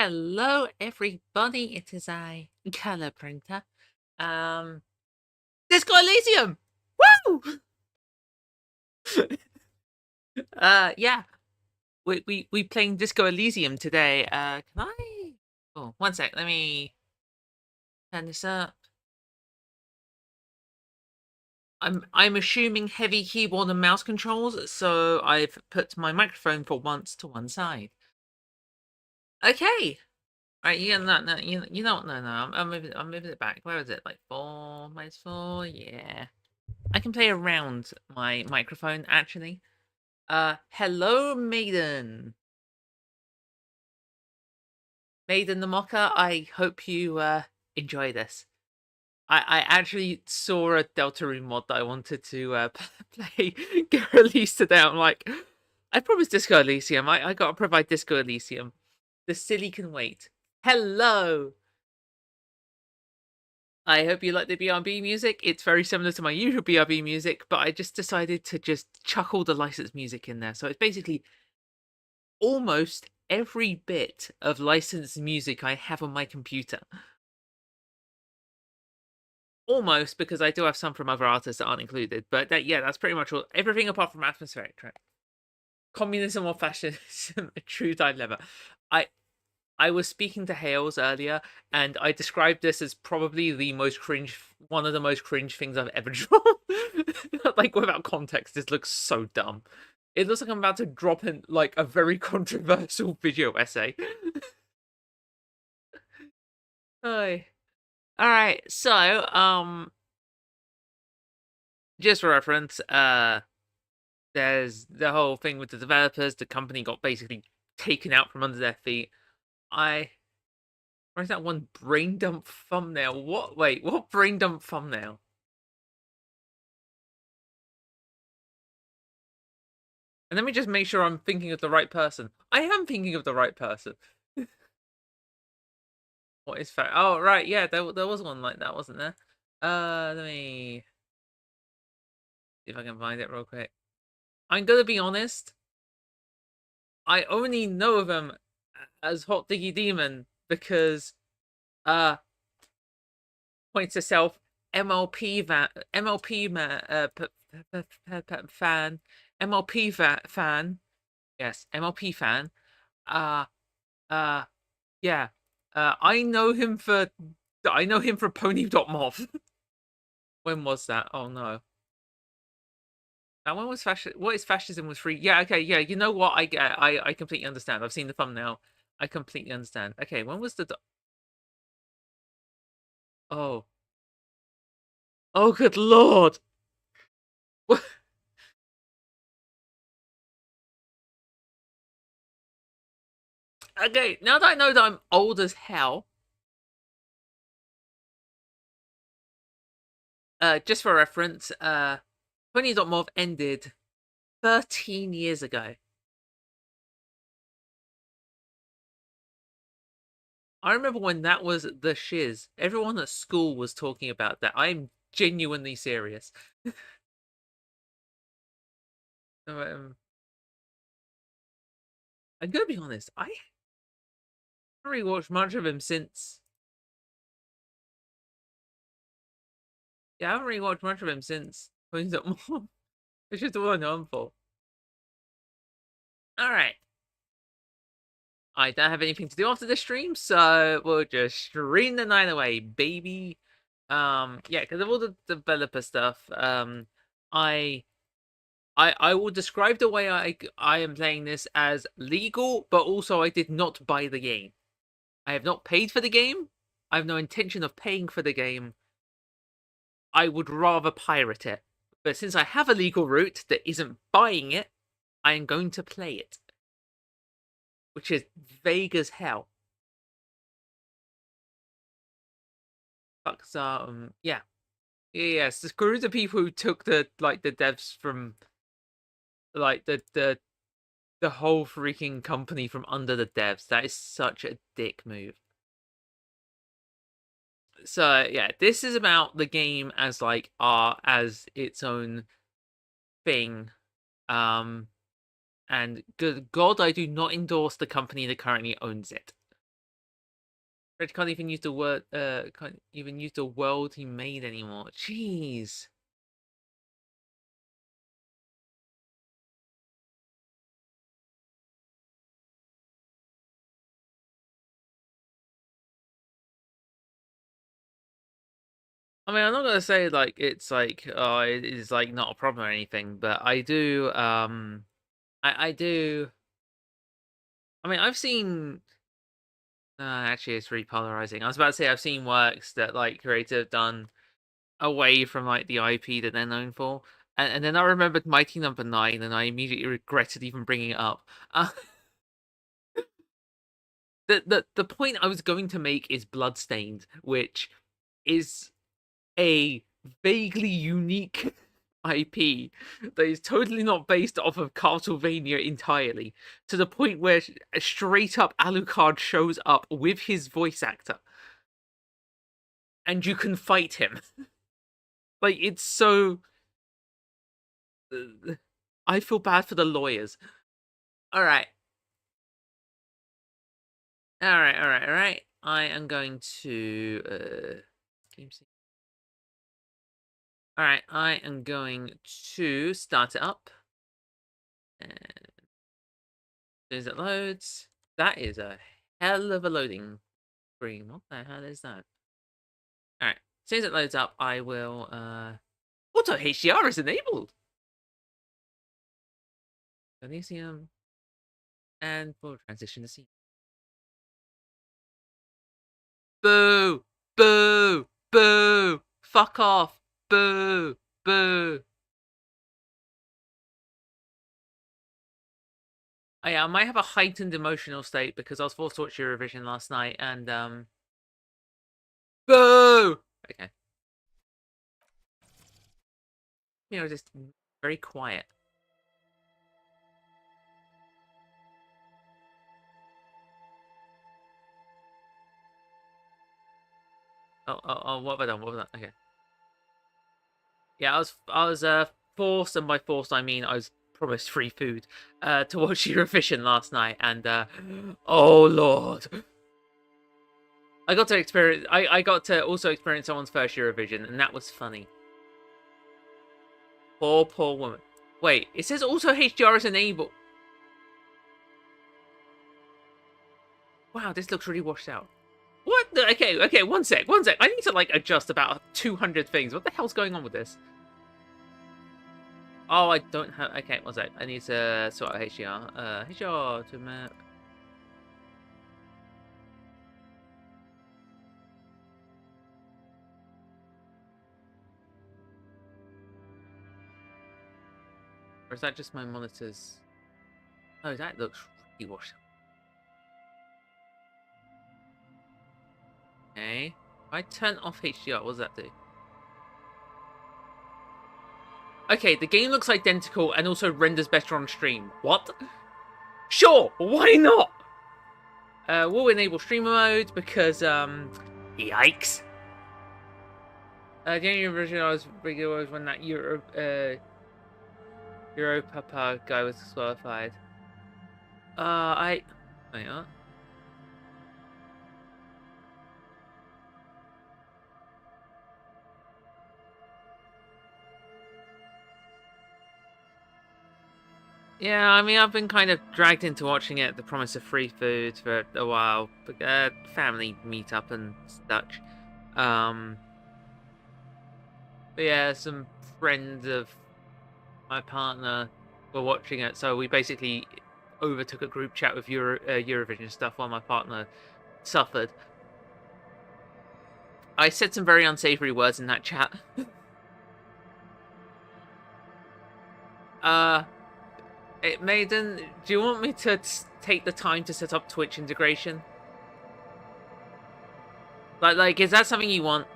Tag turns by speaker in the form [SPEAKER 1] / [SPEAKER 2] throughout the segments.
[SPEAKER 1] Hello, everybody. It is I, Color Printer. Um, Disco Elysium. Woo! Yeah, we playing Disco Elysium today. Can I? Oh, one sec. Let me turn this up. I'm assuming heavy keyboard and mouse controls, so I've put my microphone for once to one side. Okay. Right, yeah, no, you know what? No, I'm moving it back. Where is it? Like 4 minus 4. Yeah. I can play around my microphone actually. Hello, Maiden. Maiden the Mocker. I hope you enjoy this. I actually saw a Deltarune mod that I wanted to play get released today. I'm like, I promised Disco Elysium. I gotta provide Disco Elysium. The silly can wait. Hello. I hope you like the BRB music. It's very similar to my usual BRB music, but I just decided to just chuck all the licensed music in there. So it's basically almost every bit of licensed music I have on my computer. Almost, because I do have some from other artists that aren't included. But yeah, that's pretty much all. Everything apart from atmospheric track. Communism or fascism, a true dilemma. I I was speaking to Hales earlier, and I described this as probably the most cringe, one of the most cringe things I've ever drawn. Like, without context, this looks so dumb. It looks like I'm about to drop in, like, a very controversial video essay. Hi. Alright, so, just for reference, there's the whole thing with the developers. The company got basically taken out from under their feet. Where's that one brain dump thumbnail? What? Wait, what brain dump thumbnail? And let me just make sure I'm thinking of the right person. I am thinking of the right person. What is fact? Oh, right, yeah, there was one like that, wasn't there? Let me see if I can find it real quick. I'm gonna be honest. I only know of him as Hot Diggy Demon because uh points to self MLP fan MLP fan, yes, MLP fan. Uh uh yeah. I know him for Pony.moth. When was that? Oh no. That one was fascism. What is fascism was free? Yeah, okay, yeah. You know what? I get. I completely understand. I've seen the thumbnail. I completely understand. Okay, when was the? Oh, oh, good lord. Okay, now that I know that I'm old as hell, just for reference, Pony.moth ended 13 years ago. I remember when that was the shiz. Everyone at school was talking about that. I'm genuinely serious. um, I'm gonna be honest. I haven't rewatched much of him since. Yeah, I haven't rewatched much of him since Pony.moth. It's just all I know him for. All right. I don't have anything to do after the stream, so we'll just stream the night away, baby. Yeah, because of all the developer stuff, I I will describe the way I am playing this as legal, but also I did not buy the game. I have not paid for the game. I have no intention of paying for the game. I would rather pirate it. But since I have a legal route that isn't buying it, I am going to play it. Which is vague as hell. Fucks yeah. Yes, screw the people who took the devs from like the whole freaking company from under the devs. That is such a dick move. So yeah, this is about the game as like art, as its own thing. Um, and good God, I do not endorse the company that currently owns it. Red can't even use the word. Can't even use the world he made anymore. Jeez. I mean, I'm not gonna say like it's like oh it is like not a problem or anything, but I do I do. I mean, I've seen. Actually, it's really polarizing. I was about to say I've seen works that like creative done away from like the IP that they're known for, and then I remembered Mighty Number Nine, and I immediately regretted even bringing it up. Uh, the point I was going to make is Bloodstained, which is a vaguely unique IP that is totally not based off of Castlevania entirely, to the point where straight up Alucard shows up with his voice actor, and you can fight him. Like it's so. I feel bad for the lawyers. All right, all right. I am going to game. All right, I am going to start it up. And as soon as it loads, that is a hell of a loading screen. What the hell is that? All right, as soon as it loads up, I will. Auto HDR is enabled. Elysium, and we'll transition to scene. Boo! Boo! Boo! Fuck off! Boo! Boo! Oh, yeah, I might have a heightened emotional state because I was forced to watch Eurovision last night, and boo! Okay, just very quiet. Oh, what have I done? What have I done? Okay. Yeah, I was forced, and by forced I mean I was promised free food, to watch Eurovision last night, and oh lord, I got to experience. I got to also experience someone's first Eurovision, and that was funny. Poor woman. Wait, it says also HDR is enabled. Wow, this looks really washed out. What? Okay, one sec. I need to like adjust about 200 things. What the hell's going on with this? Oh, I don't have. Okay, one sec. I need to sort out HDR. HDR to map. Or is that just my monitors? Oh, that looks really washed out. Okay. If I turn off HDR, what does that do? Okay, the game looks identical and also renders better on stream. What? Sure, why not? We'll enable streamer mode because, yikes. The only version I was regular was when that Euro Papa guy was disqualified. Wait, what? Yeah, I mean, I've been kind of dragged into watching it, the promise of free food for a while, family meetup and such. But yeah, some friends of my partner were watching it, so we basically overtook a group chat with Eurovision stuff while my partner suffered. I said some very unsavory words in that chat. Maiden, do you want me to take the time to set up Twitch integration? Like, is that something you want?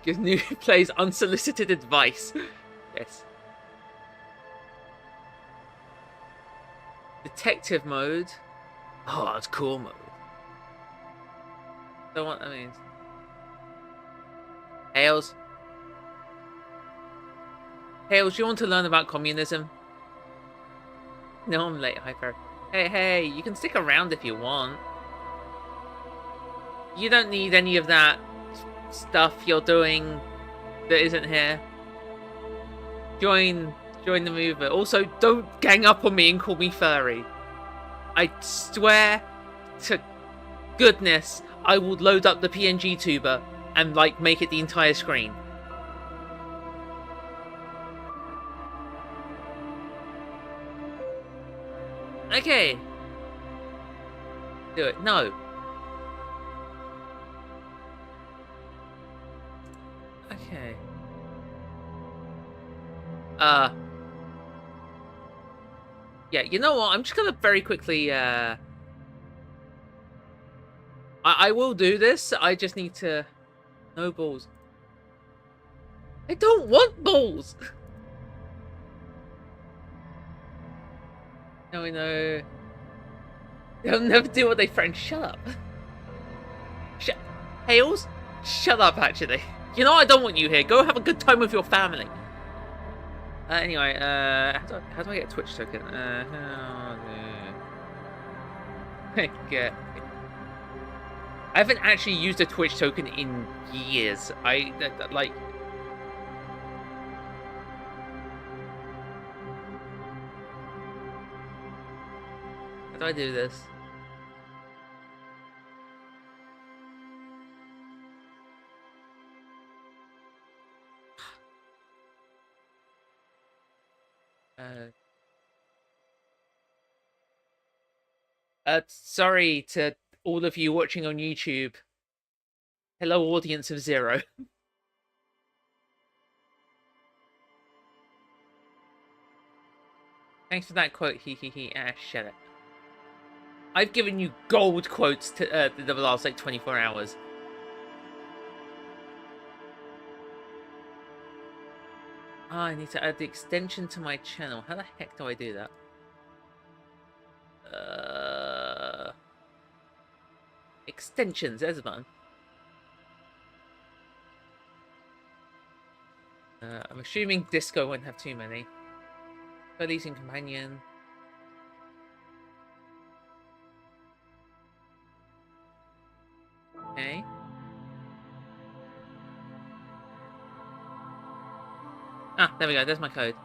[SPEAKER 1] Gives new players unsolicited advice. Yes. Detective mode. Oh, it's cool mode. Don't know what that means. Hales. Hales, you want to learn about communism? No, I'm late, Hyper. Hey, you can stick around if you want. You don't need any of that stuff you're doing that isn't here. Join the movement. Also, don't gang up on me and call me furry. I swear to goodness, I will load up the PNGTuber and, like, make it the entire screen. Okay. Do it. No. Okay. Yeah, you know what? I'm just gonna very quickly, I will do this. I just need to... No balls. I don't want balls! No, we know. They'll never do what they threaten. Shut up. Hales? Shut up, actually. You know I don't want you here. Go have a good time with your family. Anyway, how do I get a Twitch token? Okay. I haven't actually used a Twitch token in years. Like... How do I do this? Sorry to all of you watching on YouTube. Hello, audience of 0. Thanks for that quote, he. Shut it. I've given you gold quotes to the last, like, 24 hours. I need to add the extension to my channel. How the heck do I do that? Extensions, there's a button. I'm assuming Disco won't have too many. Elysium Companion. Okay. Ah, there we go. There's my code.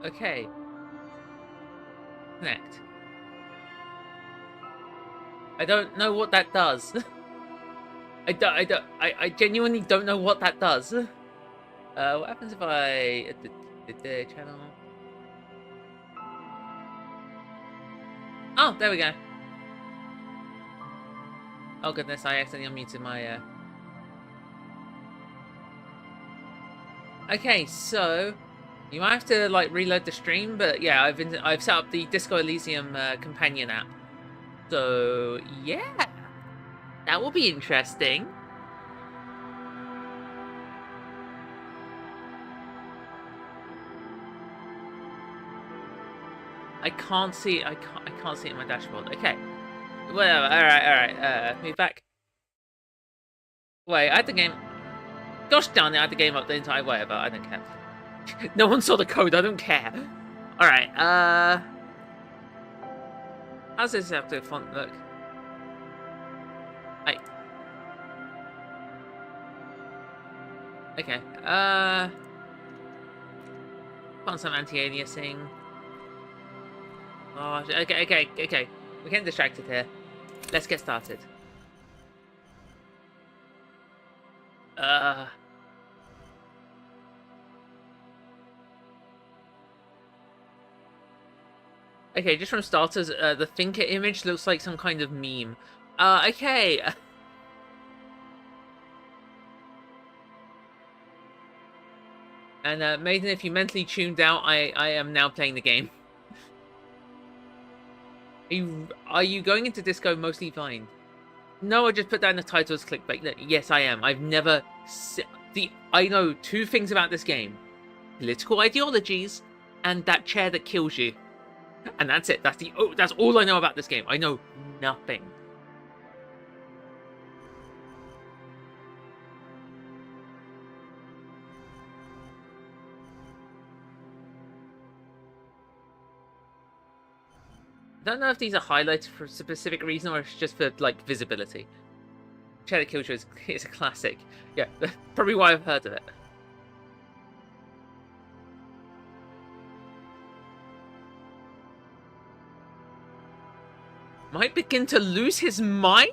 [SPEAKER 1] Okay. Connect. I don't know what that does. I genuinely don't know what that does. What happens if I the channel? Oh, there we go. Oh goodness, I accidentally unmuted my Okay, so you might have to, like, reload the stream, but yeah, I've set up the Disco Elysium companion app. So yeah, that will be interesting. I can't see it in my dashboard. Okay, whatever. All right. Move back. Wait, I had the game. Gosh darn it! I had the game up the entire. Whatever. I don't care. No one saw the code. I don't care. All right. How's this have to font look? Hey. Okay. Found some anti-aliasing. Oh, okay. We're getting distracted here. Let's get started. Okay, just from starters, the Thinker image looks like some kind of meme. Okay. And, Maiden, if you mentally tuned out, I am now playing the game. Are you going into Disco mostly Vine? No, I just put down the title as clickbait. Yes, I am. I've never... I know 2 things about this game. Political ideologies, and that chair that kills you. And that's it. That's all I know about this game. I know nothing. I don't know if these are highlighted for a specific reason or it's just for like visibility. Cheddar Killjoy is a classic. Yeah, probably why I've heard of it. Might begin to lose his mind?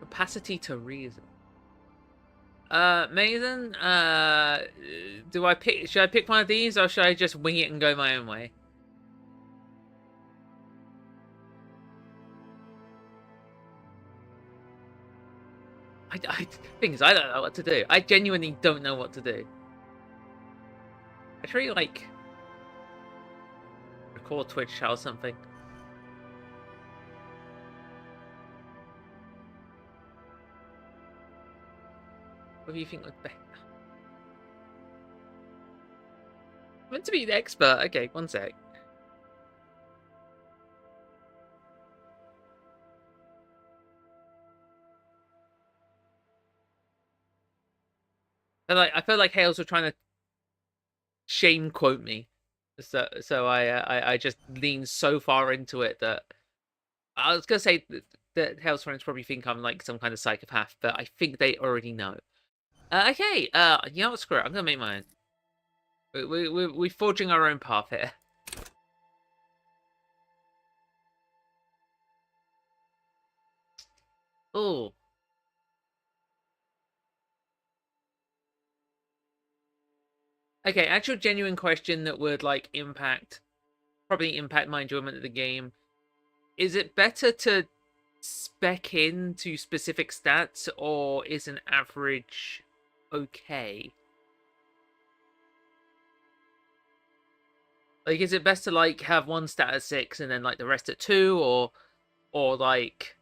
[SPEAKER 1] Capacity to reason. Mason, should I pick one of these or should I just wing it and go my own way? Things I don't know what to do. I genuinely don't know what to do. I try like record Twitch chat or something. What do you think would be? I'm meant to be the expert. Okay, one sec. I feel like Hales were trying to shame quote me, so I just leaned so far into it that I was gonna say that Hales friends probably think I'm like some kind of psychopath, but I think they already know. Okay, you know what? Screw it. I'm gonna make mine. We're forging our own path here. Oh. Okay, actual genuine question that would like probably impact my enjoyment of the game. Is it better to spec into specific stats or is an average okay? Like, is it best to like have one stat at 6 and then like the rest at 2, or like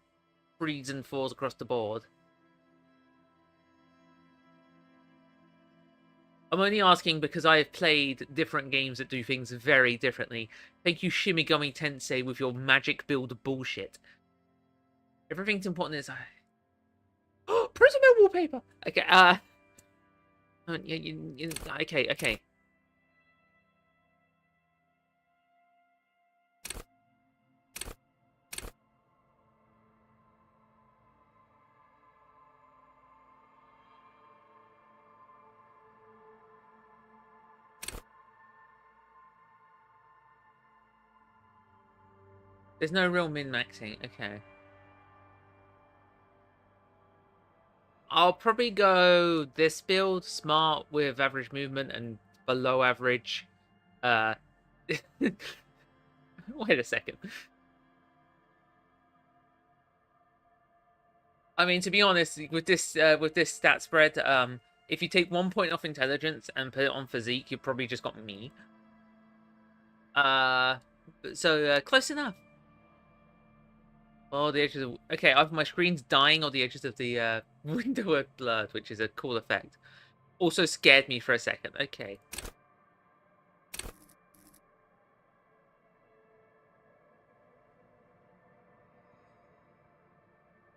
[SPEAKER 1] 3s and 4s across the board? I'm only asking because I have played different games that do things very differently. Thank you, Shimigami Tensei, with your magic build bullshit. Everything's important is oh, Prisoner wallpaper. Okay, okay, okay. There's no real min-maxing. Okay. I'll probably go this build, smart with average movement and below average. Wait a second. I mean, to be honest, with this stat spread, if you take 1 point off intelligence and put it on physique, you probably just got me. So close enough. Oh, the edges of okay. Either my screen's dying or the edges of the window are blurred, which is a cool effect. Also scared me for a second. Okay.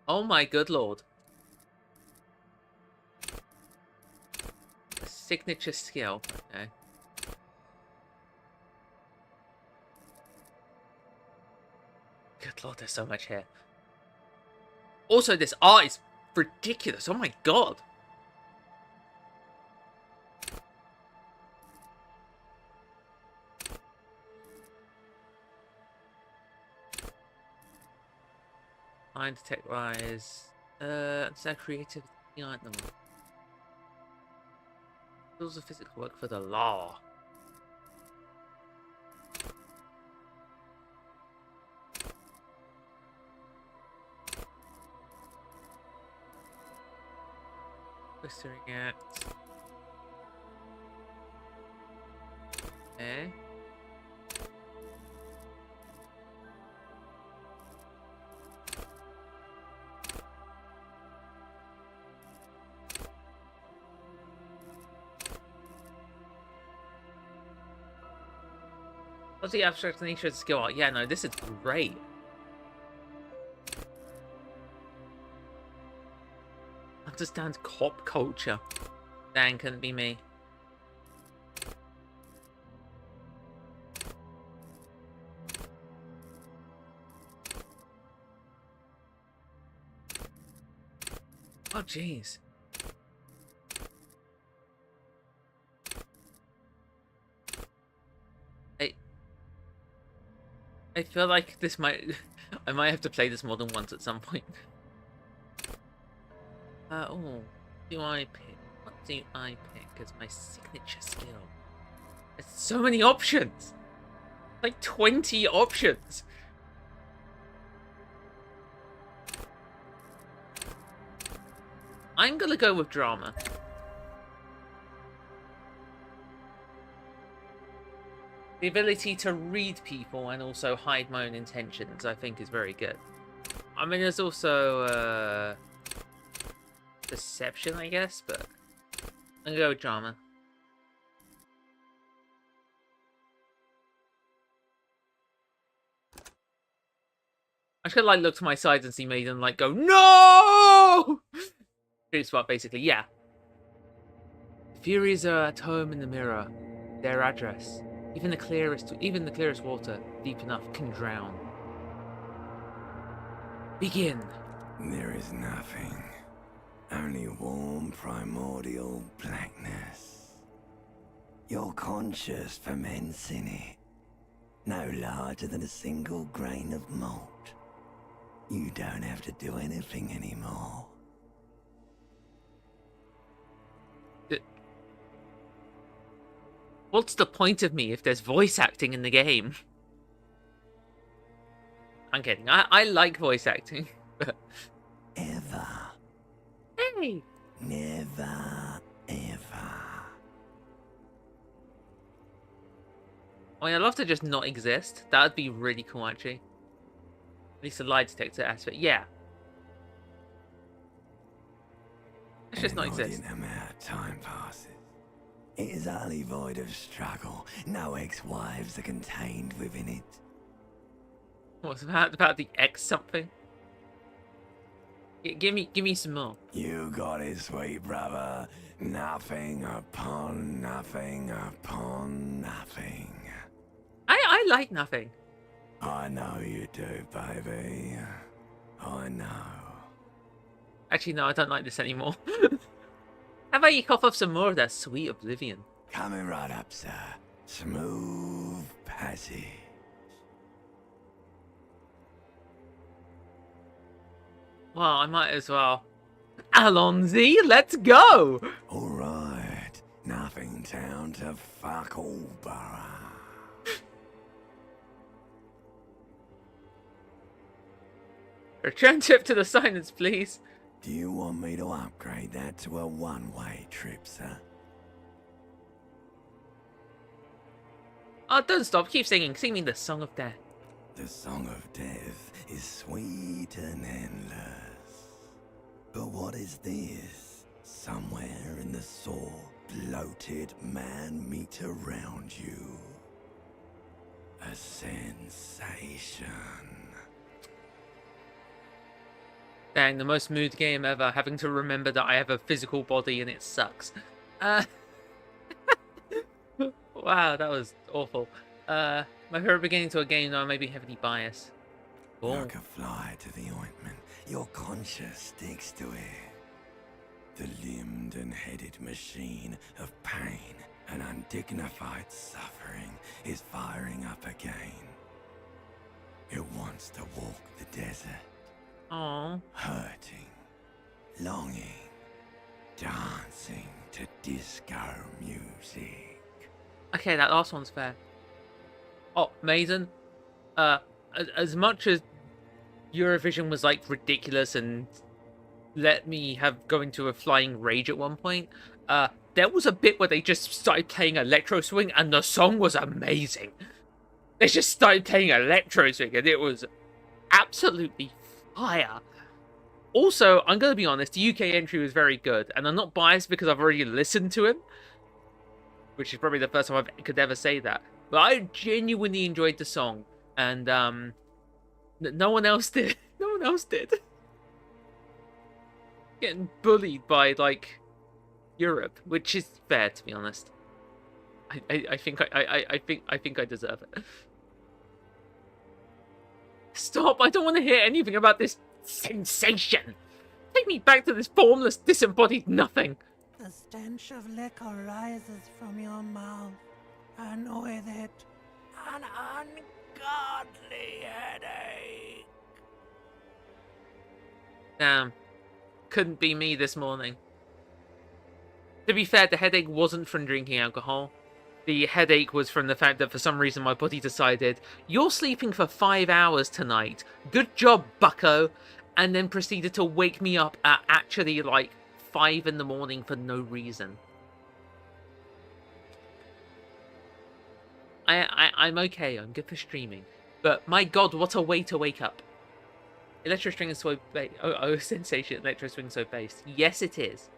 [SPEAKER 1] Oh my good lord. A signature skill. Okay. Good lord, there's so much here. Also, this art is ridiculous. Oh my god. Mind detect rise. It's that creativity behind them. Tools of physical work for the law. Blistering act. Okay. What's the abstract nature of the skill art? Yeah, no, this is great. Understand cop culture. Dang, couldn't be me. Oh, jeez. I feel like this might... I might have to play this more than once at some point. Oh, do I pick? What do I pick as my signature skill? There's so many options! Like 20 options! I'm gonna go with drama. The ability to read people and also hide my own intentions, I think, is very good. I mean, there's also, deception, I guess, but I'm gonna go with drama. I just gonna, like, look to my side and see Maiden, like, go, no! Dream spot, basically, yeah. The Furies are at home in the mirror. Their address. Even the clearest water, deep enough, can drown. Begin.
[SPEAKER 2] There is nothing. Only warm primordial blackness. Your conscious ferments in it. No larger than a single grain of malt. You don't have to do anything anymore.
[SPEAKER 1] What's the point of me if there's voice acting in the game? I'm kidding. I like voice acting.
[SPEAKER 2] Ever.
[SPEAKER 1] Hey!
[SPEAKER 2] Never, ever.
[SPEAKER 1] I mean, I'd love to just not exist. That would be really cool, actually. At least the lie detector aspect. Yeah. Let's just not exist.
[SPEAKER 2] No matter time passes. It is utterly void of struggle. No ex-wives are contained within it.
[SPEAKER 1] What's about the X something? Give me some more.
[SPEAKER 2] You got it, sweet brother. Nothing upon nothing upon nothing.
[SPEAKER 1] I like nothing.
[SPEAKER 2] I know you do, baby. I know.
[SPEAKER 1] Actually, no, I don't like this anymore. How about you cough up some more of that sweet oblivion?
[SPEAKER 2] Coming right up, sir. Smooth passage.
[SPEAKER 1] Well, I might as well. Alonzi, let's go!
[SPEAKER 2] Alright. Nothing town to fuck all borough.
[SPEAKER 1] Return trip to the silence, please.
[SPEAKER 2] Do you want me to upgrade that to a one-way trip, sir?
[SPEAKER 1] Oh, don't stop. Keep singing. Sing me the Song of Death.
[SPEAKER 2] The Song of Death is sweet and endless. But what is this? Somewhere in the sore, bloated man meet around you. A sensation.
[SPEAKER 1] Dang, the most mood game ever, having to remember that I have a physical body and it sucks. Wow, that was awful. My favorite beginning to a game, though, I may be heavily biased.
[SPEAKER 2] Like a fly to the ointment, your conscience sticks to it. The limbed and headed machine of pain and undignified suffering is firing up again. It wants to walk the desert.
[SPEAKER 1] Aww.
[SPEAKER 2] Hurting, longing, dancing to disco music.
[SPEAKER 1] Okay, that last one's fair. Oh, Maiden. As much as Eurovision was like ridiculous and let me have go into a flying rage at one point, there was a bit where they just started playing electro swing and the song was amazing. They just started playing electro swing and it was absolutely fire. Also, I'm gonna be honest, the UK entry was very good, and I'm not biased because I've already listened to him, which is probably the first time I could ever say that. But I genuinely enjoyed the song, and no one else did. No one else did. Getting bullied by like Europe, which is fair to be honest. I think I think I deserve it. Stop! I don't want to hear anything about this sensation. Take me back to this formless, disembodied nothing.
[SPEAKER 3] The stench of liquor rises from your mouth, and with it, an ungodly headache.
[SPEAKER 1] Damn. Couldn't be me this morning. To be fair, the headache wasn't from drinking alcohol. The headache was from the fact that for some reason my body decided, you're sleeping for 5 hours tonight. Good job, bucko. And then proceeded to wake me up at actually like 5 in the morning for no reason. I'm okay. I'm good for streaming. But my god, what a way to wake up. Electro string is so bass. Oh, sensation. Electro swing so bass. Yes, it is.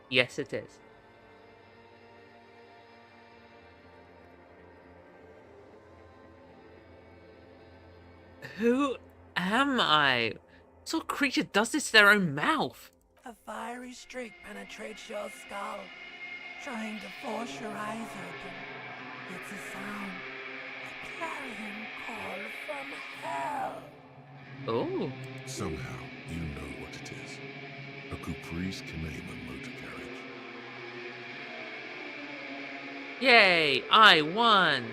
[SPEAKER 1] Yes, it is. Who am I? What sort of creature does this to their own mouth?
[SPEAKER 3] A fiery streak penetrates your skull, trying to force your eyes open. It's a sound, a clarion call from hell.
[SPEAKER 1] Oh.
[SPEAKER 4] Somehow, you know what it is. A Caprice Canadian motor carriage.
[SPEAKER 1] Yay! I won!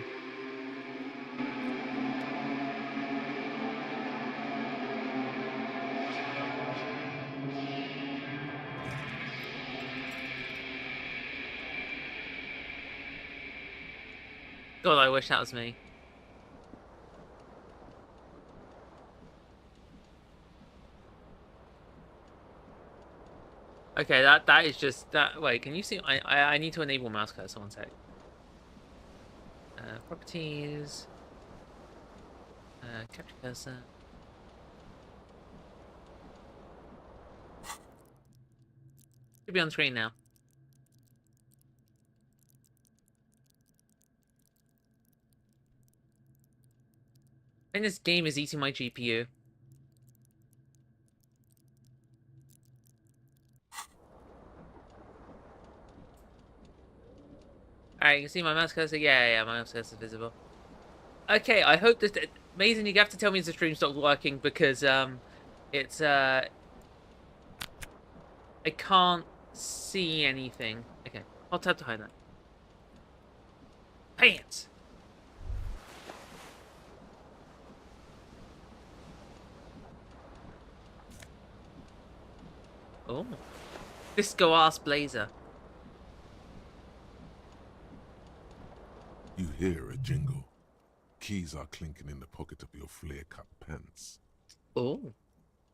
[SPEAKER 1] God, I wish that was me. Okay, that is just that. Wait, can you see? I need to enable mouse cursor. One sec. Properties. Capture cursor. Should be on screen now. And this game is eating my GPU. Alright, you can see my mouse cursor. Yeah, my mouse cursor is visible. Okay, I hope this. Amazing, you have to tell me if the stream stopped working because it's I can't see anything. Okay, I'll tab to hide that. Pants. Oh, disco ass blazer.
[SPEAKER 4] You hear a jingle. Keys are clinking in the pocket of your flare-cut pants.
[SPEAKER 1] Oh.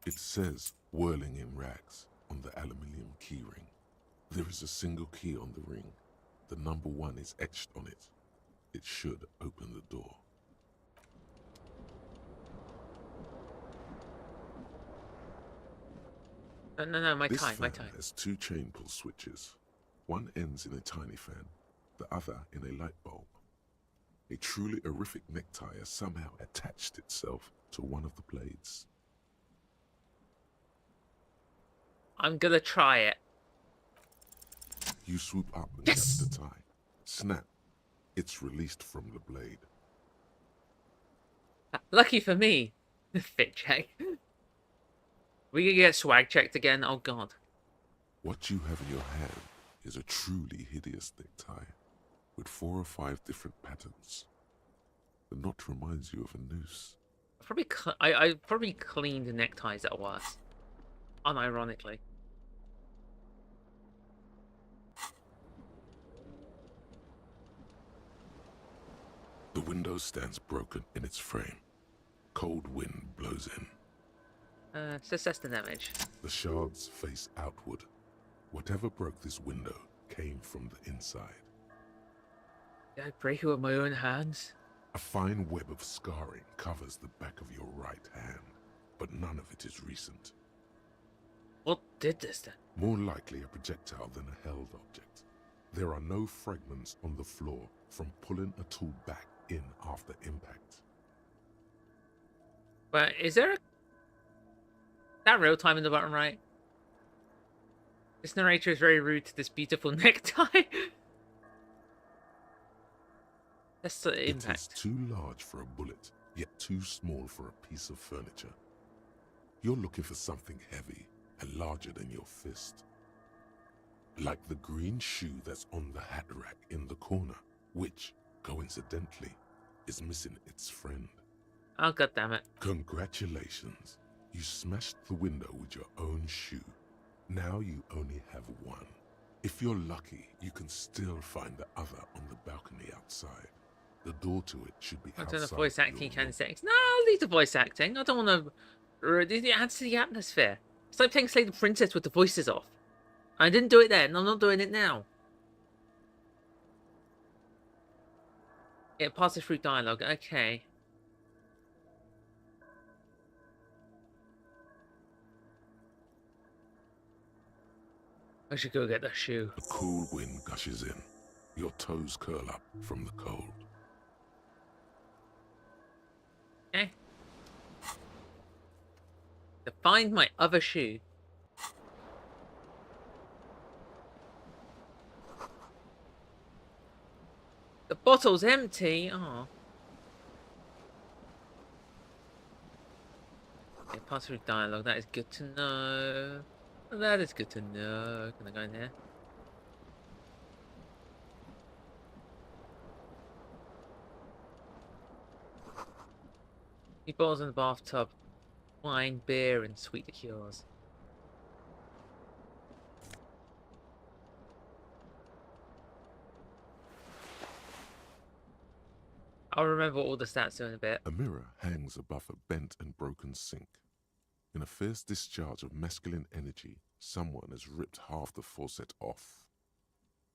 [SPEAKER 4] It says, whirling in rags, on the aluminium keyring. There is a single key on the ring. The number 1 is etched on it. It should open the door.
[SPEAKER 1] No, my
[SPEAKER 4] This
[SPEAKER 1] tie, my
[SPEAKER 4] fan
[SPEAKER 1] tie.
[SPEAKER 4] has 2 chain pull switches. One ends in a tiny fan, the other in a light bulb. A truly horrific necktie has somehow attached itself to one of the blades.
[SPEAKER 1] I'm gonna try it.
[SPEAKER 4] You swoop up and
[SPEAKER 1] Yes!
[SPEAKER 4] catch the tie. Snap. It's released from the blade.
[SPEAKER 1] Lucky for me. Fit check. We can get swag checked again. Oh god.
[SPEAKER 4] What you have in your hand is a truly hideous necktie, with 4 or 5 different patterns. The knot reminds you of a noose.
[SPEAKER 1] I probably cleaned neckties that are worse. Unironically.
[SPEAKER 4] The window stands broken in its frame. Cold wind blows in.
[SPEAKER 1] So assess the damage.
[SPEAKER 4] The shards face outward. Whatever broke this window came from the inside.
[SPEAKER 1] Did I break it with my own hands?
[SPEAKER 4] A fine web of scarring covers the back of your right hand, but none of it is recent.
[SPEAKER 1] What did this then?
[SPEAKER 4] More likely a projectile than a held object. There are no fragments on the floor from pulling a tool back in after impact.
[SPEAKER 1] But is there that real time in the bottom right? This narrator is very rude to this beautiful necktie. That's the
[SPEAKER 4] It is
[SPEAKER 1] impact.
[SPEAKER 4] too large for a bullet, yet too small for a piece of furniture. You're looking for something heavy and larger than your fist. Like the green shoe that's on the hat rack in the corner, which, coincidentally, is missing its friend.
[SPEAKER 1] Oh, god damn it.
[SPEAKER 4] Congratulations. You smashed the window with your own shoe. Now you only have one. If you're lucky, you can still find the other on the balcony outside. The door to it should be
[SPEAKER 1] I
[SPEAKER 4] outside.
[SPEAKER 1] don't know voice acting
[SPEAKER 4] your
[SPEAKER 1] kind
[SPEAKER 4] room.
[SPEAKER 1] of settings. No, I'll leave the voice acting. I don't want to. It adds to the atmosphere. It's like playing Slay the Princess with the voices off. I didn't do it then. I'm not doing it now. It passes through dialogue. Okay. I should go get that shoe.
[SPEAKER 4] A cool wind gushes in. Your toes curl up from the cold.
[SPEAKER 1] Okay. To find my other shoe. The bottle's empty. Oh. Okay, pass through dialogue. That is good to know. That is good to know. Can I go in here? He bottles in the bathtub. Wine, beer, and sweet liqueurs. I'll remember all the stats in a bit.
[SPEAKER 4] A mirror hangs above a bent and broken sink. In a fierce discharge of masculine energy, someone has ripped half the faucet off.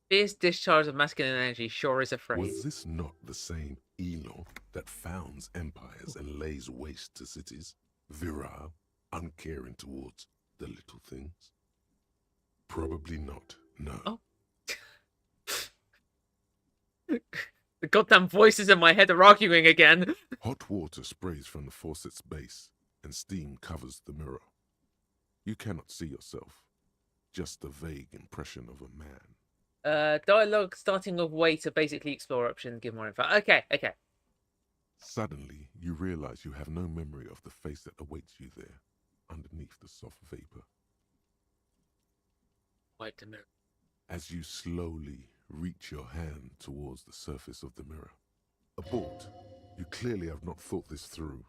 [SPEAKER 1] Fierce discharge of masculine energy sure is a phrase.
[SPEAKER 4] Was this not the same Eno that founds empires and lays waste to cities? Virile, uncaring towards the little things? Probably not, no.
[SPEAKER 1] Oh. The goddamn voices in my head are arguing again.
[SPEAKER 4] Hot water sprays from the faucet's base, and steam covers the mirror. You cannot see yourself, just the vague impression of a man.
[SPEAKER 1] Dialogue starting with way to basically explore options, give more info. Okay.
[SPEAKER 4] Suddenly, you realize you have no memory of the face that awaits you there, underneath the soft vapor.
[SPEAKER 1] Wipe the mirror.
[SPEAKER 4] As you slowly reach your hand towards the surface of the mirror. Abort. You clearly have not thought this through.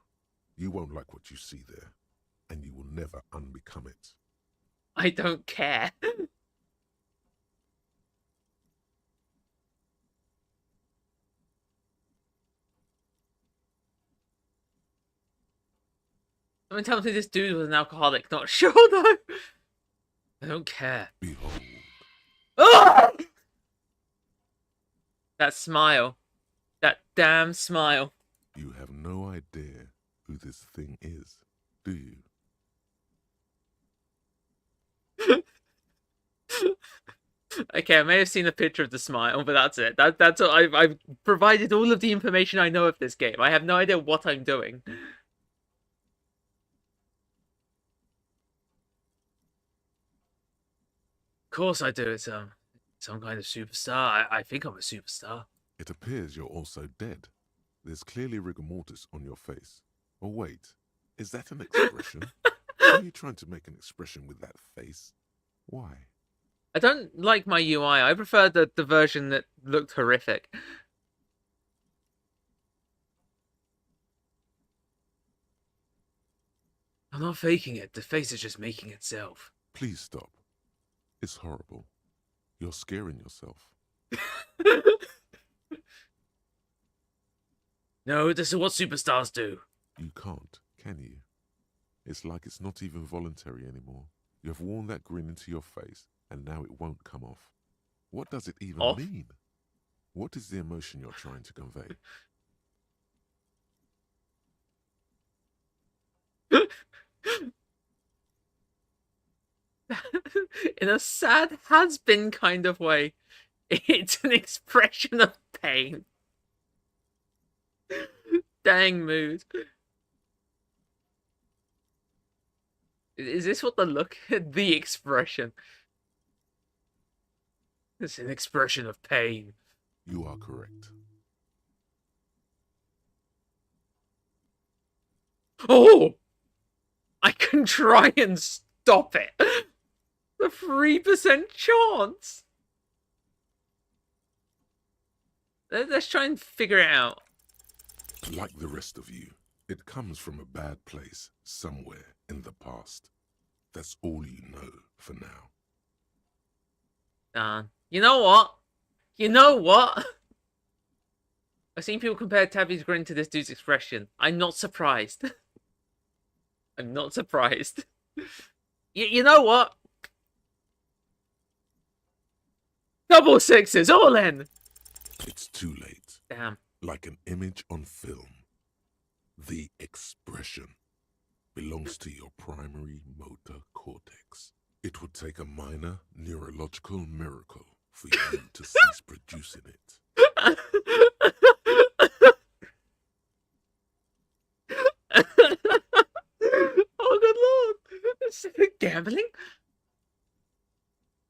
[SPEAKER 4] You won't like what you see there, and you will never unbecome it.
[SPEAKER 1] I don't care. Someone tells me this dude was an alcoholic. Not sure though. I don't care.
[SPEAKER 4] Behold.
[SPEAKER 1] Ah! That smile. That damn smile.
[SPEAKER 4] You have no idea who this thing is, do you?
[SPEAKER 1] Okay, I may have seen a picture of the smile, but that's it. That's all. I've provided all of the information I know of this game. I have no idea what I'm doing. Of course I do. It's some kind of superstar. I think I'm a superstar.
[SPEAKER 4] It appears you're also dead. There's clearly rigor mortis on your face. Oh wait, is that an expression? Are you trying to make an expression with that face? Why?
[SPEAKER 1] I don't like my UI. I prefer the version that looked horrific. I'm not faking it. The face is just making itself.
[SPEAKER 4] Please stop. It's horrible. You're scaring yourself.
[SPEAKER 1] No, this is what superstars do.
[SPEAKER 4] You can't, can you? It's like it's not even voluntary anymore. You have worn that grin into your face, and now it won't come off. What does it even
[SPEAKER 1] Off?
[SPEAKER 4] mean? What is the emotion you're trying to convey?
[SPEAKER 1] In a sad has-been kind of way. It's an expression of pain. dang mood. Is this what the look? The expression. It's an expression of pain.
[SPEAKER 4] You are correct.
[SPEAKER 1] Oh! I can try and stop it. The 3% chance. Let's try and figure it out.
[SPEAKER 4] Like the rest of you, it comes from a bad place somewhere in the past. That's all you know for now.
[SPEAKER 1] You know what? You know what? I've seen people compare Tabby's grin to this dude's expression. I'm not surprised. I'm not surprised. You know what? Double sixes, all in!
[SPEAKER 4] It's too late.
[SPEAKER 1] Damn.
[SPEAKER 4] Like an image on film. The expression belongs to your primary motor cortex. It would take a minor neurological miracle for you to cease producing it.
[SPEAKER 1] Oh, good lord. Gambling?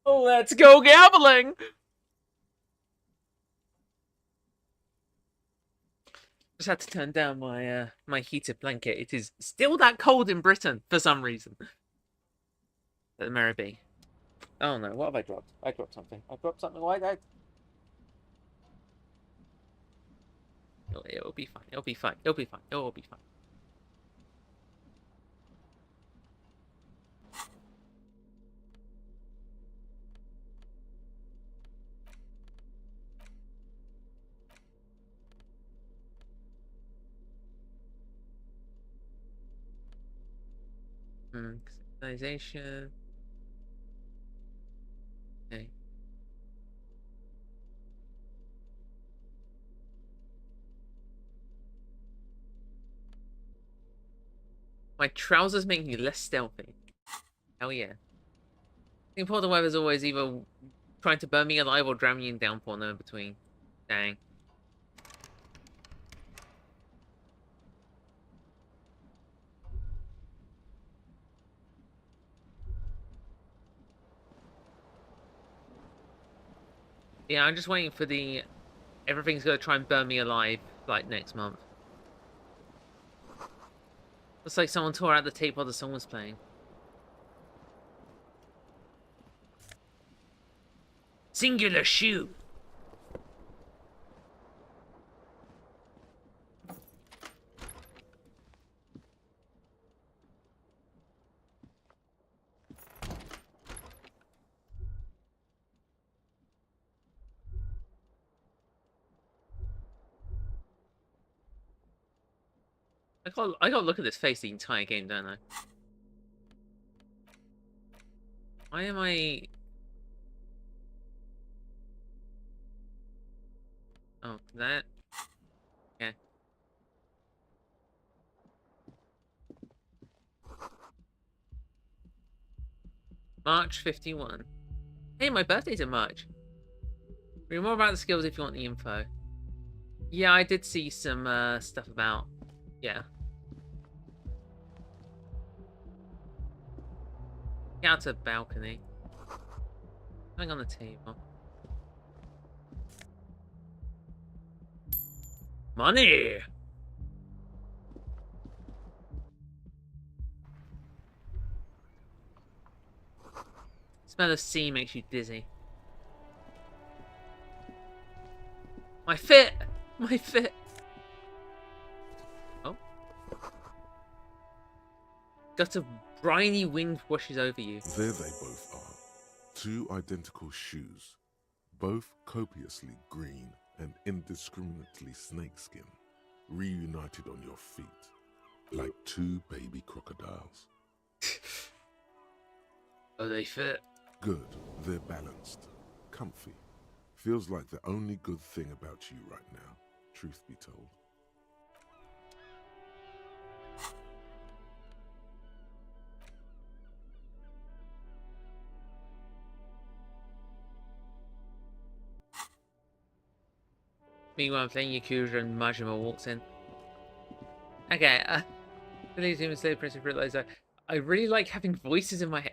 [SPEAKER 1] Oh, let's go gambling! Just had to turn down my my heated blanket. It is still that cold in Britain for some reason. But may it be. Oh no, what have I dropped? I dropped something. I dropped something. Why did It'll be fine. It'll be fine. It'll be fine. It'll be fine. Synchronization. Okay. My trousers make me less stealthy. Hell yeah. I think Porter Weather's always either trying to burn me alive or drown me in downpour, no in between. Dang. Yeah, I'm just waiting for the... Everything's gonna try and burn me alive, like, next month. Looks like someone tore out the tape while the song was playing. Singular shoe! I gotta look at this face the entire game, don't I? Why am I... Oh, that... Yeah. March 51. Hey, my birthday's in March. Read more about the skills if you want the info. Yeah, I did see some stuff about... Yeah. Get out to the balcony. Something on the table. Money! Smell of sea makes you dizzy. My fit! My fit! Oh. Got a briny wind washes over you.
[SPEAKER 4] There they both are. Two identical shoes. Both copiously green and indiscriminately snakeskin. Reunited on your feet. Like two baby crocodiles.
[SPEAKER 1] Oh, they fit.
[SPEAKER 4] Good. They're balanced. Comfy. Feels like the only good thing about you right now, truth be told.
[SPEAKER 1] Meanwhile, I'm playing Yakuza and Majima walks in. Okay, Elysium is so impressive. Realize I really like having voices in my head.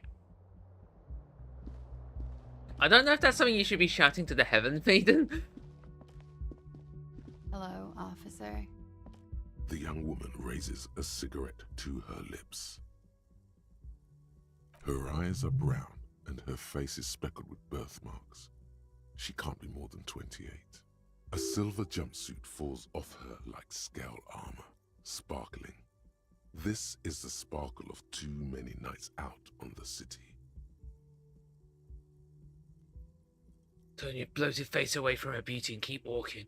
[SPEAKER 1] I don't know if that's something you should be shouting to the Heaven Maiden.
[SPEAKER 5] Hello, officer.
[SPEAKER 4] The young woman raises a cigarette to her lips. Her eyes are brown and her face is speckled with birthmarks. She can't be more than 28. A silver jumpsuit falls off her like scale armor, sparkling. This is the sparkle of too many nights out on the city.
[SPEAKER 1] Turn your bloated face away from her beauty and keep walking.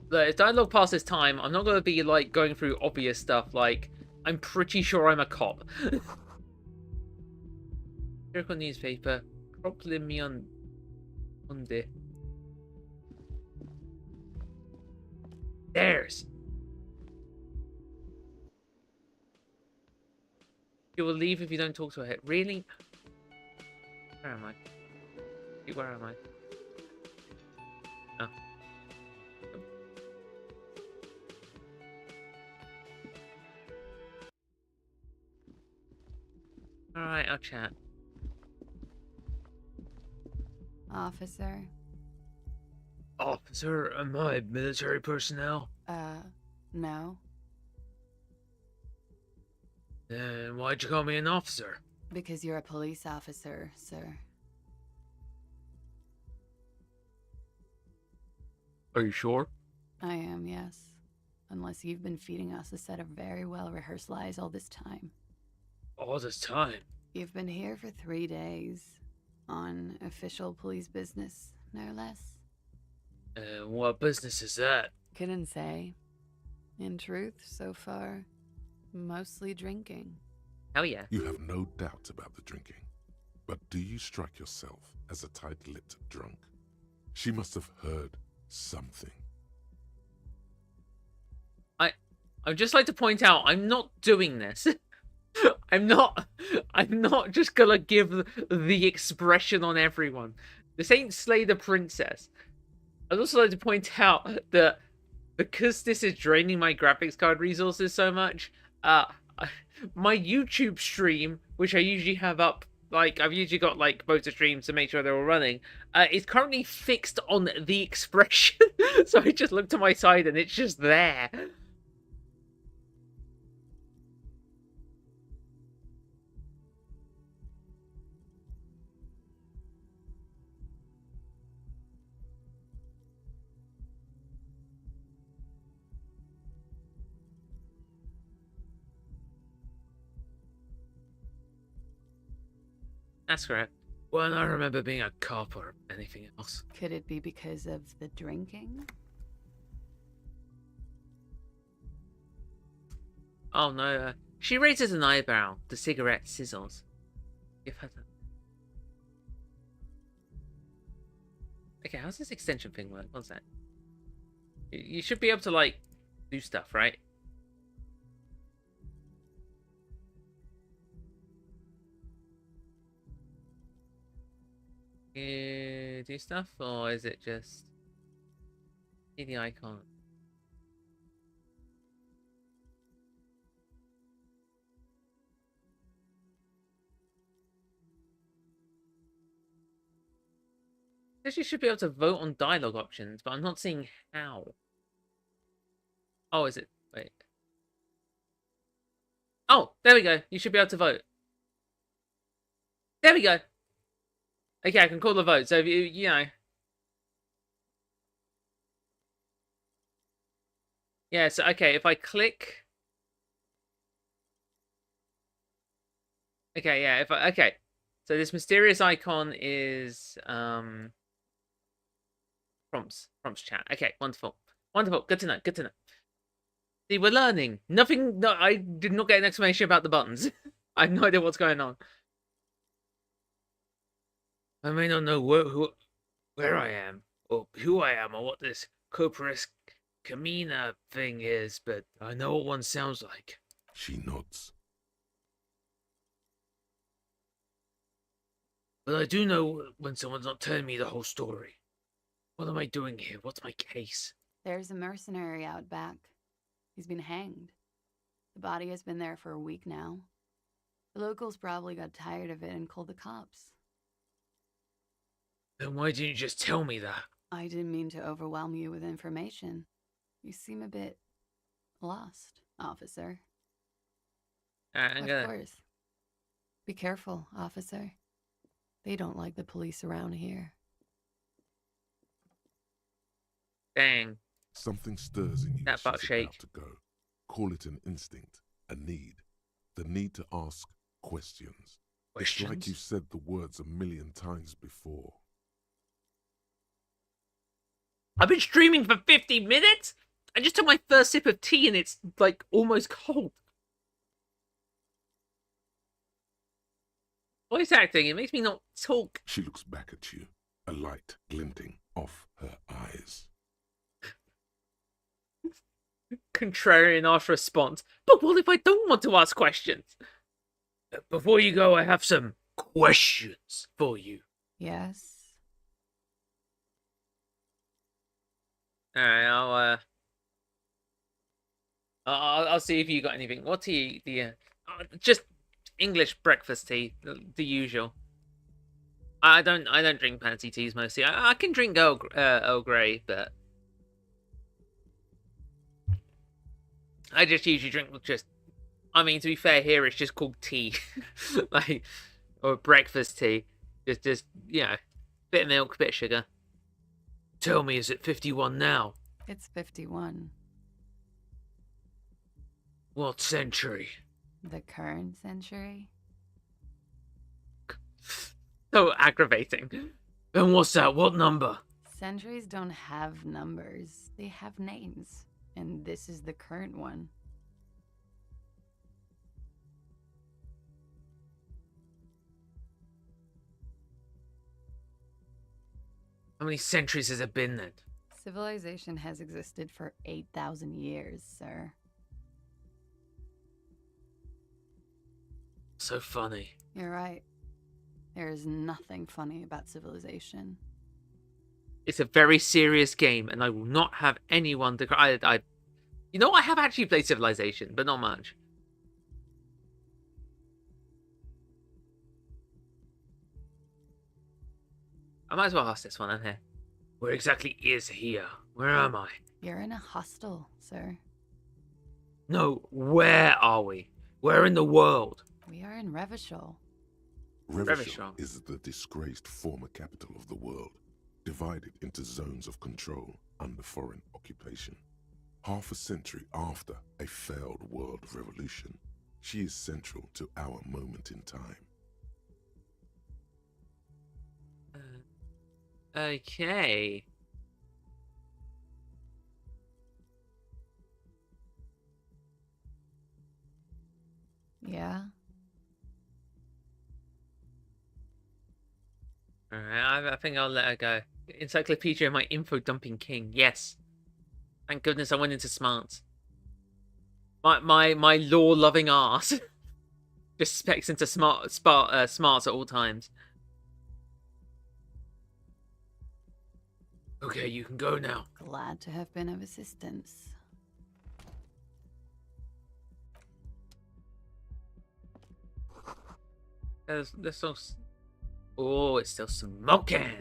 [SPEAKER 1] Look, if dialogue passes time, I'm not going to be, like, going through obvious stuff, like, I'm pretty sure I'm a cop. Circle newspaper. Croplimion Unde. There's. You will leave if you don't talk to her. Really? Where am I? Where am I? Oh. Alright, I'll chat.
[SPEAKER 5] Officer.
[SPEAKER 1] Officer, am I military personnel?
[SPEAKER 5] No.
[SPEAKER 1] Then why'd you call me an officer?
[SPEAKER 5] Because you're a police officer, sir.
[SPEAKER 1] Are you sure?
[SPEAKER 5] I am, yes. Unless you've been feeding us a set of very well-rehearsed lies all this time.
[SPEAKER 1] All this time?
[SPEAKER 5] You've been here for 3 days. On official police business, no less.
[SPEAKER 1] What business is that?
[SPEAKER 5] Couldn't say. In truth, so far, mostly drinking.
[SPEAKER 1] Hell yeah.
[SPEAKER 4] You have no doubt about the drinking. But do you strike yourself as a tight-lipped drunk? She must have heard something.
[SPEAKER 1] I'd just like to point out, I'm not doing this. I'm not just gonna give the expression on everyone. This ain't Slay the Princess. I'd also like to point out that because this is draining my graphics card resources so much, my YouTube stream, which I usually have up, like, I've usually got, like, both the streams to make sure they're all running, is currently fixed on the expression. So I just look to my side and it's just there. That's correct. Well, I remember being a cop or anything else.
[SPEAKER 5] Could it be because of the drinking?
[SPEAKER 1] Oh no, she raises an eyebrow. The cigarette sizzles. Give her that. Okay, how's this extension thing work? What's that? You should be able to, like, do stuff, right? Do stuff, or is it just see the icon? I guess you should be able to vote on dialogue options, but I'm not seeing how. Oh, is it? Wait. Oh, there we go. You should be able to vote. There we go. Okay, I can call the vote. So, you know. Yeah, so, okay, if I click. Okay, yeah, okay. So this mysterious icon is, prompts chat. Okay, wonderful. Wonderful. Good to know. Good to know. See, we're learning. Nothing, no, I did not get an explanation about the buttons. I have no idea what's going on. I may not know where I am, or who I am, or what this Corporus Camina thing is, but I know what one sounds like.
[SPEAKER 4] She nods.
[SPEAKER 1] But I do know when someone's not telling me the whole story. What am I doing here? What's my case?
[SPEAKER 5] There's a mercenary out back. He's been hanged. The body has been there for a week now. The locals probably got tired of it and called the cops.
[SPEAKER 1] Then why didn't you just tell me that?
[SPEAKER 5] I didn't mean to overwhelm you with information. You seem a bit lost, officer.
[SPEAKER 1] Alright,
[SPEAKER 5] Of course. Be careful, officer. They don't like the police around here.
[SPEAKER 1] Dang.
[SPEAKER 4] Something stirs in you
[SPEAKER 1] That
[SPEAKER 4] as
[SPEAKER 1] butt
[SPEAKER 4] she's
[SPEAKER 1] shake.
[SPEAKER 4] about to go. Call it an instinct, a need. The need to ask questions. It's like
[SPEAKER 1] Questions?
[SPEAKER 4] you've said the words a million times before.
[SPEAKER 1] I've been streaming for 50 minutes? I just took my first sip of tea and it's, like, almost cold. Voice acting, it makes me not talk.
[SPEAKER 4] She looks back at you, a light glinting off her eyes.
[SPEAKER 1] Contrarian asked response. But what if I don't want to ask questions? Before you go, I have some questions for you.
[SPEAKER 5] Yes?
[SPEAKER 1] Alright, I'll see if you got anything. What tea do you... just English breakfast tea, the usual. I don't drink fancy teas mostly. I can drink Earl Grey, but I just usually drink just. I mean, to be fair, here it's just called tea, like, or breakfast tea. Just you know, bit of milk, bit of sugar. Tell me, is it 51 now?
[SPEAKER 5] It's 51.
[SPEAKER 1] What century?
[SPEAKER 5] The current century?
[SPEAKER 1] So aggravating. And what's that? What number?
[SPEAKER 5] Centuries don't have numbers. They have names. And this is the current one.
[SPEAKER 1] How many centuries has it been then?
[SPEAKER 5] Civilization has existed for 8,000 years, sir.
[SPEAKER 1] So funny.
[SPEAKER 5] You're right. There is nothing funny about civilization.
[SPEAKER 1] It's a very serious game, and I will not have anyone to. You know, I have actually played Civilization, but not much. I might as well ask this one in here. Where exactly is here? Where am I?
[SPEAKER 5] You're in a hostel, sir.
[SPEAKER 1] No, where are we? Where in the world?
[SPEAKER 5] We are in Revachol.
[SPEAKER 4] Revachol is the disgraced former capital of the world, divided into zones of control under foreign occupation. Half a century after a failed world revolution, she is central to our moment in time.
[SPEAKER 1] Okay.
[SPEAKER 5] Yeah?
[SPEAKER 1] Alright, I think I'll let her go. Encyclopedia, my info dumping king. Yes. Thank goodness I went into smarts. My law loving ass just specs into smarts at all times. Okay, you can go now.
[SPEAKER 5] Glad to have been of assistance.
[SPEAKER 1] There's still... Oh, it's still smoking.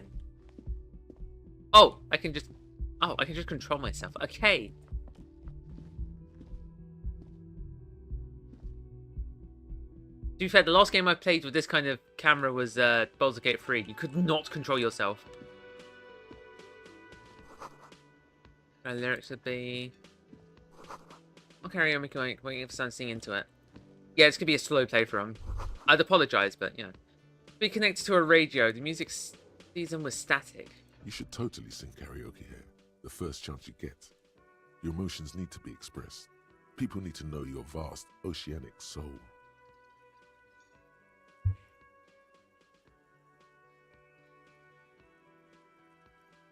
[SPEAKER 1] Oh, I can just control myself. Okay. To be fair, the last game I played with this kind of camera was Baldur's Gate 3. You could not control yourself. My lyrics would be... I'll carry on waiting for someone to sing into it. Yeah, this could be a slow playthrough. I'd apologise, but, you know. Be connected to a radio. The music season was static.
[SPEAKER 4] You should totally sing karaoke here, the first chance you get. Your emotions need to be expressed. People need to know your vast, oceanic soul.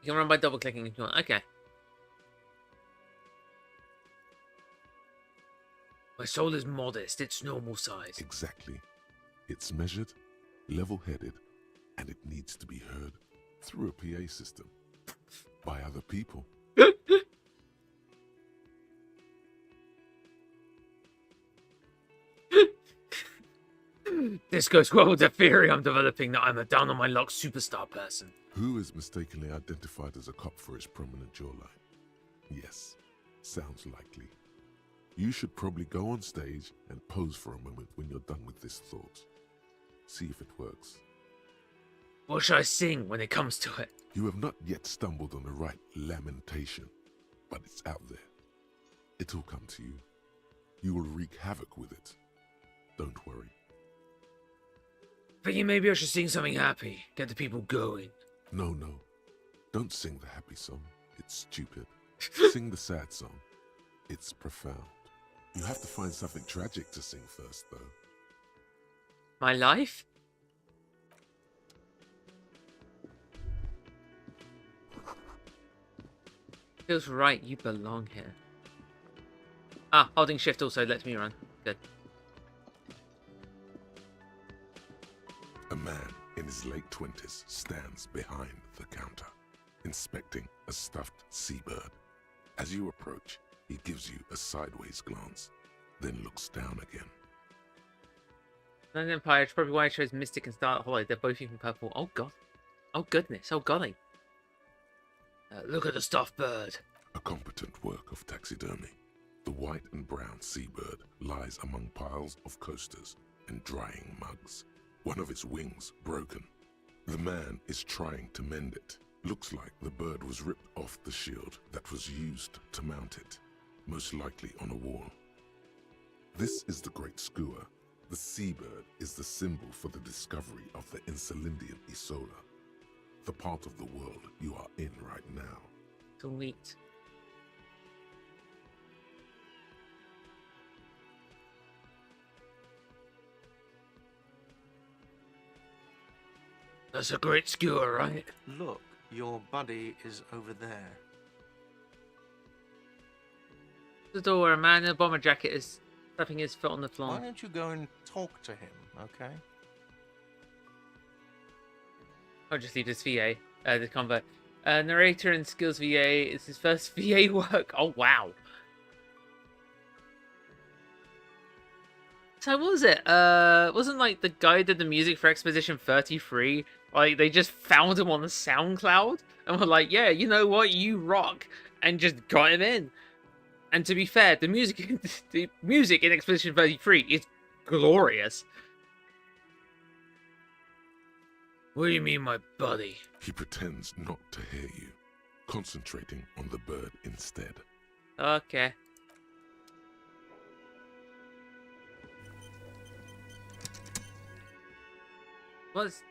[SPEAKER 1] You can run by double-clicking if you want. Okay. My soul is modest. It's normal size.
[SPEAKER 4] Exactly. It's measured, level-headed, And it needs to be heard through a PA system by other people.
[SPEAKER 1] This goes well with the theory I'm developing that I'm a down-on-my-luck superstar person.
[SPEAKER 4] Who is mistakenly identified as a cop for his prominent jawline? Yes, sounds likely. You should probably go on stage and pose for a moment when you're done with this thought. See if it works.
[SPEAKER 1] What should I sing when it comes to it?
[SPEAKER 4] You have not yet stumbled on the right lamentation, but it's out there. It'll come to you. You will wreak havoc with it. Don't worry.
[SPEAKER 1] Thinking maybe I should sing something happy, get the people going.
[SPEAKER 4] No. Don't sing the happy song. It's stupid. Sing the sad song. It's profound. You have to find something tragic to sing first, though.
[SPEAKER 1] My life? Feels right, you belong here. Ah, holding shift also lets me run. Good.
[SPEAKER 4] A man in his late 20s stands behind the counter, inspecting a stuffed seabird. As you approach, he gives you a sideways glance, then looks down again.
[SPEAKER 1] Land Empire is probably why it shows Mystic and Starlight Hollow. They're both even purple. Oh god. Oh goodness. Oh golly. Look at the stuffed bird.
[SPEAKER 4] A competent work of taxidermy. The white and brown seabird lies among piles of coasters and drying mugs. One of its wings broken. The man is trying to mend it. Looks like the bird was ripped off the shield that was used to mount it, most likely on a wall. This is the Great Skua. The seabird is the symbol for the discovery of the Insulindian Isola, the part of the world you are in right now.
[SPEAKER 1] Sweet. That's a great skewer, right?
[SPEAKER 6] Look, your buddy is over there.
[SPEAKER 1] The door where a man in a bomber jacket is tapping his foot on the floor.
[SPEAKER 6] Why don't you go and talk to him, okay?
[SPEAKER 1] I'll just leave this VA, this convo. Narrator and Skills VA is his first VA work. Oh, wow. So what was it? Wasn't like the guy who did the music for Exposition 33? Like, they just found him on the SoundCloud and were like, yeah, you know what? You rock. And just got him in. And to be fair, the music in Exposition 33 is glorious. What do you mean, my buddy?
[SPEAKER 4] He pretends not to hear you, concentrating on the bird instead.
[SPEAKER 1] Okay. What's...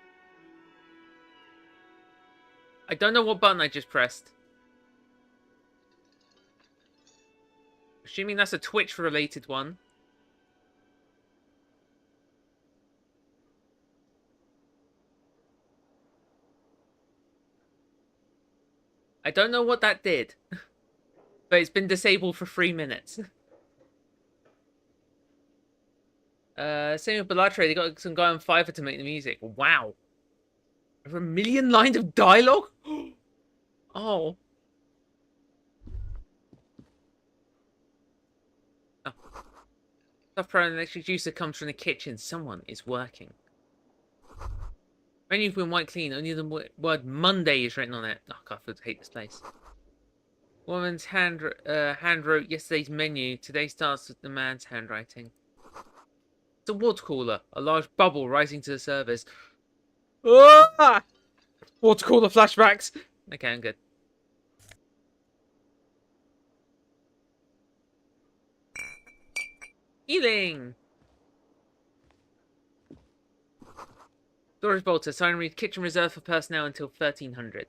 [SPEAKER 1] I don't know what button I just pressed. Assuming that's a Twitch-related one. I don't know what that did. But it's been disabled for 3 minutes. Same with Belatre, they got some guy on Fiverr to make the music. Wow. Over 1 million lines of dialogue? Oh. Stuff Pro and electric juicer comes from the kitchen. Someone is working. Menu's been wiped clean. Only the word Monday is written on it. Oh god, I hate this place. Woman's hand wrote yesterday's menu. Today starts with the man's handwriting. It's a water cooler. A large bubble rising to the surface. Ah! Water cooler flashbacks. Okay, I'm good. Healing! Storage bolter. Siren read kitchen reserved for personnel until 1300.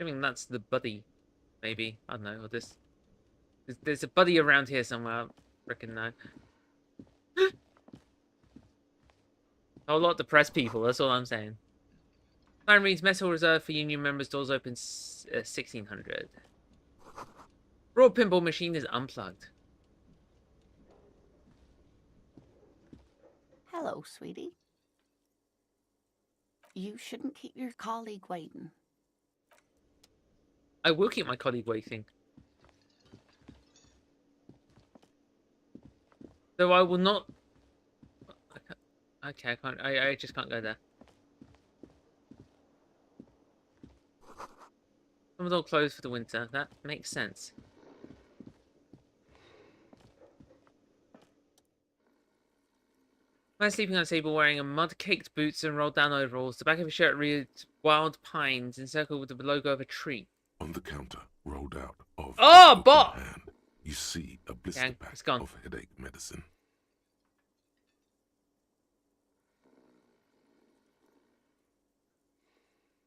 [SPEAKER 1] I mean, that's the buddy. Maybe. I don't know. Or this. There's a buddy around here somewhere. I reckon no. A whole lot of depressed people. That's all I'm saying. Siren reads mess hall reserved for union members. Doors open 1600. Raw pinball machine is unplugged.
[SPEAKER 3] Hello, sweetie. You shouldn't keep your colleague waiting.
[SPEAKER 1] I will keep my colleague waiting. Though I will not... Okay, I can't... I just can't go there. Some all closed for the winter. That makes sense. Man sleeping on a table wearing a mud-caked boots and rolled-down overalls. The back of his shirt reads "Wild Pines" encircled with the logo of a tree.
[SPEAKER 4] On the counter, rolled out of
[SPEAKER 1] Oh,
[SPEAKER 4] his open
[SPEAKER 1] bot!
[SPEAKER 4] hand, you see a blister
[SPEAKER 1] Okay,
[SPEAKER 4] pack
[SPEAKER 1] it's gone.
[SPEAKER 4] of headache medicine.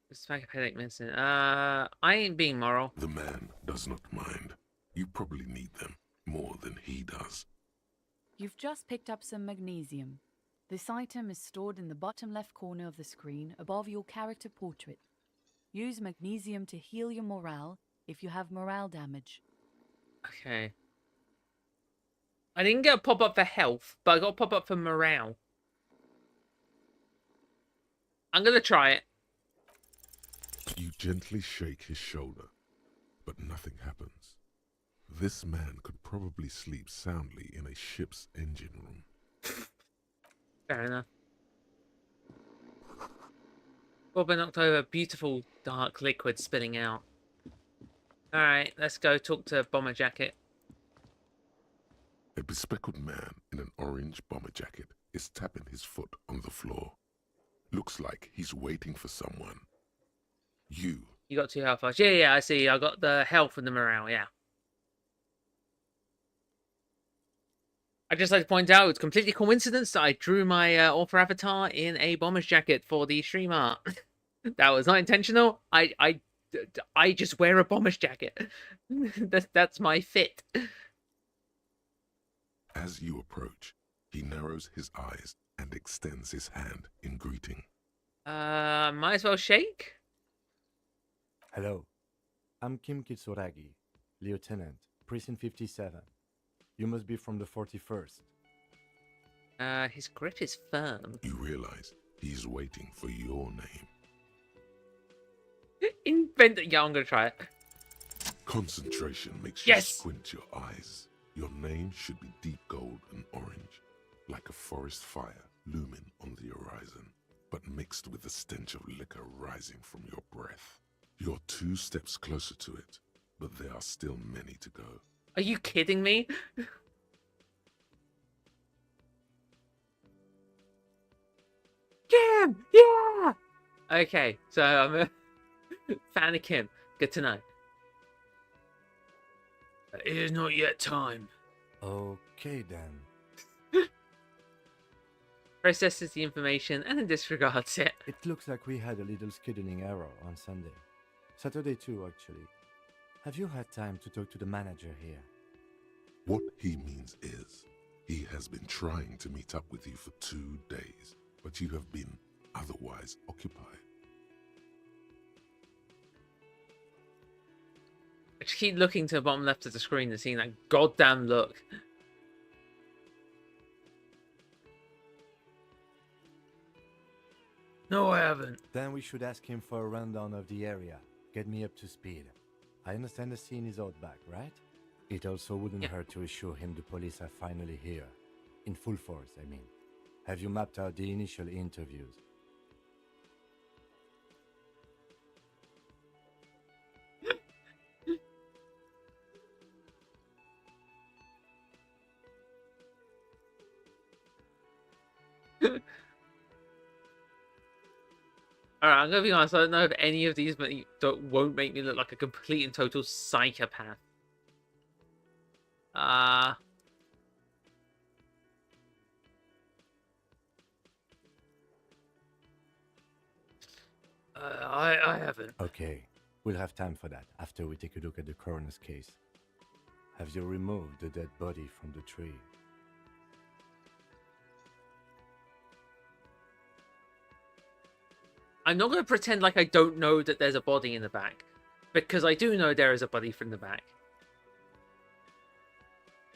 [SPEAKER 1] This bag of headache medicine. I ain't being moral.
[SPEAKER 4] The man does not mind. You probably need them more than he does.
[SPEAKER 5] You've just picked up some magnesium. This item is stored in the bottom left corner of the screen above your character portrait. Use magnesium to heal your morale if you have morale damage.
[SPEAKER 1] Okay. I didn't get a pop-up for health, but I got a pop-up for morale. I'm gonna try it.
[SPEAKER 4] You gently shake his shoulder, but nothing happens. This man could probably sleep soundly in a ship's engine room.
[SPEAKER 1] Fair enough. Bob knocked over beautiful dark liquid spilling out. Alright, let's go talk to Bomber Jacket.
[SPEAKER 4] A bespectacled man in an orange bomber jacket is tapping his foot on the floor. Looks like he's waiting for someone. You
[SPEAKER 1] got 2 health bars. Yeah, I see. I got the health and the morale, yeah. I'd just like to point out, it's completely coincidence that I drew my author avatar in a bomber's jacket for the stream art. That was not intentional. I just wear a bomber's jacket. That's my fit.
[SPEAKER 4] As you approach, he narrows his eyes and extends his hand in greeting.
[SPEAKER 1] Might as well shake.
[SPEAKER 7] Hello, I'm Kim Kitsuragi, Lieutenant, Precinct 57. You must be from the 41st.
[SPEAKER 1] His grip is firm.
[SPEAKER 4] You realize he's waiting for your name.
[SPEAKER 1] Yeah, I'm gonna try it.
[SPEAKER 4] Concentration makes you
[SPEAKER 1] Yes!
[SPEAKER 4] squint your eyes. Your name should be deep gold and orange, like a forest fire looming on the horizon, but mixed with the stench of liquor rising from your breath. You're 2 steps closer to it, but there are still many to go.
[SPEAKER 1] Are you kidding me? Kim! Yeah! Okay, so I'm a fan of Kim. Good to know. It is not yet time.
[SPEAKER 7] Okay then.
[SPEAKER 1] Processes the information and then disregards it.
[SPEAKER 7] It looks like we had a little scheduling error on Sunday. Saturday too, actually. Have you had time to talk to the manager here?
[SPEAKER 4] What he means is, he has been trying to meet up with you for 2 days, but you have been otherwise occupied.
[SPEAKER 1] I just keep looking to the bottom left of the screen and seeing that goddamn look. No, I haven't.
[SPEAKER 7] Then we should ask him for a rundown of the area. Get me up to speed. I understand the scene is out back, right? It also wouldn't hurt to assure him the police are finally here. In full force, I mean. Have you mapped out the initial interviews?
[SPEAKER 1] Alright, I'm gonna be honest, I don't know if any of these won't make me look like a complete and total psychopath. I haven't.
[SPEAKER 7] Okay, we'll have time for that after we take a look at the coroner's case. Have you removed the dead body from the tree?
[SPEAKER 1] I'm not going to pretend like I don't know that there's a body in the back. Because I do know there is a body from the back.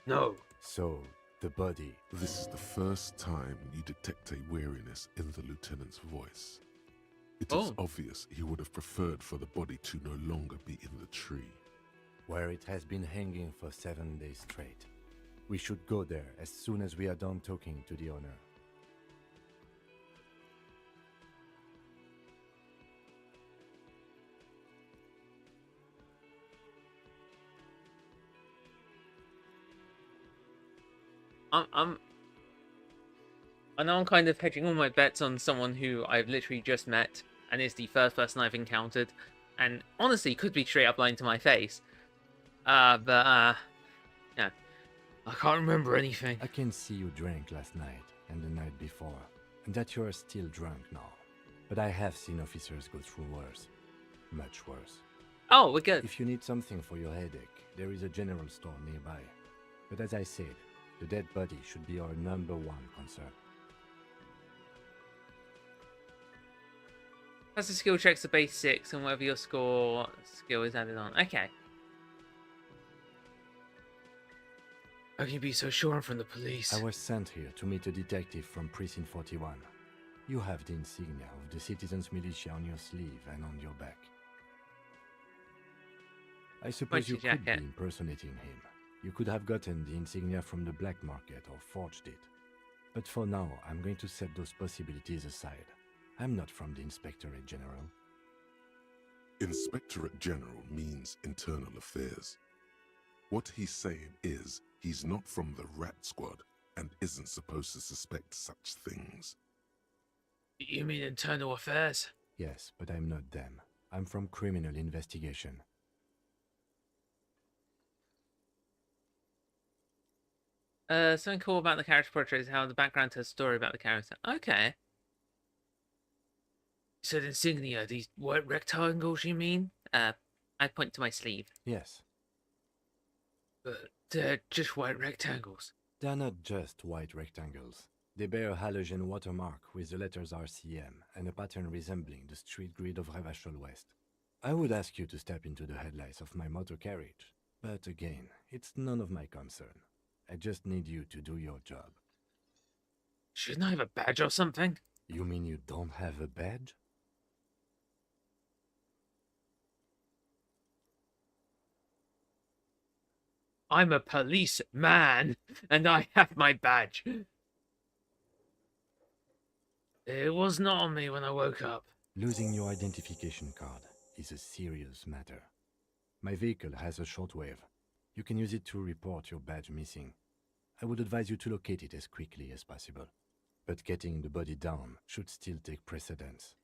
[SPEAKER 1] No.
[SPEAKER 7] So, The body.
[SPEAKER 4] This is the first time you detect a weariness in the lieutenant's voice. It is
[SPEAKER 1] Oh.
[SPEAKER 4] obvious he would have preferred for the body to no longer be in the tree.
[SPEAKER 7] Where it has been hanging for 7 days straight. We should go there as soon as we are done talking to the owner.
[SPEAKER 1] I know I'm kind of hedging all my bets on someone who I've literally just met and is the first person I've encountered, and honestly could be straight up lying to my face. Yeah, I can't remember anything.
[SPEAKER 7] I can see you drank last night and the night before, and that you are still drunk now. But I have seen officers go through worse. Much worse.
[SPEAKER 1] Oh, we're good.
[SPEAKER 7] If you need something for your headache, there is a general store nearby. But as I said, the dead body should be our #1 concern.
[SPEAKER 1] That's the skill checks are base 6, and whatever your score skill is added on. Okay. How can you be so sure I'm from the police?
[SPEAKER 7] I was sent here to meet a detective from Precinct 41. You have the insignia of the Citizens Militia on your sleeve and on your back. I suppose you could be
[SPEAKER 1] jacket.
[SPEAKER 7] impersonating him. You could have gotten the insignia from the black market or forged it. But for now, I'm going to set those possibilities aside. I'm not from the Inspectorate General.
[SPEAKER 4] Inspectorate General means internal affairs. What he's saying is he's not from the rat squad and isn't supposed to suspect such things.
[SPEAKER 1] You mean internal affairs?
[SPEAKER 7] Yes, but I'm not them. I'm from criminal investigation.
[SPEAKER 1] Something cool about the character portrait is how the background tells a story about the character. Okay. You said insignia, these white rectangles, you mean? I point to my sleeve.
[SPEAKER 7] Yes,
[SPEAKER 1] But they're just white rectangles.
[SPEAKER 7] they're not just white rectangles. They bear a halogen watermark with the letters RCM and a pattern resembling the street grid of Revachol West. I would ask you to step into the headlights of my motor carriage, but again, it's none of my concern. I just need you to do your job.
[SPEAKER 1] Shouldn't I have a badge or something?
[SPEAKER 7] You mean you don't have a badge?
[SPEAKER 1] I'm a policeman, and I have my badge. It was not on me when I woke up.
[SPEAKER 7] Losing your identification card is a serious matter. My vehicle has a shortwave. You can use it to report your badge missing. I would advise you to locate it as quickly as possible. But getting the body down should still take precedence.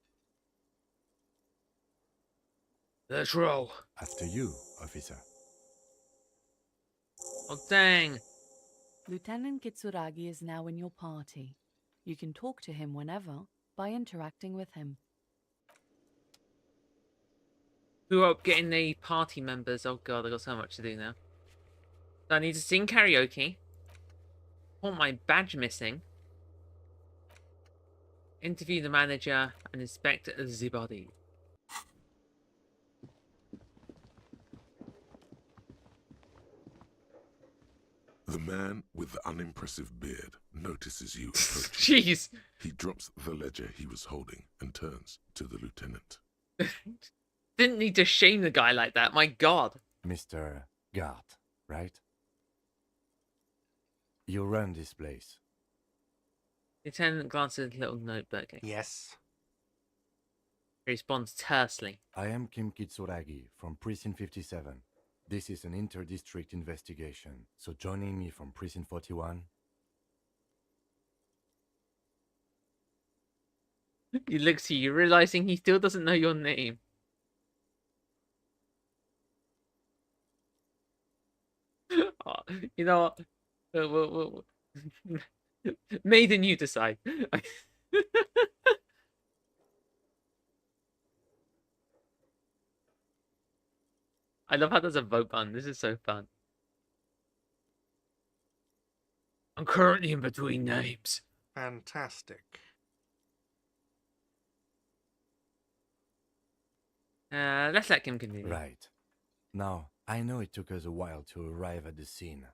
[SPEAKER 1] Let's roll.
[SPEAKER 7] After you, officer.
[SPEAKER 1] Oh, dang.
[SPEAKER 5] Lieutenant Kitsuragi is now in your party. You can talk to him whenever by interacting with him.
[SPEAKER 1] Grew up getting the party members. Oh god, I got so much to do now. So I need to sing karaoke. Want my badge missing. Interview the manager and inspect the body.
[SPEAKER 4] The man with the unimpressive beard notices you approaching.
[SPEAKER 1] Jeez.
[SPEAKER 4] He drops the ledger he was holding and turns to the lieutenant.
[SPEAKER 1] Didn't need to shame the guy like that, my god.
[SPEAKER 7] Mr. Gart, right? You run this place.
[SPEAKER 1] Lieutenant glances at the little notebook.
[SPEAKER 6] Yes.
[SPEAKER 1] He responds tersely.
[SPEAKER 7] I am Kim Kitsuragi from Precinct 57. This is an inter-district investigation, so joining me from Precinct 41...
[SPEAKER 1] He looks at you, realizing he still doesn't know your name. Oh, you know what? Made and you decide. I love how there's a vote button. This is so fun. I'm currently in between names.
[SPEAKER 6] Fantastic.
[SPEAKER 1] Let's let Kim continue.
[SPEAKER 7] Right. Now, I know it took us a while to arrive at the scene.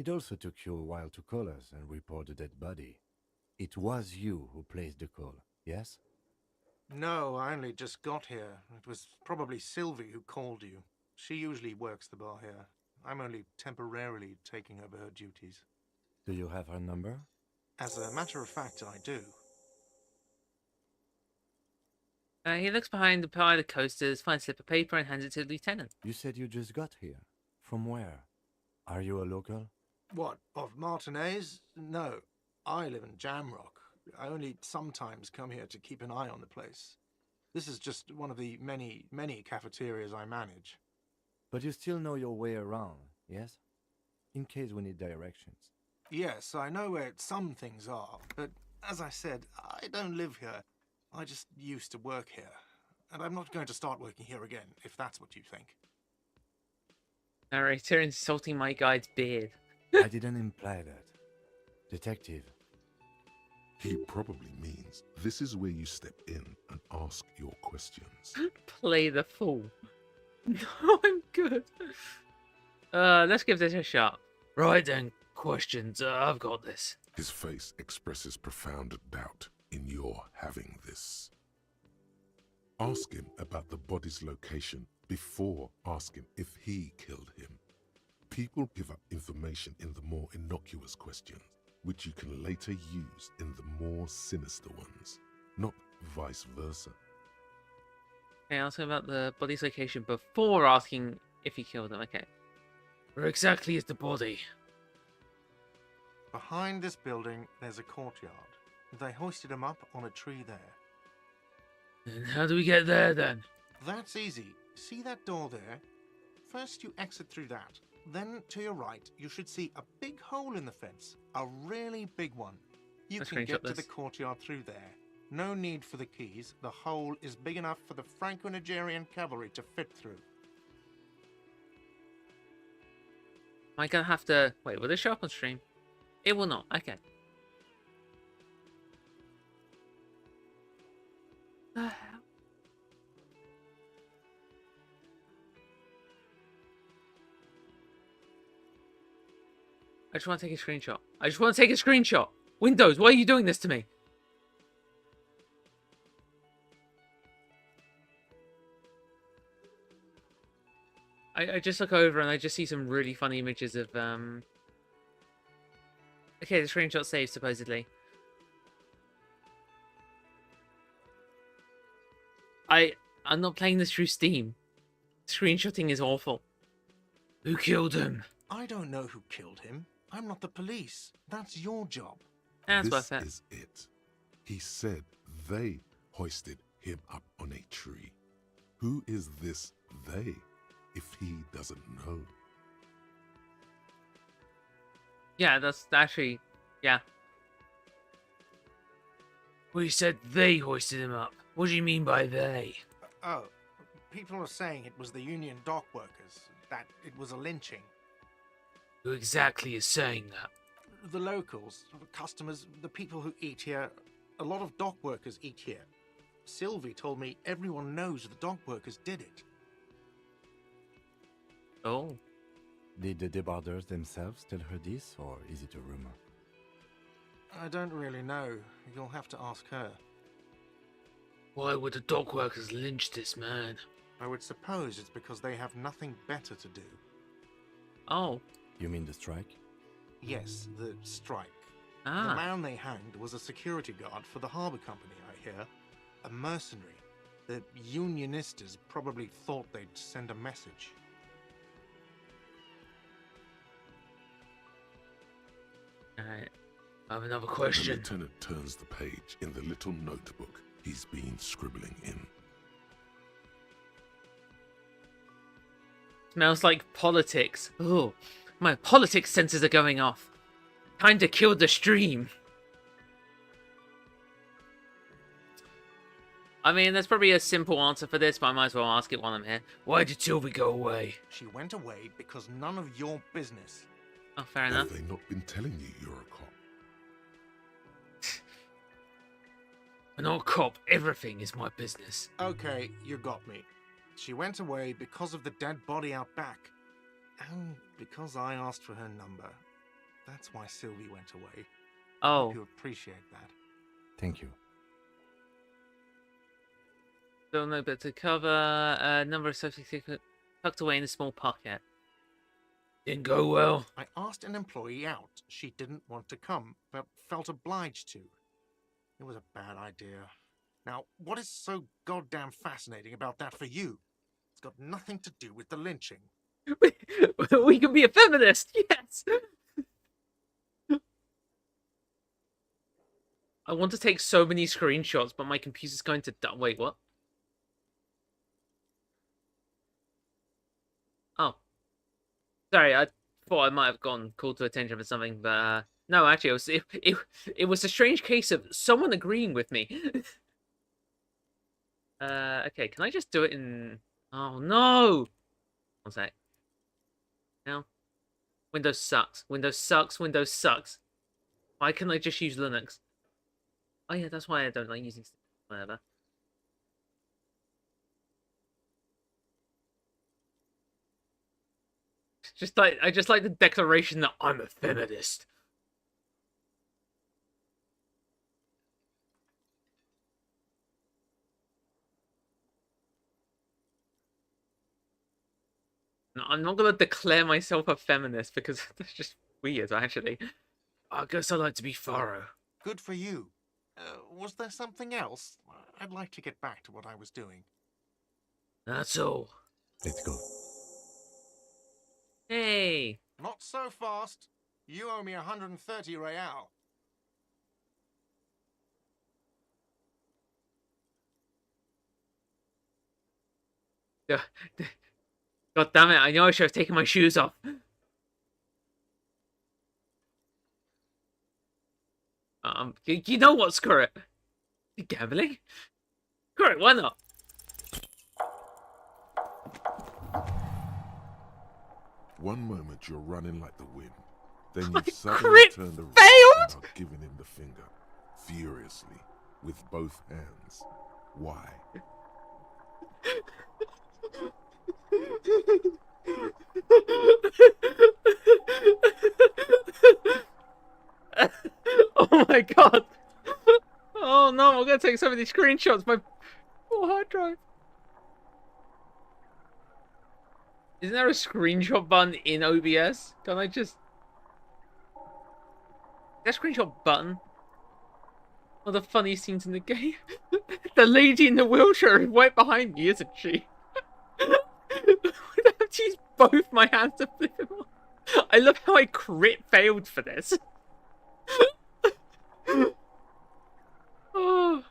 [SPEAKER 7] It also took you a while to call us and report the dead body. It was you who placed the call, yes?
[SPEAKER 6] No, I only just got here. It was probably Sylvie who called you. She usually works the bar here. I'm only temporarily taking over her duties.
[SPEAKER 7] Do you have her number?
[SPEAKER 6] As a matter of fact, I do.
[SPEAKER 1] He looks behind the pile of coasters, finds a slip of paper, and hands it to the lieutenant.
[SPEAKER 7] You said you just got here. From where? Are you a local?
[SPEAKER 6] What, of Martinez? No. I live in Jamrock. I only sometimes come here to keep an eye on the place. This is just one of the many, many cafeterias I manage.
[SPEAKER 7] But you still know your way around, yes? In case we need directions.
[SPEAKER 6] Yes, I know where some things are, but as I said, I don't live here. I just used to work here. And I'm not going to start working here again, if that's what you think.
[SPEAKER 1] Narrator insulting my guide's beard.
[SPEAKER 7] I didn't imply that. Detective,
[SPEAKER 4] He probably means this is where you step in and ask your questions.
[SPEAKER 1] Play the fool. No, I'm good. Let's give this a shot. Right then, questions. I've got this.
[SPEAKER 4] His face expresses profound doubt in your having this. Ask him about the body's location before asking if he killed him. People give up information in the more innocuous questions, which you can later use in the more sinister ones, not vice versa.
[SPEAKER 1] Okay, ask him about the body's location before asking if he killed him. Okay. Where exactly is the body?
[SPEAKER 6] Behind this building, there's a courtyard. They hoisted him up on a tree there.
[SPEAKER 1] And how do we get there then?
[SPEAKER 6] That's easy. See that door there? First you exit through that. Then to your right, you should see a big hole in the fence. A really big one. You
[SPEAKER 1] Let's
[SPEAKER 6] can get
[SPEAKER 1] screenshot
[SPEAKER 6] to the
[SPEAKER 1] this.
[SPEAKER 6] courtyard through there. No need for the keys. The hole is big enough for the Franco-Nigerian cavalry to fit through.
[SPEAKER 1] Am I gonna have to... Wait, will this show up on stream? It will not. Okay. I just want to take a screenshot. I just want to take a screenshot. Windows, why are you doing this to me? I just look over and I just see some really funny images of Okay, the screenshot saved supposedly. I'm not playing this through Steam. Screenshotting is awful. Who killed him?
[SPEAKER 6] I don't know who killed him. I'm not the police. That's your job.
[SPEAKER 1] That's
[SPEAKER 4] This
[SPEAKER 1] worth it.
[SPEAKER 4] is it. He said they hoisted him up on a tree. Who is this they, if he doesn't know?
[SPEAKER 1] Yeah, that's actually... Yeah. Well, you said they hoisted him up. What do you mean by they?
[SPEAKER 6] Oh, people are saying it was the union dock workers, that it was a lynching.
[SPEAKER 1] Who exactly is saying that?
[SPEAKER 6] The locals, the customers, the people who eat here, a lot of dock workers eat here. Sylvie told me everyone knows the dock workers did it.
[SPEAKER 1] Oh.
[SPEAKER 7] did the debarders themselves tell her this, or is it a rumor?
[SPEAKER 6] I don't really know. You'll have to ask her.
[SPEAKER 1] Why would the dock workers lynch this man?
[SPEAKER 6] I would suppose it's because they have nothing better to do.
[SPEAKER 1] Oh.
[SPEAKER 7] You mean the strike?
[SPEAKER 6] Yes, the strike. The
[SPEAKER 1] Ah.
[SPEAKER 6] man they hanged was a security guard for the harbour company, I hear. A mercenary. The unionistas probably thought they'd send a message.
[SPEAKER 1] Alright. I have another
[SPEAKER 4] The
[SPEAKER 1] question.
[SPEAKER 4] lieutenant turns the page in the little notebook he's been scribbling in.
[SPEAKER 1] Smells like politics. Oh, my politics sensors are going off. Time to kill the stream. I mean, there's probably a simple answer for this, but I might as well ask it while I'm here. Why did Sylvie go away?
[SPEAKER 6] She went away because none of your business.
[SPEAKER 1] Oh, fair enough.
[SPEAKER 4] Have they not been telling you you're a cop?
[SPEAKER 1] I'm not a cop. Everything is my business.
[SPEAKER 6] Okay, you got me. She went away because of the dead body out back. And because I asked for her number. That's why Sylvie went away.
[SPEAKER 1] Oh,
[SPEAKER 6] Hope you appreciate that.
[SPEAKER 7] Thank you.
[SPEAKER 1] don't know, but to cover a number of subjects tucked away in a small pocket. Didn't go well.
[SPEAKER 6] I asked an employee out. She didn't want to come, but felt obliged to. It was a bad idea. Now, what is so goddamn fascinating about that for you? It's got nothing to do with the lynching.
[SPEAKER 1] We can be a feminist, yes! I want to take so many screenshots, but my computer's going to die. Wait, what? Oh. Sorry, I thought I might have called to attention for something, but no, actually, it was a strange case of someone agreeing with me. Okay, can I just do it in... Oh, no! One sec. No. Windows sucks. Windows sucks. Windows sucks. Why can't I just use Linux? Oh yeah, that's why I don't like using... Whatever. I just like the declaration that I'm a feminist. No, I'm not gonna declare myself a feminist because that's just weird, actually. I guess I like to be thorough.
[SPEAKER 6] Good for you. Was there something else? I'd like to get back to what I was doing.
[SPEAKER 1] That's all.
[SPEAKER 7] Let's go.
[SPEAKER 1] Hey!
[SPEAKER 6] Not so fast. You owe me 130 real.
[SPEAKER 1] God damn it, I know I should have taken my shoes off. You know what, screw it. You gambling? Screw it, why not?
[SPEAKER 4] One moment you're running like the wind, then
[SPEAKER 1] My
[SPEAKER 4] you suddenly
[SPEAKER 1] crit
[SPEAKER 4] turn around
[SPEAKER 1] failed!
[SPEAKER 4] and are giving him the finger, furiously, with both hands. Why?
[SPEAKER 1] Oh my god! Oh no, I'm gonna take so many screenshots. My poor hard drive. Isn't there a screenshot button in OBS? Can I just... That screenshot button? One of the funniest scenes in the game. The lady in the wheelchair is right behind me, isn't she? I have to use both my hands to flip him off. I love how I crit failed for this. Oh.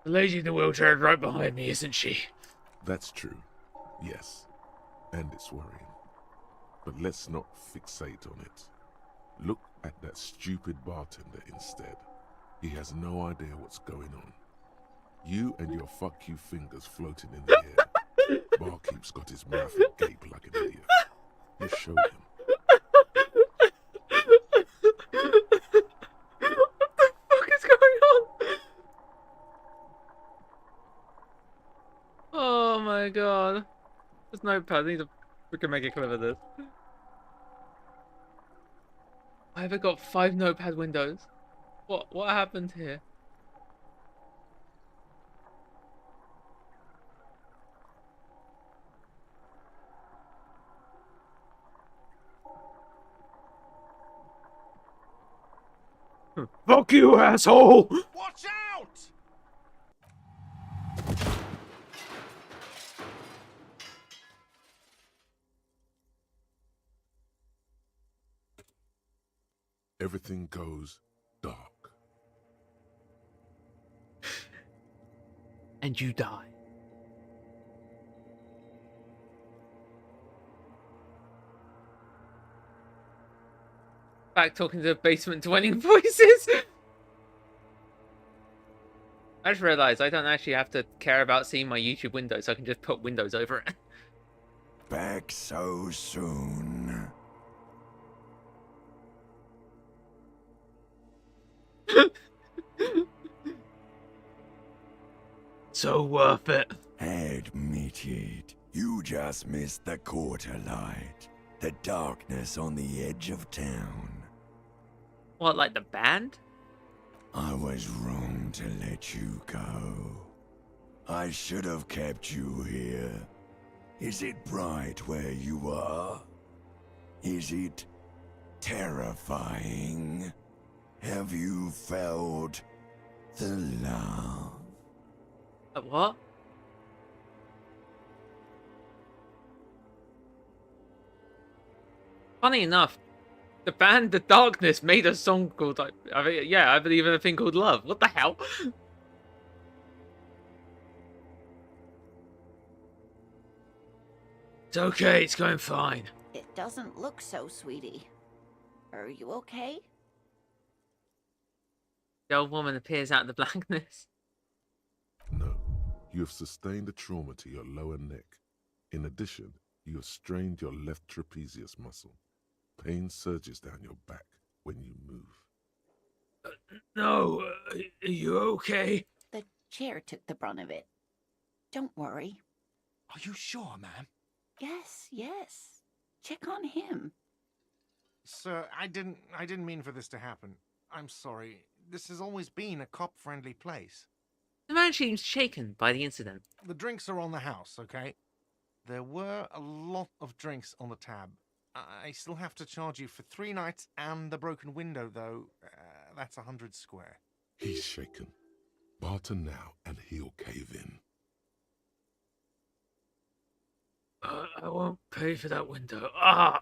[SPEAKER 1] The lady in the wheelchair is right behind me, isn't she?
[SPEAKER 4] That's true, yes, and it's worrying. But let's not fixate on it. Look at that stupid bartender instead. He has no idea what's going on. You and your fuck you fingers floating in the air. Barkeep's got his mouth agape like an idiot. You showed him.
[SPEAKER 1] What the fuck is going on? Oh my god. There's notepad. I need to freaking make a clip of this. I have got 5 notepad windows. What happened here? Fuck you, asshole!
[SPEAKER 6] Watch out!
[SPEAKER 4] Everything goes dark.
[SPEAKER 1] And you die. Back talking to the basement dwelling voices. I just realized I don't actually have to care about seeing my YouTube windows. I can just put windows over it.
[SPEAKER 2] Back so soon.
[SPEAKER 1] So worth it.
[SPEAKER 2] Admit it. You just missed the quarter light. The darkness on the edge of town.
[SPEAKER 1] What, like the band?
[SPEAKER 2] I was wrong to let you go. I should have kept you here. Is it bright where you are? Is it terrifying? Have you felt the love?
[SPEAKER 1] What? Funny enough, the band The Darkness made a song called, I believe in a thing called Love. What the hell? It's okay, it's going fine.
[SPEAKER 8] It doesn't look so, sweetie. Are you okay?
[SPEAKER 1] The old woman appears out of the blackness.
[SPEAKER 4] No, you have sustained a trauma to your lower neck. In addition, you have strained your left trapezius muscle. Pain surges down your back when you move.
[SPEAKER 1] No, are you okay?
[SPEAKER 8] The chair took the brunt of it. Don't worry.
[SPEAKER 9] Are you sure, ma'am?
[SPEAKER 8] Yes, yes. Check on him.
[SPEAKER 6] Sir, I didn't mean for this to happen. I'm sorry. This has always been a cop-friendly place.
[SPEAKER 1] The man seems shaken by the incident.
[SPEAKER 6] The drinks are on the house, okay? There were a lot of drinks on the tab. I still have to charge you for 3 nights and the broken window, though. That's 100 square.
[SPEAKER 4] He's shaken. Barter now, and he'll cave in.
[SPEAKER 1] I won't pay for that window. Ah!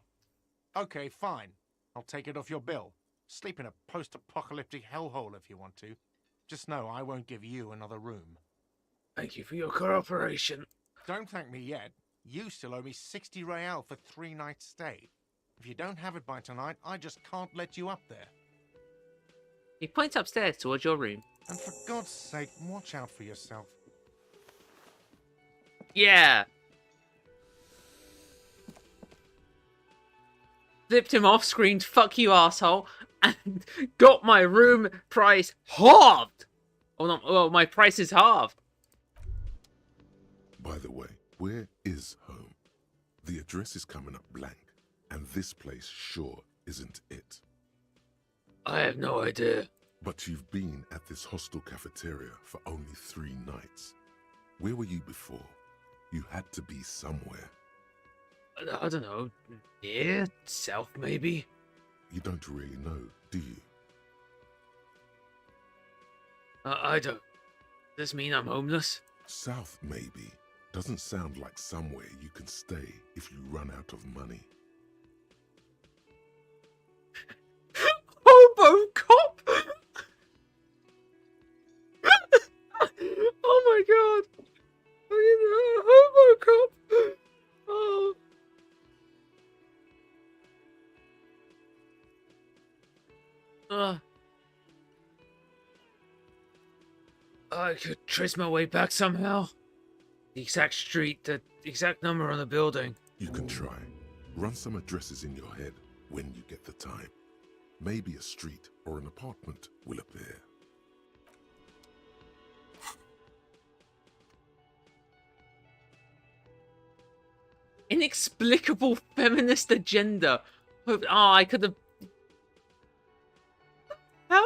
[SPEAKER 6] Okay, fine. I'll take it off your bill. Sleep in a post-apocalyptic hellhole if you want to. Just know I won't give you another room.
[SPEAKER 1] Thank you for your cooperation.
[SPEAKER 6] Don't thank me yet. You still owe me 60 real for 3 nights stay. If you don't have it by tonight, I just can't let you up there.
[SPEAKER 1] He points upstairs towards your room.
[SPEAKER 6] And for God's sake, watch out for yourself.
[SPEAKER 1] Yeah! Flipped him off, screamed, "Fuck you, asshole," and got my room price halved! Oh, no, well, my price is halved.
[SPEAKER 4] By the way, where is home? The address is coming up blank, and this place sure isn't it.
[SPEAKER 1] I have no idea.
[SPEAKER 4] But you've been at this hostel cafeteria for only 3 nights. Where were you before? You had to be somewhere.
[SPEAKER 1] I don't know. Near? South, maybe?
[SPEAKER 4] You don't really know, do you?
[SPEAKER 1] I don't. Does this mean I'm homeless?
[SPEAKER 4] South, maybe. Doesn't sound like somewhere you can stay if you run out of money.
[SPEAKER 1] Hobo cop! Oh my god! Hobo cop! Oh. I could trace my way back somehow. The exact street, the exact number on the building.
[SPEAKER 4] You can try. Run some addresses in your head when you get the time. Maybe a street or an apartment will appear.
[SPEAKER 1] Inexplicable feminist agenda. Oh, I could have... How?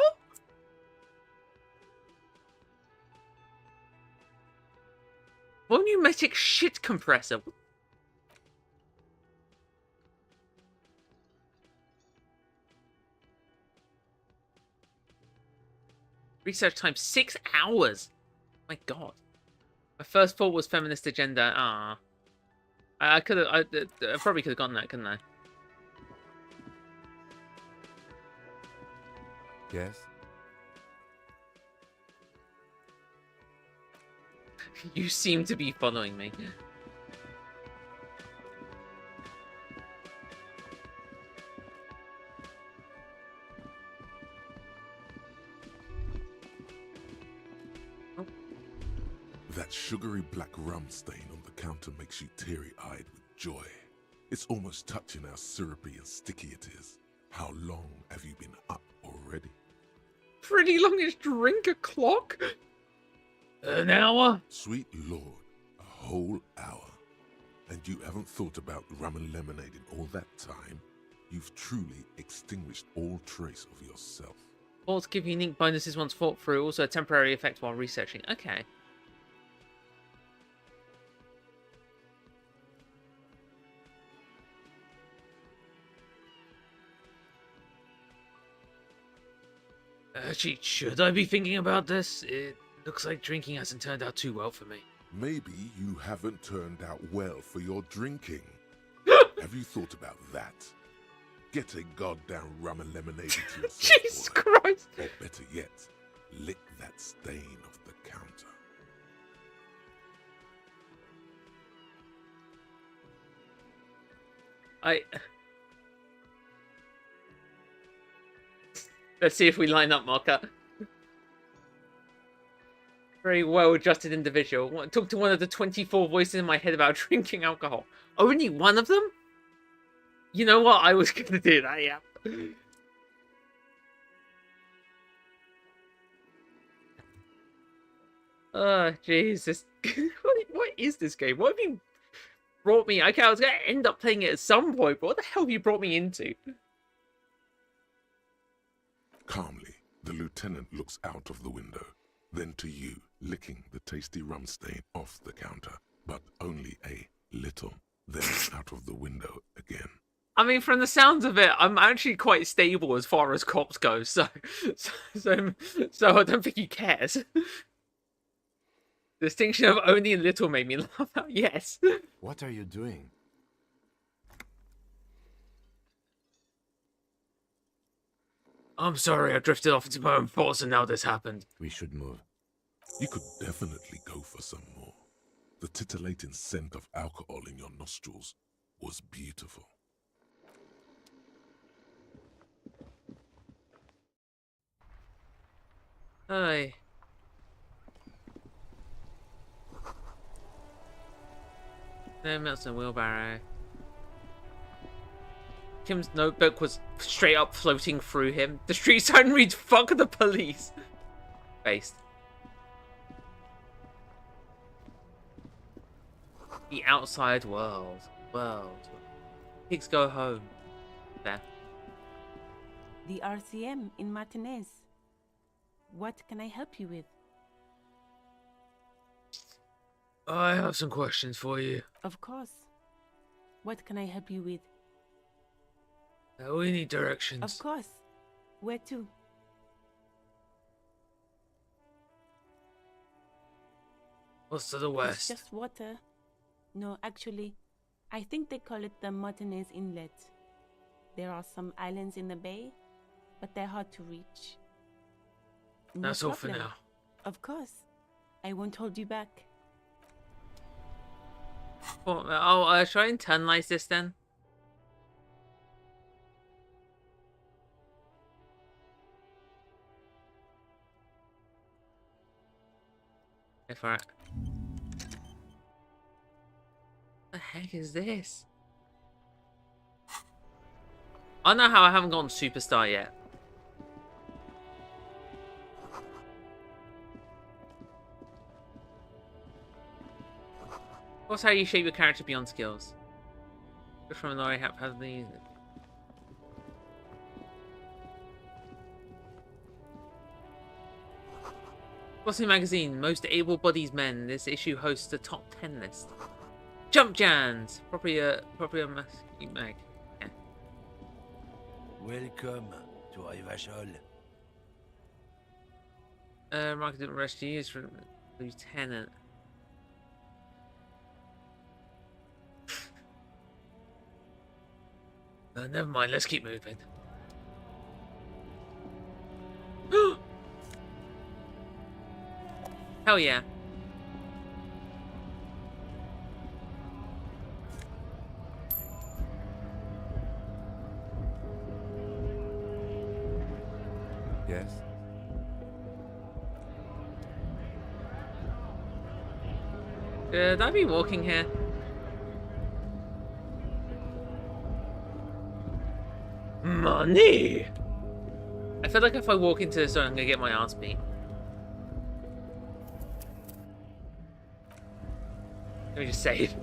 [SPEAKER 1] Volumetric shit compressor. Research time 6 hours. My god. My first thought was feminist agenda. Ah. I could have. I probably could have gotten that, couldn't I?
[SPEAKER 7] Yes?
[SPEAKER 1] You seem to be following me.
[SPEAKER 4] That sugary black rum stain on the counter makes you teary-eyed with joy. It's almost touching how syrupy and sticky it is. How long have you been up already?
[SPEAKER 1] Pretty longest drink o'clock? An hour?
[SPEAKER 4] Sweet Lord, a whole hour. And you haven't thought about rum and lemonade in all that time? you've truly extinguished all trace of yourself.
[SPEAKER 1] Faults give unique bonuses once fought through, also a temporary effect while researching. Okay. Actually, should I be thinking about this? It looks like drinking hasn't turned out too well for me.
[SPEAKER 4] Maybe you haven't turned out well for your drinking. Have you thought about that? Get a goddamn rum and lemonade into yourself,
[SPEAKER 1] Jesus
[SPEAKER 4] boy.
[SPEAKER 1] Christ!
[SPEAKER 4] Or better yet, lick that stain off the counter.
[SPEAKER 1] Let's see if we line up, Marker. Very well-adjusted individual. Talk to one of the 24 voices in my head about drinking alcohol. Only one of them? You know what? I was gonna do that, yeah. Oh, Jesus. What is this game? What have you brought me? Okay, I was gonna end up playing it at some point, but what the hell have you brought me into?
[SPEAKER 4] Calmly, the lieutenant looks out of the window, then to you, licking the tasty rum stain off the counter, but only a little, then out of the window again.
[SPEAKER 1] I mean, from the sounds of it, I'm actually quite stable as far as cops go, so I don't think he cares. The distinction of only a little made me laugh out. Yes.
[SPEAKER 7] What are you doing?
[SPEAKER 1] I'm sorry, I drifted off into my own thoughts and now this happened.
[SPEAKER 7] We should move.
[SPEAKER 4] You could definitely go for some more. The titillating scent of alcohol in your nostrils was beautiful.
[SPEAKER 1] Hi. No Milton wheelbarrow. Kim's notebook was straight up floating through him. The street sign reads, "Fuck the police." Based. The outside world. Pigs go home. There.
[SPEAKER 10] The RCM in Martinez. What can I help you with?
[SPEAKER 1] I have some questions for you.
[SPEAKER 10] Of course. What can I help you with?
[SPEAKER 1] We need directions.
[SPEAKER 10] Of course. Where to?
[SPEAKER 1] What's to the west?
[SPEAKER 10] It's just water. No, actually, I think they call it the Martinez Inlet. There are some islands in the bay, but they're hard to reach. No
[SPEAKER 1] That's all for
[SPEAKER 10] problem.
[SPEAKER 1] now.
[SPEAKER 10] Of course. I won't hold you back.
[SPEAKER 1] Well, I'll try and internalize this then. If I... What the heck is this? I know how I haven't gotten superstar yet. What's how you shape your character beyond skills? Just from an eye haphazardly. Bossy Magazine, most able-bodied men. This issue hosts the top 10 list. Jump Jans! Probably a mag. Yeah.
[SPEAKER 2] Welcome to Ivashol.
[SPEAKER 1] Market didn't rush to use for Lieutenant. Never mind, let's keep moving. Hell yeah.
[SPEAKER 7] Yes?
[SPEAKER 1] Should I be walking here? Money! I feel like if I walk into this zone, I'm gonna get my ass beat. Let me just save.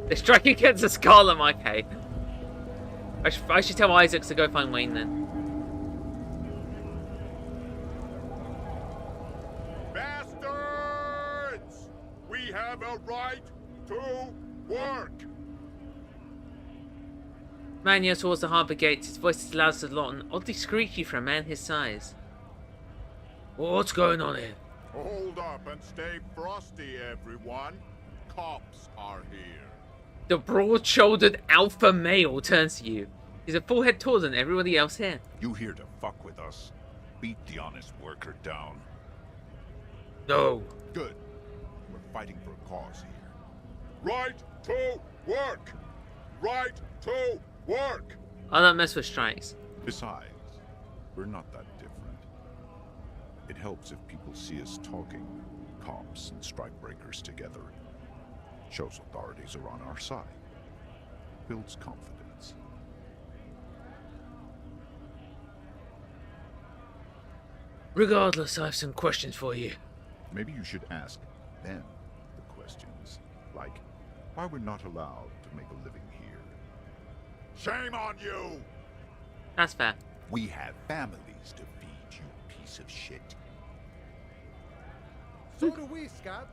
[SPEAKER 1] They're striking against the skull, am I okay? I should tell Isaac to go find Wayne then.
[SPEAKER 11] Bastards! We have a right to work!
[SPEAKER 1] Man yells towards the harbour gates. His voice is loud as a lot and oddly screechy for a man his size. What's going on here?
[SPEAKER 11] Hold up and stay frosty, everyone. Cops are here.
[SPEAKER 1] The broad-shouldered alpha male turns to you. He's a full head taller than everybody else here.
[SPEAKER 11] You here to fuck with us? Beat the honest worker down.
[SPEAKER 1] No.
[SPEAKER 11] Good. We're fighting for a cause here. Right to work! Right to work!
[SPEAKER 1] I don't mess with strikes.
[SPEAKER 11] Besides, we're not that different. It helps if people see us talking, cops and strikebreakers together. Shows authorities are on our side. Builds confidence.
[SPEAKER 1] Regardless, I have some questions for you.
[SPEAKER 11] Maybe you should ask them the questions, like why we're not allowed to make a living here. Shame on you!
[SPEAKER 1] That's fair.
[SPEAKER 11] We have families to feed, you piece of shit.
[SPEAKER 12] So do we, Scott.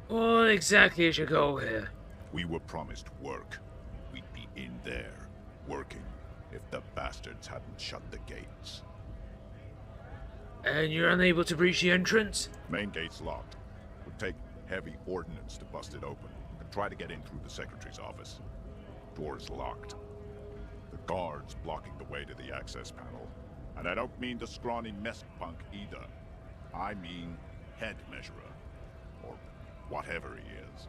[SPEAKER 1] What exactly is your goal here?
[SPEAKER 11] We were promised work. We'd be in there, working, if the bastards hadn't shut the gates.
[SPEAKER 1] And you're unable to breach the entrance?
[SPEAKER 11] Main gate's locked. Would take heavy ordnance to bust it open, and try to get in through the secretary's office. Door's locked. The guard's blocking the way to the access panel. And I don't mean the scrawny mess punk either. I mean head measurer. Or whatever he is.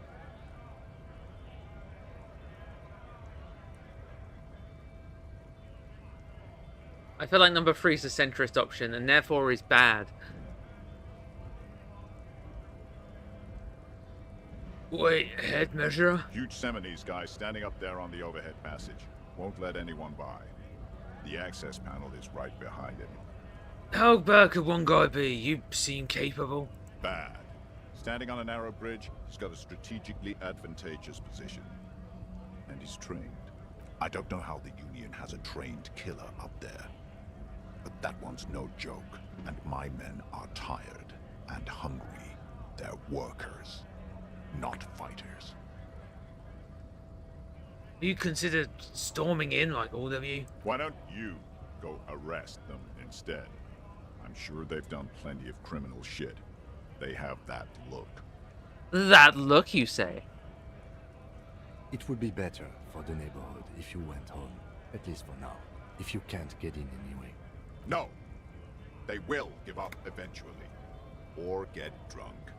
[SPEAKER 1] I feel like number 3 is the centerist option, and therefore is bad. Wait, head measurer?
[SPEAKER 11] Huge Seminese guy standing up there on the overhead passage. Won't let anyone by. The access panel is right behind him.
[SPEAKER 1] How bad could one guy be? You seem capable.
[SPEAKER 11] Bad. Standing on a narrow bridge, he's got a strategically advantageous position. And he's trained. I don't know how the Union has a trained killer up there. But that one's no joke. And my men are tired and hungry. They're workers, not fighters.
[SPEAKER 1] You considered storming in like all of you?
[SPEAKER 11] Why don't you go arrest them instead? I'm sure they've done plenty of criminal shit. They have that look.
[SPEAKER 1] That look, you say?
[SPEAKER 7] It would be better for the neighborhood if you went home, at least for now, if you can't get in anyway.
[SPEAKER 11] No. They will give up eventually. Or get drunk.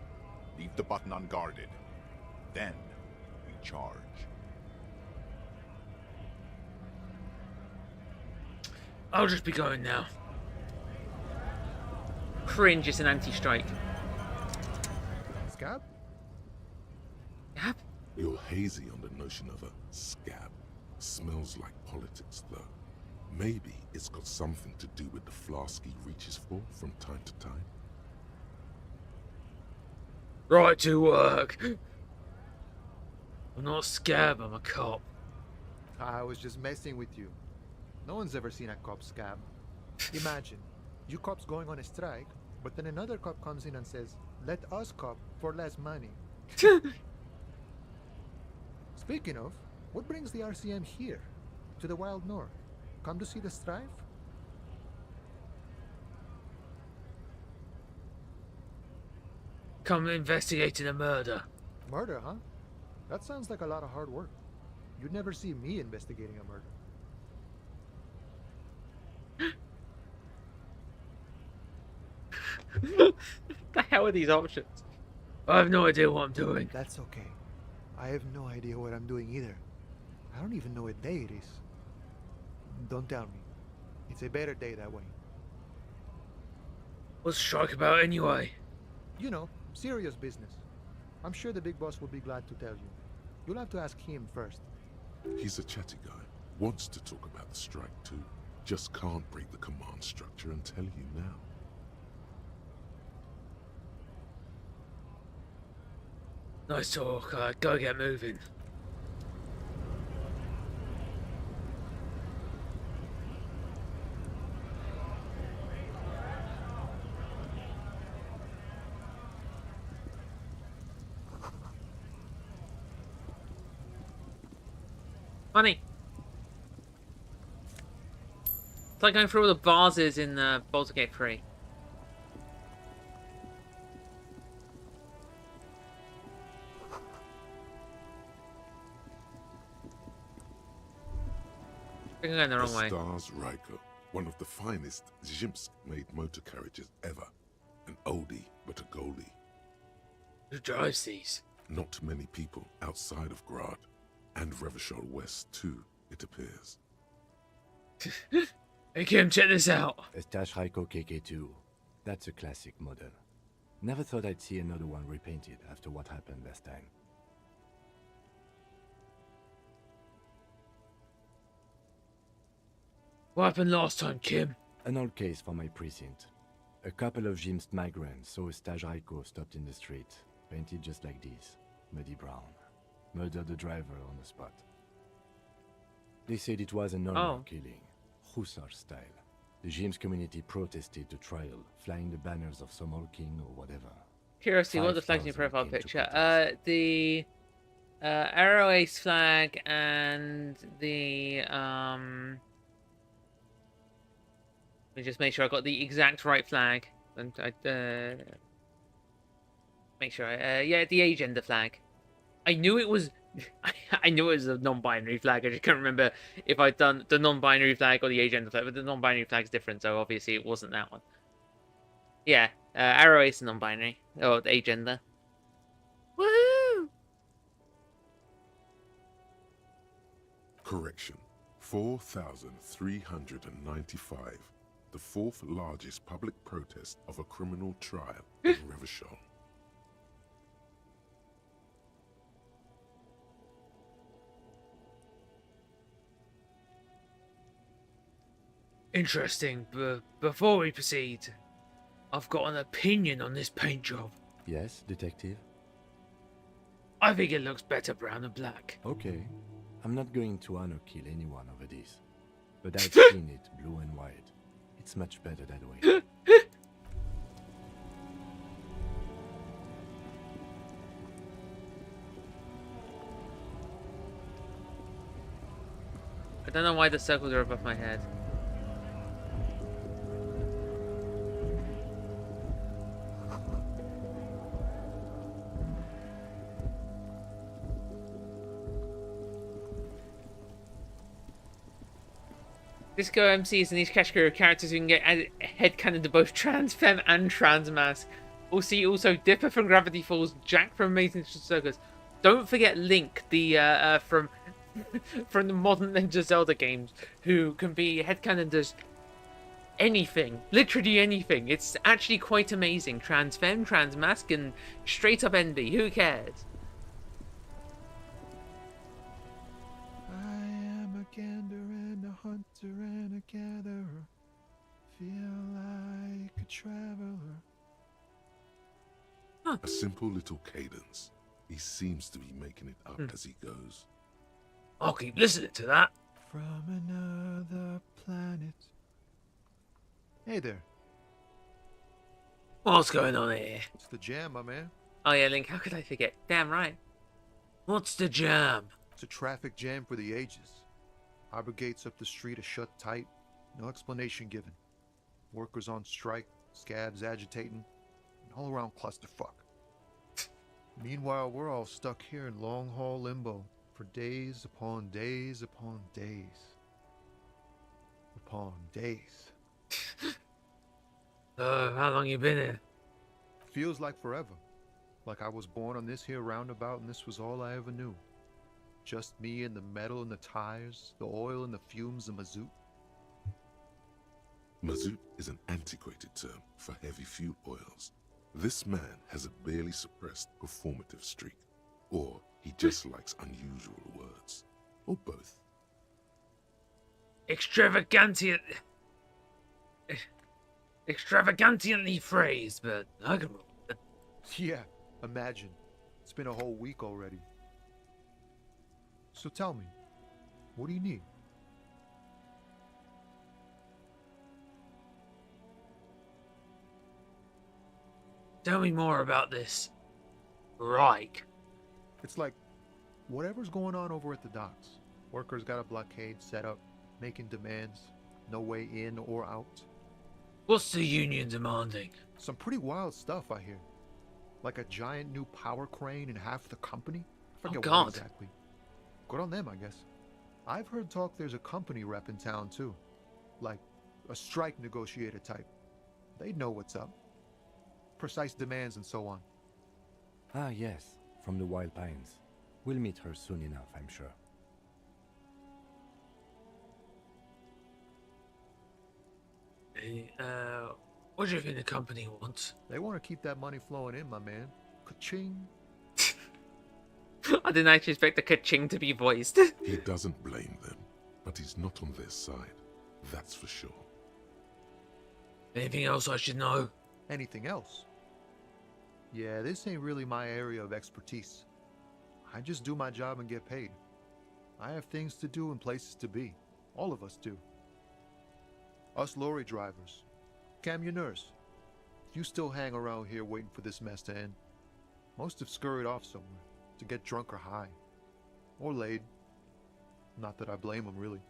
[SPEAKER 11] Leave the button unguarded. Then we charge.
[SPEAKER 1] I'll just be going now. Cringe is an anti-strike.
[SPEAKER 12] Scab?
[SPEAKER 1] Scab?
[SPEAKER 4] You're hazy on the notion of a scab. Smells like politics, though. Maybe it's got something to do with the flask he reaches for from time to time.
[SPEAKER 1] Right to work. I'm not a scab, I'm a cop.
[SPEAKER 12] I was just messing with you. No one's ever seen a cop scab. Imagine, you cops going on a strike, but then another cop comes in and says, let us cop for less money. Speaking of, what brings the RCM here? To the Wild North? Come to see the strife?
[SPEAKER 1] Come investigating a murder.
[SPEAKER 12] Murder, huh? That sounds like a lot of hard work. You'd never see me investigating a murder.
[SPEAKER 1] The hell are these options? I have no idea what I'm doing.
[SPEAKER 12] That's okay. I have no idea what I'm doing either. I don't even know what day it is. Don't tell me. It's a better day that way.
[SPEAKER 1] What's strike about anyway?
[SPEAKER 12] You know, serious business. I'm sure the big boss will be glad to tell you. You'll have to ask him first.
[SPEAKER 4] He's a chatty guy. Wants to talk about the strike too. Just can't break the command structure and tell you now.
[SPEAKER 1] Nice talk. Go get moving. Money. It's like going through all the vases in Baldur's Gate 3. I think I'm going the wrong way.
[SPEAKER 4] Stars Riker, one of the finest Zhimsk-made motor carriages ever. An oldie, but a goldie.
[SPEAKER 1] Who drives these?
[SPEAKER 4] Not many people outside of Grad, and Revachol West too, it appears.
[SPEAKER 1] Hey Kim, check this out.
[SPEAKER 7] A Stash Raiko KK2. That's a classic model. Never thought I'd see another one repainted after what happened last time.
[SPEAKER 1] What happened last time, Kim?
[SPEAKER 7] An old case for my precinct. A couple of Jim's migrants saw a Stash Raiko stopped in the street, painted just like this, muddy brown. Murdered the driver on the spot. They said it was an honor killing, Hussar style. The Jim's community protested the trial, flying the banners of some old king or whatever.
[SPEAKER 1] Curiosity, what are the flags in your profile picture? The Arrow Ace flag and the Let me just make sure I got the exact right flag. And make sure yeah, the agender flag. I knew it was I knew it was a non-binary flag. I just can't remember if I'd done the non-binary flag or the agender flag, but the non-binary flag's different, so obviously it wasn't that one. Yeah, Arrow Ace non-binary. Or the agender. Woohoo!
[SPEAKER 4] Correction. 4,395. The fourth largest public protest of a criminal trial in Revachol.
[SPEAKER 1] Interesting, but before we proceed, I've got an opinion on this paint job.
[SPEAKER 7] Yes, detective?
[SPEAKER 1] I think it looks better brown and black.
[SPEAKER 7] Okay. I'm not going to honor kill anyone over this. But I've seen it blue and white. It's much better that way.
[SPEAKER 1] I don't know why the circles are above my head. Disco MCs in each category of characters who can get headcanon to both trans femme and trans mask. Also Dipper from Gravity Falls, Jack from Amazing Circus. Don't forget Link, the from the modern Legend of Zelda games, who can be headcanon does anything, literally anything. It's actually quite amazing. Trans femme, trans mask, and straight up envy. Who cares?
[SPEAKER 12] Gander and a hunter and a gatherer, feel like a traveler.
[SPEAKER 4] A simple little cadence. He seems to be making it up as he goes.
[SPEAKER 1] I'll keep listening to that.
[SPEAKER 12] From another planet. Hey there.
[SPEAKER 1] What's going on here?
[SPEAKER 12] It's the jam, my man.
[SPEAKER 1] Oh yeah, Link, how could I forget? Damn right. What's the jam?
[SPEAKER 12] It's a traffic jam for the ages. Harbor gates up the street are shut tight, no explanation given. Workers on strike, scabs agitating, an all-around clusterfuck. Meanwhile, we're all stuck here in long-haul limbo for days upon days upon days. Upon days.
[SPEAKER 1] How long you been here?
[SPEAKER 12] Feels like forever. Like I was born on this here roundabout and this was all I ever knew. Just me and the metal and the tires, the oil and the fumes of mazout.
[SPEAKER 4] Mazout is an antiquated term for heavy fuel oils. This man has a barely suppressed performative streak. Or he just likes unusual words. Or both.
[SPEAKER 1] Extravagantly phrased, but I can roll it.
[SPEAKER 12] Yeah, imagine. It's been a whole week already. So tell me, what do you need?
[SPEAKER 1] Tell me more about this Reich.
[SPEAKER 12] It's like whatever's going on over at the docks. Workers got a blockade set up, making demands, no way in or out.
[SPEAKER 1] What's the union demanding?
[SPEAKER 12] Some pretty wild stuff, I hear. Like a giant new power crane in half the company? I forget what exactly. Good on them, I guess. I've heard talk there's a company rep in town too. Like a strike negotiator type. They'd know what's up. Precise demands and so on.
[SPEAKER 7] Ah, yes, from the Wild Pines. We'll meet her soon enough, I'm sure.
[SPEAKER 1] What do you think the company wants?
[SPEAKER 12] They want to keep that money flowing in, my man. Ka-ching.
[SPEAKER 1] I didn't actually expect the ka-ching to be voiced.
[SPEAKER 4] He doesn't blame them, but he's not on their side. That's for sure.
[SPEAKER 1] Anything else I should know?
[SPEAKER 12] Anything else? Yeah, this ain't really my area of expertise. I just do my job and get paid. I have things to do and places to be. All of us do. Us lorry drivers. Cam, your nurse. You still hang around here waiting for this mess to end. Most have scurried off somewhere to get drunk or high. Or laid. Not that I blame them, really.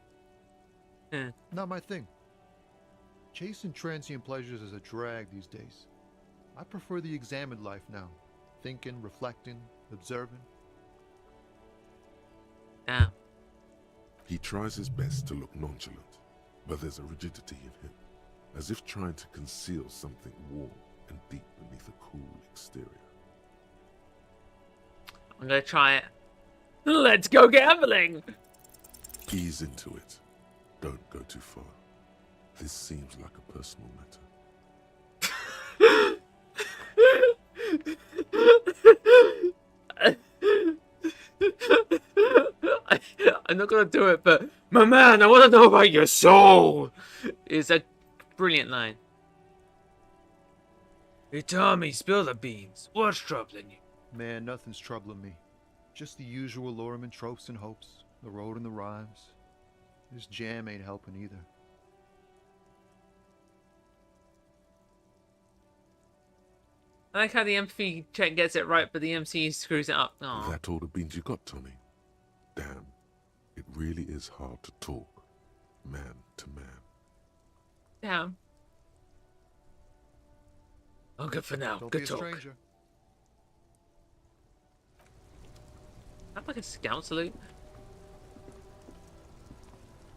[SPEAKER 12] Not my thing. Chasing transient pleasures is a drag these days. I prefer the examined life now. Thinking, reflecting, observing.
[SPEAKER 1] Yeah.
[SPEAKER 4] He tries his best to look nonchalant, but there's a rigidity in him, as if trying to conceal something warm and deep beneath a cool exterior.
[SPEAKER 1] I'm gonna try it. Let's go gambling!
[SPEAKER 4] Ease into it. Don't go too far. This seems like a personal matter.
[SPEAKER 1] I'm not gonna do it, but my man, I want to know about your soul. It's a brilliant line. Hey Tommy, spill the beans. What's troubling you?
[SPEAKER 12] Man, nothing's troubling me. Just the usual Lorman tropes and hopes. The road and the rhymes. This jam ain't helping either.
[SPEAKER 1] I like how the empathy check gets it right, but the MC screws it up. Aww.
[SPEAKER 4] That all the beans you got, Tommy? Damn, it really is hard to talk, man to man.
[SPEAKER 1] Damn. Oh, good for now.
[SPEAKER 12] Don't
[SPEAKER 1] Good
[SPEAKER 12] be a
[SPEAKER 1] talk.
[SPEAKER 12] stranger.
[SPEAKER 1] Is that like a scout salute?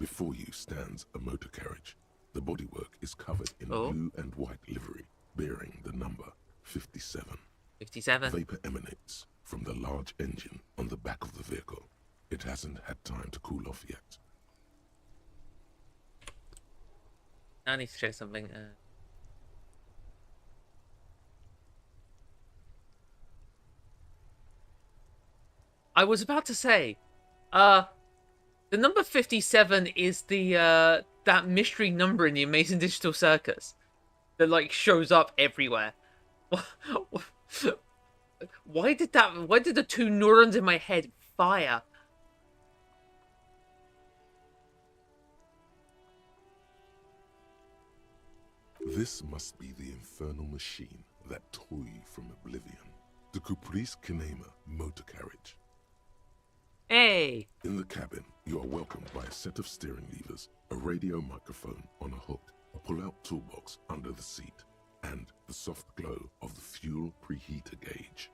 [SPEAKER 4] Before you stands a motor carriage. The bodywork is covered in blue and white livery, bearing the number 57.
[SPEAKER 1] 57.
[SPEAKER 4] Vapor emanates from the large engine on the back of the vehicle. It hasn't had time to cool off yet.
[SPEAKER 1] I need to check something. I was about to say, the number 57 is the that mystery number in the Amazing Digital Circus that like shows up everywhere. Why did the two neurons in my head fire?
[SPEAKER 4] This must be the infernal machine that tore you from oblivion. The Caprice Kinema motor carriage.
[SPEAKER 1] Hey!
[SPEAKER 4] In the cabin, you are welcomed by a set of steering levers, a radio microphone on a hook, a pull-out toolbox under the seat, and the soft glow of the fuel preheater gauge.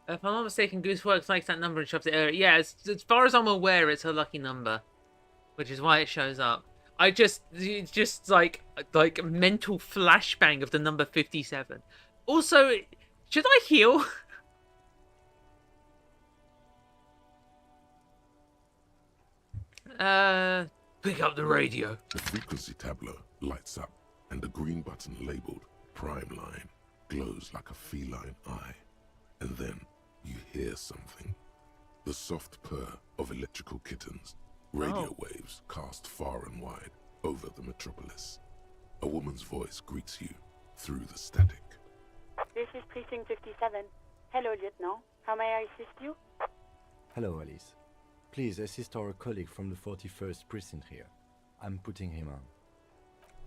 [SPEAKER 1] If I'm not mistaken, Gooseworks likes that number and shoves it earlier. Yeah, as far as I'm aware, it's a lucky number, which is why it shows up. It's just like mental flashbang of the number 57. Also, should I heal? Pick up the radio.
[SPEAKER 4] The frequency tableau lights up, and the green button labeled Prime Line glows like a feline eye. And then you hear something. The soft purr of electrical kittens. Radio waves cast far and wide over the metropolis. A woman's voice greets you through the static.
[SPEAKER 13] This is Precinct 57.
[SPEAKER 5] Hello, Lieutenant. How may I assist you?
[SPEAKER 7] Hello, Alice. Please assist our colleague from the 41st precinct here. I'm putting him on.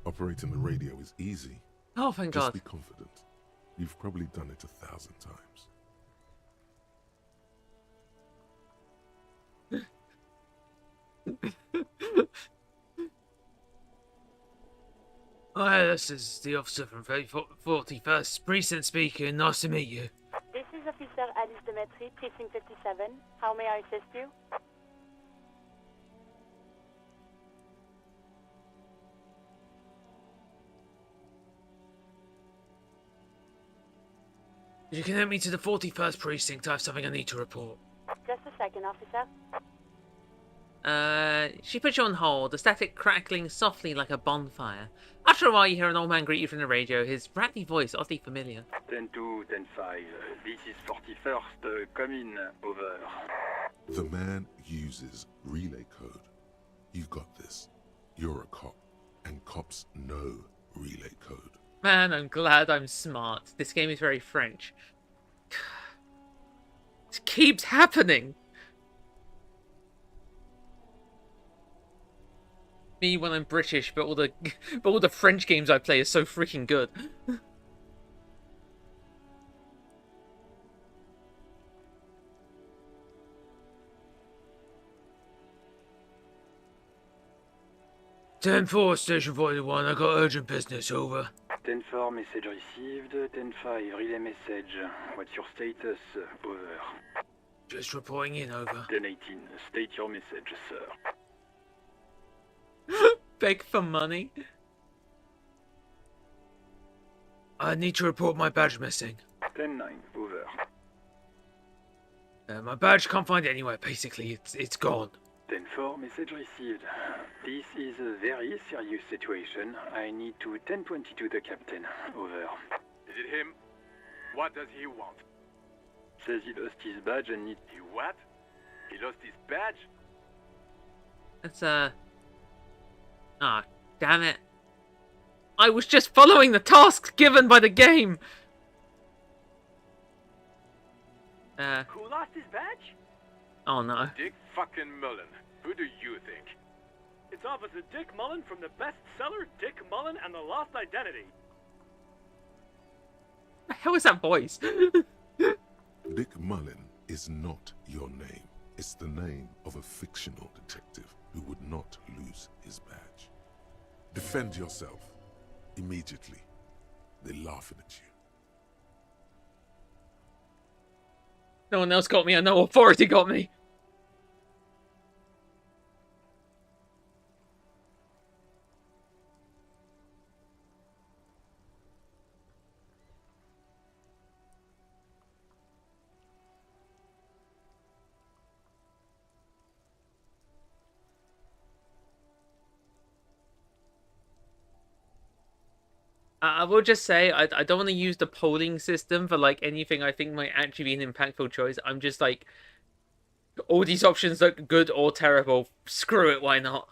[SPEAKER 4] Operating the radio is easy.
[SPEAKER 1] Oh, thank
[SPEAKER 4] Just
[SPEAKER 1] God.
[SPEAKER 4] be confident. You've probably done it 1,000 times.
[SPEAKER 1] Hi, this is the officer from 41st Precinct speaking. Nice to meet you.
[SPEAKER 5] This is Officer Alice Demetri, Precinct 57. How may I assist you?
[SPEAKER 1] You can help me to the 41st Precinct. I have something I need to report.
[SPEAKER 5] Just a second, officer.
[SPEAKER 1] She puts you on hold, the static crackling softly like a bonfire. After a while, you hear an old man greet you from the radio, his rattly voice oddly familiar.
[SPEAKER 13] 10-2, 10-5. This is 41st. Come in. Over.
[SPEAKER 4] The man uses relay code. You got this. You're a cop, and cops know relay code.
[SPEAKER 1] Man, I'm glad I'm smart. This game is very French. It keeps happening. Me when I'm British, but all the French games I play are so freaking good. Ten-4, Station 41. I got urgent business. Over.
[SPEAKER 13] 10-4, message received. 10-5, relay message. What's your status? Over.
[SPEAKER 1] Just reporting in. Over.
[SPEAKER 13] 10-18, state your message, sir.
[SPEAKER 1] Beg for money. I need to report my badge missing.
[SPEAKER 13] 10-9, over.
[SPEAKER 1] My badge, can't find it anywhere. Basically, it's gone.
[SPEAKER 13] 10-4, message received. This is a very serious situation. I need to 10-22 the captain. Over.
[SPEAKER 14] Is it him? What does he want?
[SPEAKER 13] Says he lost his badge and need...
[SPEAKER 14] He what? He lost his badge?
[SPEAKER 1] That's ah, damn it. I was just following the tasks given by the game.
[SPEAKER 14] Who lost his badge?
[SPEAKER 1] Oh no.
[SPEAKER 14] Dick fucking Mullen. Who do you think? It's Officer Dick Mullen from the bestseller Dick Mullen and the Lost Identity.
[SPEAKER 1] The hell is that voice?
[SPEAKER 4] Dick Mullen is not your name. It's the name of a fictional detective who would not lose his badge. Defend yourself. Immediately. They're laughing at you.
[SPEAKER 1] No one else got me, and no authority got me. I will just say, I don't want to use the polling system for, like, anything I think might actually be an impactful choice. I'm just like, all these options look good or terrible. Screw it, why not?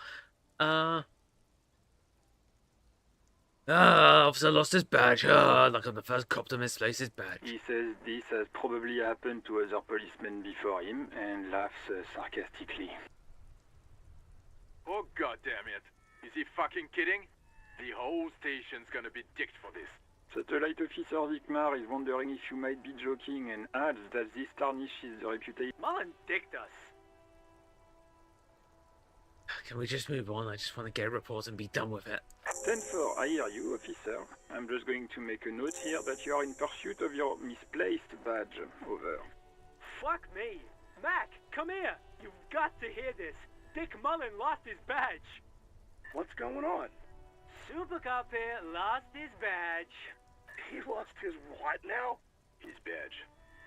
[SPEAKER 1] Officer lost his badge. Like I'm the first cop to misplace his badge.
[SPEAKER 13] He says this has probably happened to other policemen before him and laughs sarcastically.
[SPEAKER 14] Oh goddamn it. Is he fucking kidding? The whole station's gonna be dicked for this.
[SPEAKER 13] Satellite Officer Vikmar is wondering if you might be joking and adds that this tarnishes the reputation.
[SPEAKER 14] Mullen dicked us.
[SPEAKER 1] Can we just move on? I just want to get a report and be done with it.
[SPEAKER 13] 10-4, I hear you, officer. I'm just going to make a note here that you are in pursuit of your misplaced badge. Over.
[SPEAKER 14] Fuck me. Mac, come here. You've got to hear this. Dick Mullen lost his badge.
[SPEAKER 13] What's going on?
[SPEAKER 14] Super Cop here lost his badge.
[SPEAKER 13] He lost his what now?
[SPEAKER 14] His badge.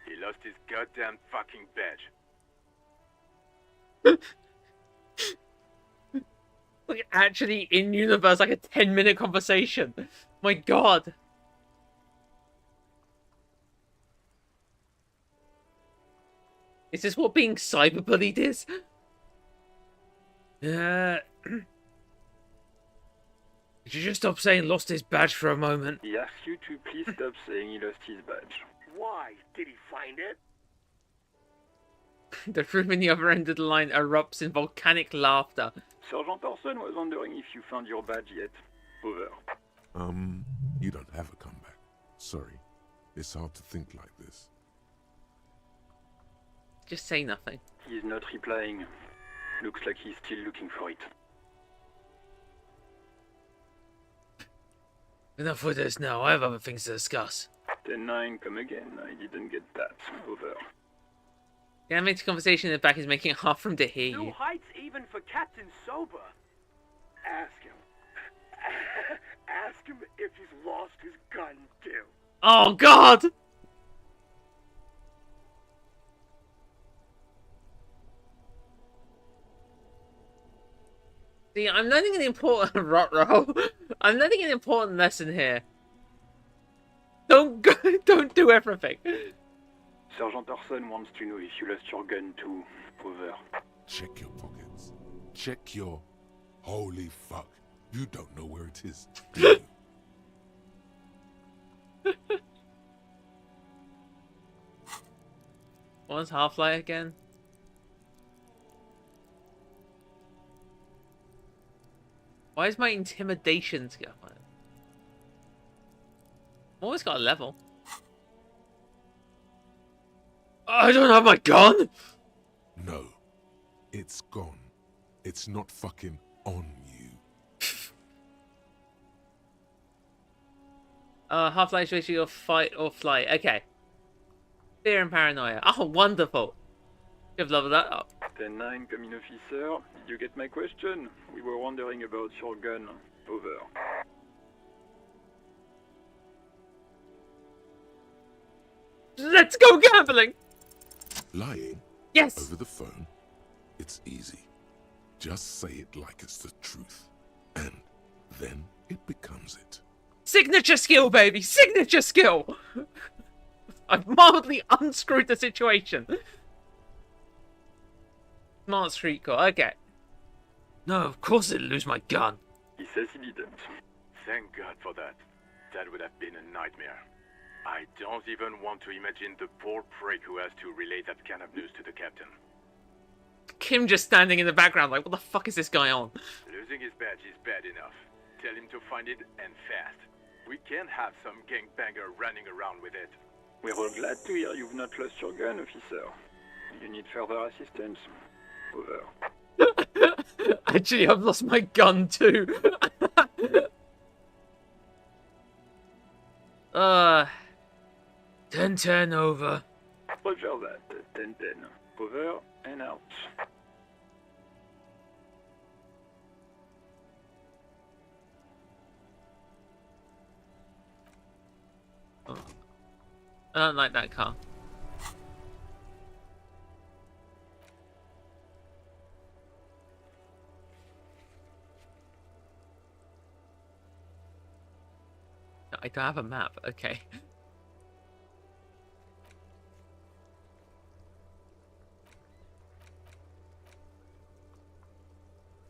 [SPEAKER 14] He lost his goddamn fucking badge.
[SPEAKER 1] Like, actually, in universe, like a 10-minute conversation. My god. Is this what being cyberbullied is? Could you just stop saying lost his badge for a moment?
[SPEAKER 13] He asks you to please stop saying he lost his badge.
[SPEAKER 14] Why? Did he find it?
[SPEAKER 1] The room in the other end of the line erupts in volcanic laughter.
[SPEAKER 13] Sergeant Orson was wondering if you found your badge yet. Over.
[SPEAKER 4] You don't have a comeback. Sorry. It's hard to think like this.
[SPEAKER 1] Just say nothing.
[SPEAKER 13] He's not replying. Looks like he's still looking for it.
[SPEAKER 1] Enough with this now. I have other things to discuss.
[SPEAKER 13] 10-9, come again. I didn't get that. Over.
[SPEAKER 1] The animated conversation in the back is making it hard for him to hear
[SPEAKER 14] New
[SPEAKER 1] you.
[SPEAKER 14] heights even for Captain Sober. Ask him. Ask him if he's lost his gun too.
[SPEAKER 1] Oh God! See, I'm learning an important I'm learning an important lesson here. Don't go, don't do everything.
[SPEAKER 13] Sergeant Orson wants to know if you lost your gun too. Over.
[SPEAKER 4] Check your pockets. Check your... Holy fuck. You don't know where it is, do you?
[SPEAKER 1] What's Half-Life again? Why is my intimidation skill? Always got a level. I don't have my gun!
[SPEAKER 4] No. It's gone. It's not fucking on you.
[SPEAKER 1] Half-Life is your fight or flight. Okay. Fear and paranoia. Oh, wonderful. You've leveled that up.
[SPEAKER 13] 10-9, come in, officer. Did you get my question? We were wondering about your gun. Over.
[SPEAKER 1] Let's go gambling!
[SPEAKER 4] Lying?
[SPEAKER 1] Yes!
[SPEAKER 4] Over the phone? It's easy. Just say it like it's the truth. And then it becomes it.
[SPEAKER 1] Signature skill, baby! Signature skill! I've mildly unscrewed the situation. Smart street core, okay. No, of course I didn't lose my gun.
[SPEAKER 13] He says he didn't.
[SPEAKER 14] Thank God for that. That would have been a nightmare. I don't even want to imagine the poor prick who has to relay that kind of news to the captain.
[SPEAKER 1] Kim just standing in the background like, what the fuck is this guy on?
[SPEAKER 14] Losing his badge is bad enough. Tell him to find it, and fast. We can't have some gangbanger running around with it.
[SPEAKER 13] We're all glad to hear you've not lost your gun, officer. You need further assistance. Over.
[SPEAKER 1] Actually, I've lost my gun too. 10-10 over.
[SPEAKER 13] Roger that. 10-10. Over and out.
[SPEAKER 1] Oh. I don't like that car. I don't have a map, okay.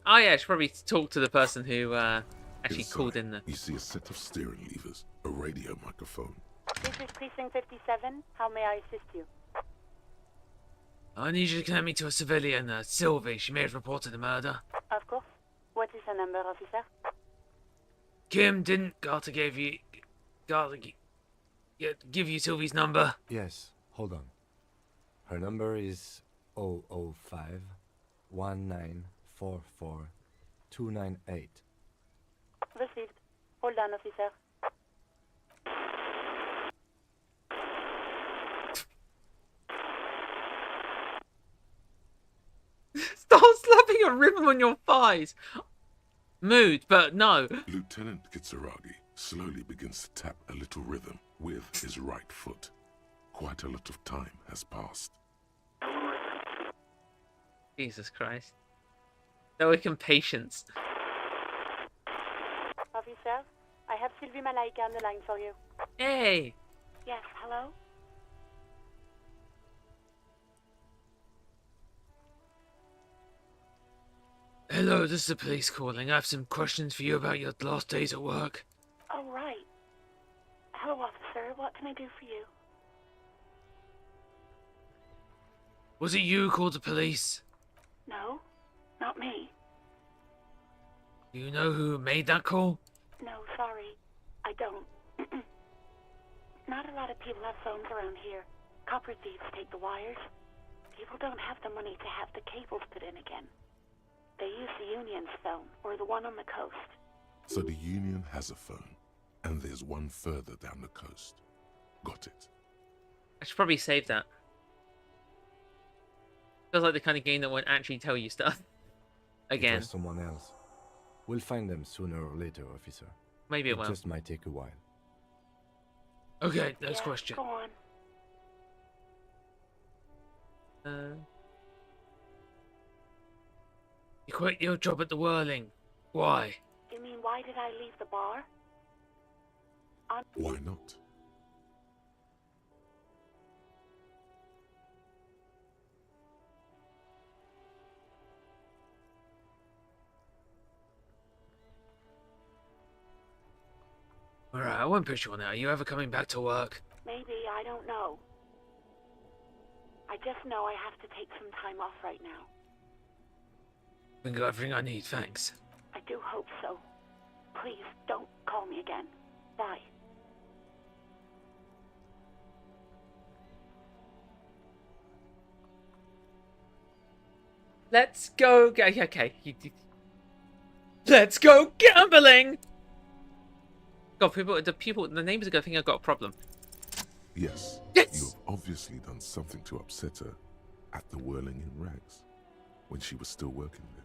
[SPEAKER 1] Oh yeah, I should probably talk to the person who actually
[SPEAKER 4] Inside,
[SPEAKER 1] called in the...
[SPEAKER 4] You see a set of steering levers, a radio microphone.
[SPEAKER 15] This is Precinct 57. How may I assist you?
[SPEAKER 1] I need you to connect me to a civilian, Sylvie. She may have reported a murder.
[SPEAKER 15] Of course. What is her number, officer?
[SPEAKER 1] Kim didn't give you Sylvie's number.
[SPEAKER 7] Yes, hold on. Her number is 005 1944 298.
[SPEAKER 15] Received. Hold on, officer.
[SPEAKER 1] Stop slapping a ribbon on your thighs. Mood, but no.
[SPEAKER 4] Lieutenant Kitsuragi slowly begins to tap a little rhythm with his right foot. Quite a lot of time has passed.
[SPEAKER 1] Jesus Christ. Stoic impatience.
[SPEAKER 15] Officer, I have Sylvie Malaika on the line for you.
[SPEAKER 1] Hey!
[SPEAKER 15] Yes, hello?
[SPEAKER 1] Hello, this is the police calling. I have some questions for you about your last days at work.
[SPEAKER 15] Oh, right. Hello, officer. What can I do for you?
[SPEAKER 1] Was it you who called the police?
[SPEAKER 15] No, not me.
[SPEAKER 1] Do you know who made that call?
[SPEAKER 15] No, sorry. I don't. Not a lot of people have phones around here. Copper thieves take the wires. People don't have the money to have the cables put in again. They use the Union's phone, or the one on the coast.
[SPEAKER 4] So the Union has a phone, and there's one further down the coast. Got it.
[SPEAKER 1] I should probably save that. Feels like the kind of game that won't actually tell you stuff. Again.
[SPEAKER 7] It was someone else. We'll find them sooner or later, officer.
[SPEAKER 1] Maybe it will.
[SPEAKER 7] Just might take a while.
[SPEAKER 1] Okay, next question.
[SPEAKER 15] Go on.
[SPEAKER 1] You quit your job at the Whirling. Why?
[SPEAKER 15] You mean, why did I leave the bar?
[SPEAKER 4] Why not?
[SPEAKER 1] Alright, I won't push you on that. Are you ever coming back to work?
[SPEAKER 15] Maybe, I don't know. I just know I have to take some time off right now.
[SPEAKER 1] I think I got everything I need, thanks.
[SPEAKER 15] I do hope so. Please, don't call me again. Bye.
[SPEAKER 1] Let's go. Okay. Let's go gambling. God, the neighbors are gonna think I've got a problem.
[SPEAKER 4] Yes.
[SPEAKER 1] Yes.
[SPEAKER 4] You've obviously done something to upset her at the Whirling in Rags when she was still working there.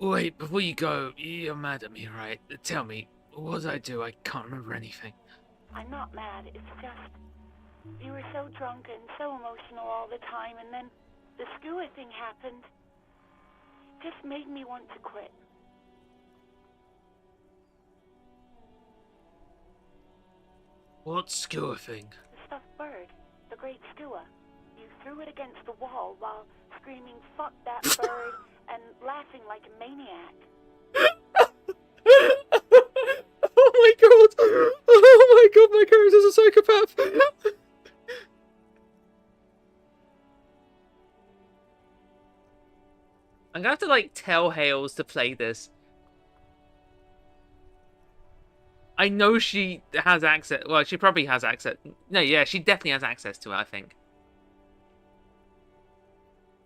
[SPEAKER 1] Wait, before you go, you're mad at me, right? Tell me, what did I do? I can't remember anything.
[SPEAKER 15] I'm not mad, it's just... You were so drunk and so emotional all the time, and then the skua thing happened. It just made me want to quit.
[SPEAKER 1] What skua thing?
[SPEAKER 15] The stuffed bird. The great skua. You threw it against the wall while screaming, "Fuck that bird," and laughing like a maniac.
[SPEAKER 1] Oh my god! Oh my god, my character's a psychopath! I'm gonna have to, like, tell Hales to play this. I know she has access. Well, she probably has access. No, yeah, she definitely has access to it, I think.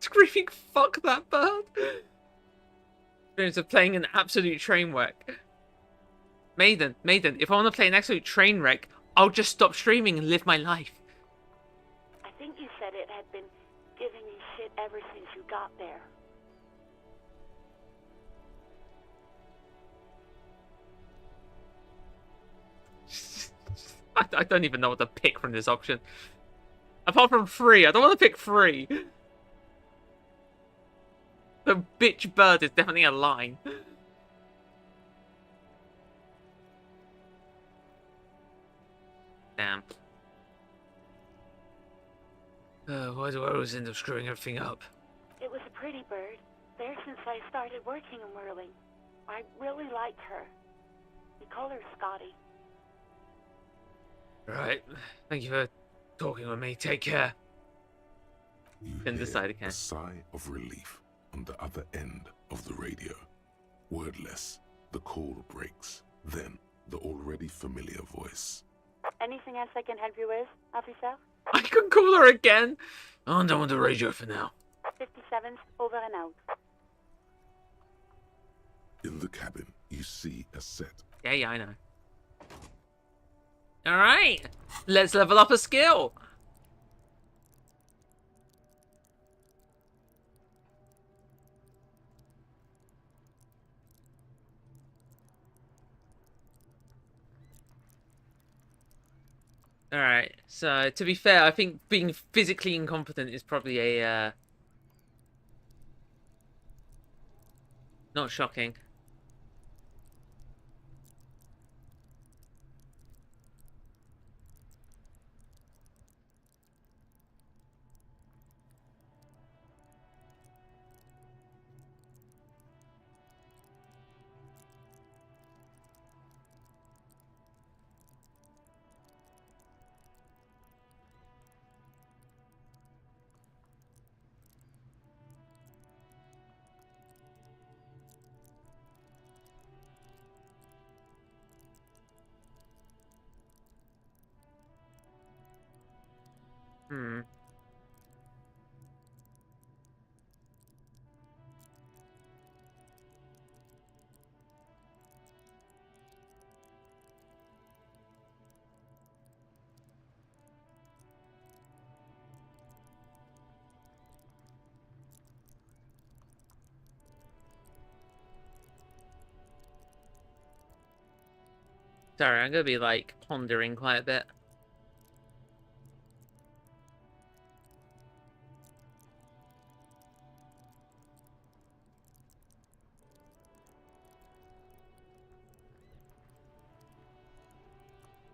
[SPEAKER 1] Screaming, "Fuck that bird!" Experience of playing an absolute train wreck. Maiden, if I want to play an absolute train wreck, I'll just stop streaming and live my life.
[SPEAKER 15] I think you said it had been giving you shit ever since you got there.
[SPEAKER 1] I don't even know what to pick from this option. Apart from free, I don't want to pick free. The bitch bird is definitely a line. Damn. Why do I always end up screwing everything up?
[SPEAKER 15] It was a pretty bird. There since I started working in Whirling. I really liked her. We call her Scotty.
[SPEAKER 1] Right. Thank you for talking with me. Take care.
[SPEAKER 4] You
[SPEAKER 1] Didn't
[SPEAKER 4] hear
[SPEAKER 1] decide again.
[SPEAKER 4] a sigh of relief on the other end of the radio. Wordless, the call breaks. Then, the already familiar voice.
[SPEAKER 15] Anything else I can help you with, officer?
[SPEAKER 1] I can call her again. Oh, I'm done with the radio for now.
[SPEAKER 15] 57's over and out.
[SPEAKER 4] In the cabin, you see a set.
[SPEAKER 1] Yeah, I know. Alright, let's level up a skill. Alright, so to be fair, I think being physically incompetent is probably a, not shocking. Hmm. Sorry, I'm gonna be like pondering quite a bit.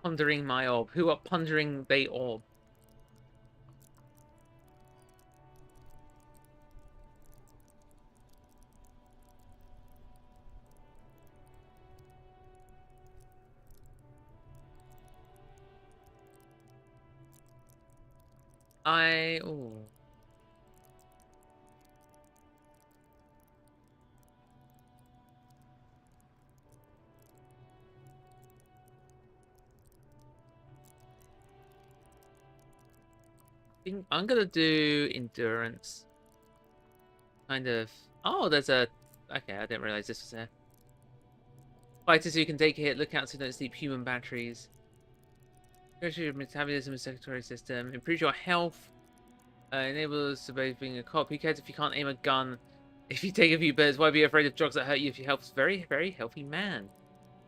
[SPEAKER 1] Pondering my orb. Who are pondering they orb? Ooh. I'm gonna do endurance. Kind of. Oh, there's a. Okay, I didn't realize this was there. Fighters who can take a hit, look out so you don't sleep. Human batteries. Increase your metabolism and circulatory system. Improve your health. Enables to both being a cop. Who cares if you can't aim a gun? If you take a few birds, why be afraid of drugs that hurt you if your health is very, very healthy man?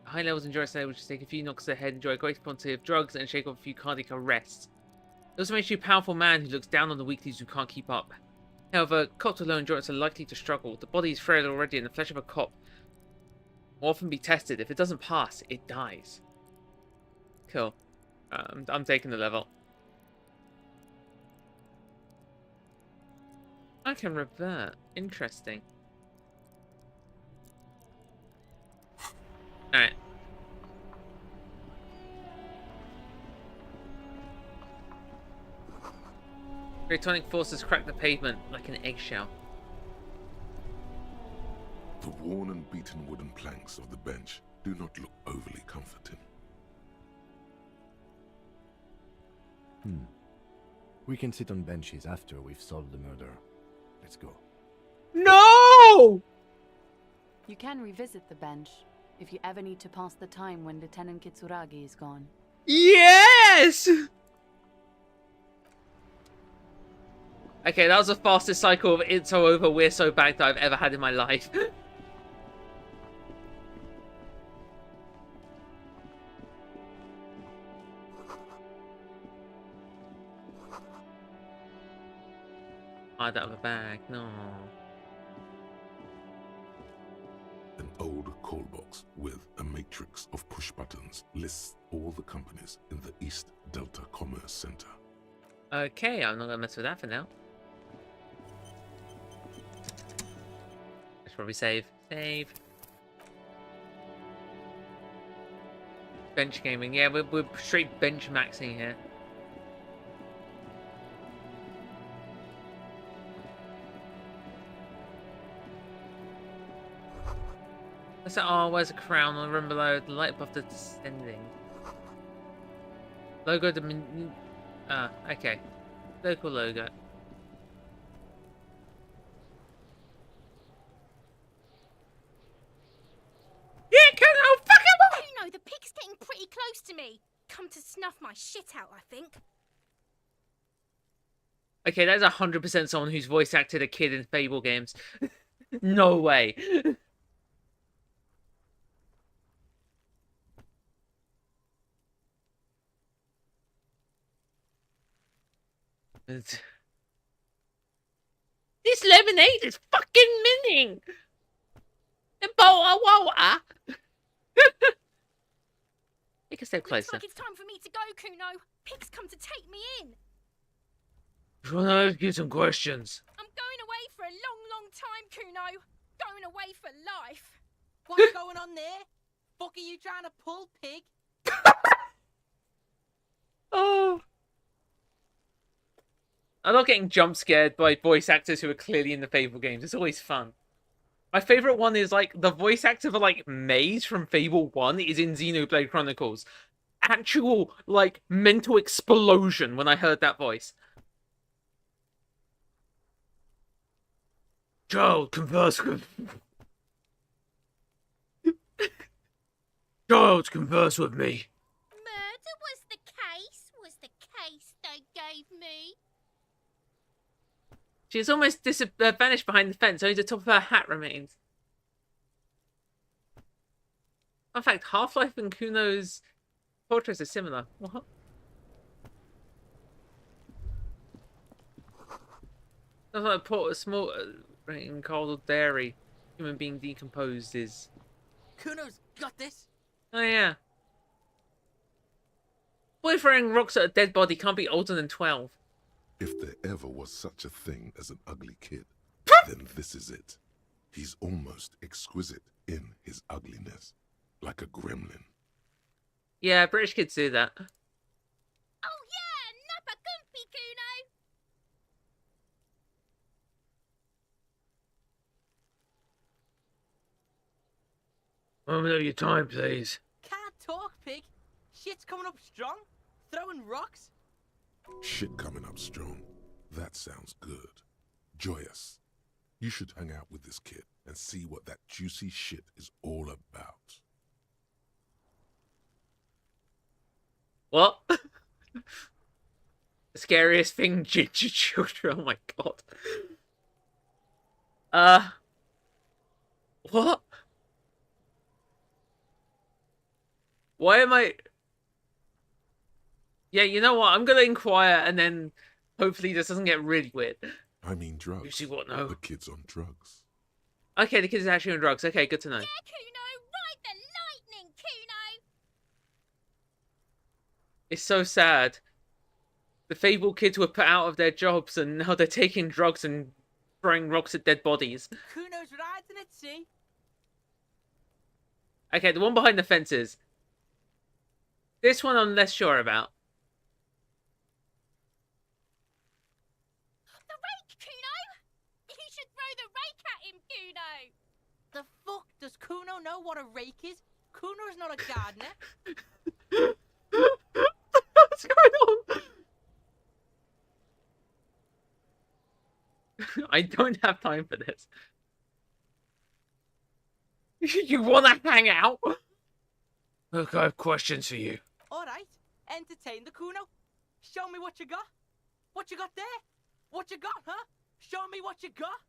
[SPEAKER 1] High levels of endurance enable you to take a few knocks to the head, enjoy a great quantity of drugs, and shake off a few cardiac arrests. It also makes you a powerful man who looks down on the weaklies who can't keep up. However, cops with low endurance are likely to struggle. The body is frail already, and the flesh of a cop will often be tested. If it doesn't pass, it dies. Cool. I'm taking the level. I can revert. Interesting. Alright. Cratonic forces crack the pavement like an eggshell.
[SPEAKER 4] The worn and beaten wooden planks of the bench do not look overly comforting.
[SPEAKER 7] We can sit on benches after we've solved the murder. Let's go.
[SPEAKER 1] No!
[SPEAKER 5] You can revisit the bench if you ever need to pass the time when Lieutenant Kitsuragi is gone.
[SPEAKER 1] Yes! Okay, that was the fastest cycle of It's So Over, We're So Back that I've ever had in my life. I don't have a bag, no.
[SPEAKER 4] An old call box with a matrix of push buttons lists all the companies in the East Delta Commerce Center.
[SPEAKER 1] Okay, I'm not gonna mess with that for now. I should probably save. Save. Bench gaming. Yeah, we're straight bench maxing here. What's that? Oh, where's the crown on the room below? The light above the descending. Logo okay. Local logo. Yeah, Kuno, fuck him up!
[SPEAKER 16] Kuno, the pig's getting pretty close to me. Come to snuff my shit out, I think.
[SPEAKER 1] Okay, that's 100% someone who's voice acted a kid in Fable games. No way. This lemonade is fucking minning. Take a step closer.
[SPEAKER 16] Looks like it's time for me to go, Kuno. Pig's come to take me in.
[SPEAKER 1] Just want to ask you some questions.
[SPEAKER 16] I'm going away for a long, long time, Kuno. Going away for life.
[SPEAKER 17] What's going on there? Fuck are you trying to pull, pig?
[SPEAKER 1] Oh. I'm not getting jump scared by voice actors who are clearly in the Fable games. It's always fun. My favorite one is like the voice actor for like Maze from Fable 1 is in Xenoblade Chronicles. Actual like mental explosion when I heard that voice. Child, converse with... Child, converse with me.
[SPEAKER 16] Murder was the case they gave me.
[SPEAKER 1] She's almost vanished behind the fence, only the top of her hat remains. In fact, Half-Life and Kuno's portraits are similar. What? That's like a small in cold dairy. Human being decomposed is.
[SPEAKER 17] Kuno's got this.
[SPEAKER 1] Oh yeah. Boy throwing rocks at a dead body can't be older than 12.
[SPEAKER 4] If there ever was such a thing as an ugly kid, then this is it. He's almost exquisite in his ugliness, like a gremlin.
[SPEAKER 1] Yeah, British kids do that.
[SPEAKER 16] Oh yeah, Nappa Gumpy Kuno.
[SPEAKER 1] Moment of your time, please.
[SPEAKER 17] Can't talk, pig. Shit's coming up strong. Throwing rocks.
[SPEAKER 4] Shit coming up strong. That sounds good. Joyous, you should hang out with this kid and see what that juicy shit is all about.
[SPEAKER 1] What? The scariest thing, ginger children. Oh my god. What? Why am I... Yeah, you know what? I'm gonna inquire and then hopefully this doesn't get really weird.
[SPEAKER 4] I mean drugs.
[SPEAKER 1] You see what now?
[SPEAKER 4] The kid's on drugs.
[SPEAKER 1] Okay, the kid's actually on drugs. Okay, good to know.
[SPEAKER 16] Yeah, Kuno, ride the lightning, Kuno.
[SPEAKER 1] It's so sad. The fabled kids were put out of their jobs and now they're taking drugs and throwing rocks at dead bodies.
[SPEAKER 17] Kuno's riding it, see?
[SPEAKER 1] Okay, the one behind the fences. This one I'm less sure about.
[SPEAKER 16] The rake, Kuno. You should throw the rake at him, Kuno.
[SPEAKER 17] The fuck? Does Kuno know what a rake is? Kuno's not a gardener.
[SPEAKER 1] What's going on? I don't have time for this. You wanna hang out? Look, I have questions for you.
[SPEAKER 17] Alright, entertain the Kuno. Show me what you got. What you got there? What you got, huh? Show me what you got.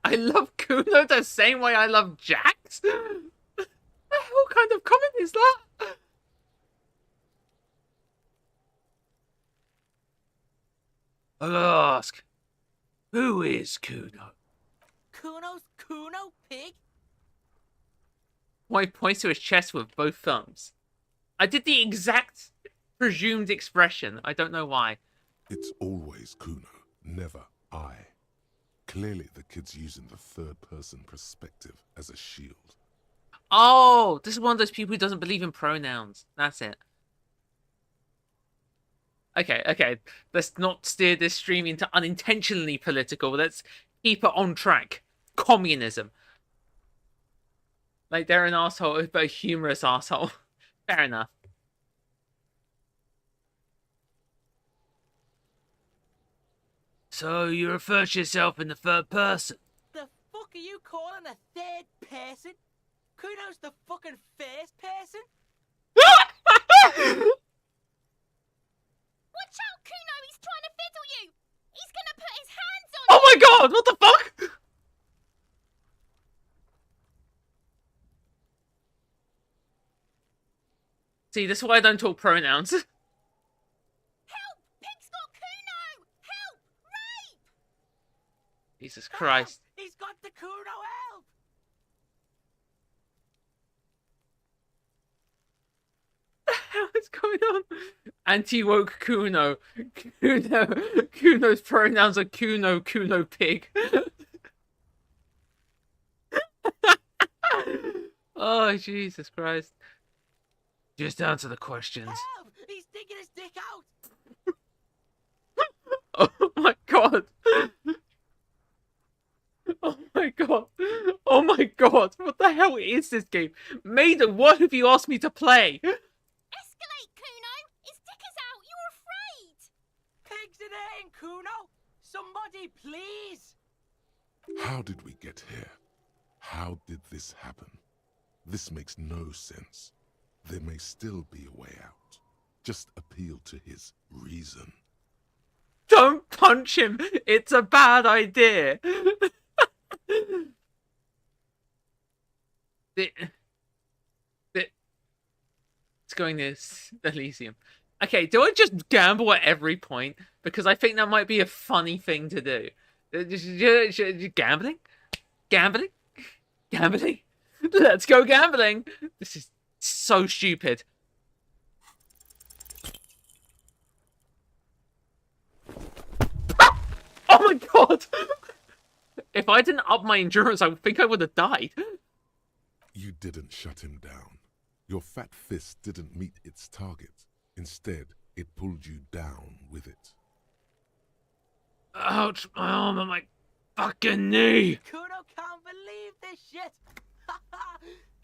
[SPEAKER 1] I love Kuno the same way I love Jax? What kind of comment is that? I'll ask, who is Kuno?
[SPEAKER 17] Kuno's Kuno, pig?
[SPEAKER 1] Why he points to his chest with both thumbs. I did the exact presumed expression. I don't know why.
[SPEAKER 4] It's always Kuno, never I. Clearly the kid's using the third-person perspective as a shield.
[SPEAKER 1] Oh, this is one of those people who doesn't believe in pronouns. That's it. Okay. Let's not steer this stream into unintentionally political. Let's keep it on track. Communism. Like, they're an asshole, but a humorous asshole. Fair enough. So, you refer to yourself in the third person?
[SPEAKER 17] The fuck are you calling a third person? Kuno's the fucking first person?
[SPEAKER 16] Watch out, Kuno, he's trying to fiddle you. He's gonna put his hands on
[SPEAKER 1] Oh my god, what the fuck? See, this is why I don't talk pronouns.
[SPEAKER 16] Help! Pig's got Kuno! Help! Rape!
[SPEAKER 1] Jesus Christ.
[SPEAKER 17] Help! He's got the Kuno, help!
[SPEAKER 1] What's going on? Anti-woke Kuno. Kuno's pronouns are Kuno pig. Oh, Jesus Christ. Just answer the questions.
[SPEAKER 17] Help! He's digging his dick out!
[SPEAKER 1] Oh my god. Oh my god. Oh my god. What the hell is this game? Maiden, what have you asked me to play?
[SPEAKER 16] Escalate, Kuno! His dick is out! You're afraid!
[SPEAKER 17] Pigs in air, Kuno! Somebody, please!
[SPEAKER 4] How did we get here? How did this happen? This makes no sense. There may still be a way out. Just appeal to his reason.
[SPEAKER 1] Don't punch him! It's a bad idea! It's going to Elysium. Okay, do I just gamble at every point? Because I think that might be a funny thing to do. Gambling? Gambling? Gambling? Let's go gambling! This is so stupid. Oh my god! If I didn't up my endurance, I think I would have died.
[SPEAKER 4] You didn't shut him down. Your fat fist didn't meet its target. Instead, it pulled you down with it.
[SPEAKER 1] Ouch, my arm and my fucking knee!
[SPEAKER 17] Kuno can't believe this shit!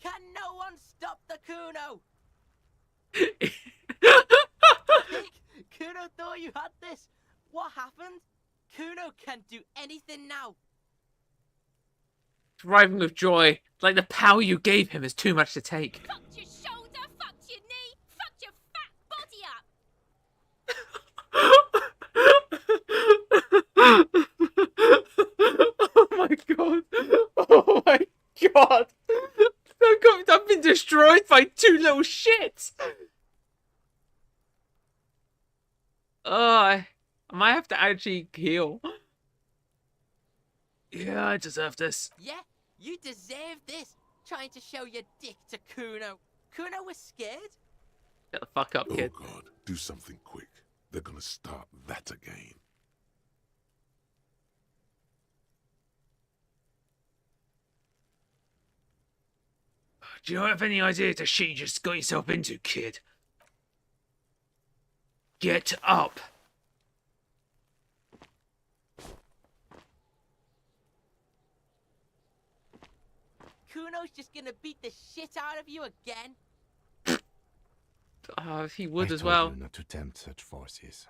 [SPEAKER 17] Can no one stop the Kuno? Kuno thought you had this. What happened? Kuno can't do anything now.
[SPEAKER 1] Driving with joy, like the power you gave him is too much to take.
[SPEAKER 16] Fucked your shoulder, fucked your knee, fucked your fat body up.
[SPEAKER 1] Oh my god. Oh my god. I've been destroyed by two little shits. I might have to actually heal. Yeah, I deserve this.
[SPEAKER 17] Yeah, you deserve this. Trying to show your dick to Kuno. Kuno was scared.
[SPEAKER 1] Get the fuck up, kid.
[SPEAKER 4] Oh god, do something quick. They're gonna start that again.
[SPEAKER 1] Do you have any idea the shit you just got yourself into, kid? Get up.
[SPEAKER 17] Kuno's just gonna beat the shit out of you again.
[SPEAKER 1] He would as
[SPEAKER 7] told
[SPEAKER 1] well.
[SPEAKER 7] you not to tempt such forces.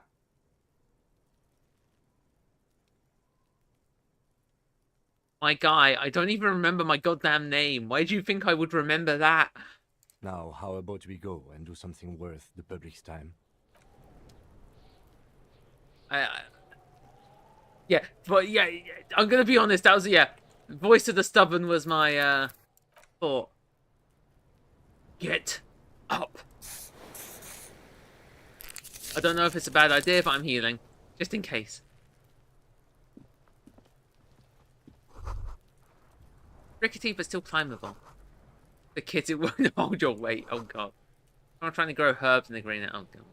[SPEAKER 1] My guy, I don't even remember my goddamn name. Why do you think I would remember that?
[SPEAKER 7] Now, how about we go and do something worth the public's time?
[SPEAKER 1] Yeah, but yeah, I'm gonna be honest. That was Voice of the Stubborn was my thought. Get up. I don't know if it's a bad idea, but I'm healing just in case. Rickety, but still climbable. The kids, it won't hold your weight. Oh god. I'm trying to grow herbs in the green. Oh god.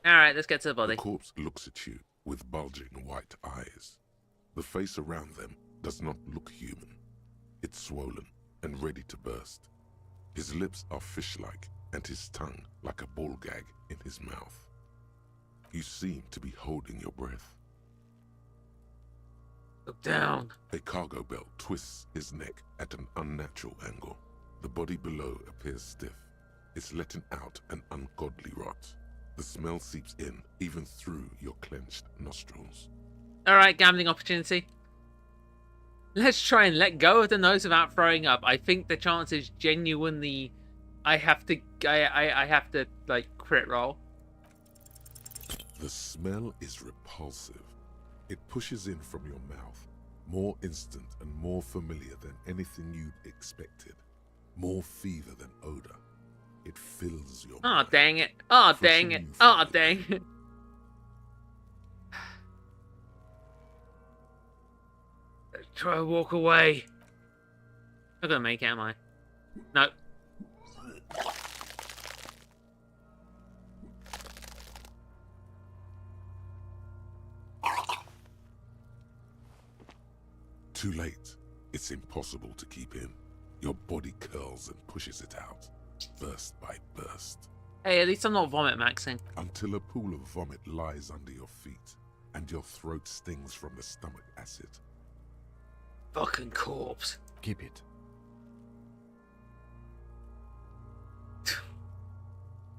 [SPEAKER 1] Alright, let's get to the body.
[SPEAKER 4] The corpse looks at you with bulging white eyes. The face around them does not look human. It's swollen and ready to burst. His lips are fish-like and his tongue like a ball gag in his mouth. You seem to be holding your breath.
[SPEAKER 1] Look down.
[SPEAKER 4] A cargo belt twists his neck at an unnatural angle. The body below appears stiff. It's letting out an ungodly rot. The smell seeps in, even through your clenched nostrils.
[SPEAKER 1] Alright, gambling opportunity. Let's try and let go of the nose without throwing up. I think the chance is genuinely... I have to, like, crit roll.
[SPEAKER 4] The smell is repulsive. It pushes in from your mouth, more instant and more familiar than anything you'd expected. More fever than odor. It fills your
[SPEAKER 1] Aw,
[SPEAKER 4] mind,
[SPEAKER 1] dang it. Aw, dang
[SPEAKER 4] pushing
[SPEAKER 1] it.
[SPEAKER 4] you
[SPEAKER 1] Aw,
[SPEAKER 4] further.
[SPEAKER 1] dang it. Try to walk away. Not gonna make it, am I? No.
[SPEAKER 4] Too late. It's impossible to keep in. Your body curls and pushes it out, burst by burst.
[SPEAKER 1] Hey, at least I'm not vomit maxing.
[SPEAKER 4] Until a pool of vomit lies under your feet, and your throat stings from the stomach acid.
[SPEAKER 1] Fucking corpse.
[SPEAKER 7] Keep it.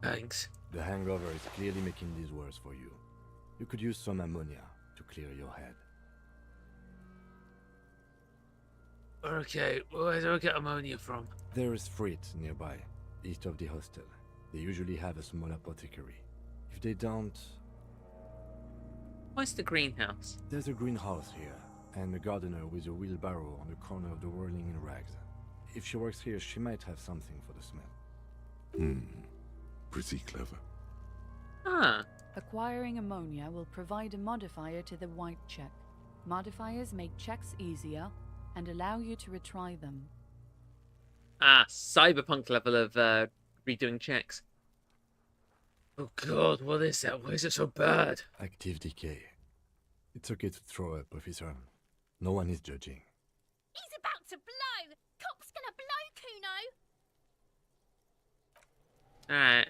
[SPEAKER 1] Thanks.
[SPEAKER 7] The hangover is clearly making this worse for you. You could use some ammonia to clear your head.
[SPEAKER 1] Okay, where do I get ammonia from?
[SPEAKER 7] There is freight nearby, east of the hostel. They usually have a small apothecary. If they don't...
[SPEAKER 1] Where's the greenhouse?
[SPEAKER 7] There's a greenhouse here, and a gardener with a wheelbarrow on the corner of the whirling in rags. If she works here, she might have something for the smell.
[SPEAKER 4] Pretty clever.
[SPEAKER 1] Ah.
[SPEAKER 5] Acquiring ammonia will provide a modifier to the white check. Modifiers make checks easier and allow you to retry them.
[SPEAKER 1] Ah, cyberpunk level of redoing checks. Oh god, what is that? Why is it so bad?
[SPEAKER 7] Active decay. It's okay to throw up, officer. No one is judging.
[SPEAKER 16] He's about to blow! Cop's gonna blow, Kuno!
[SPEAKER 1] Alright.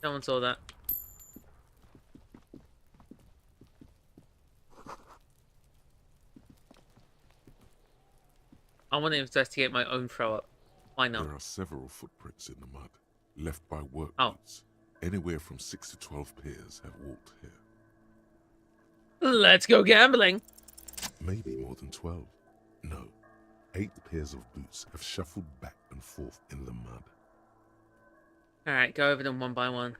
[SPEAKER 1] No one saw that. I want to investigate my own throw up. Why not?
[SPEAKER 4] There are several footprints in the mud, left by work
[SPEAKER 1] Oh.
[SPEAKER 4] boots. Anywhere from 6 to 12 pairs have walked here.
[SPEAKER 1] Let's go gambling!
[SPEAKER 4] Maybe more than 12. No, 8 pairs of boots have shuffled back and forth in the mud.
[SPEAKER 1] Alright, go over them one by one.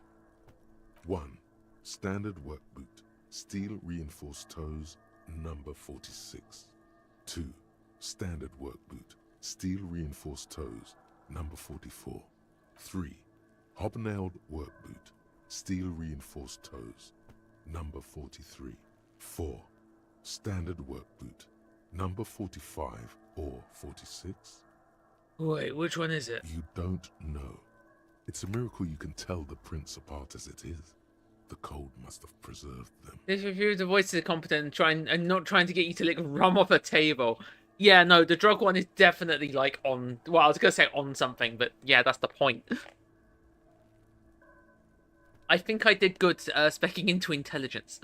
[SPEAKER 4] 1. Standard work boot, steel reinforced toes, number 46. 2. Standard work boot, steel reinforced toes, number 44. 3. Hobnailed work boot, steel reinforced toes, number 43. 4. Standard work boot, number 45 or 46.
[SPEAKER 1] Wait, which one is it?
[SPEAKER 4] You don't know. It's a miracle you can tell the prints apart as it is. The cold must have preserved them.
[SPEAKER 1] This review the voices are competent and not trying to get you to lick rum off a table. Yeah, no, the drug one is definitely like on. Well, I was gonna say on something, but yeah, that's the point. I think I did good specking into intelligence.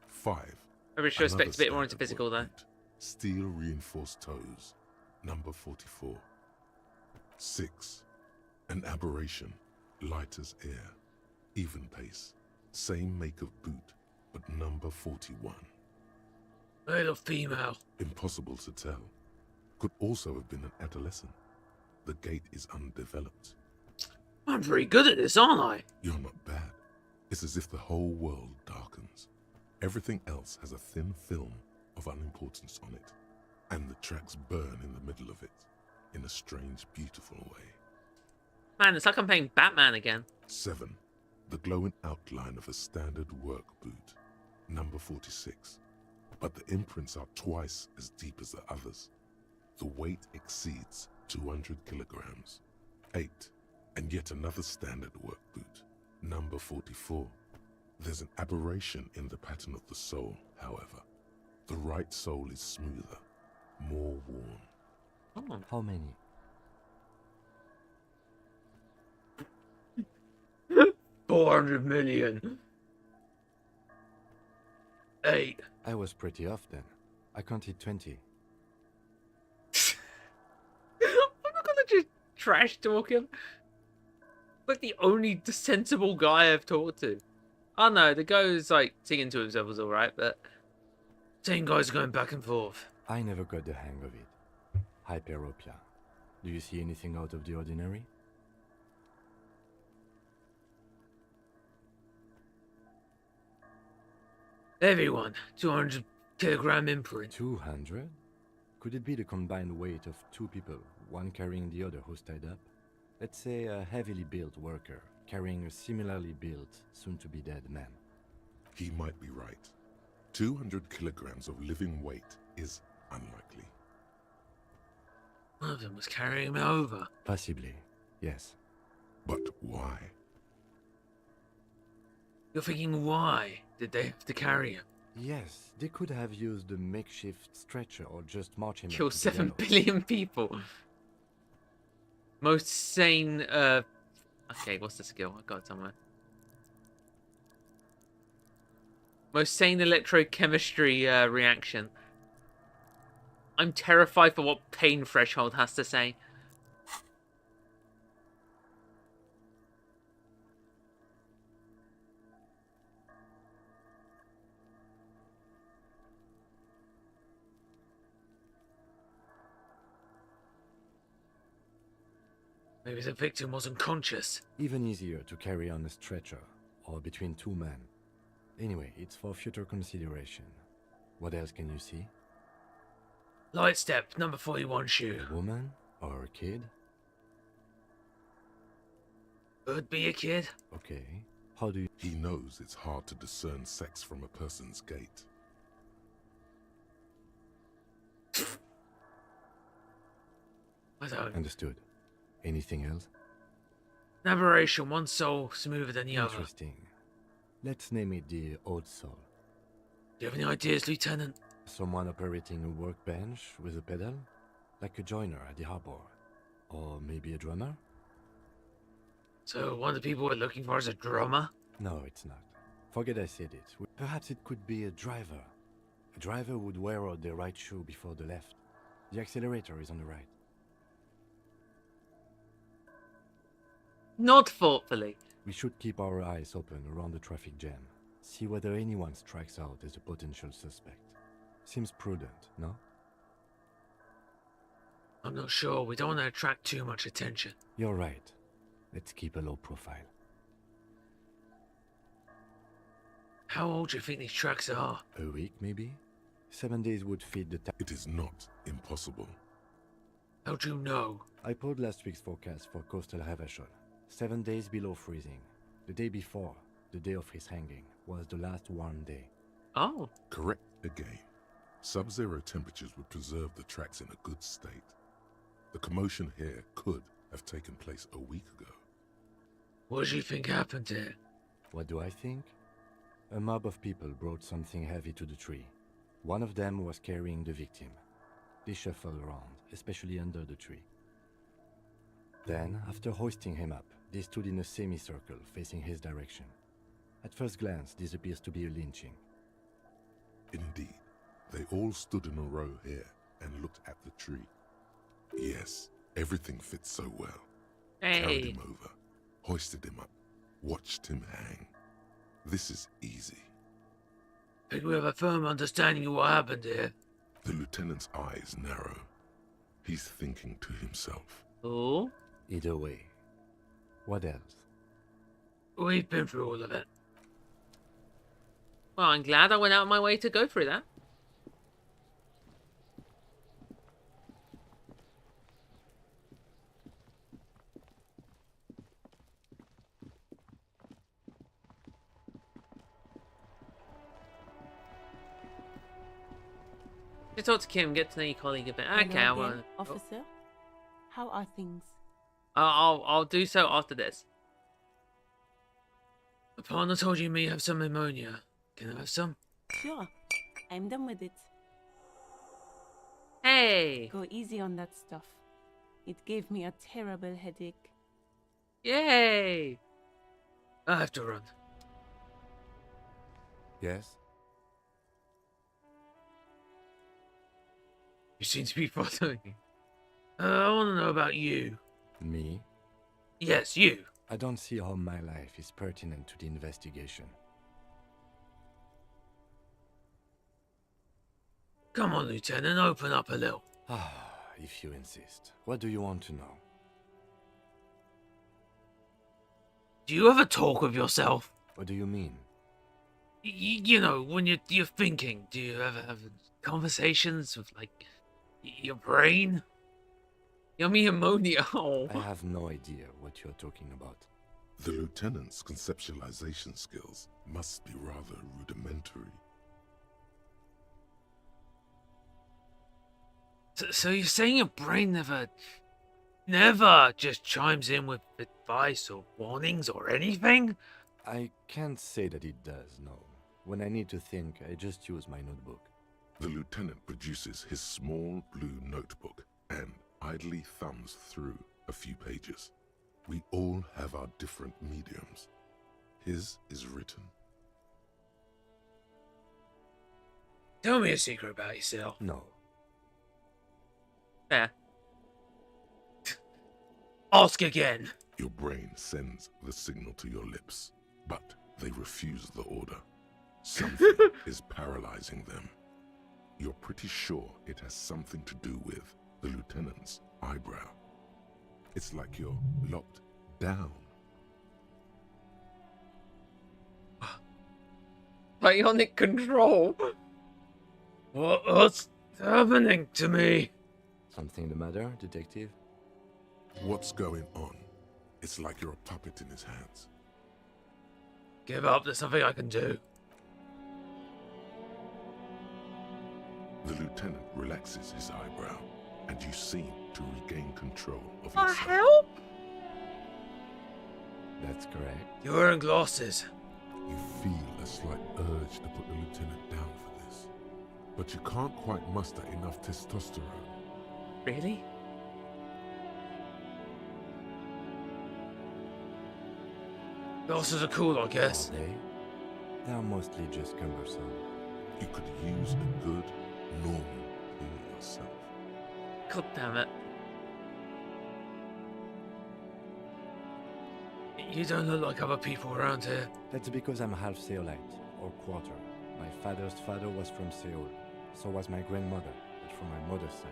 [SPEAKER 4] 5.
[SPEAKER 1] I wish I respect a bit more into
[SPEAKER 4] Another
[SPEAKER 1] physical though.
[SPEAKER 4] boot, steel reinforced toes, number 44. 6. An aberration, light as air, even pace, same make of boot, but number 41.
[SPEAKER 1] Male or female?
[SPEAKER 4] Impossible to tell. Could also have been an adolescent. The gait is undeveloped.
[SPEAKER 1] I'm pretty good at this, aren't I?
[SPEAKER 4] You're not bad. It's as if the whole world darkens. Everything else has a thin film of unimportance on it, and the tracks burn in the middle of it, in a strange, beautiful way.
[SPEAKER 1] Man, it's like I'm playing Batman again.
[SPEAKER 4] 7. The glowing outline of a standard work boot, number 46. But the imprints are twice as deep as the others. The weight exceeds 200 kilograms. 8. And yet another standard work boot, number 44. There's an aberration in the pattern of the sole, however. The right sole is smoother, more worn.
[SPEAKER 1] Oh.
[SPEAKER 7] How many?
[SPEAKER 1] 400 million. 8.
[SPEAKER 7] I was pretty off then. I counted 20.
[SPEAKER 1] I'm not gonna just trash talk him. Like the only sensible guy I've talked to. Oh no, the guy who's like singing to himself was alright, but same guys going back and forth.
[SPEAKER 7] I never got the hang of it. Hyperopia. Do you see anything out of the ordinary?
[SPEAKER 1] Everyone, 200 kilogram imprint.
[SPEAKER 7] 200? Could it be the combined weight of 2 people, one carrying the other who's tied up? Let's say a heavily built worker carrying a similarly built, soon-to-be-dead man.
[SPEAKER 4] He might be right. 200 kilograms of living weight is unlikely.
[SPEAKER 1] One of them was carrying me over.
[SPEAKER 7] Possibly, yes.
[SPEAKER 4] But why?
[SPEAKER 1] You're thinking, why did they have to carry him?
[SPEAKER 7] Yes, they could have used a makeshift stretcher or just march him.
[SPEAKER 1] Kill
[SPEAKER 7] up to the
[SPEAKER 1] 7
[SPEAKER 7] gallows.
[SPEAKER 1] billion people. Most sane, okay, what's the skill? I got it somewhere. Most sane electrochemistry reaction. I'm terrified for what pain threshold has to say. Maybe the victim wasn't conscious.
[SPEAKER 7] Even easier to carry on a stretcher, or between two men. Anyway, it's for future consideration. What else can you see?
[SPEAKER 1] Light step, number 41 shoe.
[SPEAKER 7] A woman? Or a kid?
[SPEAKER 1] Could be a kid.
[SPEAKER 7] Okay. How do you...
[SPEAKER 4] He knows it's hard to discern sex from a person's gait.
[SPEAKER 1] I don't.
[SPEAKER 7] Understood. Anything else?
[SPEAKER 1] An aberration, one soul smoother than the other.
[SPEAKER 7] Interesting. Let's name it the Old Soul.
[SPEAKER 1] Do you have any ideas, Lieutenant?
[SPEAKER 7] Someone operating a workbench with a pedal? Like a joiner at the harbor. Or maybe a drummer?
[SPEAKER 1] So, one of the people we're looking for is a drummer?
[SPEAKER 7] No, it's not. Forget I said it. Perhaps it could be a driver. A driver would wear out the right shoe before the left. The accelerator is on the right.
[SPEAKER 1] Not thoughtfully.
[SPEAKER 7] We should keep our eyes open around the traffic jam. See whether anyone strikes out as a potential suspect. Seems prudent, no?
[SPEAKER 1] I'm not sure. We don't want to attract too much attention.
[SPEAKER 7] You're right. Let's keep a low profile.
[SPEAKER 1] How old do you think these tracks are?
[SPEAKER 7] A week, maybe? 7 days would feed the time.
[SPEAKER 4] It is not impossible.
[SPEAKER 1] How do you know?
[SPEAKER 7] I pulled last week's forecast for coastal Havashol. 7 days below freezing. The day before, the day of his hanging, was the last warm day.
[SPEAKER 1] Oh.
[SPEAKER 4] Correct again. Sub-zero temperatures would preserve the tracks in a good state. The commotion here could have taken place a week ago.
[SPEAKER 1] What do you think happened here?
[SPEAKER 7] What do I think? A mob of people brought something heavy to the tree. One of them was carrying the victim. They shuffled around, especially under the tree. Then, after hoisting him up, they stood in a semicircle facing his direction. At first glance, this appears to be a lynching.
[SPEAKER 4] Indeed. They all stood in a row here and looked at the tree. Yes, everything fits so well.
[SPEAKER 1] Hey.
[SPEAKER 4] Carried him over, hoisted him up, watched him hang. This is easy.
[SPEAKER 1] Think we have a firm understanding of what happened here?
[SPEAKER 4] The lieutenant's eyes narrow. He's thinking to himself.
[SPEAKER 1] Oh?
[SPEAKER 7] Either way. What else?
[SPEAKER 1] We've been through all of it. Well, I'm glad I went out of my way to go through that. Just talk to Kim, get to know your colleague a bit. Okay, I
[SPEAKER 10] Hello
[SPEAKER 1] will.
[SPEAKER 10] again, officer. How are things?
[SPEAKER 1] I'll do so after this. The partner told you may have some ammonia. Can I have some?
[SPEAKER 10] Sure. I'm done with it.
[SPEAKER 1] Hey!
[SPEAKER 10] Go easy on that stuff. It gave me a terrible headache.
[SPEAKER 1] Yay! I have to run.
[SPEAKER 7] Yes?
[SPEAKER 1] You seem to be following me. I want to know about you.
[SPEAKER 7] Me?
[SPEAKER 1] Yes, you.
[SPEAKER 7] I don't see how my life is pertinent to the investigation.
[SPEAKER 1] Come on, Lieutenant, open up a little.
[SPEAKER 7] If you insist. What do you want to know?
[SPEAKER 1] Do you ever talk with yourself?
[SPEAKER 7] What do you mean?
[SPEAKER 1] You know, when you're thinking, do you ever have conversations with, like, your brain? Yummy ammonia. Oh.
[SPEAKER 7] I have no idea what you're talking about.
[SPEAKER 4] The lieutenant's conceptualization skills must be rather rudimentary.
[SPEAKER 1] So you're saying your brain never just chimes in with advice or warnings or anything?
[SPEAKER 7] I can't say that it does, no. When I need to think, I just use my notebook.
[SPEAKER 4] The lieutenant produces his small blue notebook and idly thumbs through a few pages. We all have our different mediums. His is written.
[SPEAKER 1] Tell me a secret about yourself.
[SPEAKER 7] No.
[SPEAKER 1] Fair. Ask again.
[SPEAKER 4] Your brain sends the signal to your lips, but they refuse the order. Something is paralyzing them. You're pretty sure it has something to do with the lieutenant's eyebrow. It's like you're locked down.
[SPEAKER 1] Bionic control. What's happening to me?
[SPEAKER 7] Something the matter, detective?
[SPEAKER 4] What's going on? It's like you're a puppet in his hands.
[SPEAKER 1] Give up, there's nothing I can do.
[SPEAKER 4] The lieutenant relaxes his eyebrow, and you seem to regain control of
[SPEAKER 1] What the
[SPEAKER 4] yourself.
[SPEAKER 1] hell?
[SPEAKER 7] That's correct.
[SPEAKER 1] You're wearing glasses.
[SPEAKER 4] You feel a slight urge to put the lieutenant down for this, but you can't quite muster enough testosterone.
[SPEAKER 1] Really? Glasses are cool, I guess.
[SPEAKER 7] Are they? They are mostly just cumbersome.
[SPEAKER 4] You could use a good, normal for yourself.
[SPEAKER 1] God damn it. You don't look like other people around here.
[SPEAKER 7] That's because I'm half Seolite, or quarter. My father's father was from Seoul. So was my grandmother, but from my mother's side.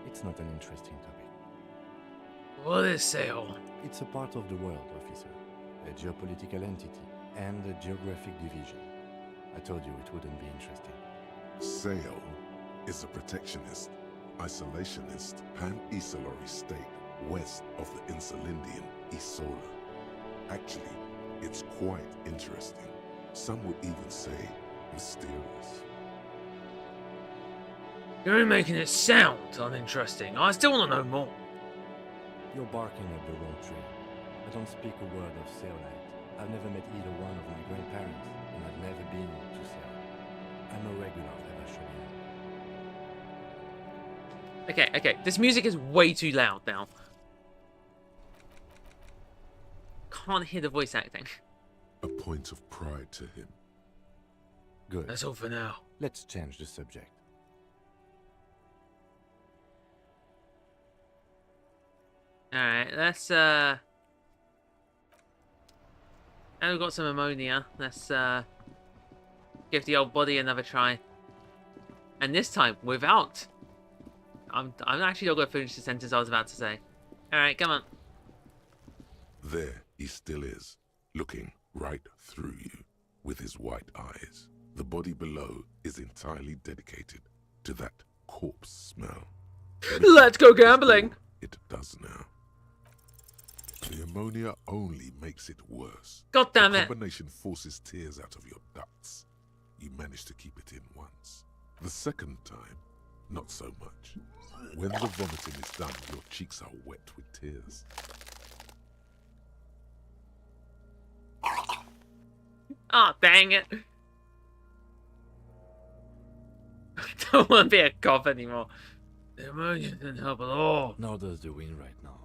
[SPEAKER 7] It's not an interesting topic.
[SPEAKER 1] What is Seoul?
[SPEAKER 7] It's a part of the world, officer. A geopolitical entity, and a geographic division. I told you it wouldn't be interesting.
[SPEAKER 4] Seoul is a protectionist, isolationist, pan-Isolari state west of the Insulindian Isola. Actually, it's quite interesting. Some would even say mysterious.
[SPEAKER 1] You're making it sound uninteresting. I still want to know more.
[SPEAKER 7] You're barking at the wrong tree. I don't speak a word of Seolite. I've never met either one of my grandparents, and I've never been to Seoul. I'm a regular there, actually.
[SPEAKER 1] Okay. This music is way too loud now. Can't hear the voice acting.
[SPEAKER 4] A point of pride to him.
[SPEAKER 7] Good.
[SPEAKER 1] That's all for now.
[SPEAKER 7] Let's change the subject.
[SPEAKER 1] Alright, let's now we've got some ammonia. Let's give the old body another try. And this time without I'm actually not gonna finish the sentence I was about to say. Alright, come on.
[SPEAKER 4] There he still is, looking right through you with his white eyes. The body below is entirely dedicated to that corpse smell.
[SPEAKER 1] Let's go gambling!
[SPEAKER 4] It does now. The ammonia only makes it worse.
[SPEAKER 1] God damn
[SPEAKER 4] the
[SPEAKER 1] it.
[SPEAKER 4] combination forces tears out of your ducts. You manage to keep it in once. The second time, not so much. When the vomiting is done, your cheeks are wet with tears.
[SPEAKER 1] Ah, dang it. I don't want to be a cop anymore. The ammonia didn't help at all.
[SPEAKER 7] Nor does the wind right now.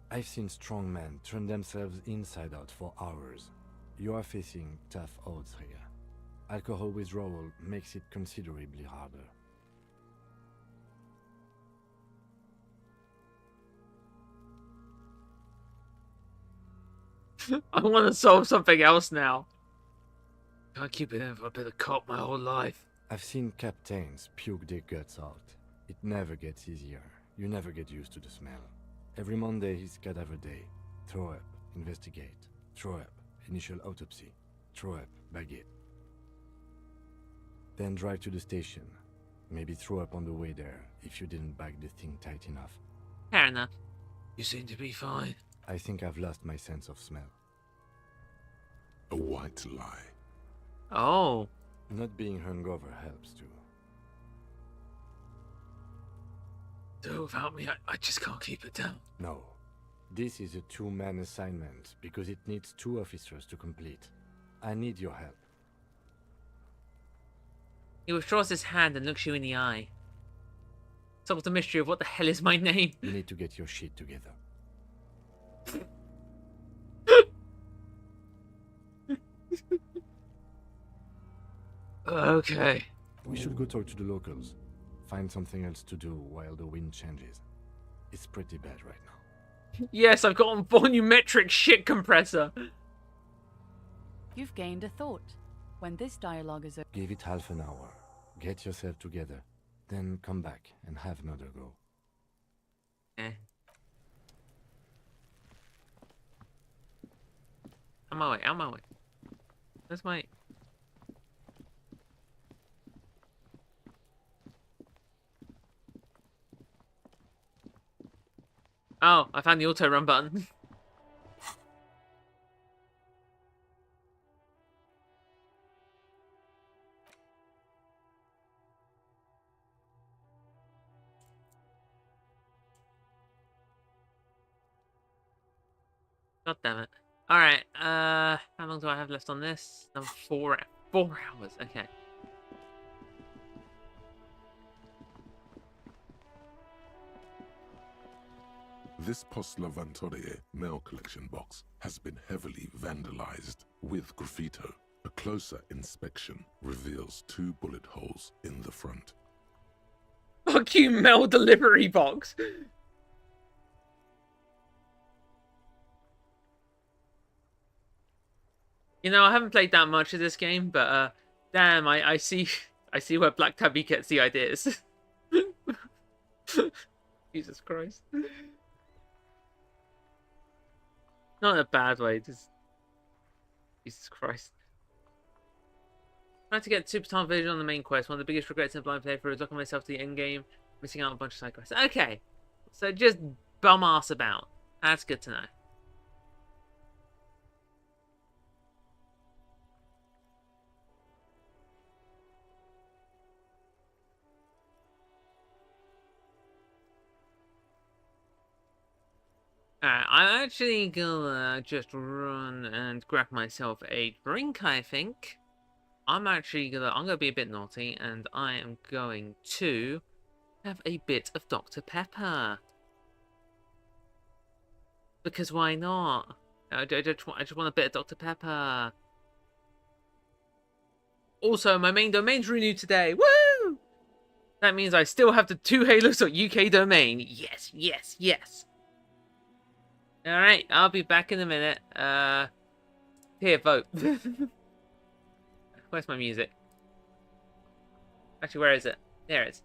[SPEAKER 7] I've seen strong men turn themselves inside out for hours. You are facing tough odds here. Alcohol withdrawal makes it considerably harder.
[SPEAKER 1] I want to solve something else now. Can't keep it in for a bit of cop my whole life.
[SPEAKER 7] I've seen captains puke their guts out. It never gets easier. You never get used to the smell. Every Monday is cadaver day. Throw up, investigate. Throw up, initial autopsy. Throw up, baguette. Then drive to the station. Maybe throw up on the way there, if you didn't bag the thing tight enough.
[SPEAKER 1] Fair enough. You seem to be fine.
[SPEAKER 7] I think I've lost my sense of smell.
[SPEAKER 4] A white lie.
[SPEAKER 1] Oh.
[SPEAKER 7] Not being hungover helps too.
[SPEAKER 1] Do without me, I just can't keep it down.
[SPEAKER 7] No. This is a two-man assignment because it needs 2 officers to complete. I need your help.
[SPEAKER 1] He withdraws his hand and looks you in the eye. Solves the mystery of what the hell is my name.
[SPEAKER 7] You need to get your shit together.
[SPEAKER 1] Okay.
[SPEAKER 7] We should go talk to the locals. Find something else to do while the wind changes. It's pretty bad right now.
[SPEAKER 1] Yes, I've got a volumetric shit compressor.
[SPEAKER 5] You've gained a thought. When this dialogue is over,
[SPEAKER 7] Give it half an hour. Get yourself together. Then come back and have another go.
[SPEAKER 1] Eh. On my way, on my way. Where's my... Oh, I found the auto run button. God damn it. Alright, how long do I have left on this? Another 4 hours, okay.
[SPEAKER 4] This Post Lavatorie mail collection box has been heavily vandalized with graffito. A closer inspection reveals 2 bullet holes in the front.
[SPEAKER 1] Fuck you, mail delivery box! You know, I haven't played that much of this game, but damn, I see where Black Tabby gets the ideas. Jesus Christ. Not in a bad way, just... Jesus Christ. Trying to get Super Time Vision on the main quest. One of the biggest regrets in blind playthrough is locking myself to the end game, missing out on a bunch of side quests. Okay, so just bum ass about. That's good to know. Alright, I'm actually gonna just run and grab myself a drink, I think. I'm gonna be a bit naughty, and I am going to have a bit of Dr. Pepper. Because why not? I just want a bit of Dr. Pepper. Also, my main domain's renewed today. Woo! That means I still have the 2halos.uk domain. Yes, yes, yes. Alright, I'll be back in a minute. Here, vote. Where's my music? Actually, where is it? There it is.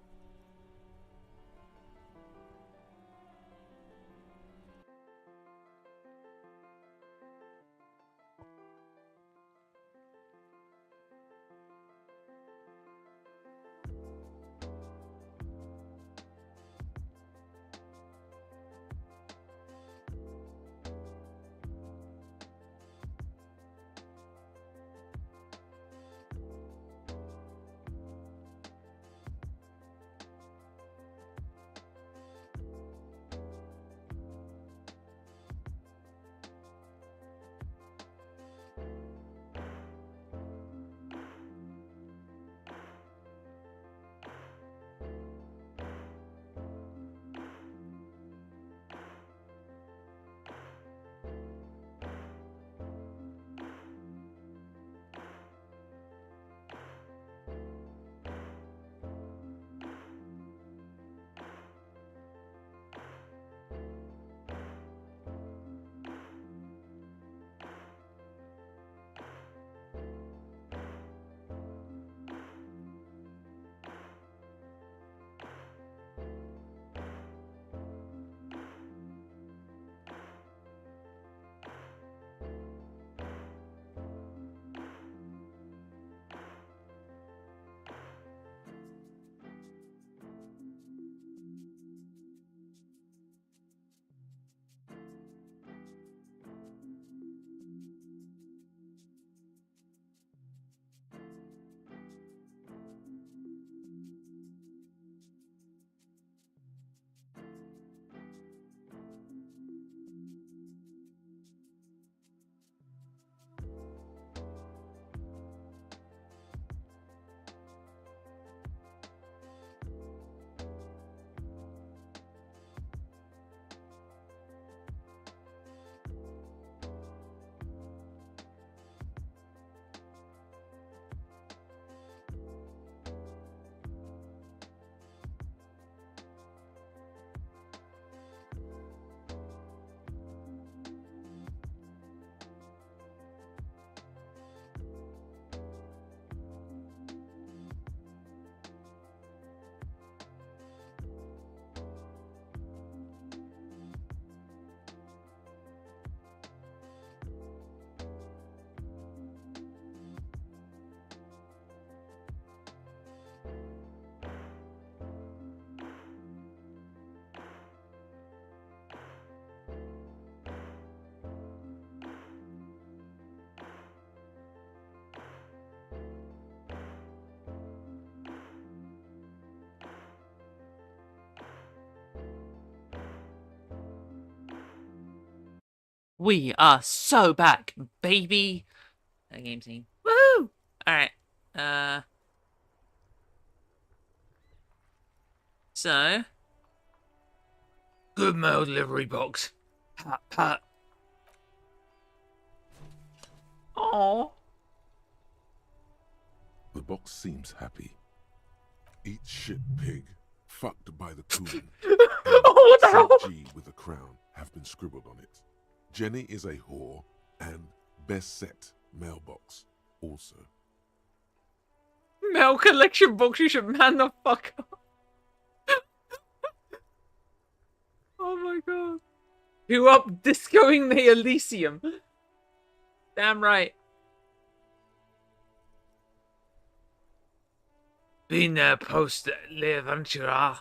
[SPEAKER 1] We are so back, baby. That game scene. Woohoo! Alright. So. Good mail delivery box. Pat, pat. Aww.
[SPEAKER 4] The box seems happy. Eat shit, pig. Fucked by the coon.
[SPEAKER 1] Oh, what the hell?
[SPEAKER 4] G with a crown have been scribbled on it. Jenny is a whore, and best set mailbox also.
[SPEAKER 1] Mail collection box, you should man the fuck up. Oh my god. Who up discoing the Elysium? Damn right. Been there, post l'avventura.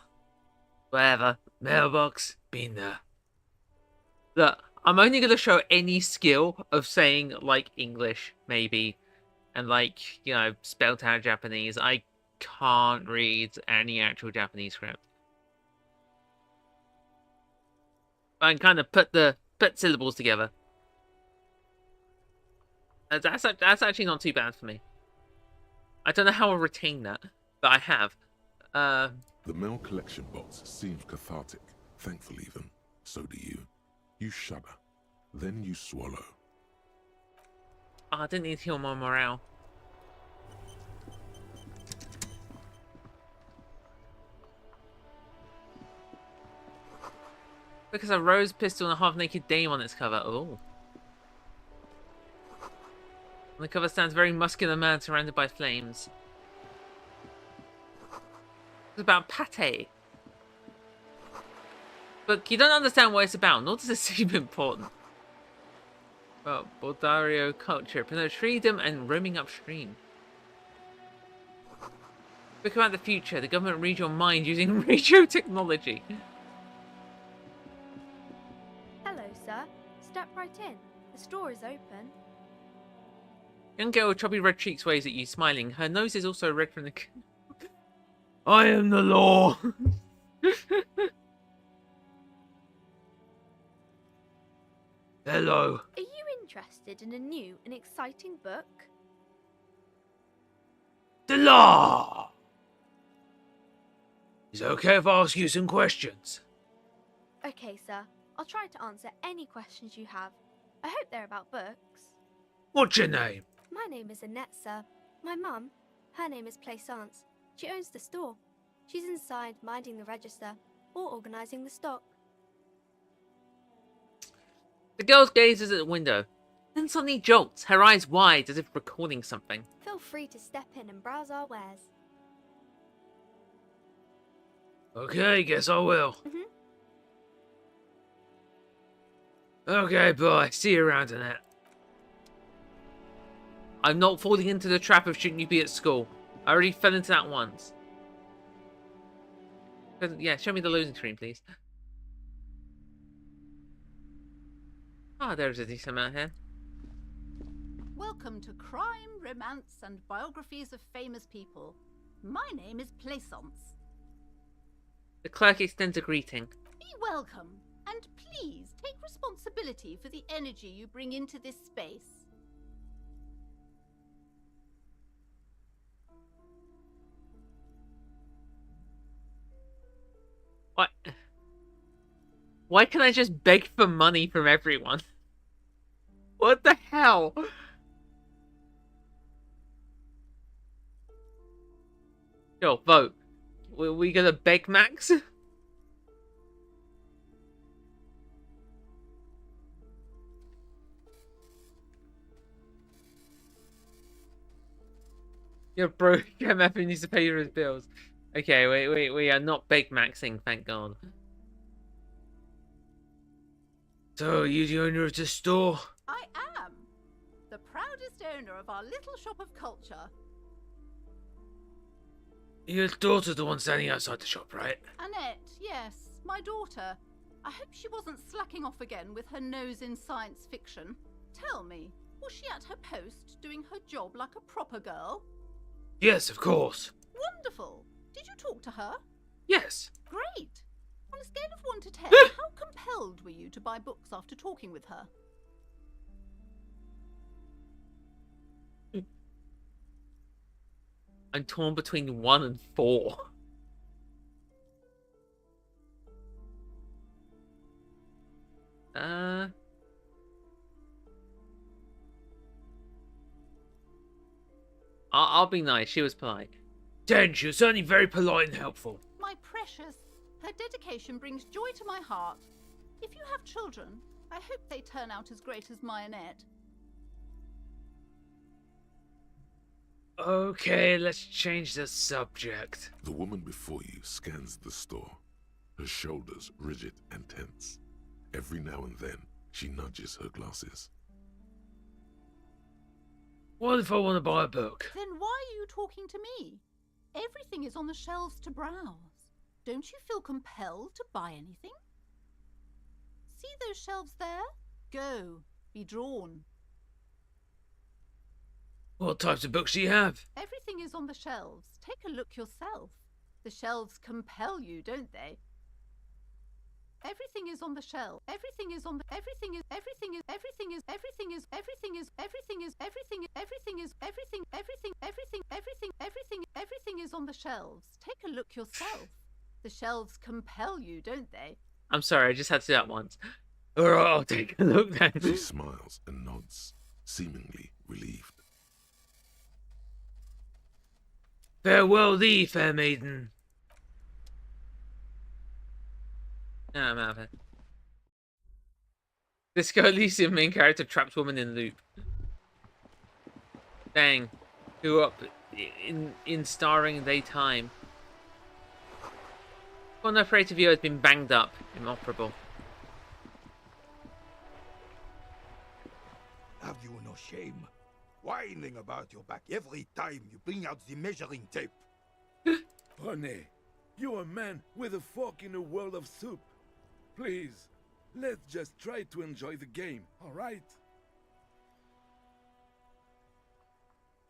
[SPEAKER 1] Whatever. Mailbox. Been there. Look, I'm only going to show any skill of saying, like, English, maybe. And, like, you know, spelled out Japanese. I can't read any actual Japanese script. But I can kind of put syllables together. That's actually not too bad for me. I don't know how I'll retain that, but I have.
[SPEAKER 4] The mail collection box seems cathartic. Thankful even. So do you. You shudder. Then you swallow.
[SPEAKER 1] Oh, I didn't need to heal my morale. Because a rose pistol and a half-naked dame on its cover. Oh. On the cover stands a very muscular man surrounded by flames. It's about pate. But you don't understand what it's about, nor does it seem important. Well, Boldario culture, promotes freedom and roaming upstream. Speak about the future. The government reads your mind using radio technology.
[SPEAKER 18] Hello, sir. Step right in. The store is open.
[SPEAKER 1] Young girl with chubby red cheeks waves at you, smiling. Her nose is also red from the... I am the law! Hello.
[SPEAKER 18] Are you interested in a new and exciting book?
[SPEAKER 1] The law! Is it okay if I ask you some questions?
[SPEAKER 18] Okay, sir. I'll try to answer any questions you have. I hope they're about books.
[SPEAKER 1] What's your name?
[SPEAKER 18] My name is Annette, sir. My mum, her name is Plaisance. She owns the store. She's inside minding the register or organising the stock.
[SPEAKER 1] The girl gazes at the window, then suddenly jolts, her eyes wide as if recording something.
[SPEAKER 18] Feel free to step in and browse our wares.
[SPEAKER 1] Okay, guess I will.
[SPEAKER 18] Mm-hmm.
[SPEAKER 1] Okay, bye. See you around, Annette. I'm not falling into the trap of shouldn't you be at school. I already fell into that once. Yeah, show me the loading screen, please. Ah, there's a decent amount here.
[SPEAKER 19] Welcome to Crime, Romance, and Biographies of Famous People. My name is Plaisance.
[SPEAKER 1] The clerk extends a greeting.
[SPEAKER 19] Be welcome, and please take responsibility for the energy you bring into this space.
[SPEAKER 1] What? Why can't I just beg for money from everyone? What the hell? Yo, vote. We gonna beg Max? Your broke MF needs to pay for his bills. Okay, we are not beg maxing, thank God. So, you the owner of the store?
[SPEAKER 19] I am the proudest owner of our little shop of culture.
[SPEAKER 1] Your daughter's the one standing outside the shop, right?
[SPEAKER 19] Annette, yes, my daughter. I hope she wasn't slacking off again with her nose in science fiction. Tell me, was she at her post doing her job like a proper girl?
[SPEAKER 1] Yes, of course.
[SPEAKER 19] Wonderful. Did you talk to her?
[SPEAKER 1] Yes.
[SPEAKER 19] Great. On a scale of 1 to 10, how compelled were you to buy books after talking with her?
[SPEAKER 1] I'm torn between 1 and 4. I'll be nice. She was polite. 10, she was certainly very polite and helpful.
[SPEAKER 19] My precious, her dedication brings joy to my heart. If you have children, I hope they turn out as great as my Annette.
[SPEAKER 1] Okay, let's change the subject.
[SPEAKER 4] The woman before you scans the store, her shoulders rigid and tense. Every now and then, she nudges her glasses.
[SPEAKER 1] What if I want to buy a book?
[SPEAKER 19] Then why are you talking to me? Everything is on the shelves to browse. Don't you feel compelled to buy anything? See those shelves there? Go, be drawn.
[SPEAKER 1] What types of books do you have?
[SPEAKER 19] Everything is on the shelves. Take a look yourself. The shelves compel you, don't they? Everything is on the shelf. Everything is on the everything is everything is everything is everything is everything is everything is everything everything is everything everything everything everything everything everything is on the shelves. Take a look yourself. The shelves compel you, don't they?
[SPEAKER 1] I'm sorry, I just had to do that once. Alright, I'll take a look then.
[SPEAKER 4] She smiles and nods, seemingly relieved.
[SPEAKER 1] Farewell thee, fair maiden. No, I'm out of it. Disco Elysium main character traps woman in loop. Dang. Grew up in starring daytime. One operator viewer has been banged up. Inoperable.
[SPEAKER 20] Have you no shame? Whining about your back every time you bring out the measuring tape.
[SPEAKER 21] René, you're a man with a fork in a world of soup. Please, let's just try to enjoy the game, all right?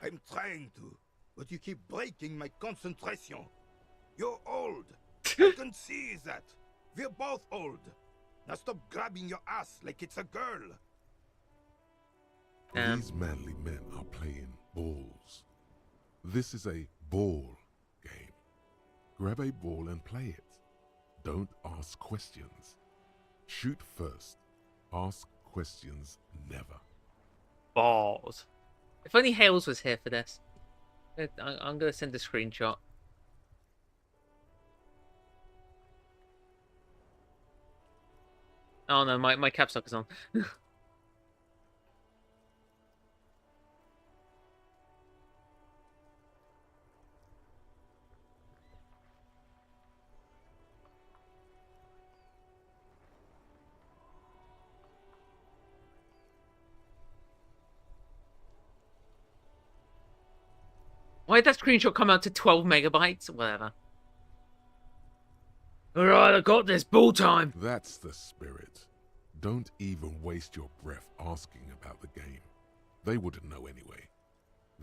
[SPEAKER 20] I'm trying to, but you keep breaking my concentration. You're old. I can see that. We're both old. Now stop grabbing your ass like it's a girl.
[SPEAKER 4] These manly men are playing balls. This is a ball game. Grab a ball and play it. Don't ask questions. Shoot first. Ask questions never.
[SPEAKER 1] Balls. If only Hales was here for this. I'm going to send a screenshot. Oh no, my caps lock is on. Why did that screenshot come out to 12 megabytes? Whatever. Alright, I got this. Ball time.
[SPEAKER 4] That's the spirit. Don't even waste your breath asking about the game. They wouldn't know anyway.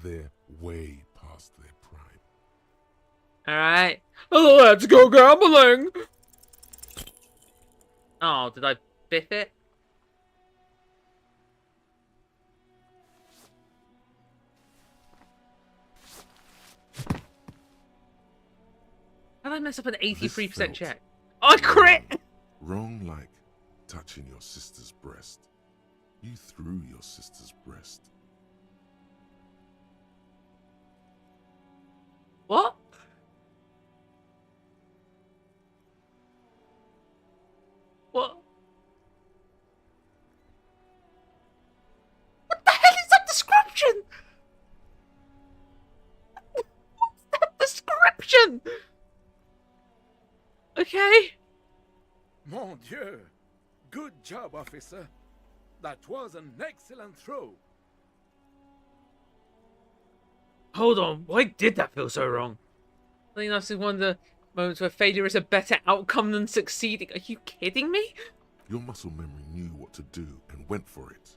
[SPEAKER 4] They're way past their prime.
[SPEAKER 1] Alright. Let's go gambling! Oh, did I biff it? How did I mess up an 83% check? Oh, I crit!
[SPEAKER 4] Wrong like touching your sister's breast. You threw your sister's breast.
[SPEAKER 1] What? What? What the hell is that description? What's that description? Okay.
[SPEAKER 21] Mon Dieu! Good job, officer. That was an excellent throw.
[SPEAKER 1] Hold on, why did that feel so wrong? I think that's one of the moments where failure is a better outcome than succeeding. Are you kidding me?
[SPEAKER 4] Your muscle memory knew what to do and went for it.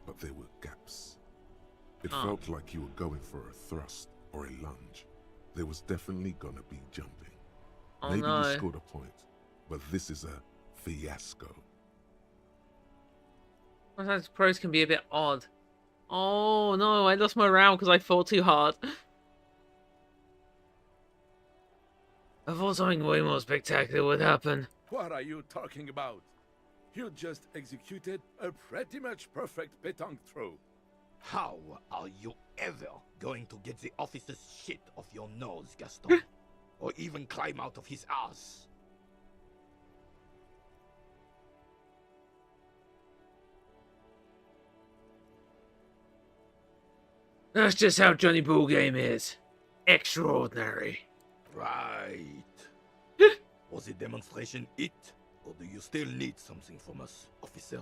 [SPEAKER 4] But there were gaps. It felt like you were going for a thrust or a lunge. There was definitely gonna be jumping.
[SPEAKER 1] Oh,
[SPEAKER 4] Maybe
[SPEAKER 1] no.
[SPEAKER 4] you scored a point, but this is a fiasco.
[SPEAKER 1] Sometimes pros can be a bit odd. Oh no, I lost morale because I fought too hard. I thought something way more spectacular would happen.
[SPEAKER 21] What are you talking about? You just executed a pretty much perfect pétanque throw.
[SPEAKER 20] How are you ever going to get the officer's shit off your nose, Gaston? Or even climb out of his ass?
[SPEAKER 1] That's just how Johnny Ballgame is. Extraordinary.
[SPEAKER 20] Right. Was the demonstration it? Or do you still need something from us, officer?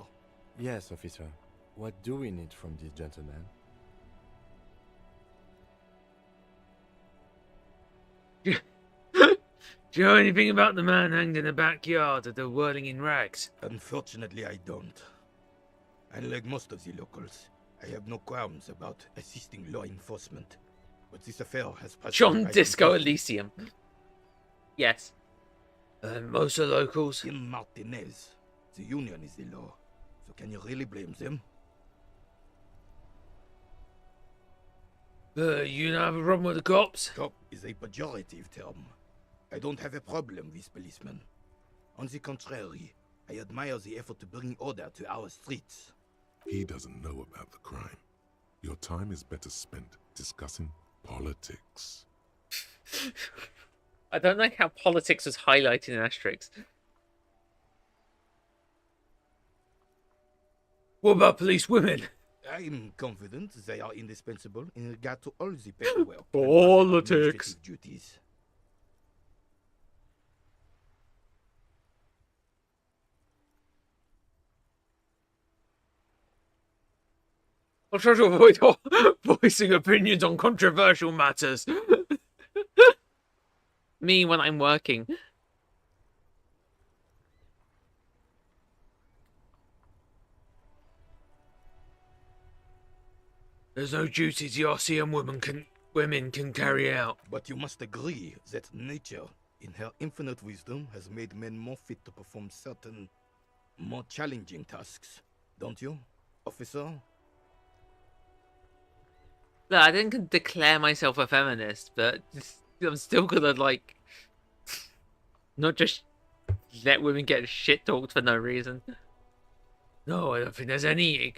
[SPEAKER 7] Yes, officer. What do we need from this gentleman?
[SPEAKER 1] Do you know anything about the man hanged in the backyard of the Whirling in Rags?
[SPEAKER 20] Unfortunately, I don't. Unlike most of the locals, I have no qualms about assisting law enforcement. But this affair has
[SPEAKER 1] John Disco Elysium. Yes. Most of the locals?
[SPEAKER 20] In Martinez, the union is the law. So can you really blame them?
[SPEAKER 1] You don't have a problem with the cops?
[SPEAKER 20] Cop is a pejorative term. I don't have a problem with policemen. On the contrary, I admire the effort to bring order to our streets.
[SPEAKER 4] He doesn't know about the crime. Your time is better spent discussing politics.
[SPEAKER 1] I don't like how politics was highlighted in asterisks. What about police women?
[SPEAKER 20] I'm confident they are indispensable in regard to all the paperwork and
[SPEAKER 1] Politics.
[SPEAKER 20] administrative duties.
[SPEAKER 1] I'll try to avoid voicing opinions on controversial matters. Me when I'm working. There's no duties the RCM women can carry out.
[SPEAKER 20] But you must agree that nature, in her infinite wisdom, has made men more fit to perform certain, more challenging tasks. Don't you, officer?
[SPEAKER 1] Look, I didn't declare myself a feminist, but I'm still gonna, like, not just let women get shit talked for no reason. No, I don't think there's any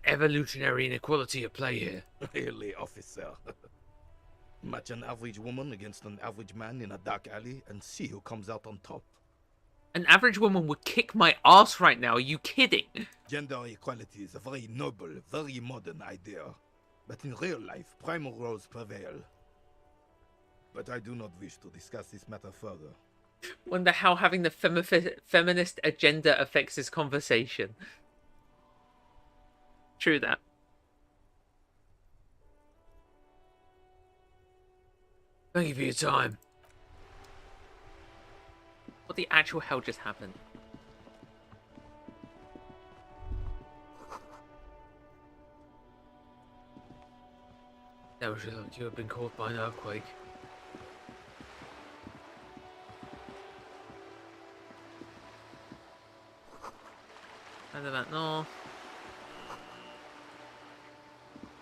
[SPEAKER 1] evolutionary inequality at play here.
[SPEAKER 20] Really, officer? Match an average woman against an average man in a dark alley and see who comes out on top.
[SPEAKER 1] An average woman would kick my ass right now, are you kidding?
[SPEAKER 20] Gender equality is a very noble, very modern idea. But in real life, primal roles prevail. But I do not wish to discuss this matter further.
[SPEAKER 1] Wonder how having the feminist agenda affects this conversation. True that. Thank you for your time. What the actual hell just happened? That was like you have been caught by an earthquake. And then that, no.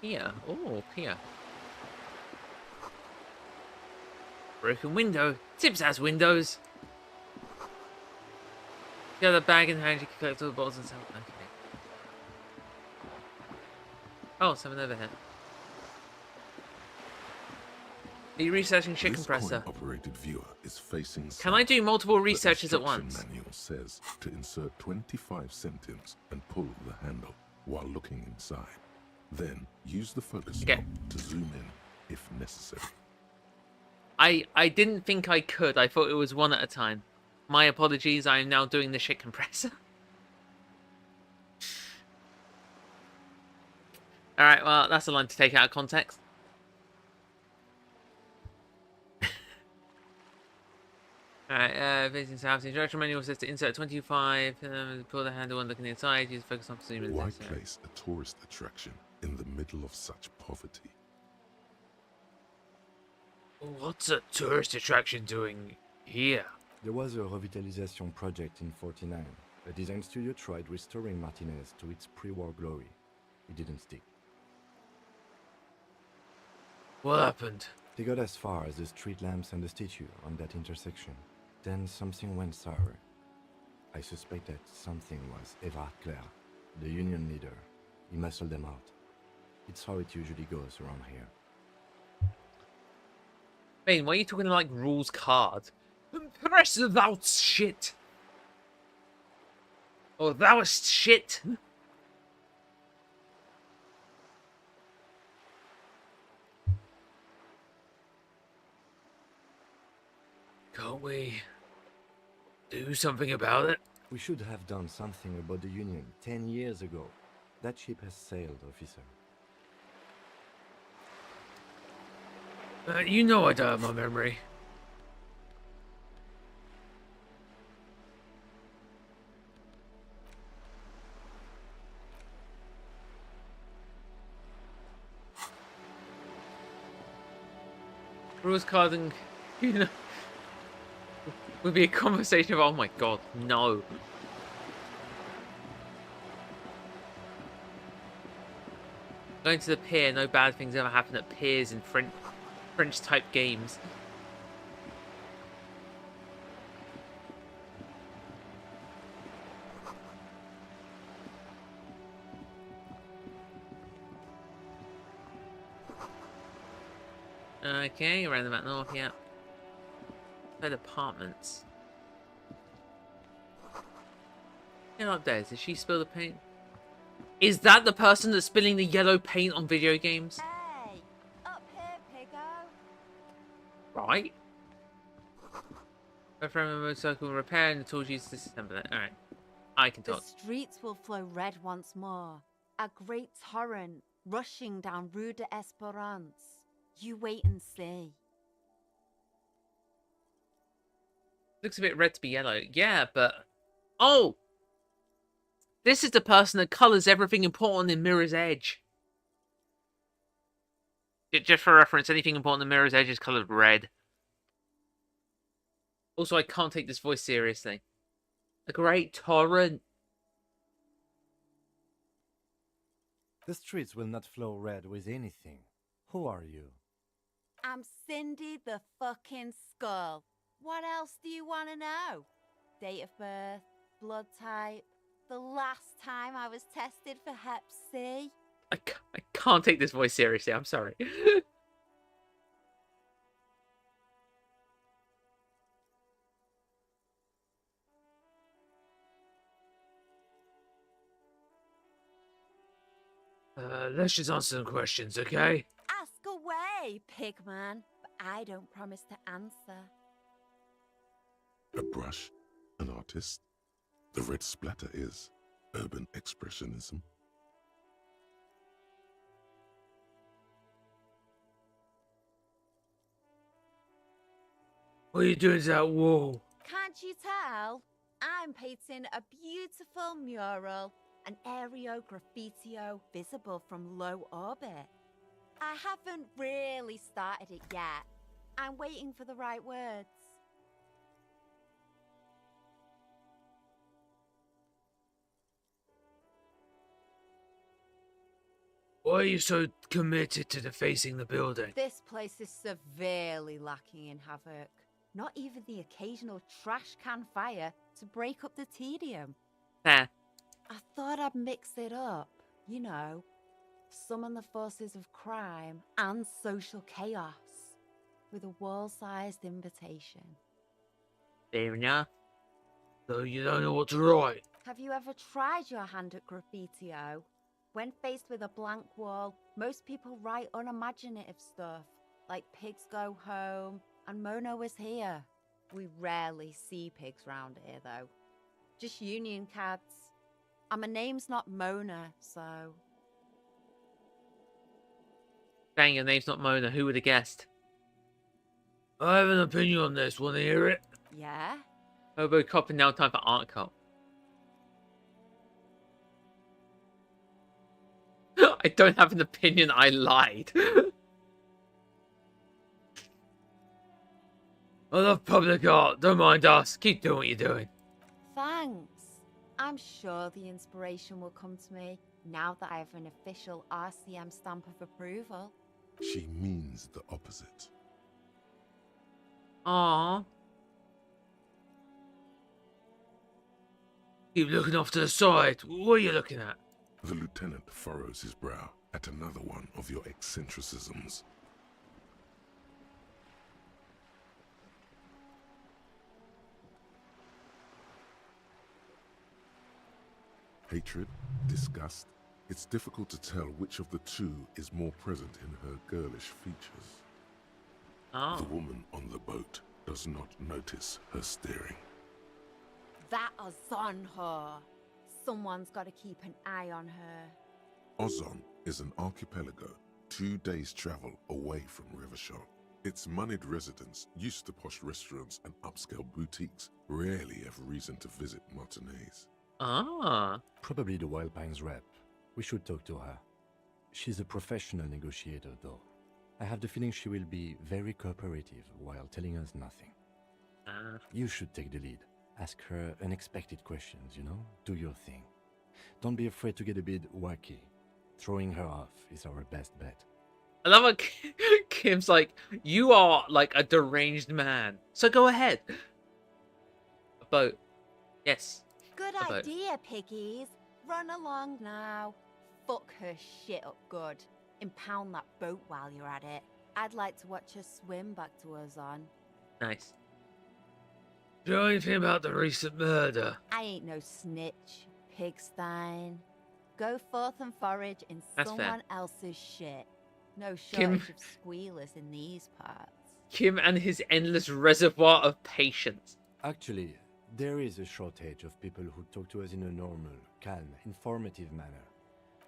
[SPEAKER 1] Here. Oh, here. Broken window. Tips has windows. You have the bag in hand, you can collect all the bottles and sell them. Okay. Oh, something over here. The researching shit compressor.
[SPEAKER 4] Operated viewer is facing.
[SPEAKER 1] Can I do multiple researches at once?
[SPEAKER 4] The manual says to insert 25 centimes and pull the handle while looking inside. Then use the focus knob to zoom in if necessary.
[SPEAKER 1] I didn't think I could. I thought it was one at a time. My apologies. I am now doing the shit compressor. All right. Well, that's a line to take out of context. Alright, facing south. The instruction manual says to insert 25, pull the handle and looking inside, use focus on zoom in.
[SPEAKER 4] Why place a tourist attraction in the middle of such poverty?
[SPEAKER 1] What's a tourist attraction doing here?
[SPEAKER 7] There was a revitalization project in 49. A design studio tried restoring Martinez to its pre-war glory. It didn't stick.
[SPEAKER 1] What happened?
[SPEAKER 7] They got as far as the street lamps and the statue on that intersection. Then something went sour. I suspect that something was Evard Claire, the union leader. He muscled them out. It's how it usually goes around here.
[SPEAKER 1] Bane, why are you talking like rules card? Press thou shit! Or thou'st shit! Can't we do something about it?
[SPEAKER 7] We should have done something about the Union 10 years ago. That ship has sailed, officer.
[SPEAKER 1] You know I don't have my memory. Rules carding, you know, would be a conversation of, oh my god, no. Going to the pier, no bad things ever happen at piers in French type games. Okay, around about north, yeah. Bed apartments. Yeah, up there. Did she spill the paint? Is that the person that's spilling the yellow paint on video games?
[SPEAKER 8] Hey, up here, piggo.
[SPEAKER 1] Right. Referring a motorcycle repair and the tools used to disassemble it. Alright. I can talk.
[SPEAKER 8] The streets will flow red once more. A great torrent rushing down Rue de Esperance. You wait and see.
[SPEAKER 1] Looks a bit red to be yellow. Yeah, but... Oh! This is the person that colours everything important in Mirror's Edge. Just for reference, anything important in Mirror's Edge is coloured red. Also, I can't take this voice seriously. A great torrent.
[SPEAKER 7] The streets will not flow red with anything. Who are you?
[SPEAKER 8] I'm Cindy the fucking Skull. What else do you want to know? Date of birth, blood type, the last time I was tested for Hep C.
[SPEAKER 1] I can't take this voice seriously, I'm sorry. Let's just answer some questions, okay?
[SPEAKER 8] Ask away, pigman. But I don't promise to answer.
[SPEAKER 4] A brush, an artist. The red splatter is urban expressionism.
[SPEAKER 1] What are you doing to that wall?
[SPEAKER 8] Can't you tell? I'm painting a beautiful mural, an aereo graffitio visible from low orbit. I haven't really started it yet. I'm waiting for the right words.
[SPEAKER 1] Why are you so committed to defacing the building?
[SPEAKER 8] This place is severely lacking in havoc. Not even the occasional trash can fire to break up the tedium.
[SPEAKER 1] Fair.
[SPEAKER 8] I thought I'd mix it up, you know, summon the forces of crime and social chaos with a wall-sized invitation.
[SPEAKER 1] Fair enough. Though you don't know what to write.
[SPEAKER 8] Have you ever tried your hand at graffitio? When faced with a blank wall, most people write unimaginative stuff, like pigs go home and Mona was here. We rarely see pigs round here, though. Just union cads. And my name's not Mona, so...
[SPEAKER 1] Dang, your name's not Mona. Who would have guessed? I have an opinion on this. Want to hear it?
[SPEAKER 8] Yeah?
[SPEAKER 1] Hobo cop and now time for art cop. I don't have an opinion. I lied. I love public art. Don't mind us. Keep doing what you're doing.
[SPEAKER 8] Thanks. I'm sure the inspiration will come to me now that I have an official RCM stamp of approval.
[SPEAKER 4] She means the opposite.
[SPEAKER 1] Aww. Keep looking off to the side. What are you looking at?
[SPEAKER 4] The lieutenant furrows his brow at another one of your eccentricisms. Hatred, disgust, it's difficult to tell which of the two is more present in her girlish features.
[SPEAKER 1] Oh.
[SPEAKER 4] The woman on the boat does not notice her staring.
[SPEAKER 8] That is on her. Someone's got to keep an eye on her.
[SPEAKER 4] Ozon is an archipelago 2 days' travel away from Rivershore. Its moneyed residents, used to posh restaurants and upscale boutiques, rarely have reason to visit Martinez.
[SPEAKER 1] Ah.
[SPEAKER 7] Probably the Wild Pines rep. We should talk to her. She's a professional negotiator, though. I have the feeling she will be very cooperative while telling us nothing. You should take the lead. Ask her unexpected questions, you know? Do your thing. Don't be afraid to get a bit wacky. Throwing her off is our best bet.
[SPEAKER 1] I love how Kim's like, you are like a deranged man. So go ahead. A boat. Yes.
[SPEAKER 8] Good
[SPEAKER 1] a boat.
[SPEAKER 8] idea, piggies. Run along now. Fuck her shit up good. Impound that boat while you're at it. I'd like to watch her swim back to Ozon.
[SPEAKER 1] Nice. Do you know anything about the recent murder?
[SPEAKER 8] I ain't no snitch, Pigstein. Go forth and forage in
[SPEAKER 1] That's
[SPEAKER 8] someone
[SPEAKER 1] fair.
[SPEAKER 8] else's shit. No
[SPEAKER 1] Kim-
[SPEAKER 8] shortage of squealers in these parts.
[SPEAKER 1] Kim and his endless reservoir of patience.
[SPEAKER 7] Actually, there is a shortage of people who talk to us in a normal, calm, informative manner.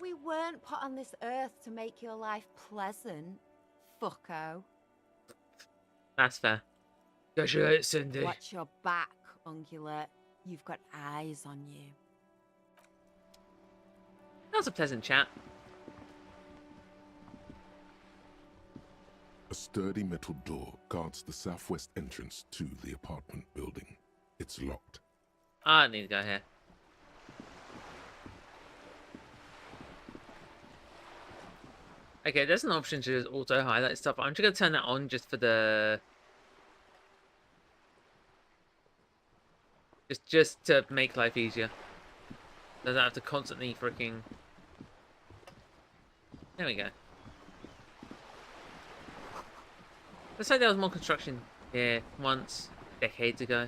[SPEAKER 8] We weren't put on this earth to make your life pleasant, fucko.
[SPEAKER 1] That's fair. Catch you later, Cindy.
[SPEAKER 8] Watch your back, ungulate. You've got eyes on you.
[SPEAKER 1] That was a pleasant chat.
[SPEAKER 4] A sturdy metal door guards the southwest entrance to the apartment building. It's locked.
[SPEAKER 1] I need to go here. Okay, there's an option to just auto highlight stuff. I'm just gonna turn that on just for the just to make life easier. So I don't have to constantly freaking. There we go. Looks like there was more construction here once, decades ago.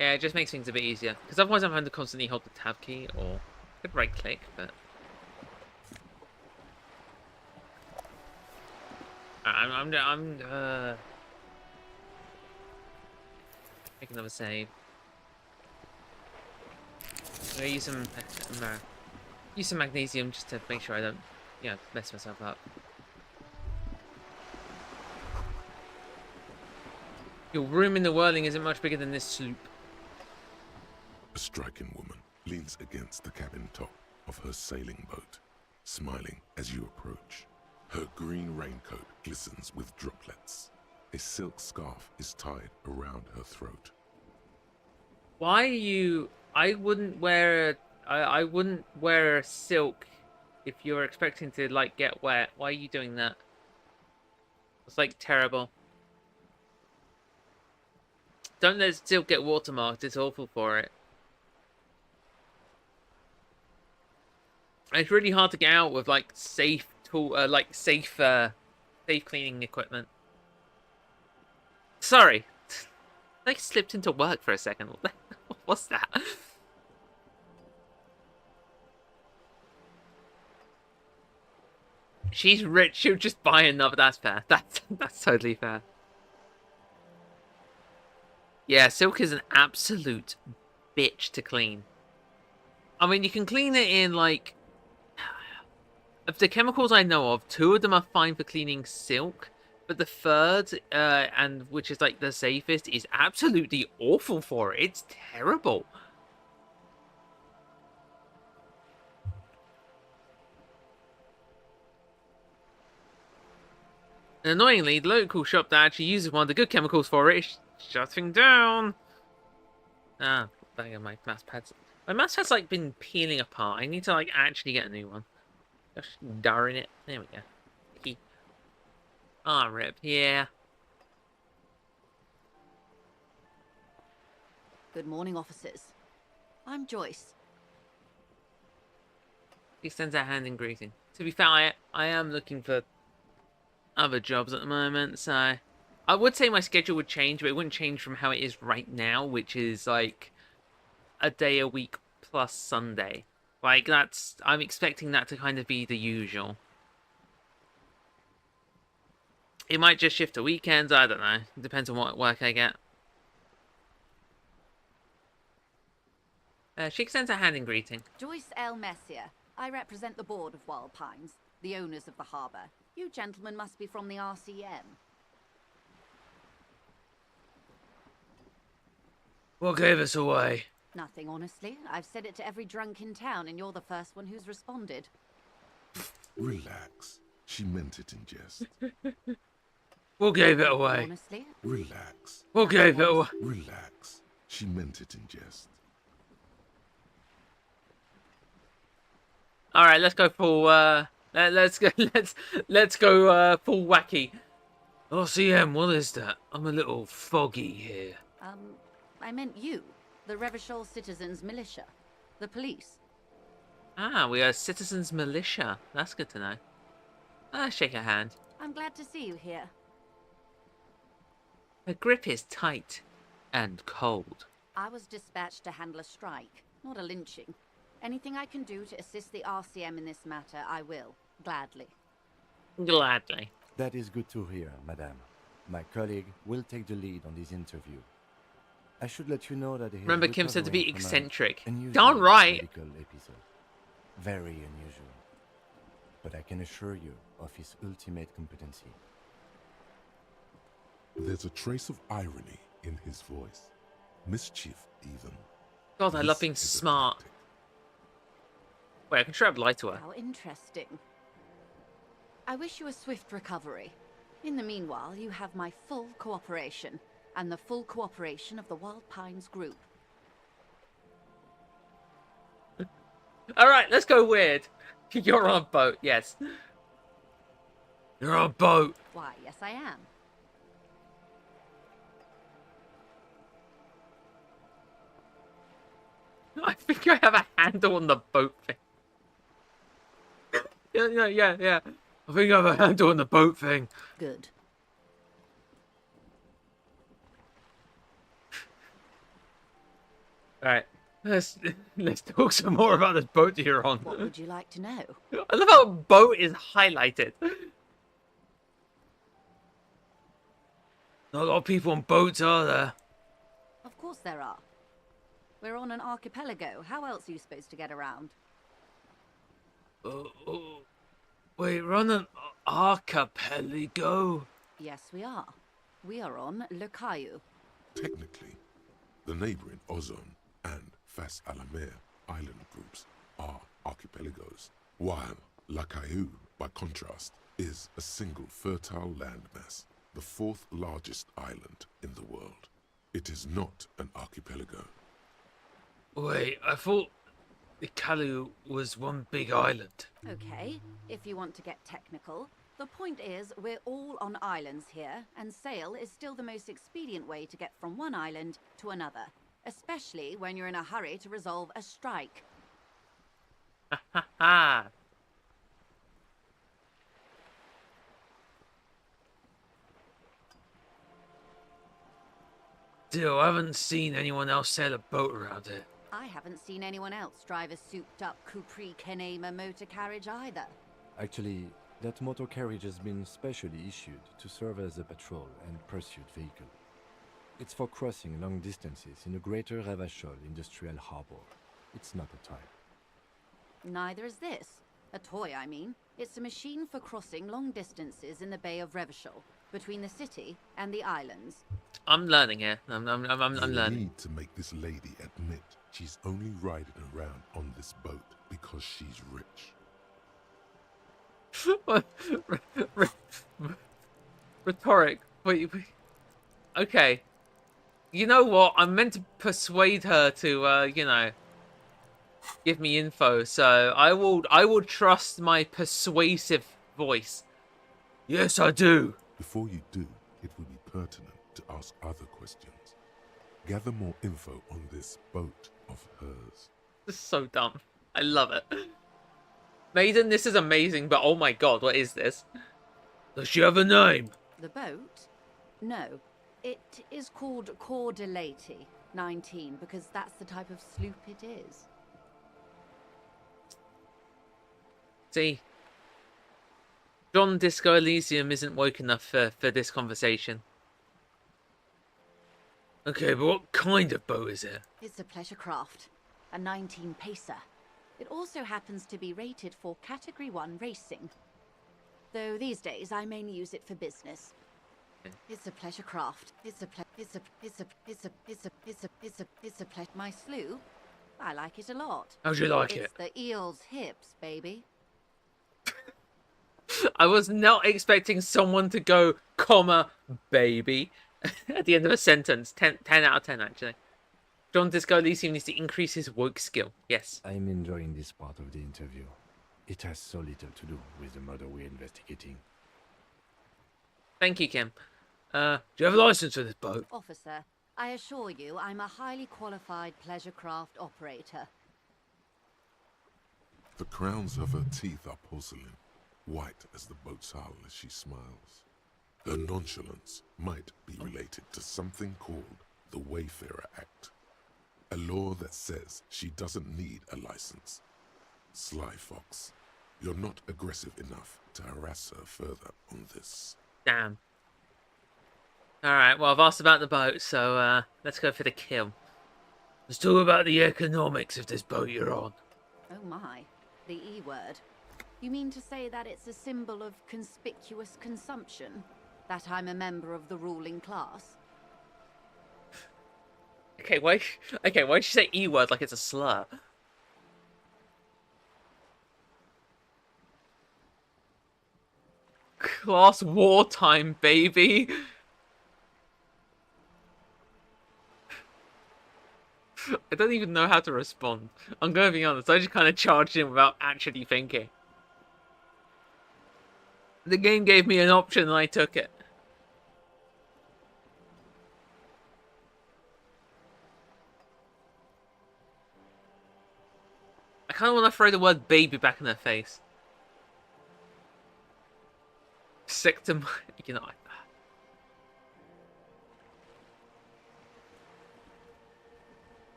[SPEAKER 1] Yeah, it just makes things a bit easier. Because otherwise I'm having to constantly hold the tab key or could right click, but... I'm make another save. I'm gonna use some magnesium just to make sure I don't, you know, mess myself up. Your room in the whirling isn't much bigger than this sloop.
[SPEAKER 4] A striking woman leans against the cabin top of her sailing boat, smiling as you approach. Her green raincoat glistens with droplets. A silk scarf is tied around her throat.
[SPEAKER 1] Why are you... I wouldn't wear a silk if you were expecting to, like, get wet. Why are you doing that? It's, like, terrible. Don't let silk get watermarked. It's awful for it. And it's really hard to get out with, like, safe tool, safe cleaning equipment. Sorry. I slipped into work for a second. What's that? She's rich. She'll just buy another. That's fair. That's totally fair. Yeah, silk is an absolute bitch to clean. I mean, you can clean it in, like... Of the chemicals I know of, 2 of them are fine for cleaning silk. But the third, and which is, like, the safest, is absolutely awful for it. It's terrible. And annoyingly, the local shop that actually uses one of the good chemicals for it is shutting down. Ah, bang on my mouse pads. My mouse pad's like been peeling apart. I need to like actually get a new one. Gosh darn it. There we go. Ah, rip. Yeah.
[SPEAKER 3] Good morning, officers. I'm Joyce.
[SPEAKER 1] He extends a hand in greeting. To be fair, I am looking for other jobs at the moment, so I would say my schedule would change, but it wouldn't change from how it is right now, which is like a day a week plus Sunday. Like I'm expecting that to kind of be the usual. It might just shift to weekends, I don't know. It depends on what work I get. She extends a hand in greeting.
[SPEAKER 3] Joyce L. Messier. I represent the board of Wild Pines, the owners of the harbour. You gentlemen must be from the RCM.
[SPEAKER 1] What gave us away?
[SPEAKER 3] Nothing, honestly. I've said it to every drunk in town, and you're the first one who's responded.
[SPEAKER 4] Relax. She meant it in jest.
[SPEAKER 1] What gave it away?
[SPEAKER 3] Honestly?
[SPEAKER 4] Relax.
[SPEAKER 1] What gave it away?
[SPEAKER 4] Relax. She meant it in jest.
[SPEAKER 1] All right, let's go full. Let's go. Let's go full wacky. RCM, what is that? I'm a little foggy here.
[SPEAKER 3] I meant you, the Revachol Citizens Militia, the police.
[SPEAKER 1] Ah, we are citizens militia. That's good to know. Shake a hand.
[SPEAKER 3] I'm glad to see you here.
[SPEAKER 1] Her grip is tight and cold.
[SPEAKER 3] I was dispatched to handle a strike, not a lynching. Anything I can do to assist the RCM in this matter, I will. Gladly.
[SPEAKER 1] Gladly.
[SPEAKER 7] That is good to hear, madame. My colleague will take the lead on this interview. I should let you know that he is
[SPEAKER 1] Remember, Kim said to be
[SPEAKER 7] recovering from
[SPEAKER 1] eccentric.
[SPEAKER 7] an unusual
[SPEAKER 1] Darn right.
[SPEAKER 7] medical episode. Very unusual. But I can assure you of his ultimate competency.
[SPEAKER 4] There's a trace of irony in his voice. Mischief, even.
[SPEAKER 1] God, I love being smart. Wait, I can try to lie to her.
[SPEAKER 3] How interesting. I wish you a swift recovery. In the meanwhile, you have my full cooperation, and the full cooperation of the Wild Pines group.
[SPEAKER 1] Alright, let's go weird. You're on a boat, yes. You're on a boat.
[SPEAKER 3] Why, yes I am.
[SPEAKER 1] I think I have a handle on the boat thing. Yeah. I think I have a handle on the boat thing.
[SPEAKER 3] Good.
[SPEAKER 1] Alright, let's talk some more about this boat that you're on.
[SPEAKER 3] What would you like to know?
[SPEAKER 1] I love how boat is highlighted. Not a lot of people on boats, are there?
[SPEAKER 3] Of course there are. We're on an archipelago. How else are you supposed to get around?
[SPEAKER 1] Wait, we're on an archipelago?
[SPEAKER 3] Yes, we are. We are on Le Caillou.
[SPEAKER 4] Technically, the neighboring Ozone and Fas Alamer island groups are archipelagos, while La Caillou, by contrast, is a single fertile landmass, the fourth largest island in the world. It is not an archipelago.
[SPEAKER 1] Wait, I thought the Caillou was one big island.
[SPEAKER 3] Okay, if you want to get technical, the point is we're all on islands here, and sail is still the most expedient way to get from one island to another, especially when you're in a hurry to resolve a strike.
[SPEAKER 1] Ha ha ha! Still, I haven't seen anyone else sail a boat around here.
[SPEAKER 3] I haven't seen anyone else drive a souped-up Capri Kenema motor carriage either.
[SPEAKER 7] Actually, that motor carriage has been specially issued to serve as a patrol and pursuit vehicle. It's for crossing long distances in the greater Revachol industrial harbor. It's not a toy.
[SPEAKER 3] Neither is this. A toy, I mean. It's a machine for crossing long distances in the Bay of Revachol, between the city and the islands.
[SPEAKER 1] I'm learning here. I'm
[SPEAKER 4] You
[SPEAKER 1] learning.
[SPEAKER 4] need to make this lady admit she's only riding around on this boat because she's rich.
[SPEAKER 1] Rhetoric. Wait. Okay. You know what? I'm meant to persuade her to, give me info. So I will trust my persuasive voice. Yes, I do.
[SPEAKER 4] Before you do, it would be pertinent to ask other questions. Gather more info on this boat of hers.
[SPEAKER 1] This is so dumb. I love it. Maiden, this is amazing, but oh my god, what is this? Does she have a name?
[SPEAKER 3] The boat? No. It is called Cordelati 19 because that's the type of sloop it is.
[SPEAKER 1] See, John Disco Elysium isn't woke enough for this conversation. Okay, but what kind of boat is it?
[SPEAKER 3] It's a pleasure craft, a 19 pacer. It also happens to be rated for Category 1 racing. Though these days I mainly use it for business. It's a pleasure craft. My sloop. I like it a lot.
[SPEAKER 1] How'd you like
[SPEAKER 3] It's the eel's hips, baby.
[SPEAKER 1] I was not expecting someone to go, comma, baby, at the end of a sentence. 10 out of 10, actually. John Disco Elysium needs to increase his woke skill. Yes.
[SPEAKER 7] I'm enjoying this part of the interview. It has so little to do with the murder we're investigating.
[SPEAKER 1] Thank you, Kim. Do you have a license for this boat?
[SPEAKER 3] Officer, I assure you I'm a highly qualified pleasure craft operator.
[SPEAKER 4] The crowns of her teeth are porcelain, white as the boat's hull as she smiles. Her nonchalance might be related to something called the Wayfarer Act, a law that says she doesn't need a license. Sly Fox, you're not aggressive enough to harass her further on this.
[SPEAKER 1] Damn. Alright, well, I've asked about the boat, so let's go for the kill. Let's talk about the economics of this boat you're on.
[SPEAKER 3] Oh my, the E word. You mean to say that it's a symbol of conspicuous consumption? That I'm a member of the ruling class?
[SPEAKER 1] Okay, why'd you say E word like it's a slur? Class wartime, baby! I don't even know how to respond. I'm gonna be honest, I just kind of charged in without actually thinking. The game gave me an option and I took it. I kind of want to throw the word baby back in her face. Sick to my... You know...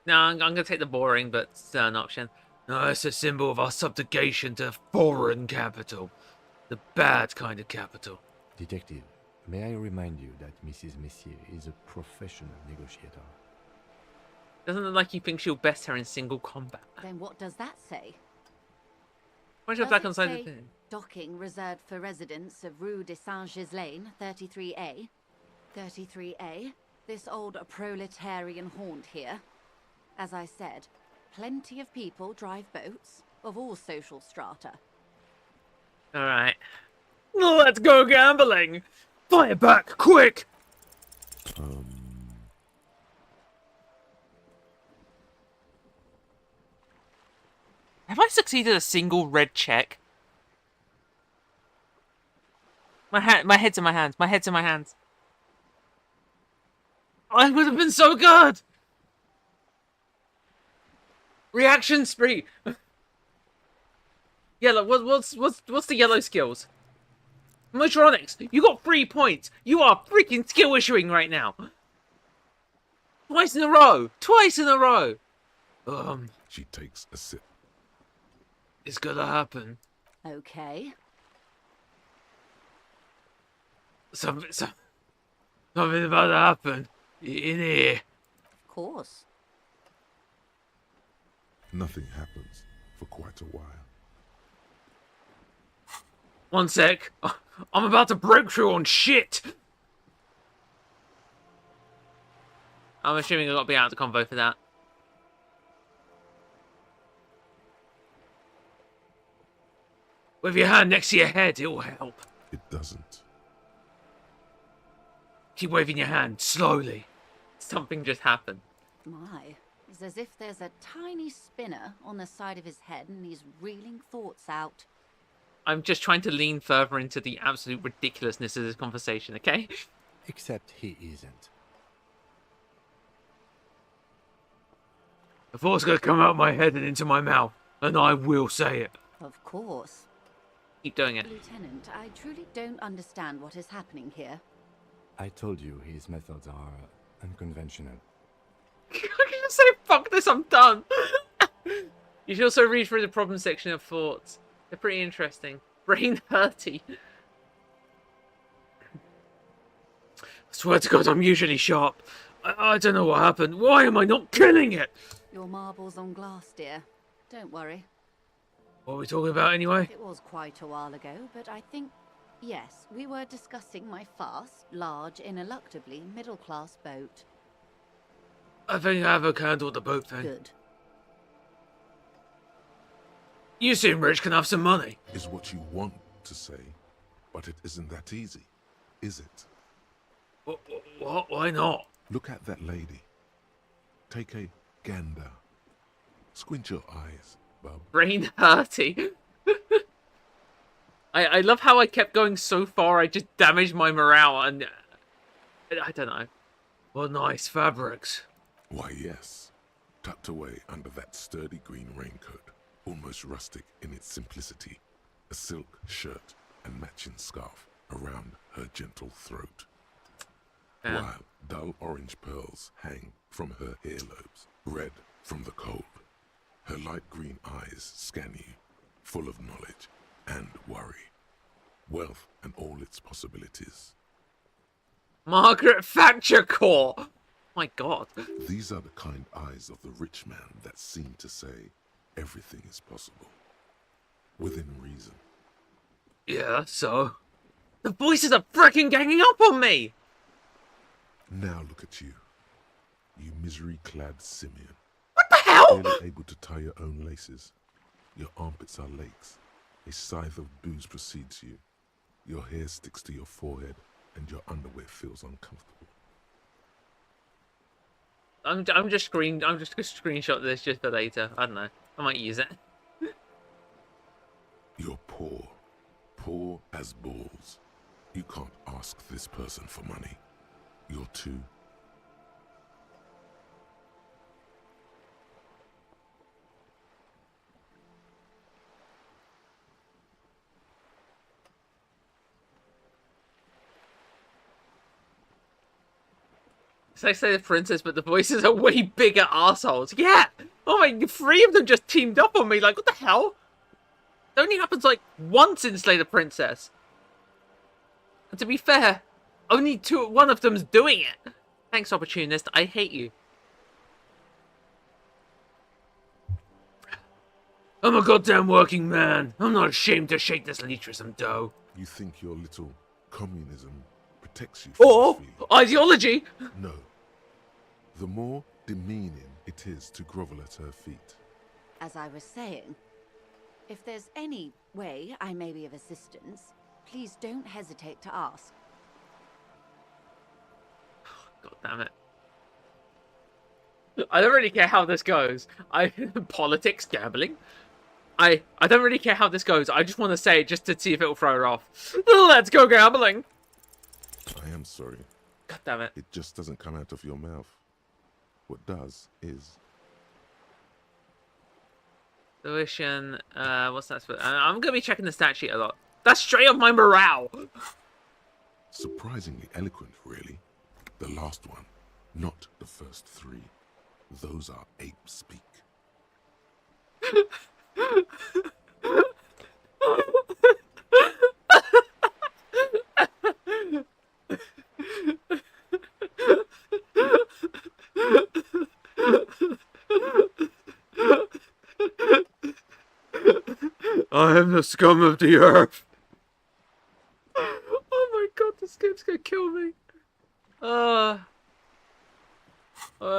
[SPEAKER 1] No, I'm going to take the boring but stern option. No, it's a symbol of our subjugation to foreign capital. The bad kind of capital.
[SPEAKER 7] Detective, may I remind you that Mrs. Messier is a professional negotiator?
[SPEAKER 1] Doesn't look like you think she'll best her in single combat.
[SPEAKER 3] Then what does that say?
[SPEAKER 1] Why's your back on side of the thing?
[SPEAKER 3] Docking reserved for residents of Rue de Saint-Ghislain, 33A. 33A, this old proletarian haunt here. As I said, plenty of people drive boats, of all social strata.
[SPEAKER 1] Alright. Let's go gambling! Fire back, quick! Have I succeeded a single red check? My head's in my hands. My head's in my hands. I would have been so good! Reaction spree! Yellow, what's the yellow skills? Motronics, you got 3 points! You are freaking skill issuing right now! Twice in a row! Twice in a row!
[SPEAKER 4] She takes a sip.
[SPEAKER 1] It's gonna happen.
[SPEAKER 3] Okay.
[SPEAKER 1] Something about to happen. In here.
[SPEAKER 3] Of course.
[SPEAKER 4] Nothing happens for quite a while.
[SPEAKER 1] One sec. I'm about to break through on shit! I'm assuming I got to be out of the convo for that. With your hand next to your head, it will help.
[SPEAKER 4] It doesn't.
[SPEAKER 1] Keep waving your hand, slowly. Something just happened.
[SPEAKER 3] My, it's as if there's a tiny spinner on the side of his head and he's reeling thoughts out.
[SPEAKER 1] I'm just trying to lean further into the absolute ridiculousness of this conversation, okay?
[SPEAKER 7] Except he isn't.
[SPEAKER 1] The thought's gonna come out my head and into my mouth, and I will say it.
[SPEAKER 3] Of course.
[SPEAKER 1] Keep doing it.
[SPEAKER 3] Lieutenant, I truly don't understand what is happening here.
[SPEAKER 7] I told you his methods are unconventional.
[SPEAKER 1] I can just say, fuck this, I'm done. You should also read through the problem section of thoughts. They're pretty interesting. Brain hurty. I swear to God, I'm usually sharp. I don't know what happened. Why am I not killing it?
[SPEAKER 3] Your marbles on glass, dear. Don't worry.
[SPEAKER 1] What are we talking about anyway?
[SPEAKER 3] It was quite a while ago, but I think... Yes, we were discussing my fast, large, ineluctably middle-class boat.
[SPEAKER 1] I think I have a candle at the boat thing.
[SPEAKER 3] Good.
[SPEAKER 1] You seem rich, can have some money.
[SPEAKER 4] Is what you want to say, but it isn't that easy, is it?
[SPEAKER 1] What? Why not?
[SPEAKER 4] Look at that lady. Take a gander. Squint your eyes, bub.
[SPEAKER 1] Brain hurty. I love how I kept going so far I just damaged my morale and... I don't know. What nice fabrics.
[SPEAKER 4] Why, yes. Tucked away under that sturdy green raincoat, almost rustic in its simplicity, a silk shirt and matching scarf around her gentle throat.
[SPEAKER 1] Yeah.
[SPEAKER 4] While dull orange pearls hang from her earlobes, red from the cold. Her light green eyes scan you, full of knowledge and worry. Wealth and all its possibilities.
[SPEAKER 1] Margaret Thatcher core. My God.
[SPEAKER 4] These are the kind eyes of the rich man that seem to say everything is possible. Within reason.
[SPEAKER 1] Yeah, so? The voices are freaking ganging up on me!
[SPEAKER 4] Now look at you. You misery-clad simian.
[SPEAKER 1] What the hell?
[SPEAKER 4] Barely able to tie your own laces. Your armpits are lakes. A scythe of booze precedes you. Your hair sticks to your forehead, and your underwear feels uncomfortable.
[SPEAKER 1] I'm just gonna screenshot this just for later. I don't know. I might use it.
[SPEAKER 4] You're poor. Poor as balls. You can't ask this person for money. You're too...
[SPEAKER 1] So I say the princess, but the voices are way bigger assholes. Yeah! Oh my, 3 of them just teamed up on me. Like, what the hell? It only happens like once in Slay the Princess. And to be fair, only 1 of them's doing it. Thanks, opportunist. I hate you. I'm a goddamn working man. I'm not ashamed to shake this leitrism dough.
[SPEAKER 4] You think your little communism protects you from
[SPEAKER 1] Or
[SPEAKER 4] this feeling?
[SPEAKER 1] ideology.
[SPEAKER 4] No. The more demeaning it is to grovel at her feet.
[SPEAKER 3] As I was saying, if there's any way I may be of assistance, please don't hesitate to ask.
[SPEAKER 1] God damn it. I don't really care how this goes. Politics, gambling. I don't really care how this goes. I just want to say it just to see if it'll throw her off. Let's go gambling.
[SPEAKER 4] I am sorry.
[SPEAKER 1] God damn it.
[SPEAKER 4] It just doesn't come out of your mouth. What does is...
[SPEAKER 1] Tuition, what's that? I'm going to be checking the stat sheet a lot. That's straight off my morale.
[SPEAKER 4] Surprisingly eloquent, really. The last one, not the first 3. Those are ape speak.
[SPEAKER 1] I am the scum of the earth. Oh my God, this game's gonna kill me.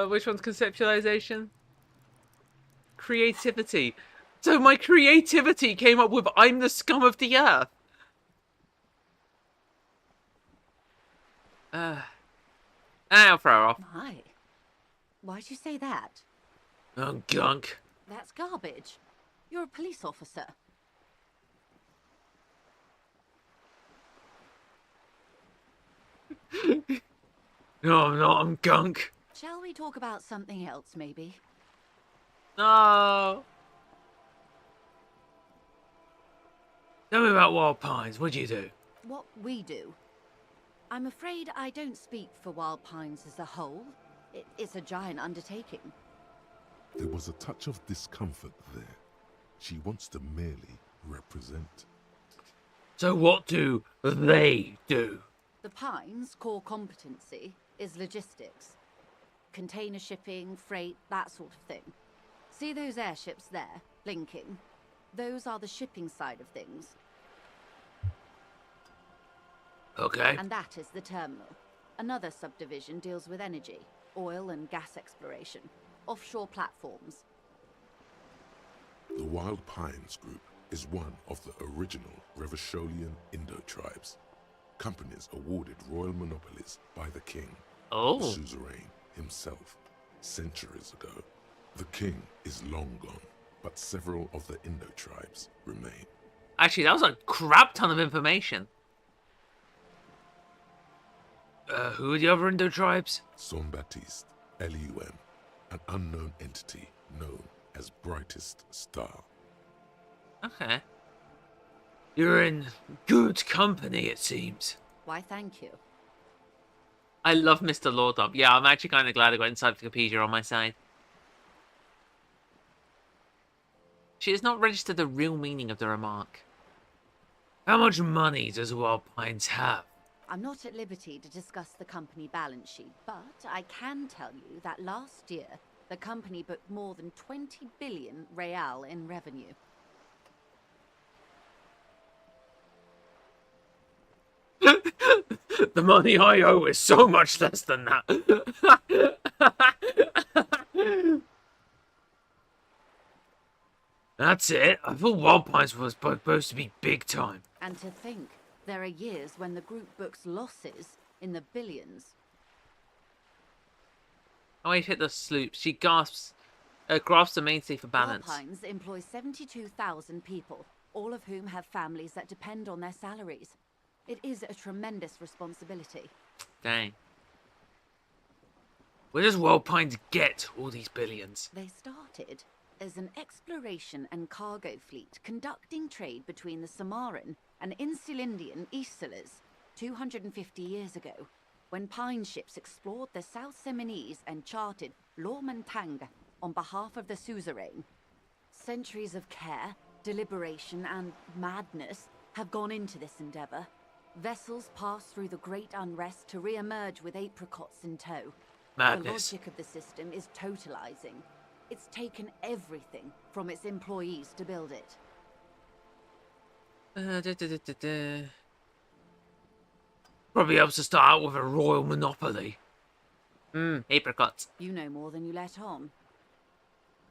[SPEAKER 1] Which one's conceptualization? Creativity. So my creativity came up with I'm the scum of the earth. I'll throw her off.
[SPEAKER 3] My. Why'd you say that?
[SPEAKER 1] Oh, gunk.
[SPEAKER 3] That's garbage. You're a police officer.
[SPEAKER 1] No, I'm not. I'm gunk.
[SPEAKER 3] Shall we talk about something else, maybe?
[SPEAKER 1] No. Tell me about Wild Pines. What'd you do?
[SPEAKER 3] What we do? I'm afraid I don't speak for Wild Pines as a whole. It's a giant undertaking.
[SPEAKER 4] There was a touch of discomfort there. She wants to merely represent.
[SPEAKER 1] So what do they do?
[SPEAKER 3] The Pines' core competency is logistics. Container shipping, freight, that sort of thing. See those airships there, blinking? Those are the shipping side of things.
[SPEAKER 1] Okay.
[SPEAKER 3] And that is the terminal. Another subdivision deals with energy, oil and gas exploration, offshore platforms.
[SPEAKER 4] The Wild Pines Group is one of the original Revacholian Indo-tribes. Companies awarded royal monopolies by the king, the suzerain himself, centuries ago. The king is long gone, but several of the Indo-tribes remain.
[SPEAKER 1] Actually, that was a crap ton of information. Who are the other Indo-tribes?
[SPEAKER 4] Saint-Baptiste, Elysium, an unknown entity known as Brightest Star.
[SPEAKER 1] Okay. You're in good company, it seems.
[SPEAKER 3] Why, thank you.
[SPEAKER 1] I love Mr. Lordop. Yeah, I'm actually kind of glad I got Encyclopedia on my side. She has not registered the real meaning of the remark. How much money does Wild Pines have?
[SPEAKER 3] I'm not at liberty to discuss the company balance sheet, but I can tell you that last year, the company booked more than 20 billion real in revenue.
[SPEAKER 1] The money I owe is so much less than that. That's it? I thought Wild Pines was supposed to be big time.
[SPEAKER 3] And to think, there are years when the group books losses in the billions.
[SPEAKER 1] Oh, he hit the sloop. She grasps the mainstay for balance.
[SPEAKER 3] Wild Pines employs 72,000 people, all of whom have families that depend on their salaries. It is a tremendous responsibility.
[SPEAKER 1] Dang. Where does Wild Pines get all these billions?
[SPEAKER 3] They started as an exploration and cargo fleet conducting trade between the Samaran and Insulindian Isolas 250 years ago, when pine ships explored the South Seminese and charted Lormentang on behalf of the suzerain. Centuries of care, deliberation, and madness have gone into this endeavor. Vessels pass through the great unrest to re-emerge with apricots in tow.
[SPEAKER 1] Madness.
[SPEAKER 3] The logic of the system is totalizing. It's taken everything from its employees to build it.
[SPEAKER 1] Probably helps to start out with a royal monopoly. Apricots.
[SPEAKER 3] You know more than you let on.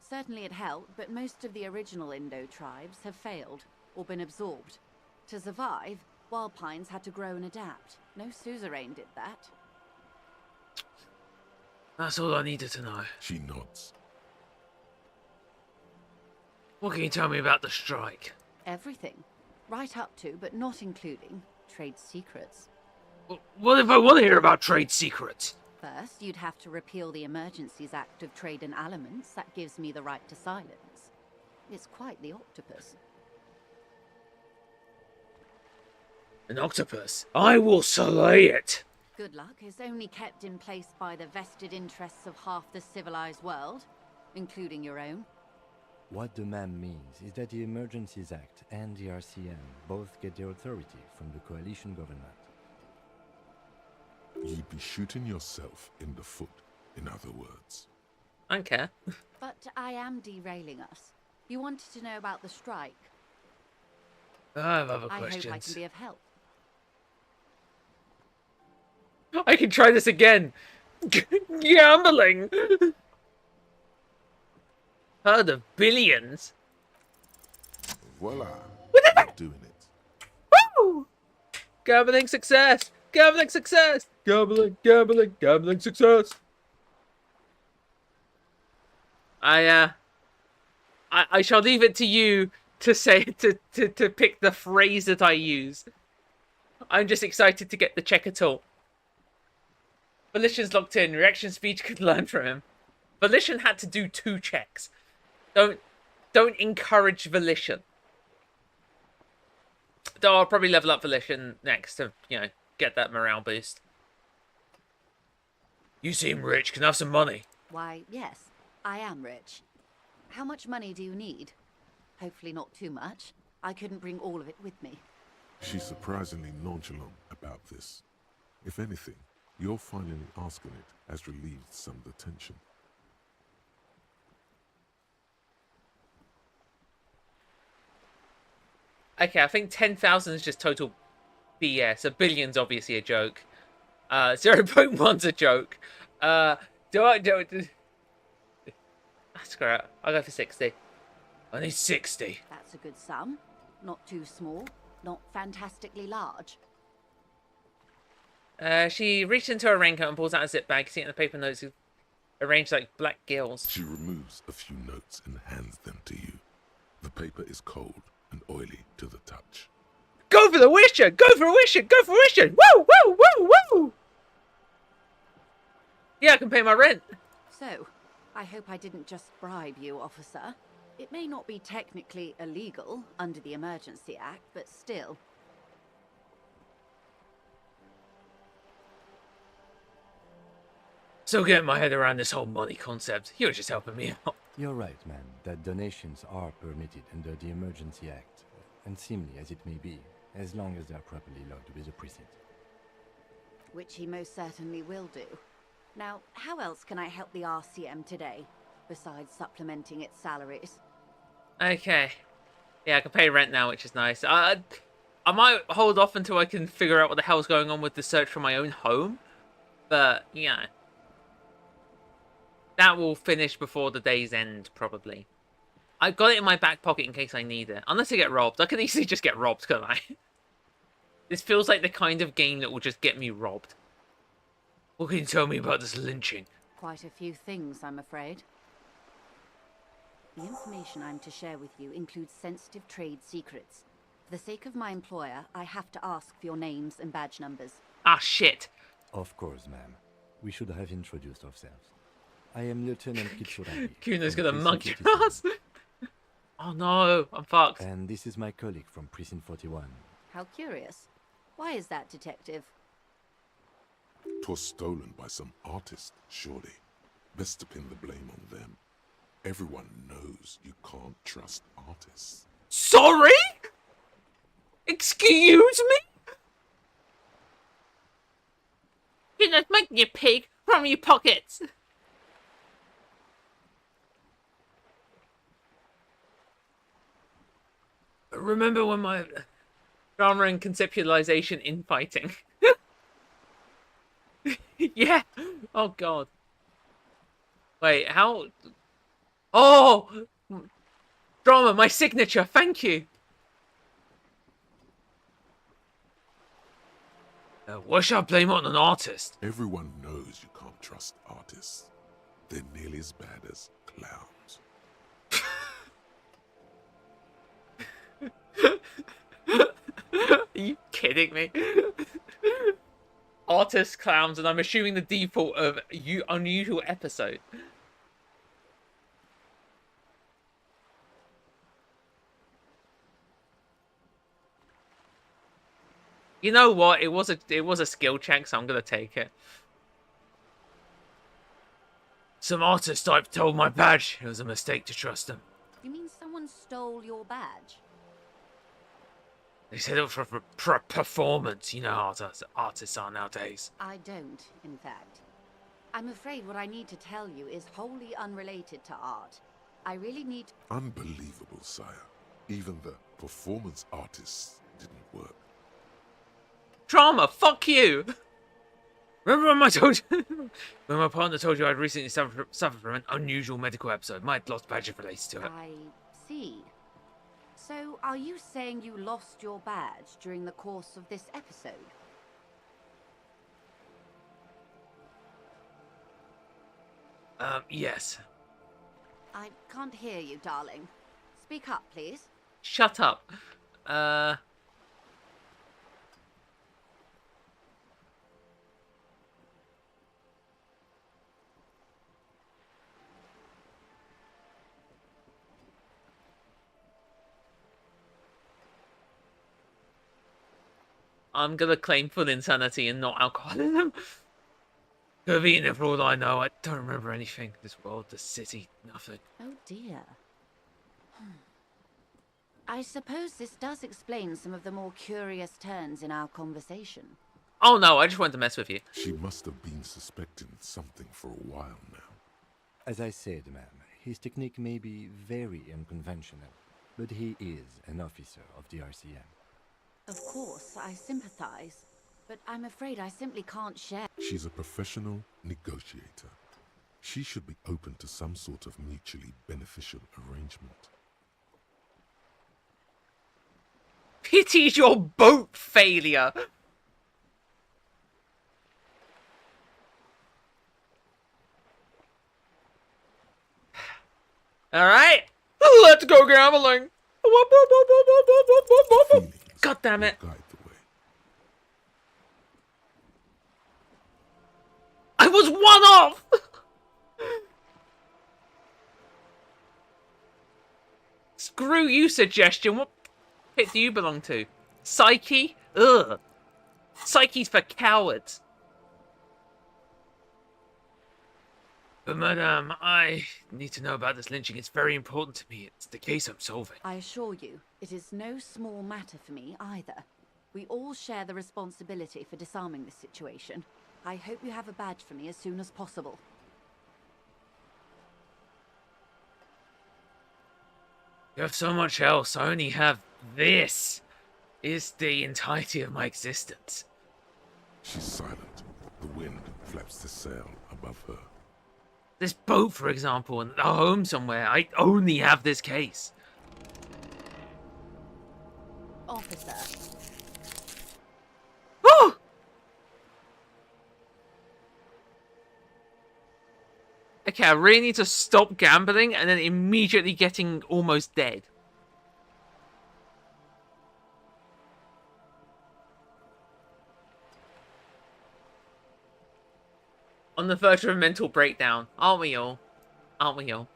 [SPEAKER 3] Certainly it helped, but most of the original Indo tribes have failed or been absorbed. To survive, Wild Pines had to grow and adapt. No suzerain did that.
[SPEAKER 1] That's all I needed to know.
[SPEAKER 4] She nods.
[SPEAKER 1] What can you tell me about the strike?
[SPEAKER 3] Everything. Right up to, but not including, trade secrets.
[SPEAKER 1] What if I want to hear about trade secrets?
[SPEAKER 3] First, you'd have to repeal the Emergencies Act of Trade in Elements that gives me the right to silence. It's quite the octopus.
[SPEAKER 1] An octopus? I will slay it!
[SPEAKER 3] Good luck is only kept in place by the vested interests of half the civilized world, including your own.
[SPEAKER 7] What the ma'am means is that the Emergencies Act and the RCM both get their authority from the coalition government.
[SPEAKER 4] You'd be shooting yourself in the foot, in other words.
[SPEAKER 1] I don't care.
[SPEAKER 3] But I am derailing us. You wanted to know about the strike.
[SPEAKER 1] I have other questions.
[SPEAKER 3] I hope I can be of help.
[SPEAKER 1] I can try this again. Gambling. Heard of billions?
[SPEAKER 4] Voila. Doing it.
[SPEAKER 1] Woo! Gambling success. Gambling success. Gambling success. I shall leave it to you to say to pick the phrase that I use. I'm just excited to get the check at all. Volition's locked in. Reaction speed could learn from him. Volition had to do 2 checks. Don't encourage Volition. Though I'll probably level up Volition next to, get that morale boost. You seem rich. Can I have some money?
[SPEAKER 3] Why, yes, I am rich. How much money do you need? Hopefully not too much. I couldn't bring all of it with me.
[SPEAKER 4] She's surprisingly nonchalant about this. If anything, your finally asking it has relieved some of the tension.
[SPEAKER 1] Okay, I think 10,000 is just total BS. A billion's obviously a joke. 0.1's a joke. Screw it. I'll go for 60. I need 60.
[SPEAKER 3] That's a good sum. Not too small, not fantastically large.
[SPEAKER 1] She reached into her raincoat and pulls out a zip bag, seeing the paper notes arranged like black gills.
[SPEAKER 4] She removes a few notes and hands them to you. The paper is cold and oily to the touch.
[SPEAKER 1] Go for the wisher! Go for a wisher! Go for a wisher! Woo! Woo! Woo! Woo! Yeah, I can pay my rent.
[SPEAKER 3] So, I hope I didn't just bribe you, officer. It may not be technically illegal under the Emergency Act, but still.
[SPEAKER 1] Still getting my head around this whole money concept. You're just helping me out.
[SPEAKER 7] You're right, man, that donations are permitted under the Emergency Act, unseemly as it may be, as long as they are properly logged with the precinct.
[SPEAKER 3] Which he most certainly will do. Now, how else can I help the RCM today, besides supplementing its salaries?
[SPEAKER 1] Okay. Yeah, I can pay rent now, which is nice. I might hold off until I can figure out what the hell's going on with the search for my own home. But, yeah. That will finish before the day's end, probably. I've got it in my back pocket in case I need it. Unless I get robbed. I could easily just get robbed, couldn't I? This feels like the kind of game that will just get me robbed. What can you tell me about this lynching?
[SPEAKER 3] Quite a few things, I'm afraid. The information I'm to share with you includes sensitive trade secrets. For the sake of my employer, I have to ask for your names and badge numbers.
[SPEAKER 1] Ah, shit.
[SPEAKER 7] Of course, ma'am. We should have introduced ourselves. I am Lieutenant Kitsuragi.
[SPEAKER 1] Kuno's
[SPEAKER 7] from
[SPEAKER 1] gonna mug
[SPEAKER 7] Precinct
[SPEAKER 1] your
[SPEAKER 7] 57.
[SPEAKER 1] ass. Oh no, I'm fucked.
[SPEAKER 7] And this is my colleague from Precinct 41.
[SPEAKER 3] How curious. Why is that, Detective?
[SPEAKER 4] 'Twas stolen by some artist, surely. Best to pin the blame on them. Everyone knows you can't trust artists.
[SPEAKER 1] Sorry? Excuse me? You're not making your pig from your pockets. Remember when my drama and conceptualization infighting? Yeah. Oh god. Wait, how? Oh! Drama, my signature, thank you! Why should I blame it on an artist?
[SPEAKER 4] Everyone knows you can't trust artists. They're nearly as bad as clowns.
[SPEAKER 1] Are you kidding me? Artists, clowns, and I'm assuming the default of unusual episode. You know what? It was a skill check, so I'm gonna take it. Some artist type told my badge it was a mistake to trust them.
[SPEAKER 3] You mean someone stole your badge?
[SPEAKER 1] They said it was for a performance. You know how artists are nowadays.
[SPEAKER 3] I don't, in fact. I'm afraid what I need to tell you is wholly unrelated to art. I really need...
[SPEAKER 4] Unbelievable, sire. Even the performance artists didn't work.
[SPEAKER 1] Trauma, fuck you! Remember when I told you... when my partner told you I'd recently suffered from an unusual medical episode? My lost badge relates to it.
[SPEAKER 3] I see. So, are you saying you lost your badge during the course of this episode?
[SPEAKER 1] Yes.
[SPEAKER 3] I can't hear you, darling. Speak up, please.
[SPEAKER 1] Shut up. I'm gonna claim full insanity and not alcoholism. Could have eaten it for all I know. I don't remember anything. This world, this city, nothing.
[SPEAKER 3] Oh dear. I suppose this does explain some of the more curious turns in our conversation.
[SPEAKER 1] Oh no, I just wanted to mess with you.
[SPEAKER 4] She must have been suspecting something for a while now.
[SPEAKER 7] As I said, ma'am, his technique may be very unconventional, but he is an officer of the RCM.
[SPEAKER 3] Of course, I sympathize, but I'm afraid I simply can't share.
[SPEAKER 4] She's a professional negotiator. She should be open to some sort of mutually beneficial arrangement.
[SPEAKER 1] Pity's your boat failure. All right, let's go gambling. God damn it! I was one off. Screw you, suggestion. What pit do you belong to? Psyche? Ugh. Psyche's for cowards. But madame, I need to know about this lynching. It's very important to me. It's the case I'm solving.
[SPEAKER 3] I assure you, it is no small matter for me either. We all share the responsibility for disarming this situation. I hope you have a badge for me as soon as possible.
[SPEAKER 1] You have so much else. I only have this. Is the entirety of my existence.
[SPEAKER 4] She's silent. The wind flaps the sail above her.
[SPEAKER 1] This boat, for example, and a home somewhere. I only have this case.
[SPEAKER 3] Officer.
[SPEAKER 1] Oh! Okay, I really need to stop gambling and then immediately getting almost dead. On the verge of a mental breakdown. Aren't we all? Aren't we all?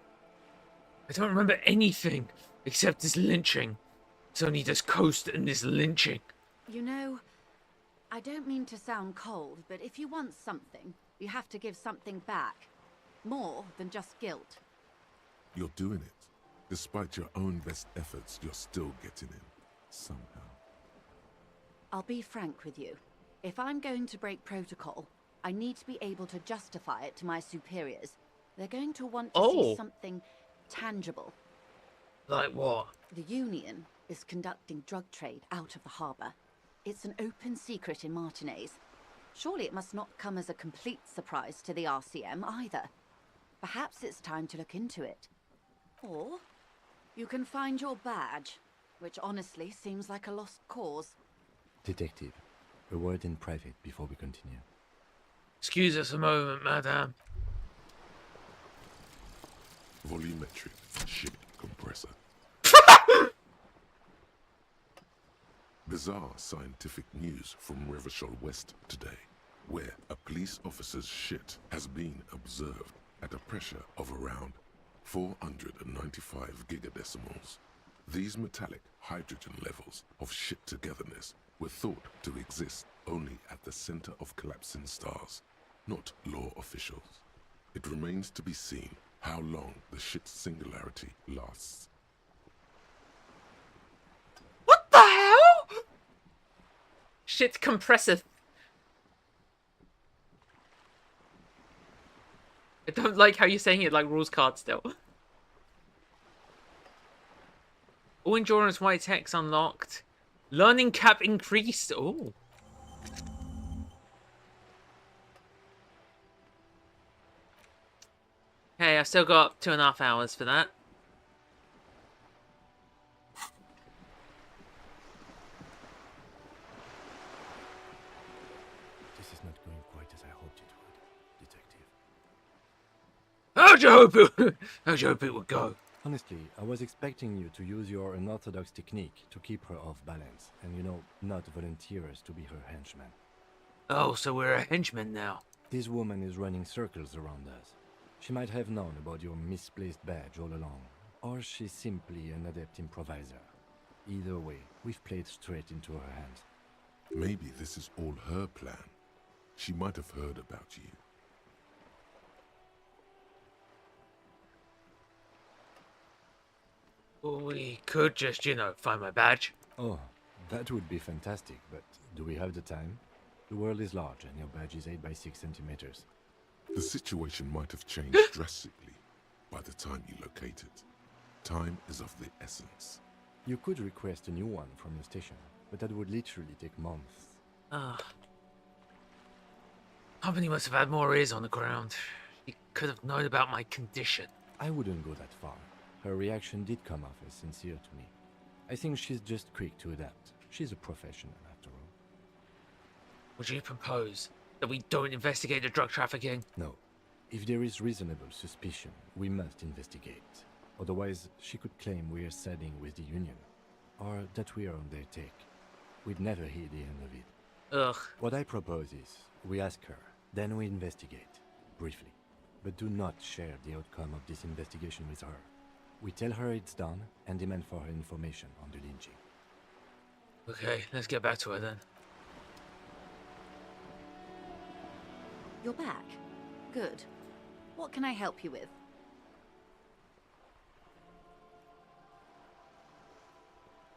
[SPEAKER 1] I don't remember anything except this lynching. It's only this coast and this lynching.
[SPEAKER 3] You know, I don't mean to sound cold, but if you want something, you have to give something back. More than just guilt.
[SPEAKER 4] You're doing it. Despite your own best efforts, you're still getting in. Somehow.
[SPEAKER 3] I'll be frank with you. If I'm going to break protocol, I need to be able to justify it to my superiors. They're going to want to see something tangible.
[SPEAKER 1] Like what?
[SPEAKER 3] The Union is conducting drug trade out of the harbour. It's an open secret in Martinez. Surely it must not come as a complete surprise to the RCM either. Perhaps it's time to look into it. Or you can find your badge, which honestly seems like a lost cause.
[SPEAKER 7] Detective, a word in private before we continue.
[SPEAKER 1] Excuse us a moment, madame.
[SPEAKER 4] Volumetric ship compressor. Bizarre scientific news from Revachol West today, where a police officer's shit has been observed at a pressure of around 495 gigadecimals. These metallic hydrogen levels of shit togetherness were thought to exist only at the center of collapsing stars, not law officials. It remains to be seen how long the shit's singularity lasts.
[SPEAKER 1] What the hell? Shit compressor. I don't like how you're saying it like rules card still. All endurance white text unlocked. Learning cap increased. Oh. Hey, I've still got 2.5 hours for that.
[SPEAKER 7] This is not going quite as I hoped it would, Detective.
[SPEAKER 1] How'd you hope it would go?
[SPEAKER 7] Honestly, I was expecting you to use your unorthodox technique to keep her off balance, and not volunteer us to be her henchman.
[SPEAKER 1] Oh, so we're a henchman now.
[SPEAKER 7] This woman is running circles around us. She might have known about your misplaced badge all along, or she's simply an adept improviser. Either way, we've played straight into her hands.
[SPEAKER 4] Maybe this is all her plan. She might have heard about you.
[SPEAKER 1] We could just, find my badge.
[SPEAKER 7] Oh, that would be fantastic, but do we have the time? The world is large and your badge is 8 by 6 centimeters.
[SPEAKER 4] The situation might have changed drastically by the time you locate it. Time is of the essence.
[SPEAKER 7] You could request a new one from your station, but that would literally take months.
[SPEAKER 1] Company must have had more ears on the ground. He could have known about my condition.
[SPEAKER 7] I wouldn't go that far. Her reaction did come off as sincere to me. I think she's just quick to adapt. She's a professional, after all.
[SPEAKER 1] Would you propose that we don't investigate the drug trafficking?
[SPEAKER 7] No. If there is reasonable suspicion, we must investigate. Otherwise, she could claim we are siding with the Union, or that we are on their take. We'd never hear the end of it.
[SPEAKER 1] Ugh.
[SPEAKER 7] What I propose is, we ask her, then we investigate, briefly. But do not share the outcome of this investigation with her. We tell her it's done, and demand for her information on the lynching.
[SPEAKER 1] Okay, let's get back to her then.
[SPEAKER 3] You're back. Good. What can I help you with?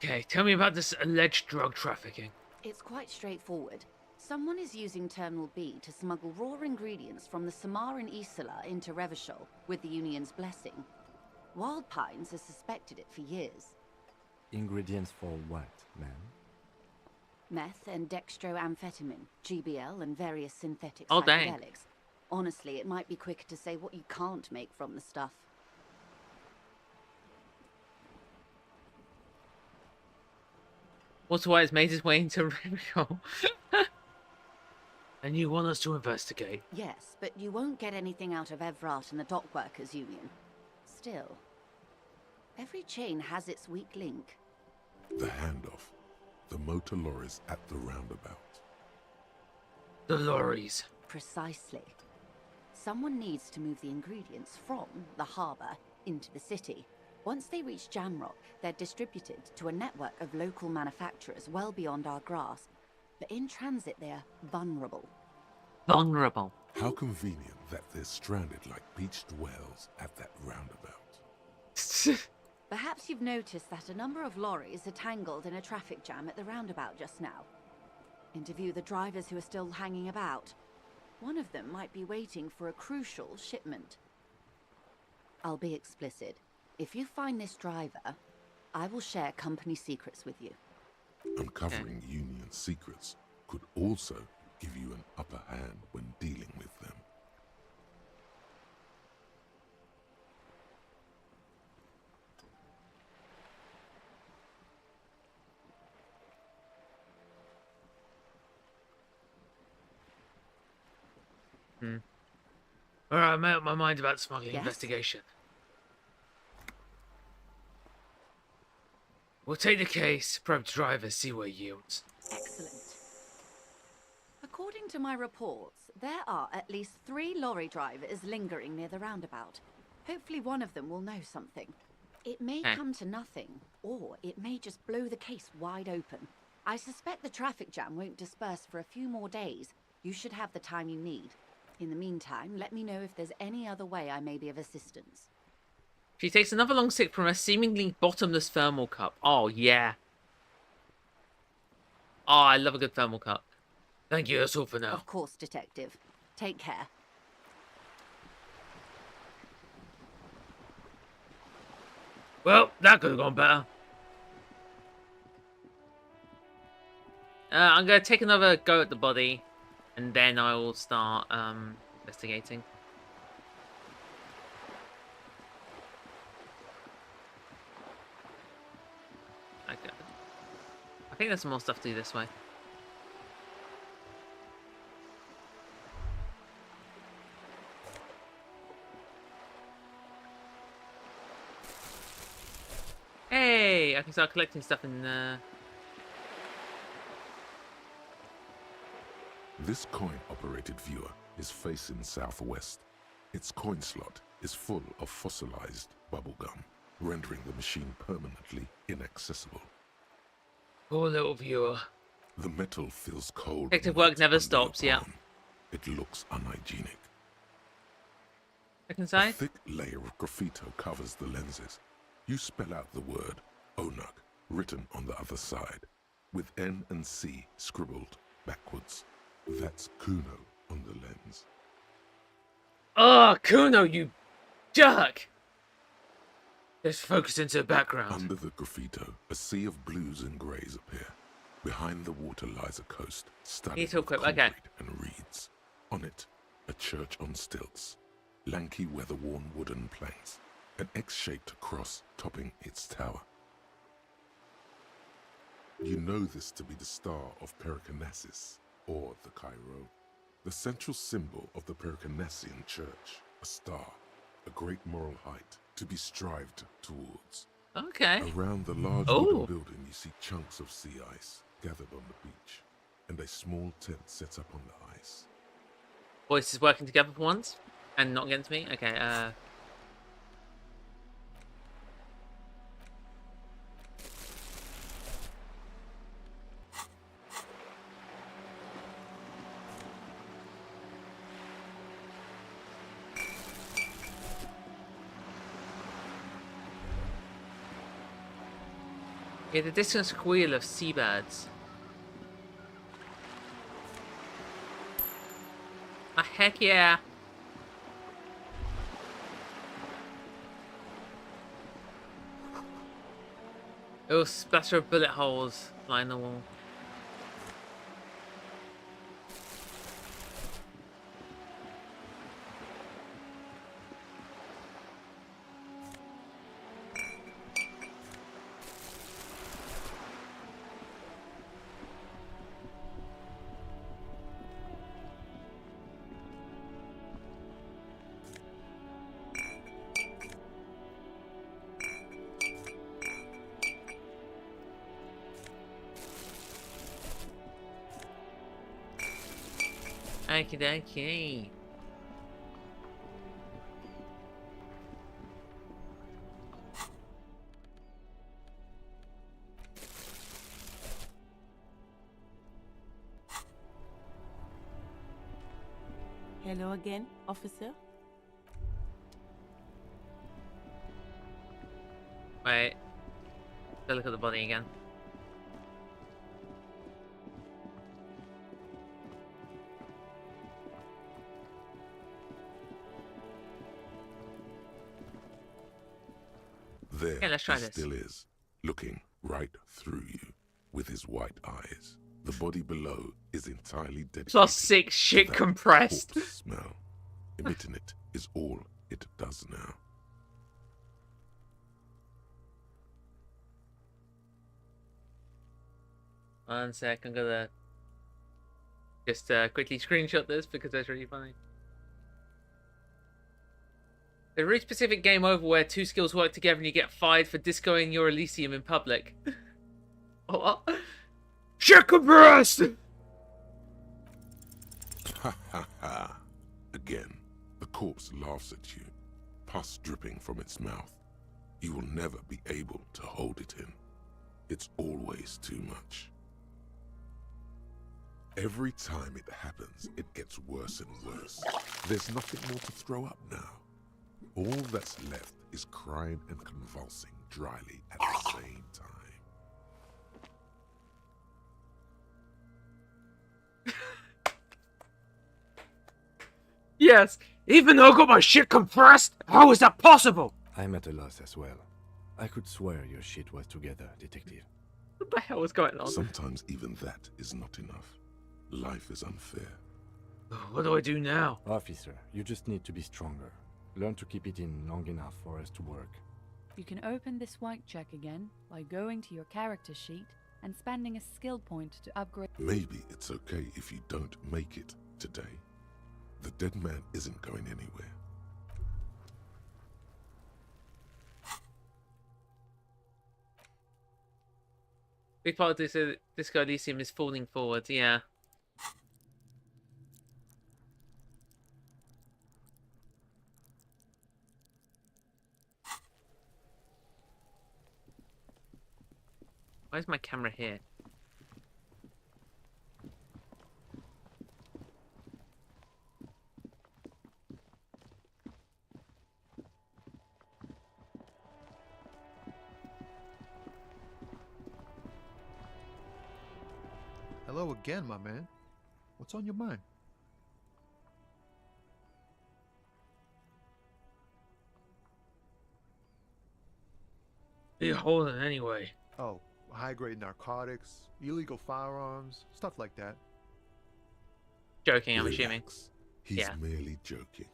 [SPEAKER 1] Okay, tell me about this alleged drug trafficking.
[SPEAKER 3] It's quite straightforward. Someone is using Terminal B to smuggle raw ingredients from the Samar and Isola into Revachol with the Union's blessing. Wild Pines has suspected it for years.
[SPEAKER 7] Ingredients for what, ma'am?
[SPEAKER 3] Meth and dextroamphetamine, GBL, and various synthetic
[SPEAKER 1] Oh, dang.
[SPEAKER 3] psychedelics. Honestly, it might be quicker to say what you can't make from the stuff.
[SPEAKER 1] What's why it's made its way into Revachol? And you want us to investigate?
[SPEAKER 3] Yes, but you won't get anything out of Evrat and the Dock Workers Union. Still, every chain has its weak link.
[SPEAKER 4] The handoff. The motor lorries at the roundabout.
[SPEAKER 1] The lorries.
[SPEAKER 3] Precisely. Someone needs to move the ingredients from the harbour into the city. Once they reach Jamrock, they're distributed to a network of local manufacturers well beyond our grasp. But in transit, they're vulnerable.
[SPEAKER 1] Vulnerable.
[SPEAKER 4] How convenient that they're stranded like beached whales at that roundabout.
[SPEAKER 3] Perhaps you've noticed that a number of lorries are tangled in a traffic jam at the roundabout just now. Interview the drivers who are still hanging about. One of them might be waiting for a crucial shipment. I'll be explicit. If you find this driver, I will share company secrets with you.
[SPEAKER 4] Uncovering Union secrets could also give you an upper hand when dealing with them.
[SPEAKER 1] Alright, I made up my mind about the smuggling
[SPEAKER 3] Yes?
[SPEAKER 1] investigation. We'll take the case, probe the driver, see what yields.
[SPEAKER 3] Excellent. According to my reports, there are at least 3 lorry drivers lingering near the roundabout. Hopefully one of them will know something. It may come to nothing, or it may just blow the case wide open. I suspect the traffic jam won't disperse for a few more days. You should have the time you need. In the meantime, let me know if there's any other way I may be of assistance.
[SPEAKER 1] She takes another long sip from a seemingly bottomless thermal cup. Oh, yeah. Oh, I love a good thermal cup. Thank you, that's all for now.
[SPEAKER 3] Of course, Detective. Take care.
[SPEAKER 1] Well, that could have gone better. I'm going to take another go at the body, and then I will start investigating. Okay. I think there's some more stuff to do this way. Hey, I can start collecting stuff in
[SPEAKER 4] This coin-operated viewer is facing southwest. Its coin slot is full of fossilized bubblegum, rendering the machine permanently inaccessible.
[SPEAKER 1] Poor little viewer.
[SPEAKER 4] The metal feels cold.
[SPEAKER 1] Detective
[SPEAKER 4] when
[SPEAKER 1] work
[SPEAKER 4] it's
[SPEAKER 1] never
[SPEAKER 4] under
[SPEAKER 1] stops,
[SPEAKER 4] your
[SPEAKER 1] yeah.
[SPEAKER 4] palm. It looks unhygienic.
[SPEAKER 1] Second
[SPEAKER 4] A
[SPEAKER 1] side?
[SPEAKER 4] thick layer of graffito covers the lenses. You spell out the word Onuk written on the other side, with N and C scribbled backwards. That's Kuno on the lens.
[SPEAKER 1] Oh, Kuno, you jerk! Just focus into the background.
[SPEAKER 4] Under the graffito, a sea of blues and greys appear. Behind the water lies a coast, studded with concrete and reeds. On it, a church on stilts, lanky weather-worn wooden planks, an X-shaped cross topping its tower. You know this to be the star of Pericanasis, or the Cairo, the central symbol of the Pericanassian church, a star, a great moral height to be strived towards.
[SPEAKER 1] Okay.
[SPEAKER 4] Around the large wooden building you see chunks of sea ice gathered on the beach, and a small tent set up on the ice.
[SPEAKER 1] Voices working together for once, and not against me? Okay, yeah, the distant squeal of seabirds. Ah, heck yeah! It will splatter of bullet holes line the wall. Okie dokie.
[SPEAKER 10] Hello again, officer.
[SPEAKER 1] Wait. Go look at the body again.
[SPEAKER 4] There
[SPEAKER 1] let's try
[SPEAKER 4] he
[SPEAKER 1] this.
[SPEAKER 4] still is, looking right through you with his white eyes. The body below is entirely dedicated
[SPEAKER 1] +6 shit
[SPEAKER 4] to that
[SPEAKER 1] compressed.
[SPEAKER 4] corpse smell. Emitting it is all it does now.
[SPEAKER 1] One sec, I'm gonna just quickly screenshot this because that's really funny. There's a really specific game over where two skills work together and you get fired for discoing your Elysium in public. What? Shit compressed!
[SPEAKER 4] Ha ha ha. Again, the corpse laughs at you, pus dripping from its mouth. You will never be able to hold it in. It's always too much. Every time it happens, it gets worse and worse. There's nothing more to throw up now. All that's left is crying and convulsing dryly at the same time.
[SPEAKER 1] Yes, even though I got my shit compressed, how is that possible?
[SPEAKER 7] I'm at a loss as well. I could swear your shit was together, detective.
[SPEAKER 1] What the hell is going on?
[SPEAKER 4] Sometimes even that is not enough. Life is unfair.
[SPEAKER 1] What do I do now?
[SPEAKER 7] Officer, you just need to be stronger. Learn to keep it in long enough for us to work.
[SPEAKER 5] You can open this white check again by going to your character sheet and spending a skill point to upgrade.
[SPEAKER 4] Maybe it's okay if you don't make it today. The dead man isn't going anywhere.
[SPEAKER 1] Big part of this Disco Elysium is falling forward, yeah. Where's my camera here?
[SPEAKER 12] Hello again, my man. What's on your mind?
[SPEAKER 1] What are you holding anyway?
[SPEAKER 12] Oh, high-grade narcotics, illegal firearms, stuff like that.
[SPEAKER 1] Joking, I'm assuming.
[SPEAKER 4] He's
[SPEAKER 1] Yeah.
[SPEAKER 4] merely joking.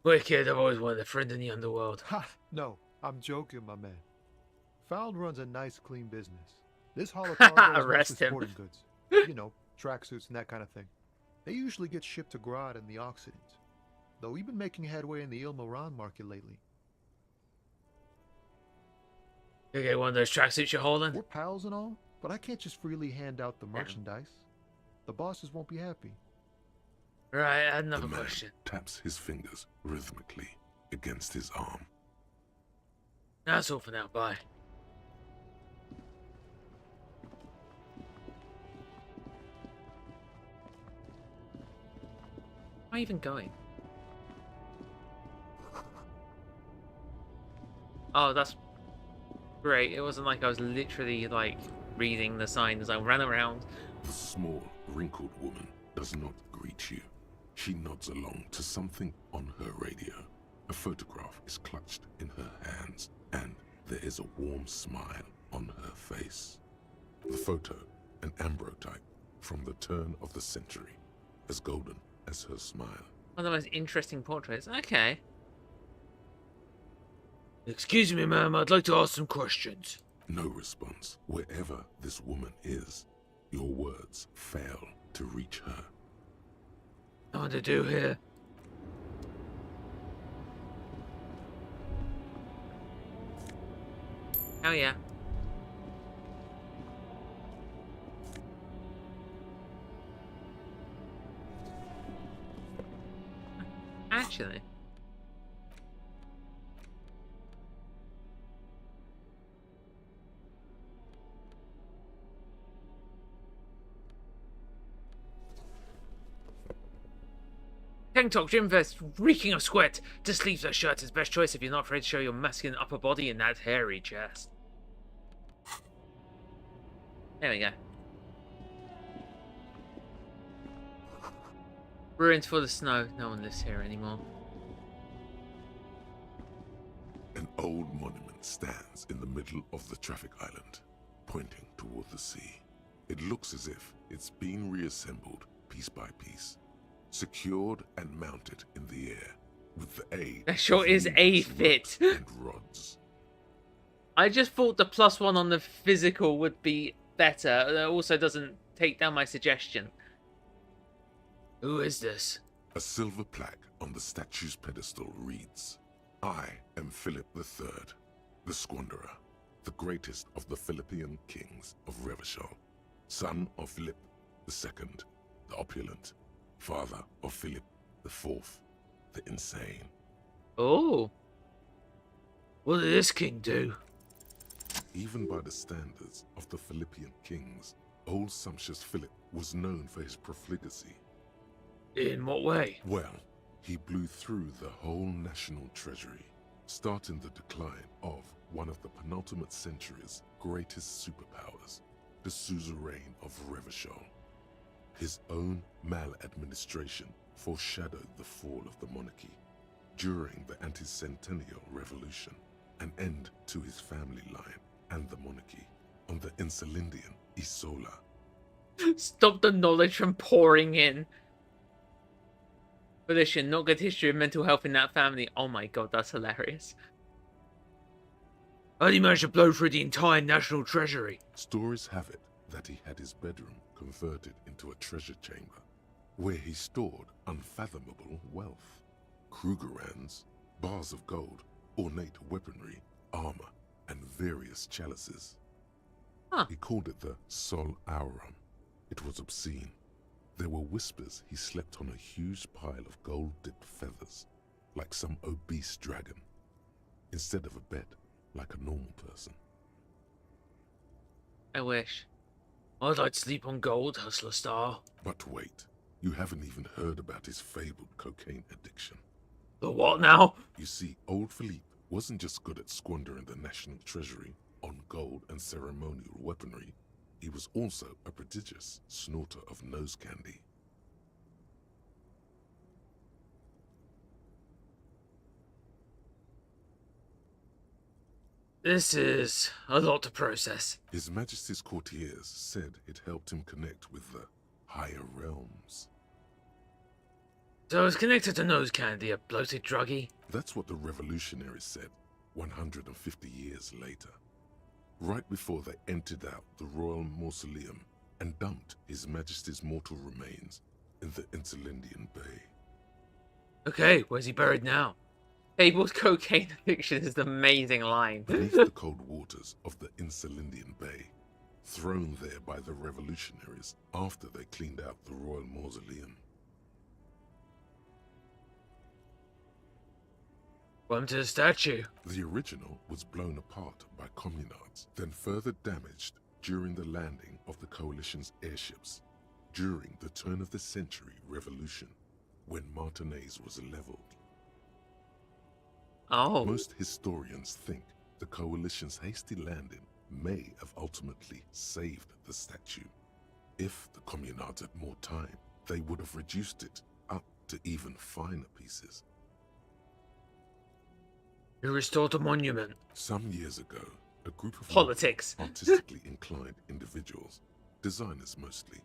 [SPEAKER 1] Wicked, I've always wanted a friend in the underworld.
[SPEAKER 12] Ha! No, I'm joking, my man. Found runs a nice, clean business. This haul of cargo is
[SPEAKER 1] Arrest
[SPEAKER 12] mostly
[SPEAKER 1] him.
[SPEAKER 12] sporting goods. You know, tracksuits and that kind of thing. They usually get shipped to Grodd and the Occident. Though we've been making headway in the Ilmaran market lately.
[SPEAKER 1] You get one of those tracksuits you're holding?
[SPEAKER 12] We're pals and all, but I can't just freely hand out the merchandise. The bosses won't be happy.
[SPEAKER 1] Right, I had
[SPEAKER 4] The
[SPEAKER 1] another
[SPEAKER 4] man
[SPEAKER 1] question.
[SPEAKER 4] taps his fingers rhythmically against his arm.
[SPEAKER 1] That's all for now, bye. Where am I even going? Oh, that's great. It wasn't like I was literally like reading the sign as I ran around.
[SPEAKER 4] The small, wrinkled woman does not greet you. She nods along to something on her radio. A photograph is clutched in her hands, and there is a warm smile on her face. The photo, an ambrotype from the turn of the century, as golden as her smile.
[SPEAKER 1] One of the most interesting portraits. Okay. Excuse me, ma'am, I'd like to ask some questions.
[SPEAKER 4] No response. Wherever this woman is, your words fail to reach her.
[SPEAKER 1] Nothing to do here. Oh yeah. Actually. Tank top, gym vest, reeking of sweat. To sleeves or shirts is best choice if you're not afraid to show your masculine upper body and that hairy chest. There we go. Ruined full of snow. No one lives here anymore.
[SPEAKER 4] An old monument stands in the middle of the traffic island, pointing toward the sea. It looks as if it's been reassembled piece by piece, secured and mounted in the air with the aid
[SPEAKER 1] That sure
[SPEAKER 4] of
[SPEAKER 1] is a
[SPEAKER 4] numerous
[SPEAKER 1] fit.
[SPEAKER 4] ropes and rods.
[SPEAKER 1] I just thought the +1 on the physical would be better. That also doesn't take down my suggestion. Who is this?
[SPEAKER 4] A silver plaque on the statue's pedestal reads, "I am Philip III, the Squanderer, the greatest of the Philippian kings of Revachol, son of Philip II, the opulent, father of Philip IV, the insane."
[SPEAKER 1] Oh. What did this king do?
[SPEAKER 4] Even by the standards of the Philippian kings, old sumptuous Philip was known for his profligacy.
[SPEAKER 1] In what way?
[SPEAKER 4] Well, he blew through the whole national treasury, starting the decline of one of the penultimate century's greatest superpowers, the suzerain of Revachol. His own maladministration foreshadowed the fall of the monarchy. During the anti-centennial revolution, an end to his family line and the monarchy on the Insulindian Isola.
[SPEAKER 1] Stop the knowledge from pouring in. Volition, not good history of mental health in that family. Oh my god, that's hilarious. How did he manage to blow through the entire national treasury?
[SPEAKER 4] Stories have it that he had his bedroom converted into a treasure chamber, where he stored unfathomable wealth. Krugerrands, bars of gold, ornate weaponry, armor, and various chalices. He called it the Sol Aurum. It was obscene. There were whispers he slept on a huge pile of gold-dipped feathers, like some obese dragon, instead of a bed, like a normal person.
[SPEAKER 1] I wish. I'd like to sleep on gold, hustler style.
[SPEAKER 4] But wait, you haven't even heard about his fabled cocaine addiction.
[SPEAKER 1] The what now?
[SPEAKER 4] You see, old Philippe wasn't just good at squandering the national treasury on gold and ceremonial weaponry, he was also a prodigious snorter of nose candy.
[SPEAKER 1] This is a lot to process.
[SPEAKER 4] His Majesty's courtiers said it helped him connect with the higher realms.
[SPEAKER 1] So it's connected to nose candy, a bloated druggie?
[SPEAKER 4] That's what the revolutionaries said 150 years later, right before they emptied out the royal mausoleum and dumped His Majesty's mortal remains in the Insulindian Bay.
[SPEAKER 1] Okay, where's he buried now? Abel's cocaine addiction is an amazing line.
[SPEAKER 4] Beneath the cold waters of the Insulindian Bay, thrown there by the revolutionaries after they cleaned out the royal mausoleum.
[SPEAKER 1] Welcome to the statue.
[SPEAKER 4] The original was blown apart by communards, then further damaged during the landing of the coalition's airships during the turn-of-the-century revolution, when Martinez was leveled.
[SPEAKER 1] Oh.
[SPEAKER 4] Most historians think the coalition's hasty landing may have ultimately saved the statue. If the communards had more time, they would have reduced it up to even finer pieces.
[SPEAKER 1] Who restored the monument?
[SPEAKER 4] Some years ago, a group of
[SPEAKER 1] politics
[SPEAKER 4] artistically inclined individuals, designers mostly,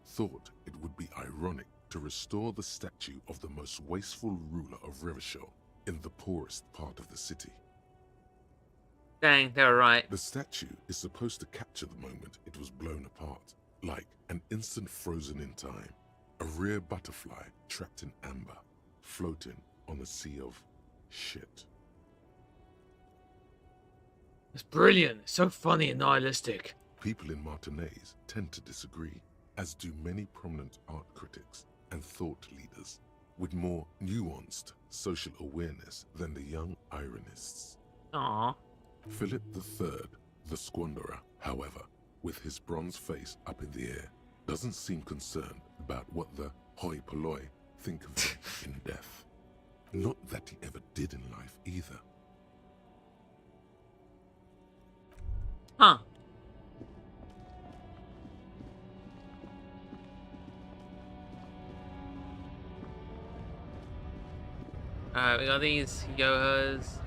[SPEAKER 4] thought it would be ironic to restore the statue of the most wasteful ruler of Revachol in the poorest part of the city.
[SPEAKER 1] Dang, they were right.
[SPEAKER 4] The statue is supposed to capture the moment it was blown apart, like an instant frozen in time, a rare butterfly trapped in amber, floating on a sea of shit.
[SPEAKER 1] It's brilliant. It's so funny and nihilistic.
[SPEAKER 4] People in Martinez tend to disagree, as do many prominent art critics and thought leaders with more nuanced social awareness than the young ironists.
[SPEAKER 1] Aww.
[SPEAKER 4] Philip III, the Squanderer, however, with his bronze face up in the air, doesn't seem concerned about what the hoi polloi think of him in death. Not that he ever did in life either.
[SPEAKER 1] Huh. Alright, we got these Yohas.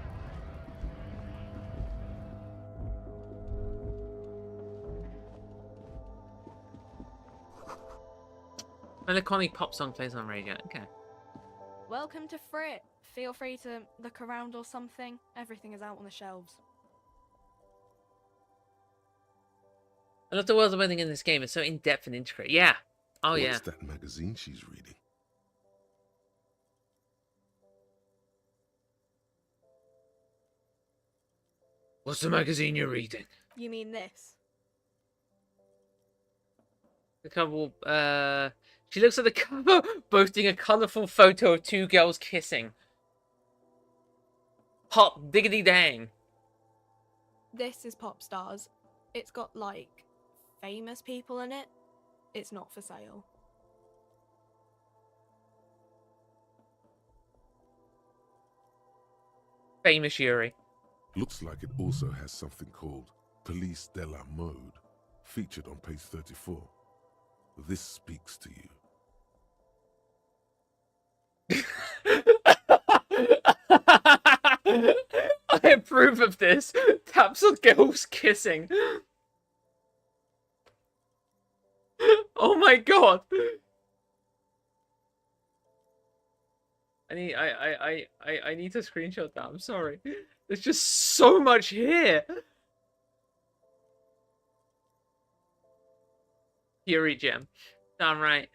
[SPEAKER 1] Melancholic pop song plays on radio. Okay.
[SPEAKER 9] Welcome to Frit. Feel free to look around or something. Everything is out on the shelves.
[SPEAKER 1] I love the world building in this game. It's so in-depth and intricate. Yeah. Oh, yeah.
[SPEAKER 4] What's that magazine she's reading?
[SPEAKER 1] What's the magazine you're reading?
[SPEAKER 9] You mean this?
[SPEAKER 1] The couple, she looks at the cover, boasting a colourful photo of two girls kissing. Hot diggity dang.
[SPEAKER 9] This is Pop Stars. It's got, like, famous people in it. It's not for sale.
[SPEAKER 1] Famous Yuri.
[SPEAKER 4] Looks like it also has something called Police de la Mode, featured on page 34. This speaks to you.
[SPEAKER 1] I approve of this. Taps on girls kissing. Oh my god. I need to screenshot that. I'm sorry. There's just so much here. Fury gem. Damn right.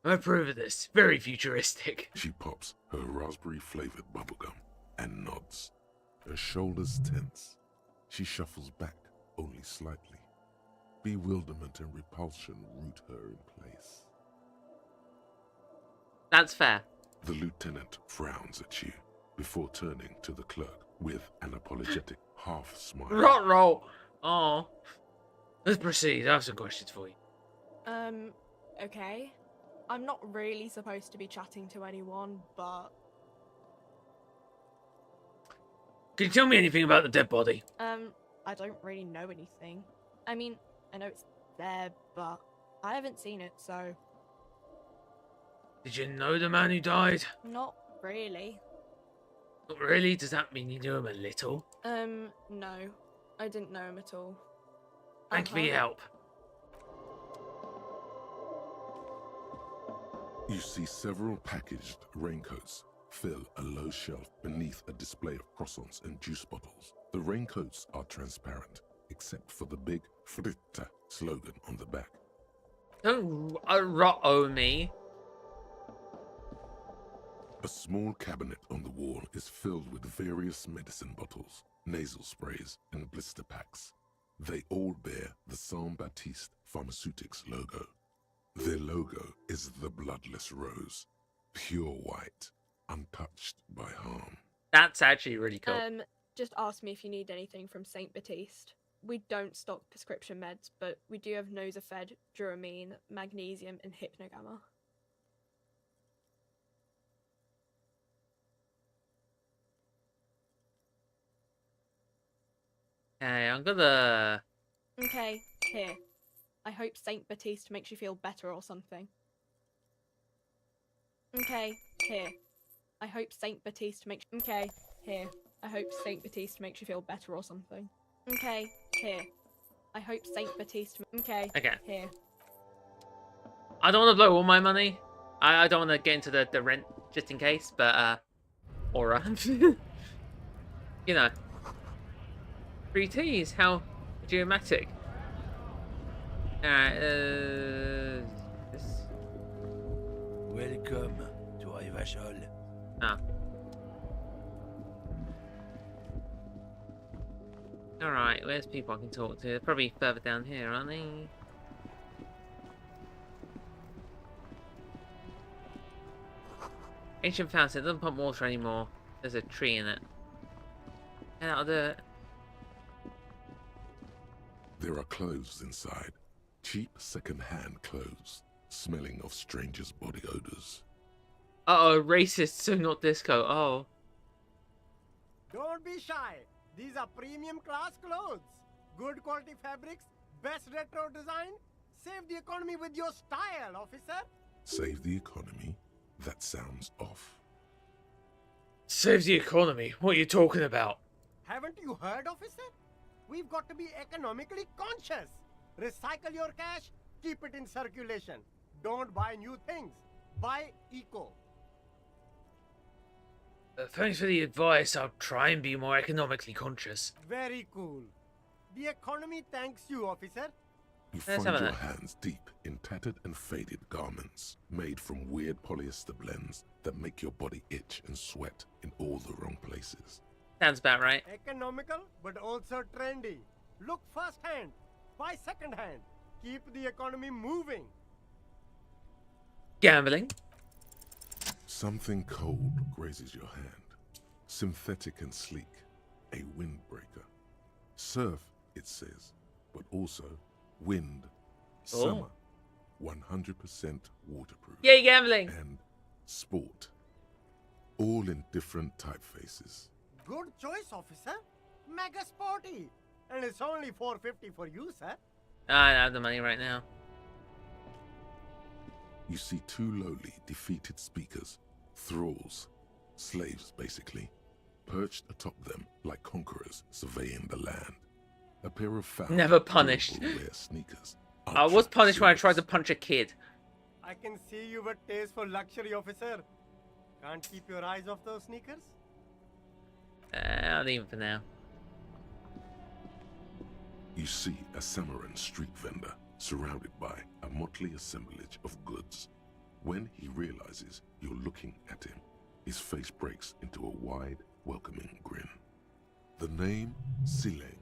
[SPEAKER 1] I approve of this. Very futuristic.
[SPEAKER 4] She pops her raspberry-flavored bubblegum and nods. Her shoulders tense. She shuffles back only slightly. Bewilderment and repulsion root her in place.
[SPEAKER 1] That's fair.
[SPEAKER 4] The lieutenant frowns at you before turning to the clerk with an apologetic half smile.
[SPEAKER 1] Rot roll. Oh. Let's proceed. I have some questions for you.
[SPEAKER 9] Okay. I'm not really supposed to be chatting to anyone, but...
[SPEAKER 1] Can you tell me anything about the dead body?
[SPEAKER 9] I don't really know anything. I mean, I know it's there, but I haven't seen it, so...
[SPEAKER 1] Did you know the man who died?
[SPEAKER 9] Not really.
[SPEAKER 1] Not really? Does that mean you knew him a little?
[SPEAKER 9] No. I didn't know him at all.
[SPEAKER 1] Thank you for your help.
[SPEAKER 4] You see several packaged raincoats fill a low shelf beneath a display of croissants and juice bottles. The raincoats are transparent, except for the big Fritta slogan on the back.
[SPEAKER 1] Don't ruh-oh me.
[SPEAKER 4] A small cabinet on the wall is filled with various medicine bottles, nasal sprays, and blister packs. They all bear the Saint Baptiste Pharmaceutics logo. Their logo is the bloodless rose, pure white, untouched by harm.
[SPEAKER 1] That's actually really cool.
[SPEAKER 9] Just ask me if you need anything from Saint Baptiste. We don't stock prescription meds, but we do have Nosafed, Duramine, Magnesium, and Hypnogamma.
[SPEAKER 1] Okay, I'm gonna...
[SPEAKER 9] Okay, here. I hope Saint Baptiste makes you feel better or something. Okay, here. I hope Saint Baptiste makes... Okay, here. I hope Saint Baptiste makes you feel better or something. Okay, here. I hope Saint Baptiste... Okay, here.
[SPEAKER 1] I don't want to blow all my money. I don't want to get into the rent just in case, but, or, you know. 3 Ts, how geomatic. Alright, this...
[SPEAKER 2] Welcome to Rivachol.
[SPEAKER 1] Ah. Alright, where's people I can talk to? They're probably further down here, aren't they? Ancient fountain, it doesn't pump water anymore. There's a tree in it. And that'll do it.
[SPEAKER 4] There are clothes inside. Cheap second-hand clothes, smelling of strangers' body odors.
[SPEAKER 1] Uh-oh, racist, so not disco. Oh.
[SPEAKER 6] Don't be shy. These are premium class clothes. Good quality fabrics, best retro design. Save the economy with your style, officer.
[SPEAKER 4] Save the economy? That sounds off.
[SPEAKER 1] Save the economy? What are you talking about?
[SPEAKER 6] Haven't you heard, officer? We've got to be economically conscious. Recycle your cash, keep it in circulation. Don't buy new things. Buy eco.
[SPEAKER 1] Thanks for the advice. I'll try and be more economically conscious.
[SPEAKER 6] Very cool. The economy thanks you, officer.
[SPEAKER 4] You find your hands deep in tattered and faded garments made from weird polyester blends that make your body itch and sweat in all the wrong places.
[SPEAKER 1] Sounds about right.
[SPEAKER 6] Economical, but also trendy. Look first hand, buy second hand. Keep the economy moving.
[SPEAKER 1] Gambling.
[SPEAKER 4] Something cold grazes your hand. Synthetic and sleek. A windbreaker. Surf, it says, but also wind. Summer. 100% waterproof.
[SPEAKER 1] Yay, gambling!
[SPEAKER 4] And sport. All in different typefaces.
[SPEAKER 6] Good choice, officer. Mega sporty. And it's only $4.50 for you, sir.
[SPEAKER 1] I don't have the money right now.
[SPEAKER 4] You see 2 lowly, defeated speakers, thralls, slaves basically, perched atop them like conquerors surveying the land. A pair of foul,
[SPEAKER 1] never punished.
[SPEAKER 4] Wear sneakers.
[SPEAKER 1] I was punished when I tried to punch a kid.
[SPEAKER 6] I can see you've a taste for luxury, officer. Can't keep your eyes off those sneakers?
[SPEAKER 1] I'll leave it for now.
[SPEAKER 4] You see a Samaran street vendor surrounded by a motley assemblage of goods. When he realizes you're looking at him, his face breaks into a wide, welcoming grin. The name Sileng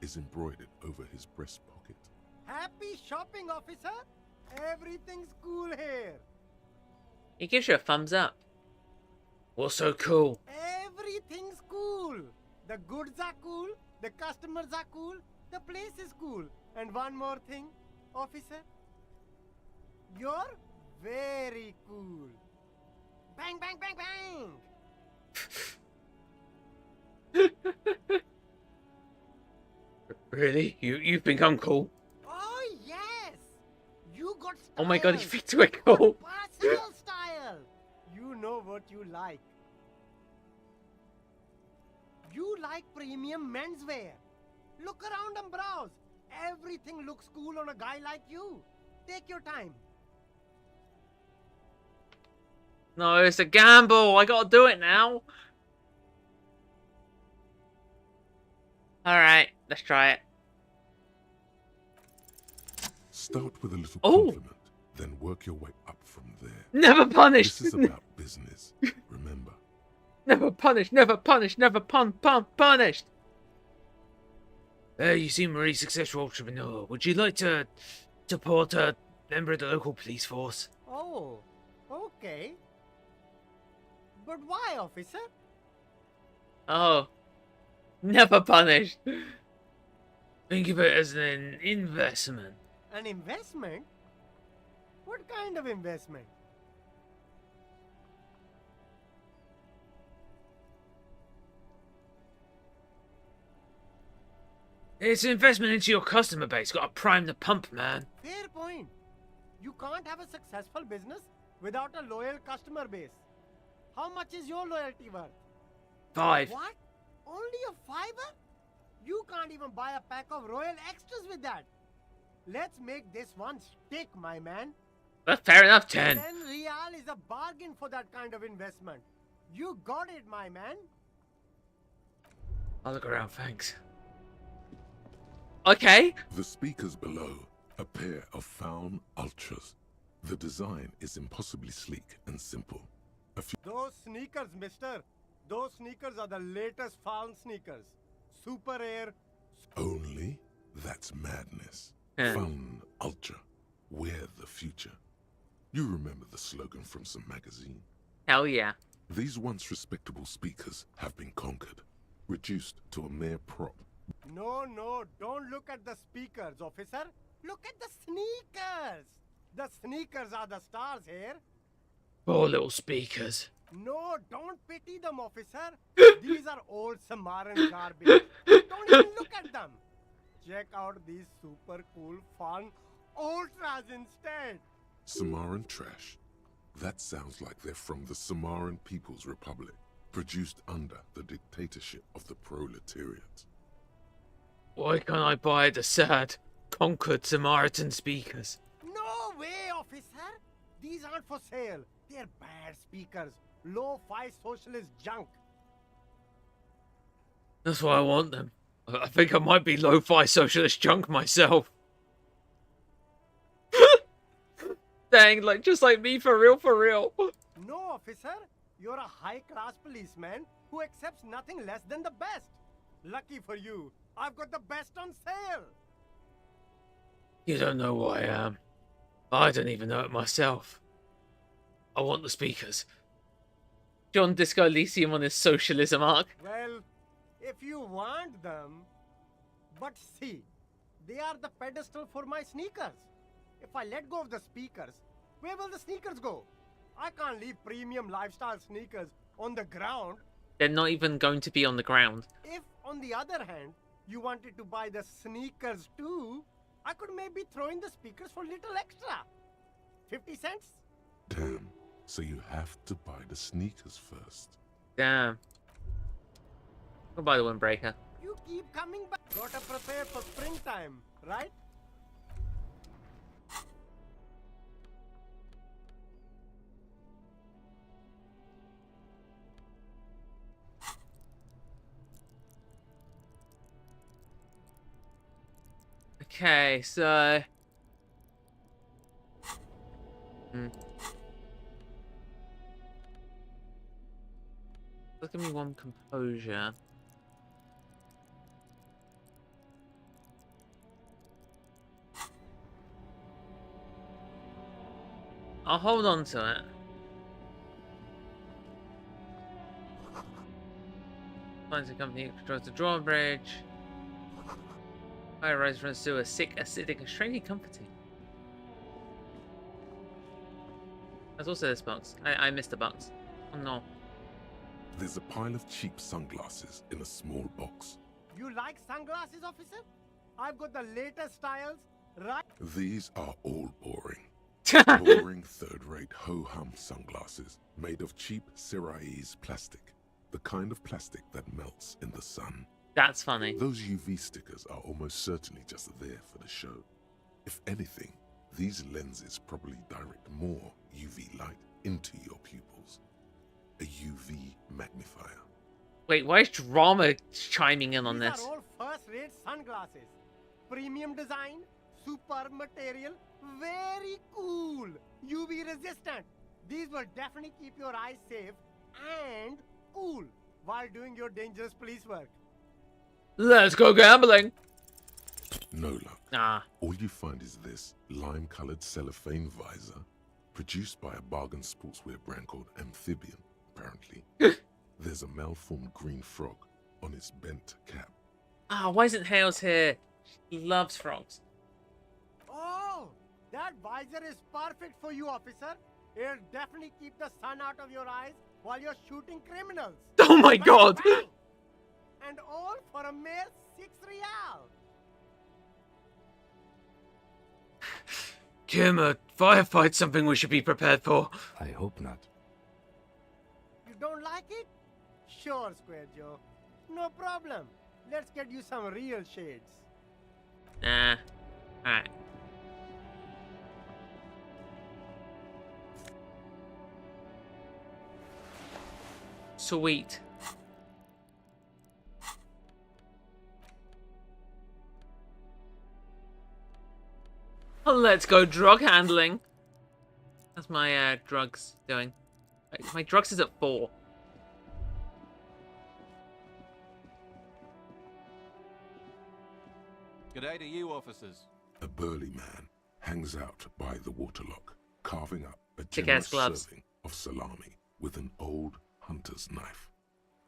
[SPEAKER 4] is embroidered over his breast pocket.
[SPEAKER 6] Happy shopping, officer. Everything's cool here.
[SPEAKER 1] He gives you a thumbs up. What's so cool?
[SPEAKER 6] Everything's cool. The goods are cool. The customers are cool. The place is cool. And one more thing, officer. You're very cool. Bang, bang, bang, bang.
[SPEAKER 1] Really? You think I'm cool?
[SPEAKER 6] Oh yes! You got style.
[SPEAKER 1] Oh my god, you think we're cool?
[SPEAKER 6] Personal style. You know what you like. You like premium menswear. Look around and browse. Everything looks cool on a guy like you. Take your time.
[SPEAKER 1] No, it's a gamble. I gotta do it now. Alright, let's try it.
[SPEAKER 4] Start with a little
[SPEAKER 1] Oh.
[SPEAKER 4] compliment, then work your way up from there.
[SPEAKER 1] Never punished.
[SPEAKER 4] This is about business, remember.
[SPEAKER 1] Never punished, never punished, never punished. You seem a really successful entrepreneur. Would you like to support a member of the local police force?
[SPEAKER 6] Oh, okay. But why, officer?
[SPEAKER 1] Oh, never punished. Think of it as an investment.
[SPEAKER 6] An investment? What kind of investment?
[SPEAKER 1] It's an investment into your customer base. Got to prime the pump, man.
[SPEAKER 6] Fair point. You can't have a successful business without a loyal customer base. How much is your loyalty worth?
[SPEAKER 1] 5.
[SPEAKER 6] What? Only a $5? You can't even buy a pack of Royal Extras with that. Let's make this one stick, my man.
[SPEAKER 1] That's fair enough, 10.
[SPEAKER 6] 10 real is a bargain for that kind of investment. You got it, my man.
[SPEAKER 1] I'll look around, thanks. Okay.
[SPEAKER 4] The speakers below, a pair of Faun Ultras. The design is impossibly sleek and simple.
[SPEAKER 6] Those sneakers, mister. Those sneakers are the latest Faun sneakers. Super Air.
[SPEAKER 4] Only? That's madness.
[SPEAKER 1] Yeah.
[SPEAKER 4] Faun Ultra. We're the future. You remember the slogan from some magazine?
[SPEAKER 1] Hell yeah.
[SPEAKER 4] These once respectable speakers have been conquered, reduced to a mere prop.
[SPEAKER 6] No, don't look at the speakers, officer. Look at the sneakers. The sneakers are the stars here.
[SPEAKER 1] Poor little speakers.
[SPEAKER 6] No, don't pity them, officer. These are old Samaran garbage. Don't even look at them. Check out these super cool, fun Ultras instead.
[SPEAKER 4] Samaran trash. That sounds like they're from the Samaran People's Republic, produced under the dictatorship of the proletariat.
[SPEAKER 1] Why can't I buy the sad, conquered Samaritan speakers?
[SPEAKER 6] No way, officer. These aren't for sale. They're bad speakers. Low-fi socialist junk.
[SPEAKER 1] That's why I want them. I think I might be lo-fi socialist junk myself. Dang, like just like me, for real, for real.
[SPEAKER 6] No, officer. You're a high-class policeman who accepts nothing less than the best. Lucky for you, I've got the best on sale.
[SPEAKER 1] You don't know who I am. I don't even know it myself. I want the speakers. John Disco Elysium on his socialism arc.
[SPEAKER 6] Well, if you want them... But see, they are the pedestal for my sneakers. If I let go of the speakers, where will the sneakers go? I can't leave premium lifestyle sneakers on the ground.
[SPEAKER 1] They're not even going to be on the ground.
[SPEAKER 6] If, on the other hand, you wanted to buy the sneakers too, I could maybe throw in the speakers for little extra. 50 cents?
[SPEAKER 4] Damn. So you have to buy the sneakers first.
[SPEAKER 1] Damn. I'll buy the windbreaker.
[SPEAKER 6] You keep coming back. Gotta prepare for springtime, right?
[SPEAKER 1] Okay, so... Give me one composure. I'll hold on to it. Finds a company that controls the drawbridge. High rise runs through a sick, acidic, and strangely comforting. There's also this box. I missed the box. Oh no.
[SPEAKER 4] There's a pile of cheap sunglasses in a small box.
[SPEAKER 6] You like sunglasses, officer? I've got the latest styles, right?
[SPEAKER 4] These are all boring. Boring third-rate ho-hum sunglasses made of cheap Syrahese plastic. The kind of plastic that melts in the sun.
[SPEAKER 1] That's funny.
[SPEAKER 4] Those UV stickers are almost certainly just there for the show. If anything, these lenses probably direct more UV light into your pupils. A UV magnifier.
[SPEAKER 1] Wait, why is drama chiming in on this?
[SPEAKER 6] These are all first-rate sunglasses. Premium design, superb material, very cool, UV resistant. These will definitely keep your eyes safe and cool while doing your dangerous police work.
[SPEAKER 1] Let's go gambling.
[SPEAKER 4] No luck. All you find is this lime-colored cellophane visor, produced by a bargain sportswear brand called Amphibian, apparently. There's a malformed green frog on its bent cap.
[SPEAKER 1] Why isn't Hales here? She loves frogs.
[SPEAKER 6] Oh, that visor is perfect for you, officer. It'll definitely keep the sun out of your eyes while you're shooting criminals.
[SPEAKER 1] Oh my god!
[SPEAKER 6] Bang! And all for a mere 6 real.
[SPEAKER 1] Kim, a firefight's something we should be prepared for.
[SPEAKER 7] I hope not.
[SPEAKER 6] You don't like it? Sure, Square Joe. No problem. Let's get you some real shades.
[SPEAKER 1] Nah. Alright. Sweet. Let's go drug handling. How's my drugs doing? My drugs is at 4.
[SPEAKER 11] G'day to you, officers.
[SPEAKER 4] A burly man hangs out by the waterlock, carving up a
[SPEAKER 1] Kick-ass
[SPEAKER 4] generous
[SPEAKER 1] gloves.
[SPEAKER 4] serving of salami with an old hunter's knife.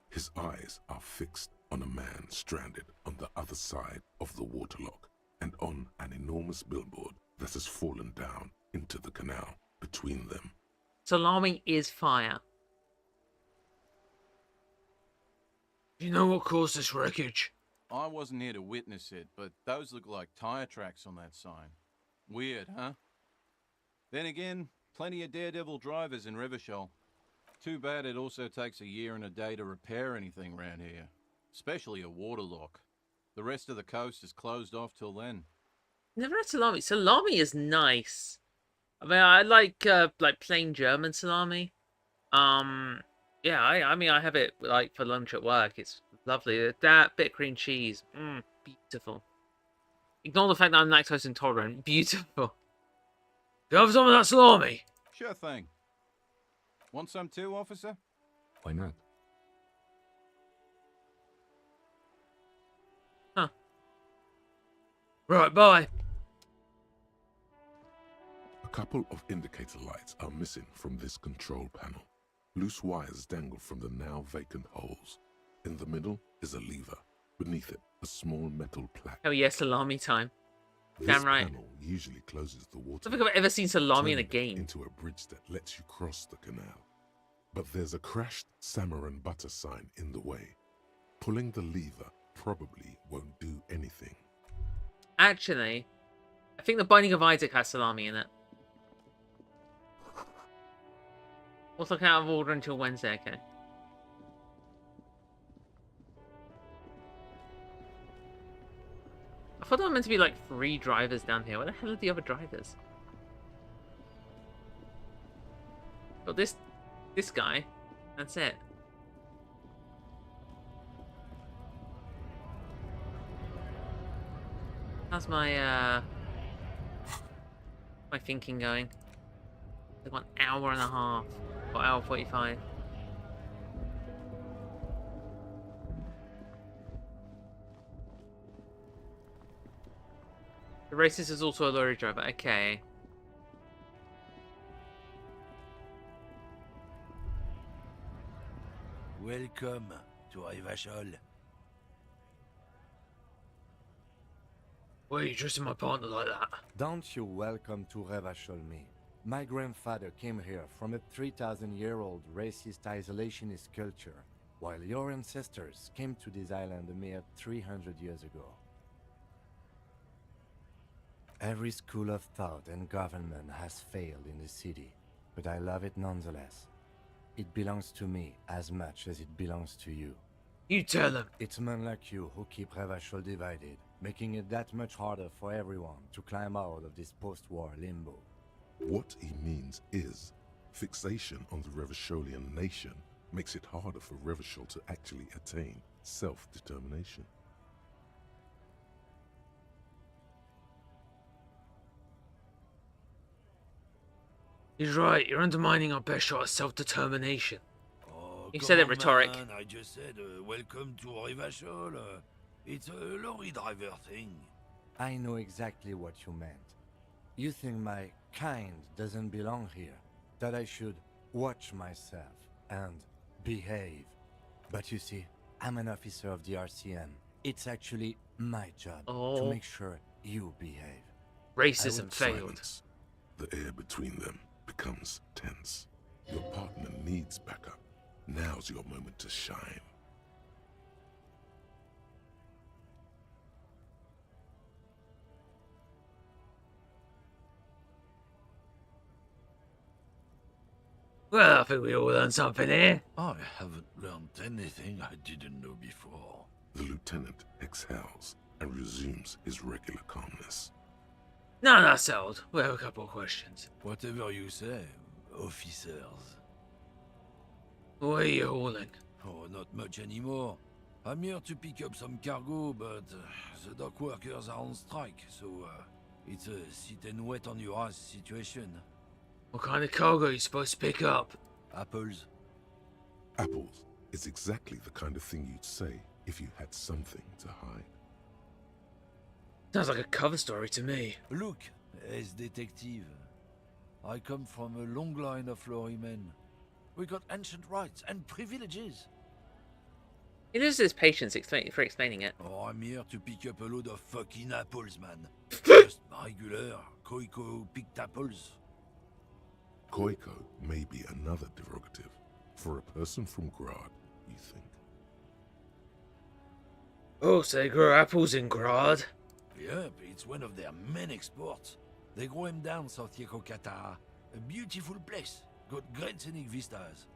[SPEAKER 4] His eyes are fixed on a man stranded on the other side of the waterlock and on an enormous billboard that has fallen down into the canal between them.
[SPEAKER 1] Salami is fire. Do you know what caused this wreckage?
[SPEAKER 11] I wasn't here to witness it, but those look like tire tracks on that sign. Weird, huh? Then again, plenty of daredevil drivers in Revachol. Too bad it also takes a year and a day to repair anything around here. Especially a waterlock. The rest of the coast is closed off till then.
[SPEAKER 1] Never had salami. Salami is nice. I mean, I like plain German salami. Yeah, I mean, I have it like for lunch at work. It's lovely. That bit of cream cheese, beautiful. Ignore the fact that I'm lactose intolerant. Beautiful. Do you have some of that salami?
[SPEAKER 11] Sure thing. Want some too, officer?
[SPEAKER 7] Why not?
[SPEAKER 1] Huh. Right, bye.
[SPEAKER 4] A couple of indicator lights are missing from this control panel. Loose wires dangle from the now vacant holes. In the middle is a lever. Beneath it, a small metal plaque.
[SPEAKER 1] Oh yeah, salami time.
[SPEAKER 4] This
[SPEAKER 1] Damn right.
[SPEAKER 4] panel usually closes the water.
[SPEAKER 1] I don't think I've ever seen salami in a
[SPEAKER 4] turning it
[SPEAKER 1] game.
[SPEAKER 4] Into a bridge that lets you cross the canal. But there's a crashed salmon and butter sign in the way. Pulling the lever probably won't do anything.
[SPEAKER 1] Actually, I think the Binding of Isaac has salami in it. What's looking out of order until Wednesday, okay. I thought there were meant to be like 3 drivers down here. Where the hell are the other drivers? Got this guy. That's it. How's my my thinking going? Like 1 hour and a half. Or hour 45. The racist is also a lorry driver. Okay.
[SPEAKER 20] Welcome to Revachol.
[SPEAKER 1] Why are you dressing my partner like that?
[SPEAKER 7] Don't you welcome to Revachol me. My grandfather came here from a 3,000-year-old racist isolationist culture. while your ancestors came to this island a mere 300 years ago. Every school of thought and government has failed in the city, but I love it nonetheless. It belongs to me as much as it belongs to you.
[SPEAKER 1] You tell them.
[SPEAKER 7] It's men like you who keep Revachol divided, making it that much harder for everyone to climb out of this post-war limbo.
[SPEAKER 4] What he means is, fixation on the Revacholian nation makes it harder for Revachol to actually attain self-determination.
[SPEAKER 1] He's right, you're undermining our best shot at self-determination.
[SPEAKER 14] Oh,
[SPEAKER 1] You said it
[SPEAKER 14] come on,
[SPEAKER 1] rhetoric.
[SPEAKER 14] Man. I just said, welcome to Revachol. It's a lorry driver thing.
[SPEAKER 7] I know exactly what you meant. You think my kind doesn't belong here, that I should watch myself and behave. But you see, I'm an officer of the RCM. It's actually my job to make sure you behave.
[SPEAKER 1] Racism failed.
[SPEAKER 4] Silence. The air between them becomes tense. Your partner needs backup. Now's your moment to shine.
[SPEAKER 1] Well, I think we all learned something here.
[SPEAKER 14] I haven't learned anything I didn't know before.
[SPEAKER 4] The lieutenant exhales and resumes his regular calmness.
[SPEAKER 1] No, not settled. We have a couple of questions.
[SPEAKER 14] Whatever you say, officers.
[SPEAKER 1] What are you hauling?
[SPEAKER 14] Oh, not much anymore. I'm here to pick up some cargo, but the dock workers are on strike, so it's a sit and wait on your ass situation.
[SPEAKER 1] What kind of cargo are you supposed to pick up?
[SPEAKER 14] Apples.
[SPEAKER 4] Apples is exactly the kind of thing you'd say if you had something to hide.
[SPEAKER 1] Sounds like a cover story to me.
[SPEAKER 14] Look, as detective, I come from a long line of lorrymen. We got ancient rights and privileges.
[SPEAKER 1] He loses his patience for explaining it.
[SPEAKER 14] Oh, I'm here to pick up a load of fucking apples, man. Just regular Koiko picked apples.
[SPEAKER 4] Koiko may be another derogative for a person from Grad, you think.
[SPEAKER 1] Oh, so they grow apples in Grad?
[SPEAKER 14] Yep, it's one of their main exports. They grow them down South Yekokata. A beautiful place. Got great scenic vistas.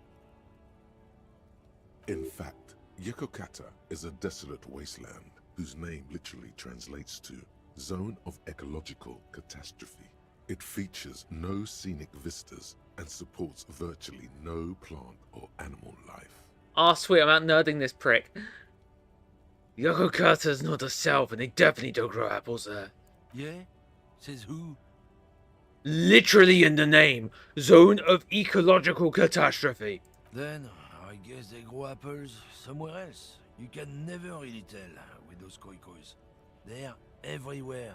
[SPEAKER 4] In fact, Yekokata is a desolate wasteland whose name literally translates to Zone of Ecological Catastrophe. It features no scenic vistas and supports virtually no plant or animal life.
[SPEAKER 1] Ah, sweet, I'm out nerding this prick. Yokokata's not the south, and they definitely don't grow apples there.
[SPEAKER 14] Yeah? Says who?
[SPEAKER 1] Literally in the name, Zone of Ecological Catastrophe.
[SPEAKER 14] Then, I guess they grow apples somewhere else. You can never really tell with those koikos. They're everywhere,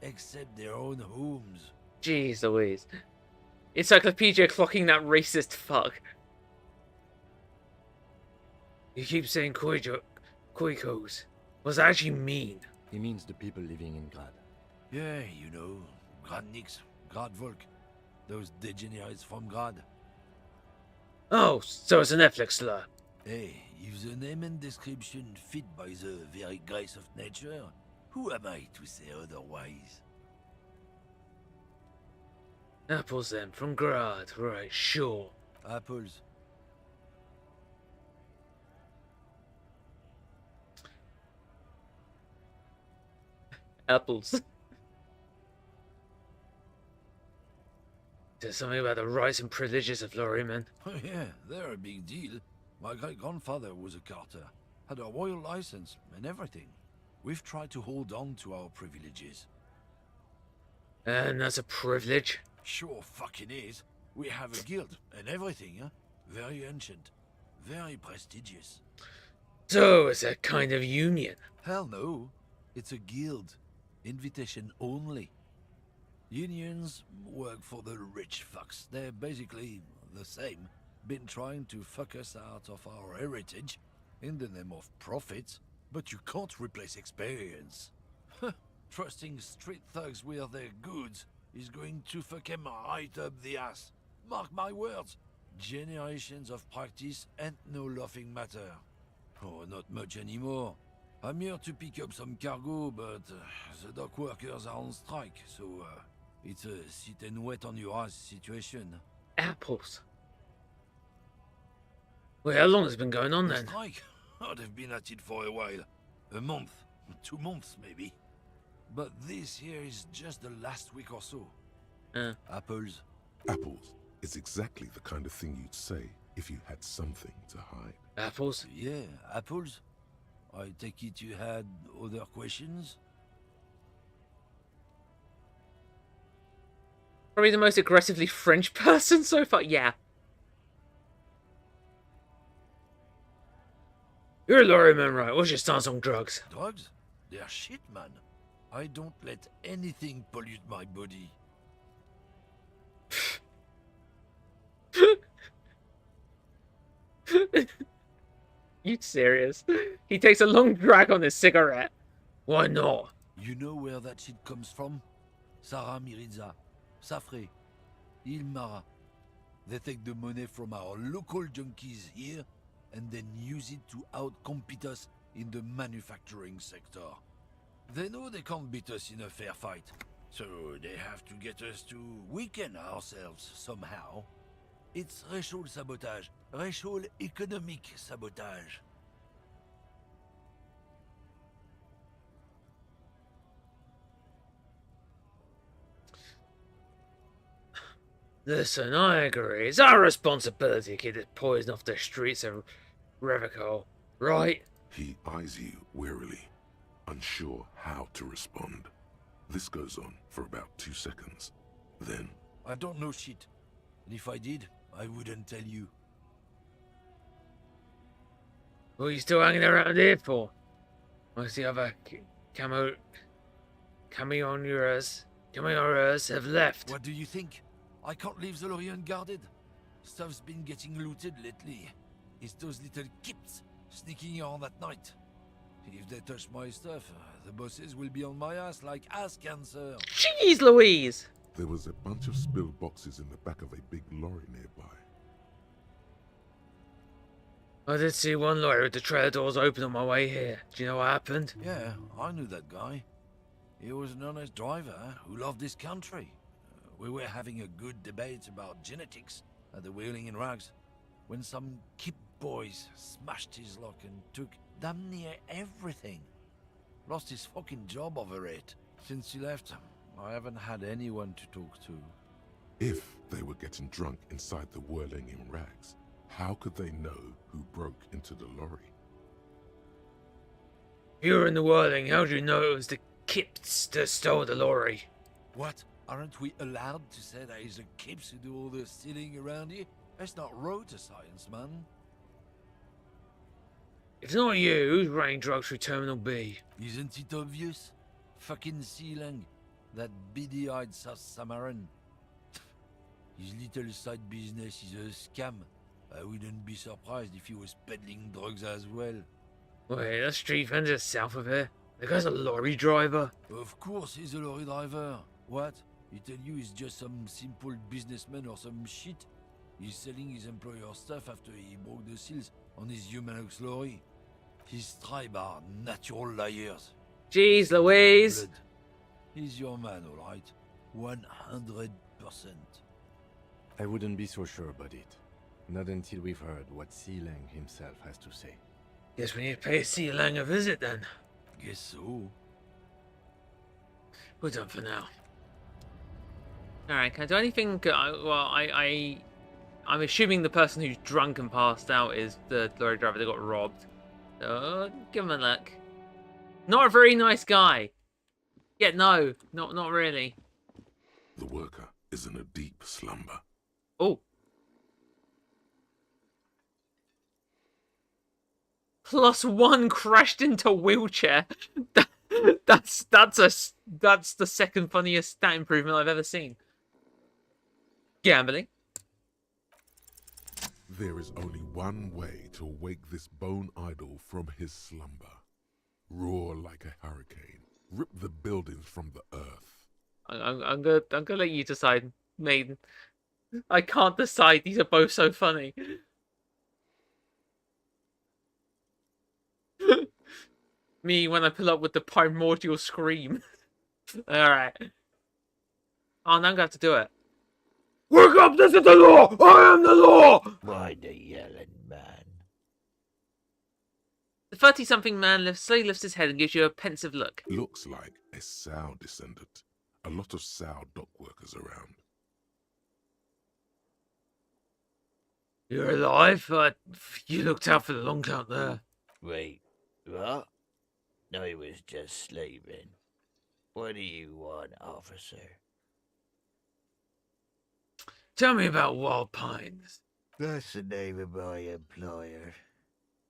[SPEAKER 14] except their own homes.
[SPEAKER 1] Jeez Louise. Encyclopedia clocking that racist fuck. You keep saying koikos. What does that actually mean?
[SPEAKER 7] He means the people living in Grad.
[SPEAKER 14] Yeah, you know, Gradniks, Gradvolk, those degenerates from Grad.
[SPEAKER 1] Oh, so it's a Netflix slur.
[SPEAKER 14] Hey, if the name and description fit by the very grace of nature, who am I to say otherwise?
[SPEAKER 1] Apples then, from Grad, right, sure.
[SPEAKER 14] Apples.
[SPEAKER 1] Apples. There's something about the rights and privileges of lorrymen.
[SPEAKER 14] Oh yeah, they're a big deal. My great-grandfather was a carter, had a royal license and everything. We've tried to hold on to our privileges.
[SPEAKER 1] And that's a privilege?
[SPEAKER 14] Sure fucking is. We have a guild and everything, huh? Very ancient. Very prestigious.
[SPEAKER 1] So, it's a kind of union?
[SPEAKER 14] Hell no. It's a guild. Invitation only. Unions work for the rich fucks. They're basically the same. Been trying to fuck us out of our heritage in the name of profit, but you can't replace experience. Trusting street thugs with their goods is going to fuck 'em right up the ass. Mark my words. Generations of practice ain't no laughing matter. Oh, not much anymore. I'm here to pick up some cargo, but the dock workers are on strike, so it's a sit and wait on your ass situation.
[SPEAKER 1] Apples. Well, how long has it been going on
[SPEAKER 14] The
[SPEAKER 1] then?
[SPEAKER 14] strike? Oh, they've been at it for a while. A month, 2 months maybe. But this here is just the last week or so. Apples.
[SPEAKER 4] Apples is exactly the kind of thing you'd say if you had something to hide.
[SPEAKER 1] Apples?
[SPEAKER 14] Yeah, apples. I take it you had other questions?
[SPEAKER 1] Probably the most aggressively French person so far. Yeah. You're a lorryman, right? What's your stance on drugs?
[SPEAKER 14] Drugs? They're shit, man. I don't let anything pollute my body.
[SPEAKER 1] You serious? He takes a long drag on his cigarette. Why not?
[SPEAKER 14] You know where that shit comes from? Sarah Miriza, Safre, Ilmara. They take the money from our local junkies here and then use it to outcompete us in the manufacturing sector. They know they can't beat us in a fair fight, so they have to get us to weaken ourselves somehow. It's racial sabotage, racial economic sabotage.
[SPEAKER 1] Listen, I agree. It's our responsibility to keep this poison off the streets of Revocol, right?
[SPEAKER 4] He eyes you wearily, unsure how to respond. This goes on for about 2 seconds. Then...
[SPEAKER 14] I don't know shit. And if I did, I wouldn't tell you.
[SPEAKER 1] What are you still hanging around here for? Most the other cameoneers have left.
[SPEAKER 14] What do you think? I can't leave the lorry unguarded. Stuff's been getting looted lately. It's those little kips sneaking around at night. If they touch my stuff, the bosses will be on my ass like ass cancer.
[SPEAKER 1] Jeez Louise!
[SPEAKER 4] There was a bunch of spilled boxes in the back of a big lorry nearby.
[SPEAKER 1] I did see one lorry with the trailer doors open on my way here. Do you know what happened?
[SPEAKER 14] Yeah, I knew that guy. He was an honest driver who loved this country. We were having a good debate about genetics at the Wheeling in Rags when some kip boys smashed his lock and took damn near everything. Lost his fucking job over it. Since he left, I haven't had anyone to talk to.
[SPEAKER 4] If they were getting drunk inside the Whirling in Rags, how could they know who broke into the lorry?
[SPEAKER 1] You were in the Whirling. How do you know it was the kips that stole the lorry?
[SPEAKER 14] What? Aren't we allowed to say that it's the kips who do all the stealing around here? That's not road to science, man.
[SPEAKER 1] If not you, who's running drugs through Terminal B?
[SPEAKER 14] Isn't it obvious? Fucking Sealang, that beady-eyed South Samaran. His little side business is a scam. I wouldn't be surprised if he was peddling drugs as well.
[SPEAKER 1] Wait, that street vendor south of here? The guy's a lorry driver?
[SPEAKER 14] Of course he's a lorry driver. What? He tell you he's just some simple businessman or some shit? He's selling his employer stuff after he broke the seals on his Humanux lorry. His tribe are natural liars.
[SPEAKER 1] Jeez Louise!
[SPEAKER 14] Blood. He's your man, alright? 100%.
[SPEAKER 7] I wouldn't be so sure about it. Not until we've heard what Sealang himself has to say.
[SPEAKER 1] Guess we need to pay Sealang a visit then.
[SPEAKER 14] Guess so.
[SPEAKER 1] We're done for now. Alright, can I do anything? I'm assuming the person who's drunk and passed out is the lorry driver that got robbed. So, give him a look. Not a very nice guy. Yeah, no, not really.
[SPEAKER 4] The worker is in a deep slumber.
[SPEAKER 1] Oh. +1 crashed into wheelchair. That's the second funniest stat improvement I've ever seen. Gambling.
[SPEAKER 4] There is only one way to wake this bone idol from his slumber. Roar like a hurricane. Rip the buildings from the earth.
[SPEAKER 1] I'm gonna let you decide, Maiden. I can't decide. These are both so funny. Me when I pull up with the primordial scream. Alright. Oh, now I'm gonna have to do it. Wake up! This is the law! I am the law!
[SPEAKER 2] Why the yelling man?
[SPEAKER 1] The 30-something man slowly lifts his head and gives you a pensive look.
[SPEAKER 4] Looks like a Sow descendant. A lot of Sow dock workers around.
[SPEAKER 1] You're alive? You looked out for the long count there.
[SPEAKER 2] Wait, what? I was just sleeping. What do you want, officer?
[SPEAKER 1] Tell me about Wild Pines.
[SPEAKER 2] That's the name of my employer.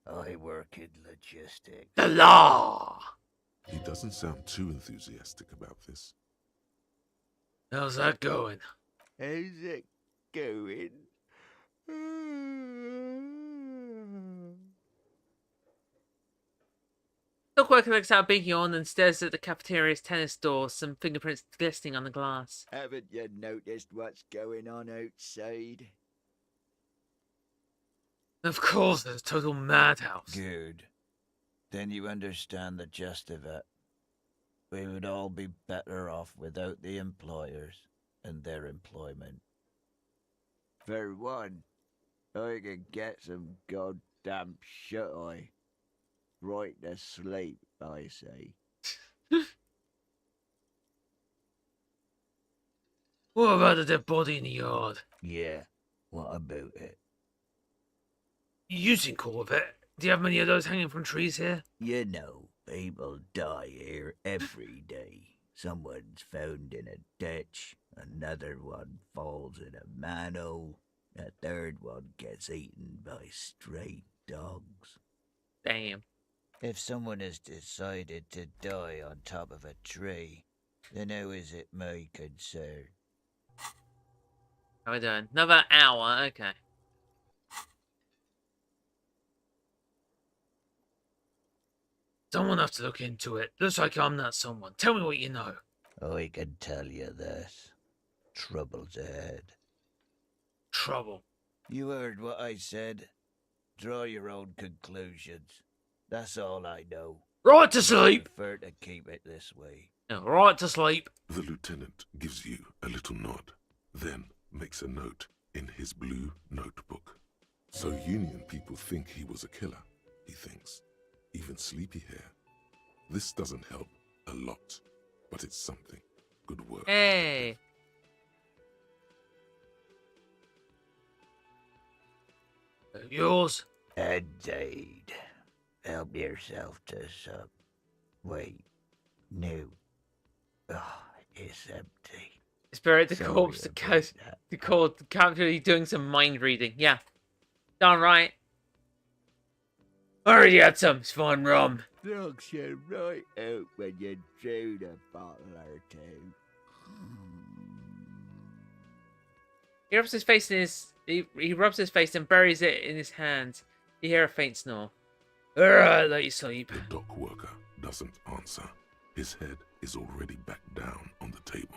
[SPEAKER 2] I work in logistics.
[SPEAKER 1] The law!
[SPEAKER 4] He doesn't sound too enthusiastic about this.
[SPEAKER 1] How's that going?
[SPEAKER 2] How's it going?
[SPEAKER 1] Dockworker looks out big yawn and stares at the cafeteria's tennis door, some fingerprints glistening on the glass.
[SPEAKER 2] Haven't you noticed what's going on outside?
[SPEAKER 1] Of course, it's a total madhouse.
[SPEAKER 2] Good. Then you understand the gist of it. We would all be better off without the employers and their employment. For one, I could get some goddamn shut-eye. Right to sleep, I say.
[SPEAKER 1] What about the dead body in the yard?
[SPEAKER 2] Yeah, what about it?
[SPEAKER 1] You seem cool with it. Do you have many of those hanging from trees here?
[SPEAKER 2] You know, people die here every day. Someone's found in a ditch, another one falls in a manhole, a third one gets eaten by stray dogs.
[SPEAKER 1] Damn.
[SPEAKER 2] If someone has decided to die on top of a tree, then how is it my concern?
[SPEAKER 1] How are we doing? Another hour, okay. Someone have to look into it. Looks like I'm not someone. Tell me what you know.
[SPEAKER 2] I can tell you this. Trouble's ahead.
[SPEAKER 1] Trouble.
[SPEAKER 2] You heard what I said. Draw your own conclusions. That's all I know.
[SPEAKER 1] Right to sleep!
[SPEAKER 2] I prefer to keep it this way.
[SPEAKER 1] Right to sleep.
[SPEAKER 4] The lieutenant gives you a little nod, then makes a note in his blue notebook. So Union people think he was a killer, he thinks. Even sleepy hair. This doesn't help a lot, but it's something. Good work.
[SPEAKER 1] Hey! Yours?
[SPEAKER 2] Indeed. Help yourself to some. Wait. No. Oh, it's empty.
[SPEAKER 1] Spirit the
[SPEAKER 2] Sorry
[SPEAKER 1] corpse to
[SPEAKER 2] about that.
[SPEAKER 1] the cold capture doing some mind reading. Yeah. Darn right. Already had some fun rum.
[SPEAKER 2] Knocks you right out when you drown a bottle or two.
[SPEAKER 1] He rubs his face in his he rubs his face and buries it in his hands. You hear a faint snore. Alright, let you sleep.
[SPEAKER 4] The dock worker doesn't answer. His head is already back down on the table,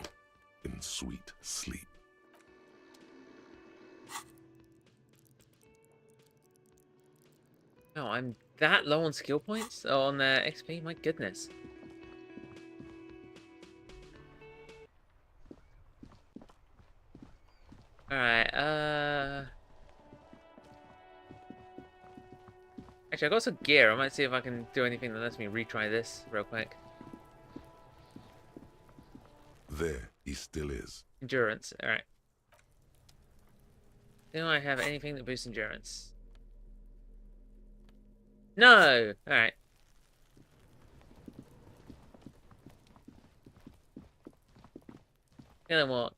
[SPEAKER 4] in sweet sleep.
[SPEAKER 1] Oh, I'm that low on skill points? Oh, on XP? My goodness. Alright, actually, I got some gear. I might see if I can do anything that lets me retry this real quick.
[SPEAKER 4] There he still is.
[SPEAKER 1] Endurance, alright. Do I have anything that boosts endurance? No! Alright. Kill him walk.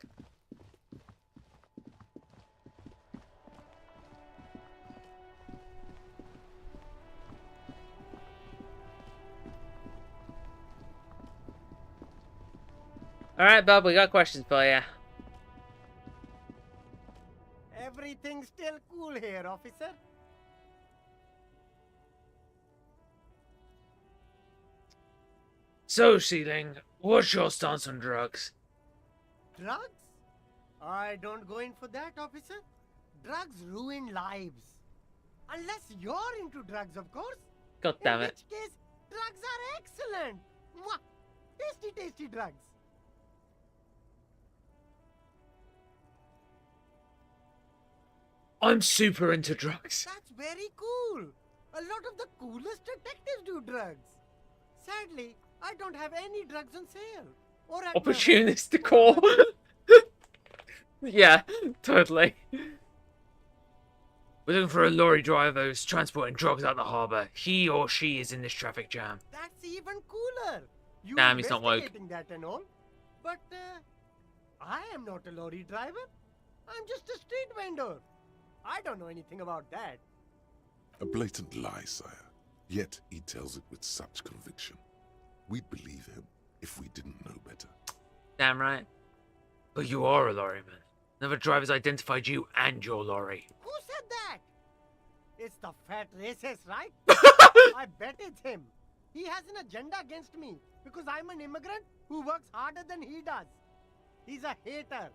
[SPEAKER 1] Alright, Bob, we got questions for you.
[SPEAKER 6] Everything's still cool here, officer.
[SPEAKER 1] So, Sealing, what's your stance on drugs?
[SPEAKER 6] Drugs? I don't go in for that, officer. Drugs ruin lives. Unless you're into drugs, of course.
[SPEAKER 1] God damn
[SPEAKER 6] In
[SPEAKER 1] it.
[SPEAKER 6] which case, drugs are excellent. Mwah! Tasty, tasty drugs.
[SPEAKER 1] I'm super into drugs.
[SPEAKER 6] That's very cool. A lot of the coolest detectives do drugs. Sadly, I don't have any drugs on sale. Or at
[SPEAKER 1] Opportunist decor. Yeah, totally. We're looking for a lorry driver who's transporting drugs out the harbour. He or she is in this traffic jam.
[SPEAKER 6] That's even cooler. You
[SPEAKER 1] Damn, he's not woke.
[SPEAKER 6] investigating that and all. But I am not a lorry driver. I'm just a street vendor. I don't know anything about that.
[SPEAKER 4] A blatant lie, sire. Yet he tells it with such conviction. We'd believe him if we didn't know better.
[SPEAKER 1] Damn right. But you are a lorryman. Another driver's identified you and your lorry.
[SPEAKER 6] Who said that? It's the fat racist, right? I bet it's him. He has an agenda against me because I'm an immigrant who works harder than he does. He's a hater.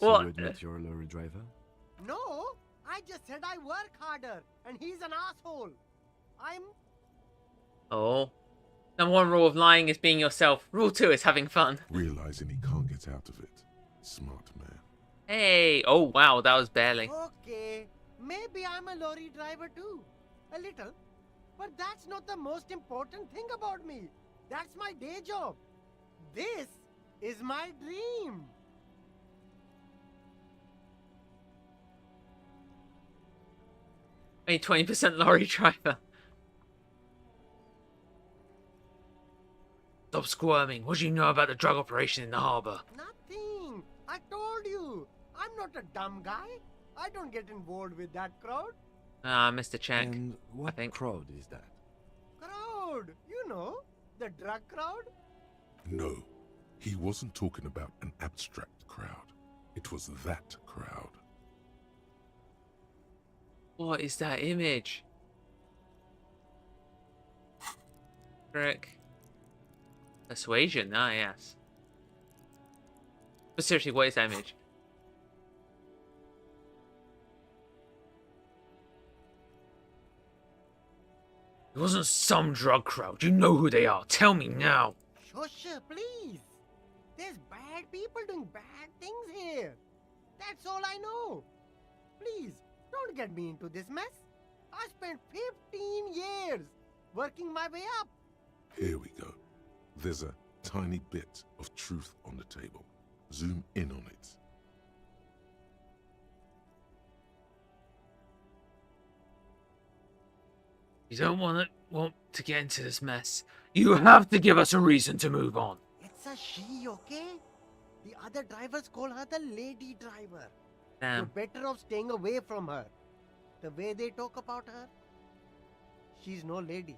[SPEAKER 7] So
[SPEAKER 1] What?
[SPEAKER 7] you admit you're a lorry driver?
[SPEAKER 6] No, I just said I work harder and he's an asshole. I'm...
[SPEAKER 1] Oh. Number 1 rule of lying is being yourself. Rule 2 is having fun.
[SPEAKER 4] Realizing he can't get out of it. Smart man.
[SPEAKER 1] Hey. Oh, wow. That was barely.
[SPEAKER 6] Okay, maybe I'm a lorry driver too. A little. But that's not the most important thing about me. That's my day job. This is my dream.
[SPEAKER 1] A 20% lorry driver. Stop squirming. What do you know about the drug operation in the harbour?
[SPEAKER 6] Nothing. I told you. I'm not a dumb guy. I don't get involved with that crowd.
[SPEAKER 1] Ah, Mr. Check.
[SPEAKER 7] And what crowd is that?
[SPEAKER 6] Crowd. You know, the drug crowd.
[SPEAKER 4] No, he wasn't talking about an abstract crowd. It was that crowd.
[SPEAKER 1] What is that image? Trick. Persuasion, ah yes. But seriously, what is that image? It wasn't some drug crowd. You know who they are. Tell me now.
[SPEAKER 6] Shush, please. There's bad people doing bad things here. That's all I know. Please, don't get me into this mess. I spent 15 years working my way up.
[SPEAKER 4] Here we go. There's a tiny bit of truth on the table. Zoom in on it.
[SPEAKER 1] You don't want to get into this mess. You have to give us a reason to move on.
[SPEAKER 6] It's a she, okay? The other drivers call her the lady driver.
[SPEAKER 1] Damn.
[SPEAKER 6] You're better off staying away from her. The way they talk about her, she's no lady.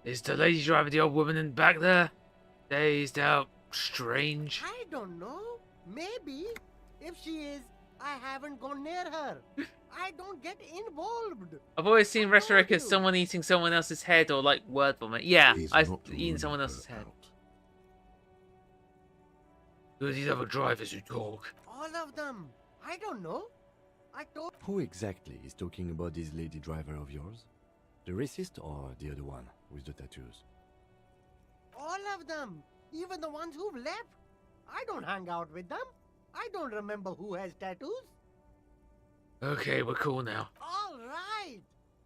[SPEAKER 1] Is the lady driver the old woman in the back there? Dazed out, strange.
[SPEAKER 6] I don't know. Maybe. If she is, I haven't gone near her. I don't get involved.
[SPEAKER 1] I've always seen rhetoric as someone eating someone else's head or like word vomit. Yeah,
[SPEAKER 4] He's
[SPEAKER 1] I've
[SPEAKER 4] not
[SPEAKER 1] eaten
[SPEAKER 4] ruling
[SPEAKER 1] someone else's
[SPEAKER 4] her
[SPEAKER 1] head.
[SPEAKER 4] out.
[SPEAKER 1] Who are these other drivers who talk?
[SPEAKER 6] All of them. I don't know. I told...
[SPEAKER 7] Who exactly is talking about this lady driver of yours? The racist or the other one with the tattoos?
[SPEAKER 6] All of them. Even the ones who've left. I don't hang out with them. I don't remember who has tattoos.
[SPEAKER 1] Okay, we're cool now.
[SPEAKER 6] All right.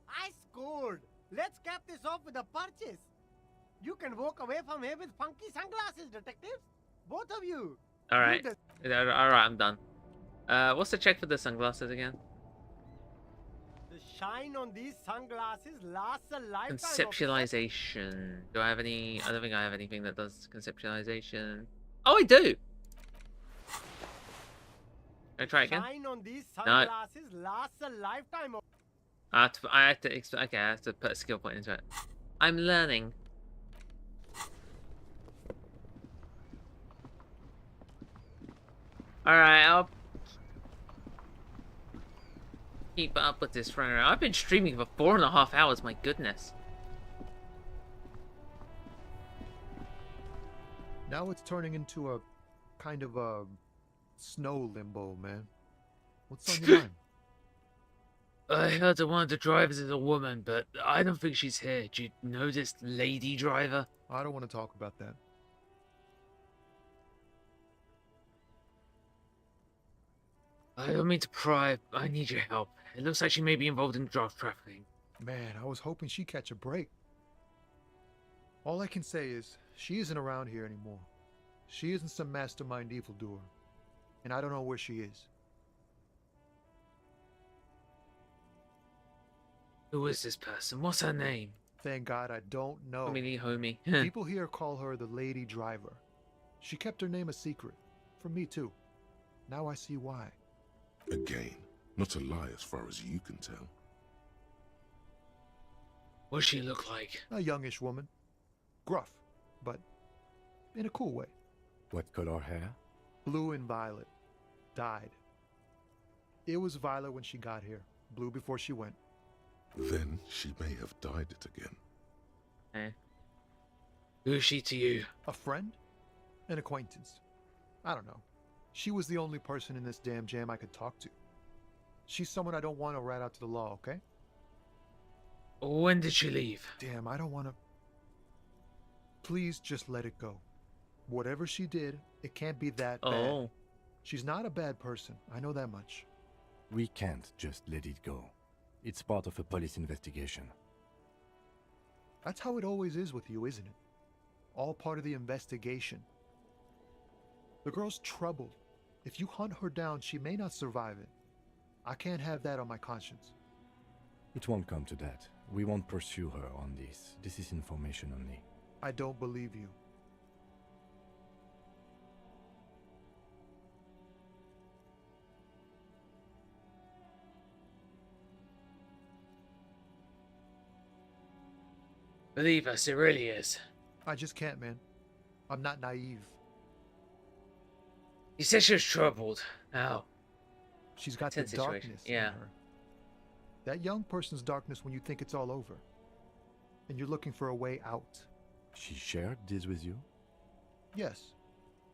[SPEAKER 6] I scored. Let's cap this off with a purchase. You can walk away from here with funky sunglasses, detectives. Both of you.
[SPEAKER 1] Alright. Alright, I'm done. What's the check for the sunglasses again?
[SPEAKER 6] The shine on these sunglasses lasts a lifetime.
[SPEAKER 1] Conceptualization. Do I have any? I don't think I have anything that does conceptualization. Oh, I do! Can I try it again?
[SPEAKER 6] Shine on these sunglasses lasts a lifetime.
[SPEAKER 1] I have to okay, I have to put a skill point into it. I'm learning. Alright, I'll keep up with this runner. I've been streaming for 4.5 hours, my goodness.
[SPEAKER 12] Now it's turning into a kind of a snow limbo, man. What's on your mind?
[SPEAKER 1] I heard that one of the drivers is a woman, but I don't think she's here. Do you know this lady driver?
[SPEAKER 12] I don't want to talk about that.
[SPEAKER 1] I don't mean to pry. I need your help. It looks like she may be involved in drug trafficking.
[SPEAKER 12] Man, I was hoping she'd catch a break. All I can say is, she isn't around here anymore. She isn't some mastermind evildoer. And I don't know where she is.
[SPEAKER 1] Who is this person? What's her name?
[SPEAKER 12] Thank God I don't know.
[SPEAKER 1] Homie.
[SPEAKER 12] People here call her the Lady Driver. She kept her name a secret. From me too. Now I see why.
[SPEAKER 4] Again, not a lie as far as you can tell.
[SPEAKER 1] What does she look like?
[SPEAKER 12] A youngish woman. Gruff, but in a cool way.
[SPEAKER 7] What color hair?
[SPEAKER 12] Blue and violet. Dyed. It was violet when she got here. Blue before she went.
[SPEAKER 4] Then she may have dyed it again.
[SPEAKER 1] Who is she to you?
[SPEAKER 12] A friend? An acquaintance. I don't know. She was the only person in this damn jam I could talk to. She's someone I don't want to rat out to the law, okay?
[SPEAKER 1] When did she leave?
[SPEAKER 12] Damn, I don't want to... Please just let it go. Whatever she did, it can't be that bad. She's not a bad person. I know that much.
[SPEAKER 7] We can't just let it go. It's part of a police investigation.
[SPEAKER 12] That's how it always is with you, isn't it? All part of the investigation. The girl's troubled. If you hunt her down, she may not survive it. I can't have that on my conscience.
[SPEAKER 7] It won't come to that. We won't pursue her on this. This is information only.
[SPEAKER 12] I don't believe you.
[SPEAKER 1] Believe us, it really is.
[SPEAKER 12] I just can't, man. I'm not naive.
[SPEAKER 1] You said she was troubled. How?
[SPEAKER 12] She's got the darkness in her. That young person's darkness when you think it's all over. And you're looking for a way out.
[SPEAKER 7] She shared this with you?
[SPEAKER 12] Yes.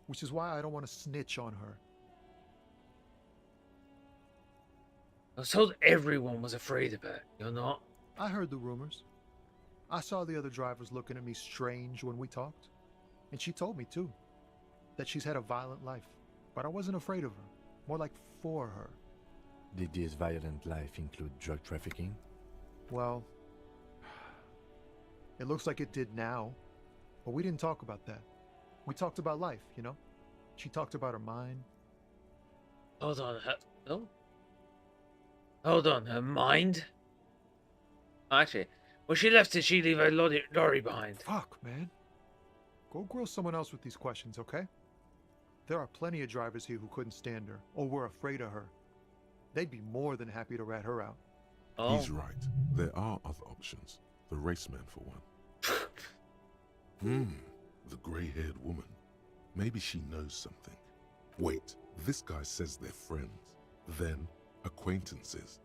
[SPEAKER 12] Which is why I don't want to snitch on her.
[SPEAKER 1] I was told everyone was afraid of her. You're not?
[SPEAKER 12] I heard the rumors. I saw the other drivers looking at me strange when we talked. And she told me, too, that she's had a violent life. But I wasn't afraid of her. More like for her.
[SPEAKER 7] Did this violent life include drug trafficking?
[SPEAKER 12] Well, it looks like it did now. But we didn't talk about that. We talked about life, you know? She talked about her mind.
[SPEAKER 1] Hold on. Hold on. Her mind? Actually, when she left, did she leave a lorry behind?
[SPEAKER 12] Fuck, man. Go grill someone else with these questions, okay? There are plenty of drivers here who couldn't stand her, or were afraid of her. They'd be more than happy to rat her out.
[SPEAKER 4] He's right. There are other options. The raceman, for one. The grey-haired woman. Maybe she knows something. Wait, this guy says they're friends, then acquaintances.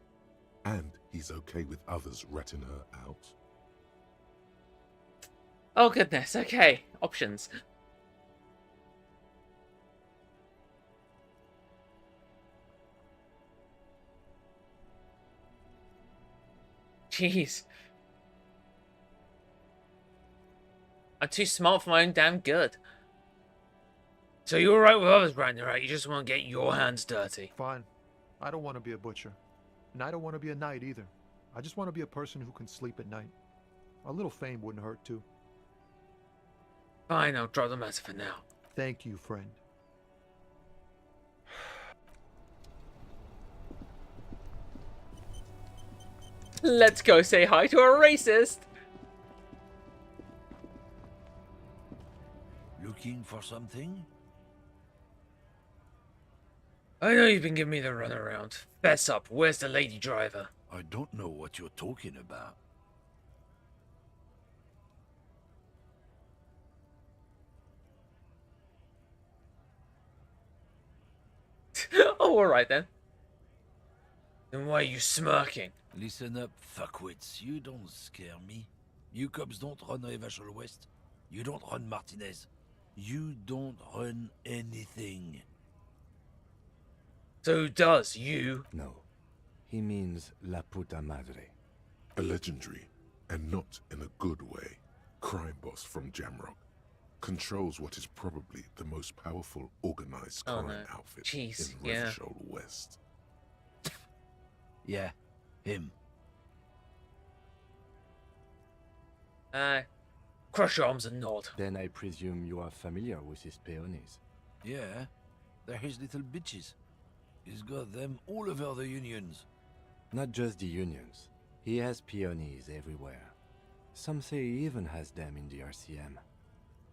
[SPEAKER 4] And he's okay with others ratting her out?
[SPEAKER 1] Oh, goodness. Okay. Options. Jeez. I'm too smart for my own damn good. So you're alright with others, Brandon, right? You just want to get your hands dirty.
[SPEAKER 12] Fine. I don't want to be a butcher. And I don't want to be a knight either. I just want to be a person who can sleep at night. A little fame wouldn't hurt too.
[SPEAKER 1] Fine, I'll drop the matter for now.
[SPEAKER 12] Thank you, friend.
[SPEAKER 1] Let's go say hi to a racist.
[SPEAKER 14] Looking for something?
[SPEAKER 1] I know you've been giving me the runaround. Fess up, where's the lady driver?
[SPEAKER 14] I don't know what you're talking about.
[SPEAKER 1] Oh, alright then. Then why are you smirking?
[SPEAKER 14] Listen up, fuckwits. You don't scare me. You cops don't run Revachol West. You don't run Martinez. You don't run anything.
[SPEAKER 1] So who does? You?
[SPEAKER 7] No. He means La Puta Madre.
[SPEAKER 4] A legendary, and not in a good way, crime boss from Jamrock. Controls what is probably the most powerful organized crime outfit in Revachol West.
[SPEAKER 14] Yeah, him.
[SPEAKER 1] Cross your arms and nod.
[SPEAKER 7] Then I presume you are familiar with his peonies.
[SPEAKER 14] Yeah, they're his little bitches. He's got them all over the unions.
[SPEAKER 7] Not just the unions. He has peonies everywhere. Some say he even has them in the RCM.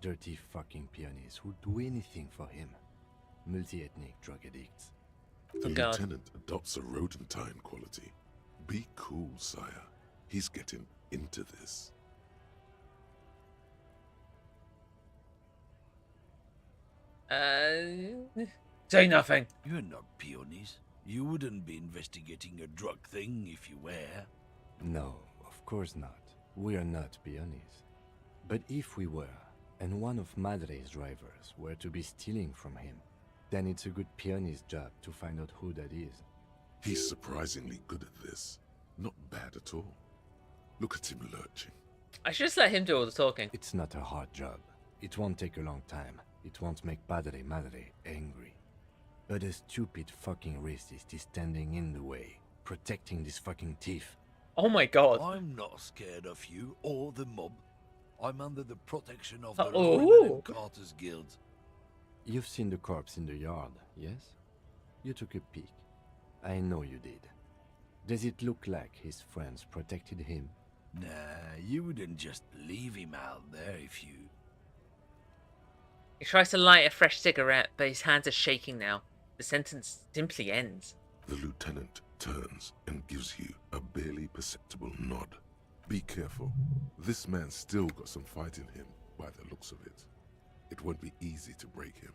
[SPEAKER 7] Dirty fucking peonies who'd do anything for him. Multi-ethnic drug addicts.
[SPEAKER 4] The lieutenant adopts a rodentine quality. Be cool, sire. He's getting into this.
[SPEAKER 1] Say nothing.
[SPEAKER 14] You're not peonies. You wouldn't be investigating a drug thing if you were.
[SPEAKER 7] No, of course not. We are not peonies. But if we were, and one of Madre's drivers were to be stealing from him, then it's a good peony's job to find out who that is.
[SPEAKER 4] He's surprisingly good at this. Not bad at all. Look at him lurching.
[SPEAKER 1] I should just let him do all the talking.
[SPEAKER 7] It's not a hard job. It won't take a long time. It won't make Padre Madre angry. But a stupid fucking racist is standing in the way, protecting this fucking thief.
[SPEAKER 1] Oh my god.
[SPEAKER 14] I'm not scared of you or the mob. I'm under the protection of the
[SPEAKER 1] Oh.
[SPEAKER 14] Royal and Carter's Guild.
[SPEAKER 7] You've seen the corpse in the yard, yes? You took a peek. I know you did. Does it look like his friends protected him?
[SPEAKER 14] Nah, you wouldn't just leave him out there if you...
[SPEAKER 1] He tries to light a fresh cigarette, but his hands are shaking now. The sentence simply ends.
[SPEAKER 4] The lieutenant turns and gives you a barely perceptible nod. Be careful. This man's still got some fight in him, by the looks of it. It won't be easy to break him.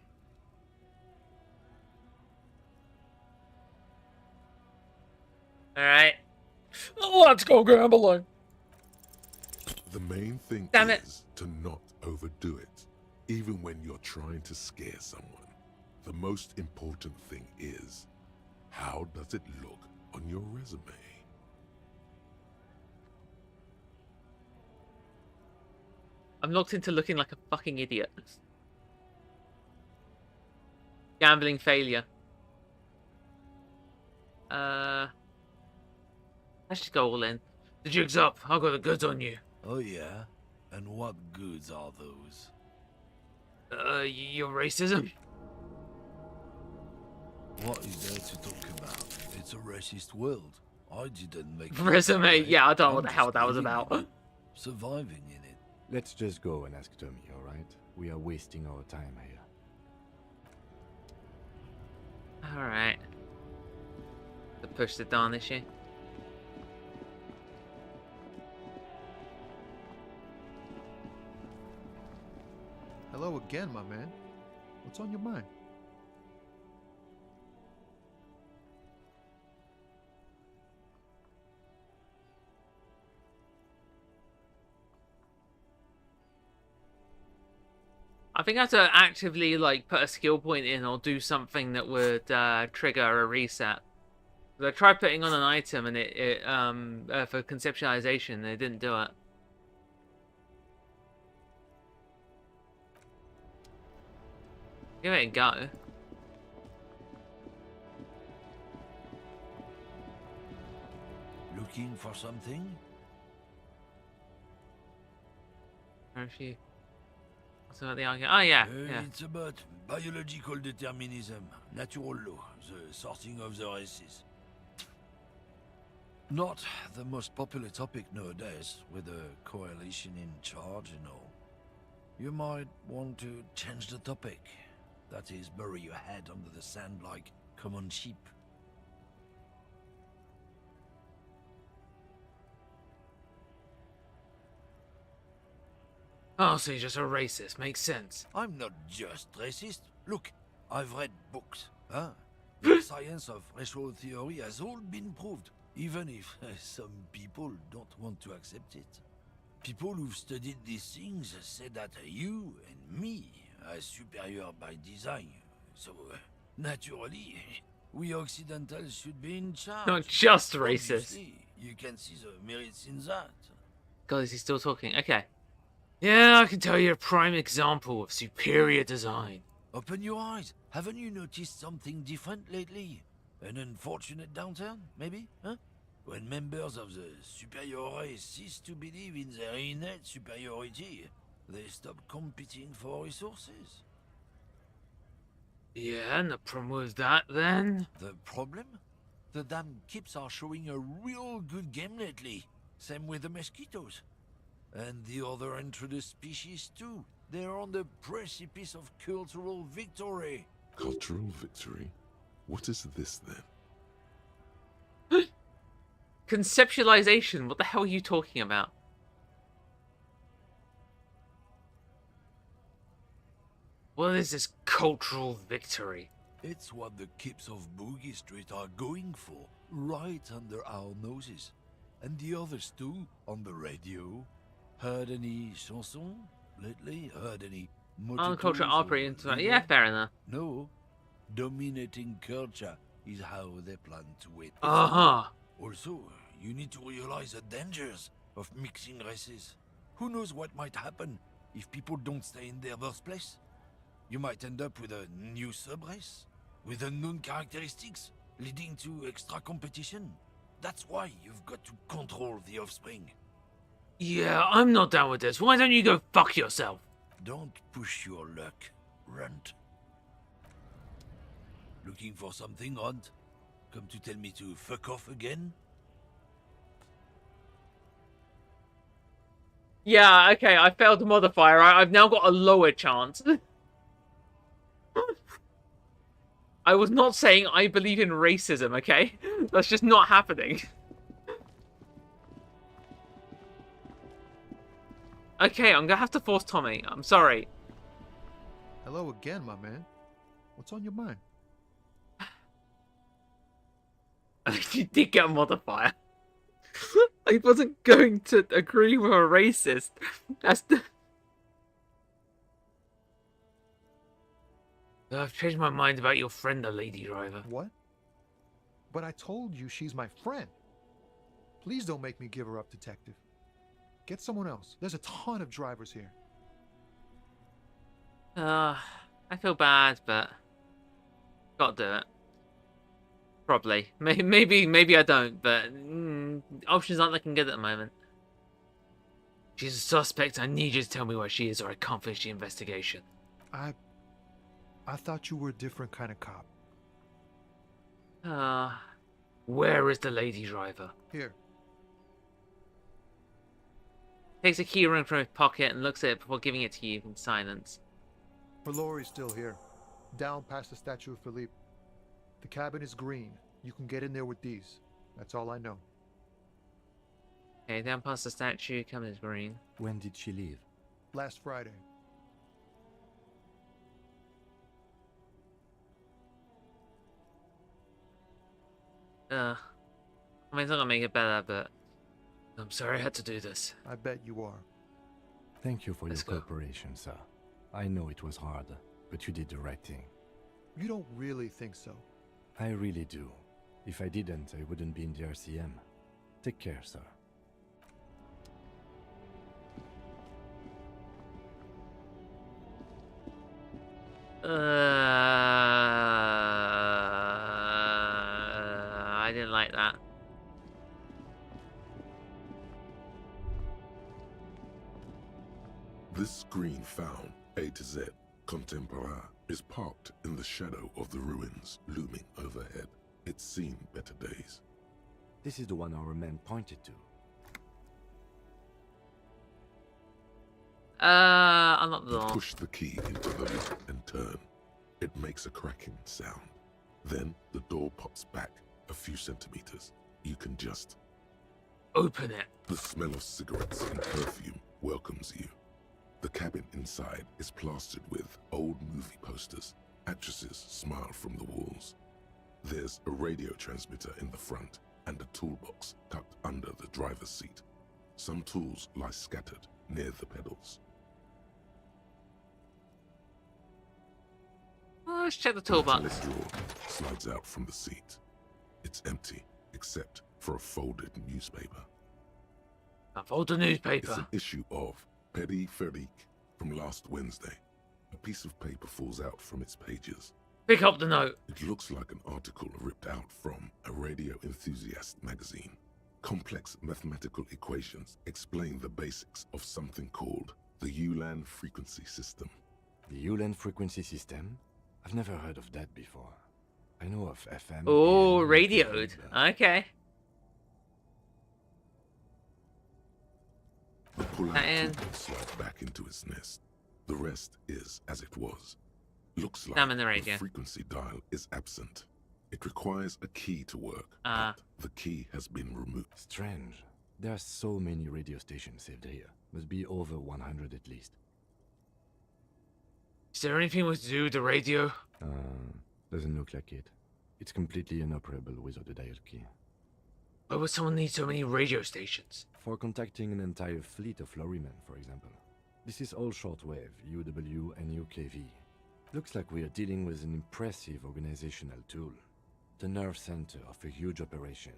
[SPEAKER 1] Alright. Let's go gambling.
[SPEAKER 4] The main thing
[SPEAKER 1] Damn it.
[SPEAKER 4] is to not overdo it, even when you're trying to scare someone. The most important thing is, how does it look on your resume?
[SPEAKER 1] I'm locked into looking like a fucking idiot. Gambling failure. Let's just go all in. The jig's up. I've got the goods on you.
[SPEAKER 14] Oh yeah? And what goods are those?
[SPEAKER 1] Your racism?
[SPEAKER 14] What is there to talk about? It's a racist world. I didn't make it
[SPEAKER 1] Resume?
[SPEAKER 14] that way.
[SPEAKER 1] Yeah, I don't know what
[SPEAKER 14] I'm
[SPEAKER 1] the hell
[SPEAKER 14] just
[SPEAKER 1] that was
[SPEAKER 14] living
[SPEAKER 1] about.
[SPEAKER 14] in it, surviving in it.
[SPEAKER 7] Let's just go and ask Tommy, alright? We are wasting our time here.
[SPEAKER 1] Alright. To push the Dawn issue.
[SPEAKER 12] Hello again, my man. What's on your mind?
[SPEAKER 1] I think I have to actively like put a skill point in or do something that would trigger a reset. I tried putting on an item and it for conceptualization, they didn't do it. Give it a go.
[SPEAKER 14] Looking for something?
[SPEAKER 1] Or if you... What's about the argument? Oh yeah, yeah.
[SPEAKER 14] It's about biological determinism, natural law, the sorting of the races. Not the most popular topic nowadays, with the coalition in charge and all. You might want to change the topic. That is, bury your head under the sand like common sheep.
[SPEAKER 1] Oh, so you're just a racist. Makes sense.
[SPEAKER 14] I'm not just racist. Look, I've read books. Huh? The science of racial theory has all been proved, even if some people don't want to accept it. People who've studied these things say that you and me are superior by design. So, naturally, we Occidentals should be in charge.
[SPEAKER 1] Not just racist.
[SPEAKER 14] Obviously, you can see the merits in that.
[SPEAKER 1] God, is he still talking? Okay. Yeah, I can tell you a prime example of superior design.
[SPEAKER 14] Open your eyes. Haven't you noticed something different lately? An unfortunate downturn, maybe? Huh? When members of the superior race cease to believe in their innate superiority, they stop competing for resources.
[SPEAKER 1] Yeah, and the problem with that, then?
[SPEAKER 14] The problem? The damn kips are showing a real good game lately. Same with the mosquitoes. And the other introduced species too. They're on the precipice of cultural victory.
[SPEAKER 4] Cultural victory? What is this then?
[SPEAKER 1] Conceptualization. What the hell are you talking about? What is this cultural victory?
[SPEAKER 14] It's what the kips of Boogie Street are going for, right under our noses. And the others too, on the radio. Heard any chansons lately? Heard any
[SPEAKER 1] Culture operating into yeah, fair enough.
[SPEAKER 14] No. Dominating culture is how they plan to win.
[SPEAKER 1] Uh-huh.
[SPEAKER 14] Also, you need to realize the dangers of mixing races. Who knows what might happen if people don't stay in their birthplace? You might end up with a new sub-race, with unknown characteristics, leading to extra competition. That's why you've got to control the offspring.
[SPEAKER 1] Yeah, I'm not down with this. Why don't you go fuck yourself?
[SPEAKER 14] Don't push your luck, runt. Looking for something odd? Come to tell me to fuck off again?
[SPEAKER 1] Yeah, okay, I failed the modifier. I've now got a lower chance. I was not saying I believe in racism, okay? That's just not happening. Okay, I'm gonna have to force Tommy. I'm sorry.
[SPEAKER 12] Hello again, my man. What's on your mind?
[SPEAKER 1] You did get a modifier. I wasn't going to agree with a racist. That's the... I've changed my mind about your friend, the lady driver.
[SPEAKER 12] What? But I told you she's my friend. Please don't make me give her up, detective. Get someone else. There's a ton of drivers here.
[SPEAKER 1] I feel bad, but gotta do it. Probably. Maybe I don't, but options aren't looking good at the moment. She's a suspect. I need you to tell me where she is, or I can't finish the investigation.
[SPEAKER 12] I thought you were a different kind of cop.
[SPEAKER 1] Where is the lady driver?
[SPEAKER 12] Here.
[SPEAKER 1] Takes a key ring from his pocket and looks at it before giving it to you in silence.
[SPEAKER 12] Her lorry's still here. Down past the statue of Philippe. The cabin is green. You can get in there with these. That's all I know.
[SPEAKER 1] Okay, down past the statue, cabin is green.
[SPEAKER 7] When did she leave?
[SPEAKER 12] Last Friday.
[SPEAKER 1] I mean, it's not gonna make it better, but I'm sorry I had to do this.
[SPEAKER 12] I bet you are.
[SPEAKER 7] Thank you for your cooperation, sir. I know it was hard, but you did the right thing.
[SPEAKER 12] You don't really think so?
[SPEAKER 7] I really do. If I didn't, I wouldn't be in the RCM. Take care, sir.
[SPEAKER 1] I didn't like that.
[SPEAKER 4] This screen found, A to Z, Contemporaire, is parked in the shadow of the ruins looming overhead. It's seen better days.
[SPEAKER 7] This is the one our man pointed to.
[SPEAKER 1] Unlock the
[SPEAKER 4] You
[SPEAKER 1] door.
[SPEAKER 4] push the key into the lock and turn. It makes a cracking sound. Then the door pops back a few centimeters. You can just
[SPEAKER 1] open it.
[SPEAKER 4] The smell of cigarettes and perfume welcomes you. The cabin inside is plastered with old movie posters. Actresses smile from the walls. There's a radio transmitter in the front and a toolbox tucked under the driver's seat. Some tools lie scattered near the pedals.
[SPEAKER 1] Oh, let's check the
[SPEAKER 4] A
[SPEAKER 1] toolbox.
[SPEAKER 4] metallic drawer slides out from the seat. It's empty, except for a folded newspaper.
[SPEAKER 1] A folded newspaper.
[SPEAKER 4] It's an issue of Petit Ferique from last Wednesday. A piece of paper falls out from its pages.
[SPEAKER 1] Pick up the note.
[SPEAKER 4] It looks like an article ripped out from a radio enthusiast magazine. Complex mathematical equations explain the basics of something called the Ulan frequency system.
[SPEAKER 7] The Ulan frequency system? I've never heard of that before. I know of FM.
[SPEAKER 1] Oh,
[SPEAKER 7] AM,
[SPEAKER 1] radioed. Okay.
[SPEAKER 4] The pull-out
[SPEAKER 1] And
[SPEAKER 4] tool slides back into its nest. The rest is as it was. Looks like
[SPEAKER 1] Damn in the radio.
[SPEAKER 4] frequency dial is absent. It requires a key to work,
[SPEAKER 1] Ah.
[SPEAKER 4] but the key has been removed.
[SPEAKER 7] Strange. There are so many radio stations saved here. Must be over 100 at least.
[SPEAKER 1] Is there anything we can do with the radio?
[SPEAKER 7] Doesn't look like it. It's completely inoperable without a dial key.
[SPEAKER 1] Why would someone need so many radio stations?
[SPEAKER 7] For contacting an entire fleet of lorrymen, for example. This is all shortwave, UW and UKV. Looks like we are dealing with an impressive organizational tool. The nerve center of a huge operation.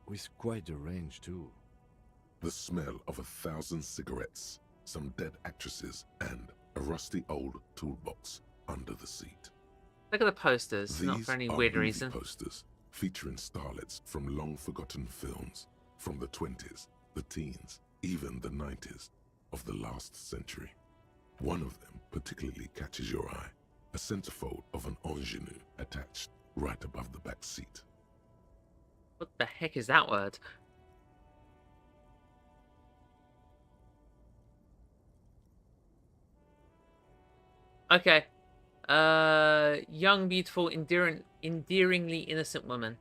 [SPEAKER 7] With quite a range, too.
[SPEAKER 4] The smell of 1,000 cigarettes, some dead actresses, and a rusty old toolbox under the seat.
[SPEAKER 1] Look at the posters,
[SPEAKER 4] These
[SPEAKER 1] not for any
[SPEAKER 4] are
[SPEAKER 1] weird
[SPEAKER 4] movie
[SPEAKER 1] reason.
[SPEAKER 4] posters featuring starlets from long-forgotten films from the 20s, the teens, even the 90s of the last century. One of them particularly catches your eye, a centerfold of an ingenue attached right above the back seat.
[SPEAKER 1] What the heck is that word? Okay. Young, beautiful, endearingly innocent woman.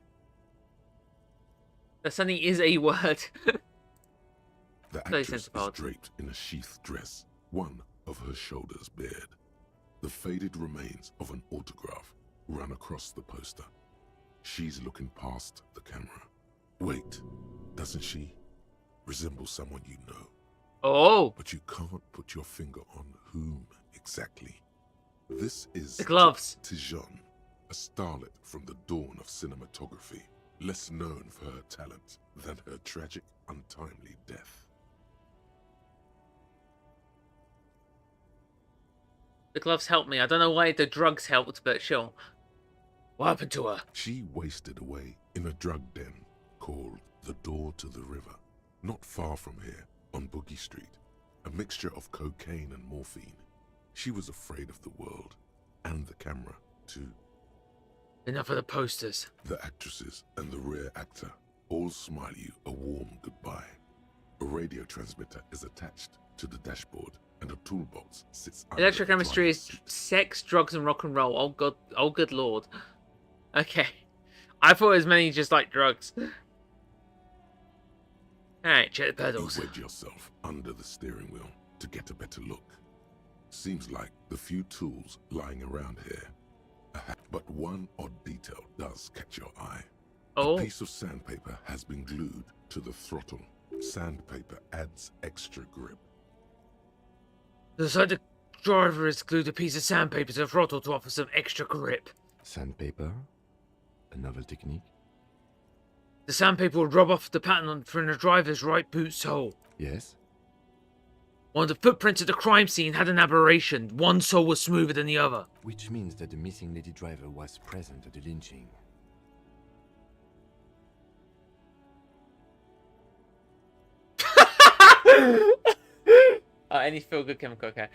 [SPEAKER 1] That suddenly is a word.
[SPEAKER 4] The actress is draped in a sheath dress, one of her shoulders bared. The faded remains of an autograph run across the poster. She's looking past the camera. Wait, doesn't she resemble someone you know?
[SPEAKER 1] Oh!
[SPEAKER 4] But you can't put your finger on whom exactly. This is
[SPEAKER 1] the gloves.
[SPEAKER 4] Tijon, a starlet from the dawn of cinematography, less known for her talent than her tragic, untimely death.
[SPEAKER 1] The gloves helped me. I don't know why the drugs helped, but sure. What happened to her?
[SPEAKER 4] She wasted away in a drug den called the Door to the River, not far from here, on Boogie Street, a mixture of cocaine and morphine. She was afraid of the world, and the camera, too.
[SPEAKER 1] Enough of the posters.
[SPEAKER 4] The actresses and the rear actor all smile you a warm goodbye. A radio transmitter is attached to the dashboard, and a toolbox sits under
[SPEAKER 1] Electrochemistry is sex, drugs, and rock and roll. Oh god, oh good lord. Okay. I thought it was mainly just like drugs. Alright, check the pedals.
[SPEAKER 4] You wedge yourself under the steering wheel to get a better look. Seems like the few tools lying around here. But one odd detail does catch your eye.
[SPEAKER 1] Oh.
[SPEAKER 4] A piece of sandpaper has been glued to the throttle. Sandpaper adds extra grip.
[SPEAKER 1] The driver has glued a piece of sandpaper to the throttle to offer some extra grip.
[SPEAKER 7] Sandpaper? A novel technique?
[SPEAKER 1] The sandpaper will rub off the pattern from the driver's right boot sole.
[SPEAKER 7] Yes?
[SPEAKER 1] One of the footprints at the crime scene had an aberration. One sole was smoother than the other.
[SPEAKER 7] Which means that the missing lady driver was present at the lynching.
[SPEAKER 1] Any feel-good chemical, okay.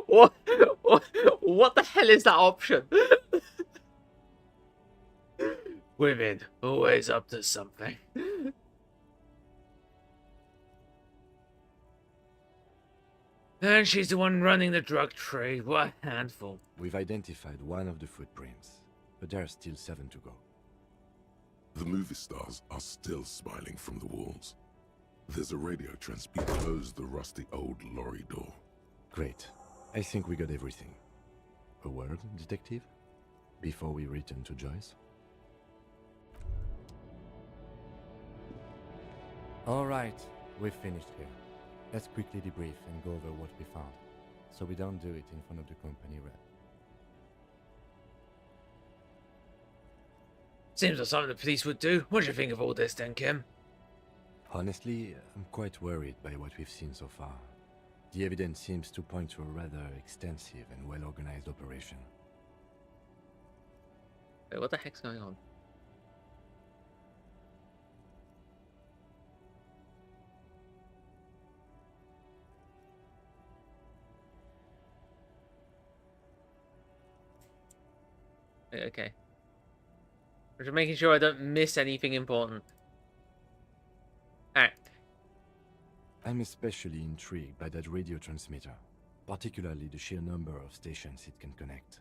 [SPEAKER 1] What the hell is that option? Women, always up to something. And she's the one running the drug trade. What a handful.
[SPEAKER 7] We've identified one of the footprints, but there are still 7 to go.
[SPEAKER 4] The movie stars are still smiling from the walls. There's a radio transmitter close the rusty old lorry door.
[SPEAKER 7] Great. I think we got everything. A word, detective? Before we return to Joyce? All right, we've finished here. Let's quickly debrief and go over what we found. so we don't do it in front of the company rep.
[SPEAKER 1] Seems like something the police would do. What do you think of all this then, Kim?
[SPEAKER 7] Honestly, I'm quite worried by what we've seen so far. The evidence seems to point to a rather extensive and well-organized operation.
[SPEAKER 1] Wait, what the heck's going on? Okay. I'm just making sure I don't miss anything important. Alright.
[SPEAKER 7] I'm especially intrigued by that radio transmitter, particularly the sheer number of stations it can connect.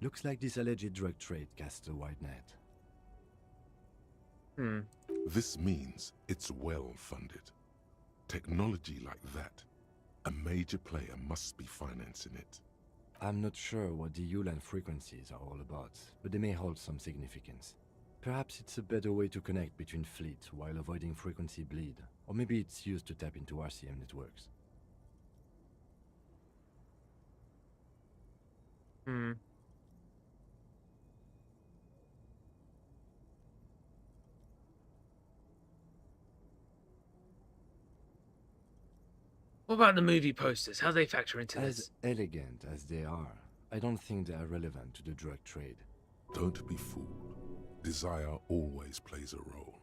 [SPEAKER 7] Looks like this alleged drug trade casts a wide net.
[SPEAKER 4] This means it's well funded. Technology like that, a major player must be financing it.
[SPEAKER 7] I'm not sure what the ULAN frequencies are all about, but they may hold some significance. Perhaps it's a better way to connect between fleets while avoiding frequency bleed, or maybe it's used to tap into RCM networks.
[SPEAKER 1] What about the movie posters? How do they factor into this?
[SPEAKER 7] As elegant as they are, I don't think they are relevant to the drug trade.
[SPEAKER 4] Don't be fooled. Desire always plays a role.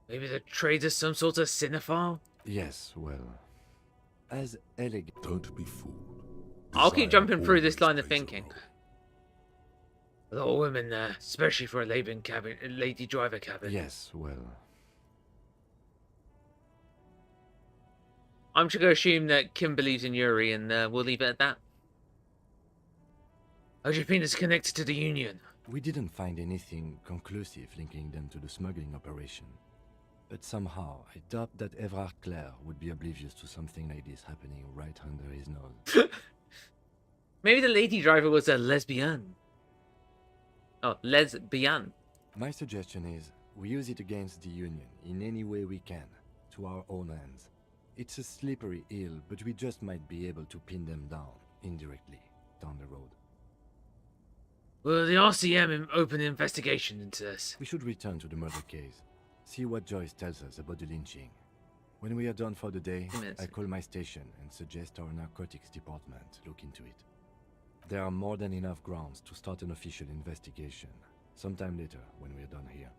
[SPEAKER 1] Maybe the trader's some sort of cinephile?
[SPEAKER 7] Yes, well, as elegant...
[SPEAKER 4] Don't be fooled.
[SPEAKER 1] I'll keep
[SPEAKER 4] Desire
[SPEAKER 1] jumping through this
[SPEAKER 4] always
[SPEAKER 1] line of
[SPEAKER 4] plays a
[SPEAKER 1] thinking.
[SPEAKER 4] role.
[SPEAKER 1] A lot of women there, especially for a lady driver cabin.
[SPEAKER 7] Yes, well...
[SPEAKER 1] I'm just going to assume that Kim believes in Yuri, and we'll leave it at that. How do you think it's connected to the Union?
[SPEAKER 7] We didn't find anything conclusive linking them to the smuggling operation. But somehow, I doubt that Everard Clare would be oblivious to something like this happening right under his nose.
[SPEAKER 1] Maybe the lady driver was a lesbian. Oh, lesbian.
[SPEAKER 7] My suggestion is, we use it against the Union in any way we can, to our own ends. It's a slippery hill, but we just might be able to pin them down, indirectly, down the road.
[SPEAKER 1] Will the RCM open an investigation into this?
[SPEAKER 7] We should return to the murder case. See what Joyce tells us about the lynching. When we are done for the day, I call my station and suggest our narcotics department look into it. There are more than enough grounds to start an official investigation, sometime later when we are done here.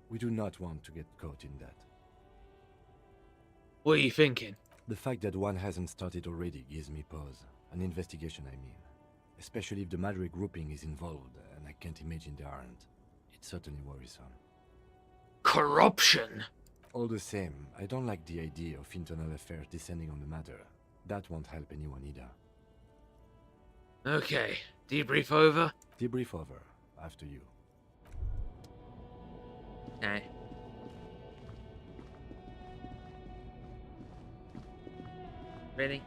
[SPEAKER 7] We do not want to get caught in that.
[SPEAKER 1] What are you thinking?
[SPEAKER 7] The fact that one hasn't started already gives me pause. An investigation, I mean. Especially if the Madrid grouping is involved, and I can't imagine they aren't. It's certainly worrisome.
[SPEAKER 1] Corruption!
[SPEAKER 7] All the same, I don't like the idea of internal affairs descending on the matter. That won't help anyone either.
[SPEAKER 1] Okay, debrief over?
[SPEAKER 7] Debrief over. After you.
[SPEAKER 1] Okay. Really?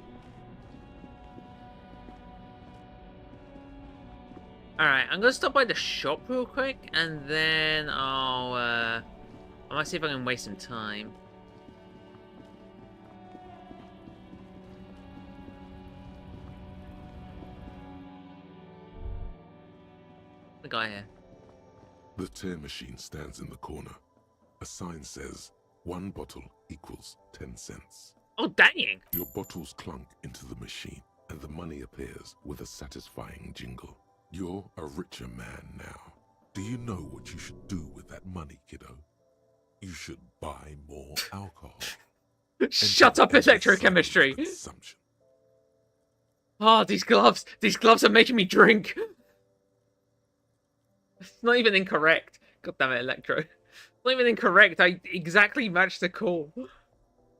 [SPEAKER 1] Alright, I'm gonna stop by the shop real quick, and then I might see if I can waste some time. The guy here.
[SPEAKER 4] The tear machine stands in the corner. A sign says, 1 bottle equals 10 cents.
[SPEAKER 1] Oh, dang!
[SPEAKER 4] Your bottles clunk into the machine, and the money appears with a satisfying jingle. You're a richer man now. Do you know what you should do with that money, kiddo? You should buy more alcohol.
[SPEAKER 1] Shut up, electrochemistry! Oh, these gloves! These gloves are making me drink! It's not even incorrect. God damn it, Electro. It's not even incorrect. I exactly matched the call.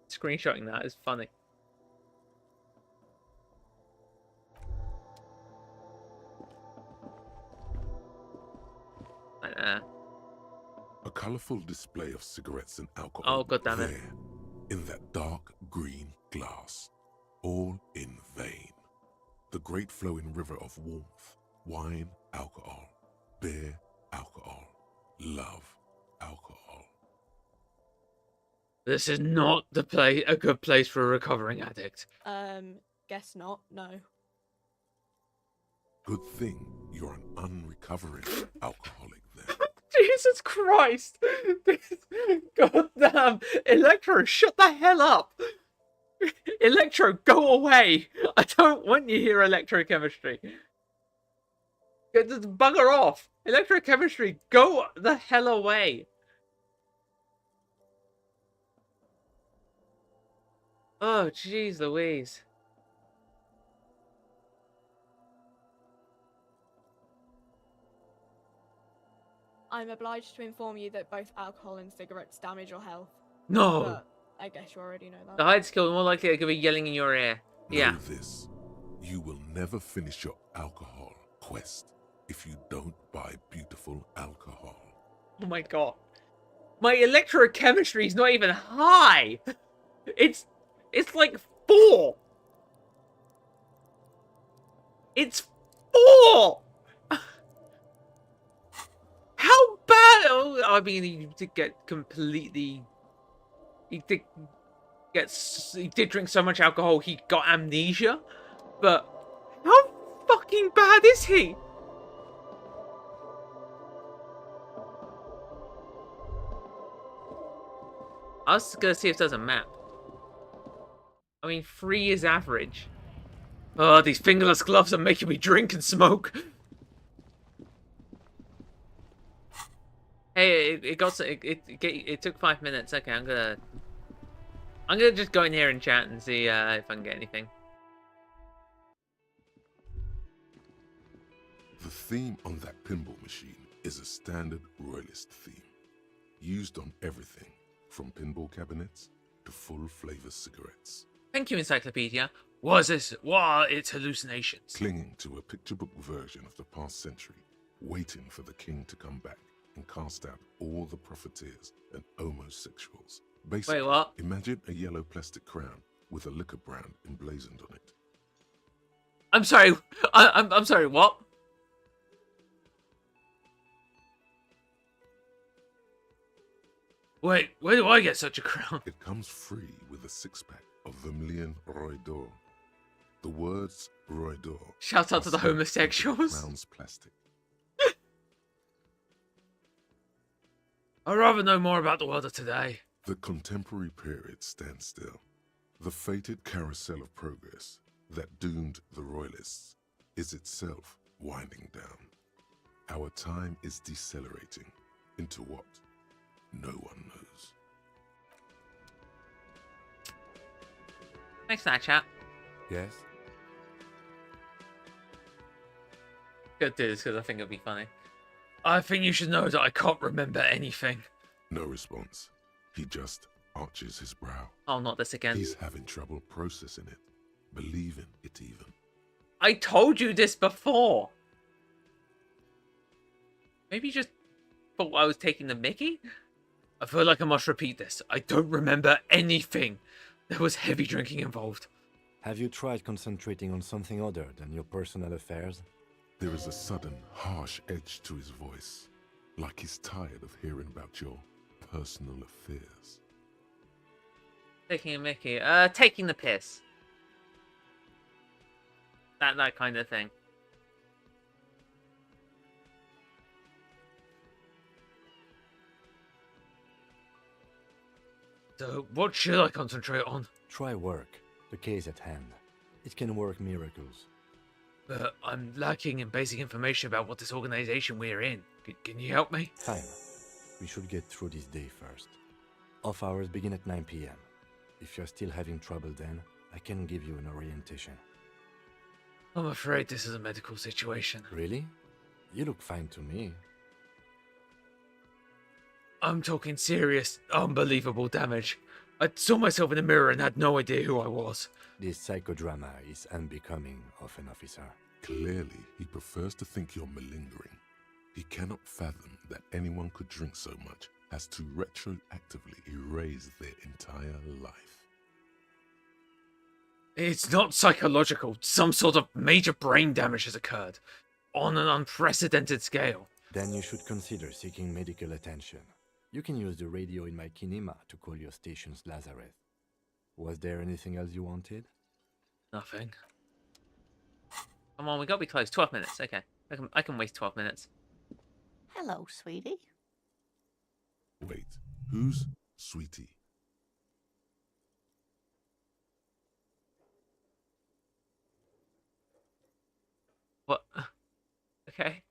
[SPEAKER 1] Screenshotting that is funny.
[SPEAKER 4] A colourful display of cigarettes and alcohol.
[SPEAKER 1] Oh, God damn it.
[SPEAKER 4] There, in that dark green glass. All in vain. The great flowing river of warmth. Wine, alcohol. Beer, alcohol. Love, alcohol.
[SPEAKER 1] This is not a good place for a recovering addict.
[SPEAKER 9] Guess not. No.
[SPEAKER 4] Good thing you're an unrecovering alcoholic then.
[SPEAKER 1] Jesus Christ! Goddamn! Electro, shut the hell up! Electro, go away! I don't want you here, electrochemistry. Just bugger off! Electrochemistry, go the hell away! Oh, jeez Louise.
[SPEAKER 9] I'm obliged to inform you that both alcohol and cigarettes damage your health.
[SPEAKER 1] No!
[SPEAKER 9] But I guess you already know that.
[SPEAKER 1] The hide skill, more likely they could be yelling in your ear. Yeah.
[SPEAKER 4] Know this. You will never finish your alcohol quest if you don't buy beautiful alcohol.
[SPEAKER 1] Oh my god. My electrochemistry is not even high! It's like 4! It's 4! How bad? Oh, I mean, he did get completely. He did drink so much alcohol he got amnesia, but how fucking bad is he? I was gonna see if there's a map. I mean, 3 is average. Oh, these fingerless gloves are making me drink and smoke. Hey, it took 5 minutes. Okay, I'm gonna just go in here and chat and see if I can get anything.
[SPEAKER 4] The theme on that pinball machine is a standard royalist theme, used on everything from pinball cabinets to full flavor cigarettes.
[SPEAKER 1] Thank you, Encyclopedia. What is this? What are its hallucinations?
[SPEAKER 4] Clinging to a picture book version of the past century, waiting for the king to come back and cast out all the profiteers and homosexuals. Basically,
[SPEAKER 1] wait, what?
[SPEAKER 4] Imagine a yellow plastic crown with a liquor brand emblazoned on it.
[SPEAKER 1] I'm sorry. I'm sorry. What? Wait, where do I get such a crown?
[SPEAKER 4] It comes free with a 6-pack of Vermilion Roy d'Or. The words Roy d'Or.
[SPEAKER 1] Shout out to the homosexuals.
[SPEAKER 4] Crown's plastic.
[SPEAKER 1] I'd rather know more about the world of today.
[SPEAKER 4] The contemporary period stands still. The fated carousel of progress that doomed the royalists is itself winding down. Our time is decelerating into what no one knows.
[SPEAKER 1] Thanks for that, chat.
[SPEAKER 7] Yes?
[SPEAKER 1] Gonna do this because I think it'll be funny. I think you should know that I can't remember anything.
[SPEAKER 4] No response. He just arches his brow.
[SPEAKER 1] Oh, not this again.
[SPEAKER 4] He's having trouble processing it, believing it even.
[SPEAKER 1] I told you this before. Maybe you just thought I was taking the mickey? I feel like I must repeat this. I don't remember anything. There was heavy drinking involved.
[SPEAKER 7] Have you tried concentrating on something other than your personal affairs?
[SPEAKER 4] There is a sudden, harsh edge to his voice, like he's tired of hearing about your personal affairs.
[SPEAKER 1] Taking a mickey. Taking the piss. That kind of thing. So, what should I concentrate on?
[SPEAKER 7] Try work. The case at hand. It can work miracles.
[SPEAKER 1] But I'm lacking in basic information about what this organization we're in. Can you help me?
[SPEAKER 7] Time. We should get through this day first. Off hours begin at 9 p.m. If you're still having trouble then, I can give you an orientation.
[SPEAKER 1] I'm afraid this is a medical situation.
[SPEAKER 7] Really? You look fine to me.
[SPEAKER 1] I'm talking serious, unbelievable damage. I saw myself in the mirror and had no idea who I was.
[SPEAKER 7] This psychodrama is unbecoming of an officer.
[SPEAKER 4] Clearly, he prefers to think you're malingering. He cannot fathom that anyone could drink so much as to retroactively erase their entire life.
[SPEAKER 1] It's not psychological. Some sort of major brain damage has occurred. On an unprecedented scale.
[SPEAKER 7] Then you should consider seeking medical attention. You can use the radio in my kinema to call your station's Lazareth. Was there anything else you wanted?
[SPEAKER 1] Nothing. Come on, we gotta be close. 12 minutes. Okay. I can waste 12 minutes.
[SPEAKER 15] Hello, sweetie.
[SPEAKER 4] Wait, who's Sweetie?
[SPEAKER 1] What? Okay.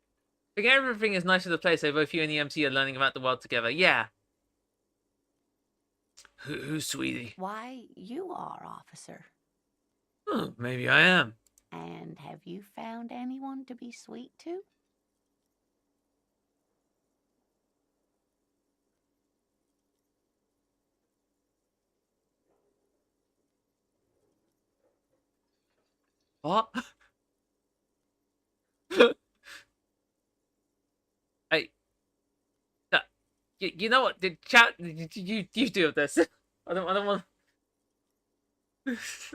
[SPEAKER 1] Think everything is nice to the place, so both you and the MC are learning about the world together. Yeah. Who's Sweetie?
[SPEAKER 15] Why, you are, officer.
[SPEAKER 1] Oh, maybe I am.
[SPEAKER 15] And have you found anyone to be sweet to?
[SPEAKER 1] What? Hey. You know what? The chat. You do this. I don't want.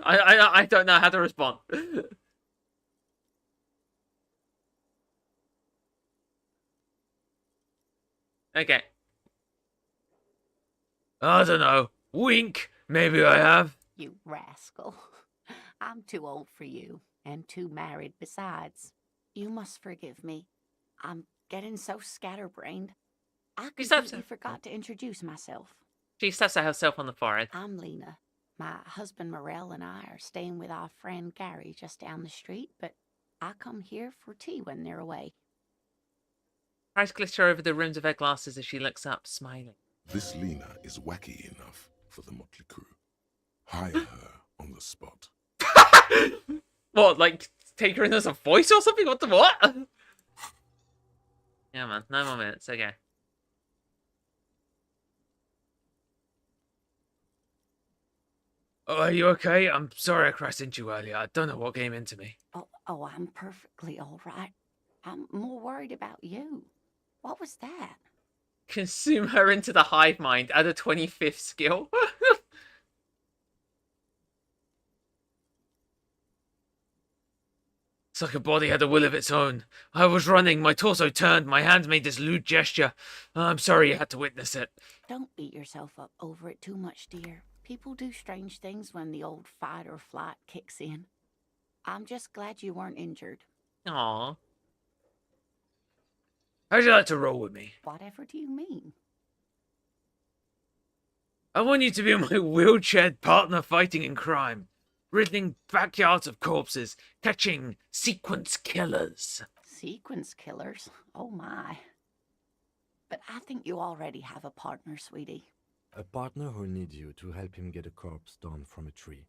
[SPEAKER 1] I don't know how to respond. Okay. I don't know. Wink. Maybe I have.
[SPEAKER 15] You rascal. I'm too old for you, and too married besides. You must forgive me. I'm getting so scatterbrained. I completely forgot to introduce myself.
[SPEAKER 1] She slaps at herself on the forehead.
[SPEAKER 15] I'm Lena. My husband Morel and I are staying with our friend Gary just down the street, but I come here for tea when they're away.
[SPEAKER 1] Eyes glitter over the rims of her glasses as she looks up, smiling.
[SPEAKER 4] This Lena is wacky enough for the motley crew. Hire her on the spot.
[SPEAKER 1] What, like, take her in as a voice or something? What the what? Yeah, man. 9 more minutes. Okay. Oh, are you okay? I'm sorry I crashed into you earlier. I don't know what came into me.
[SPEAKER 15] Oh, I'm perfectly all right. I'm more worried about you. What was that?
[SPEAKER 1] Consume her into the hive mind. Add a 25th skill. It's like a body had a will of its own. I was running, my torso turned, my hands made this lewd gesture. I'm sorry you had to witness it.
[SPEAKER 15] Don't beat yourself up over it too much, dear. People do strange things when the old fight or flight kicks in. I'm just glad you weren't injured.
[SPEAKER 1] Aww. How'd you like to roll with me?
[SPEAKER 15] Whatever do you mean?
[SPEAKER 1] I want you to be my wheelchaired partner fighting in crime. Ridding backyards of corpses, catching sequence killers.
[SPEAKER 15] Sequence killers? Oh my. But I think you already have a partner, sweetie.
[SPEAKER 7] A partner who needs you to help him get a corpse down from a tree.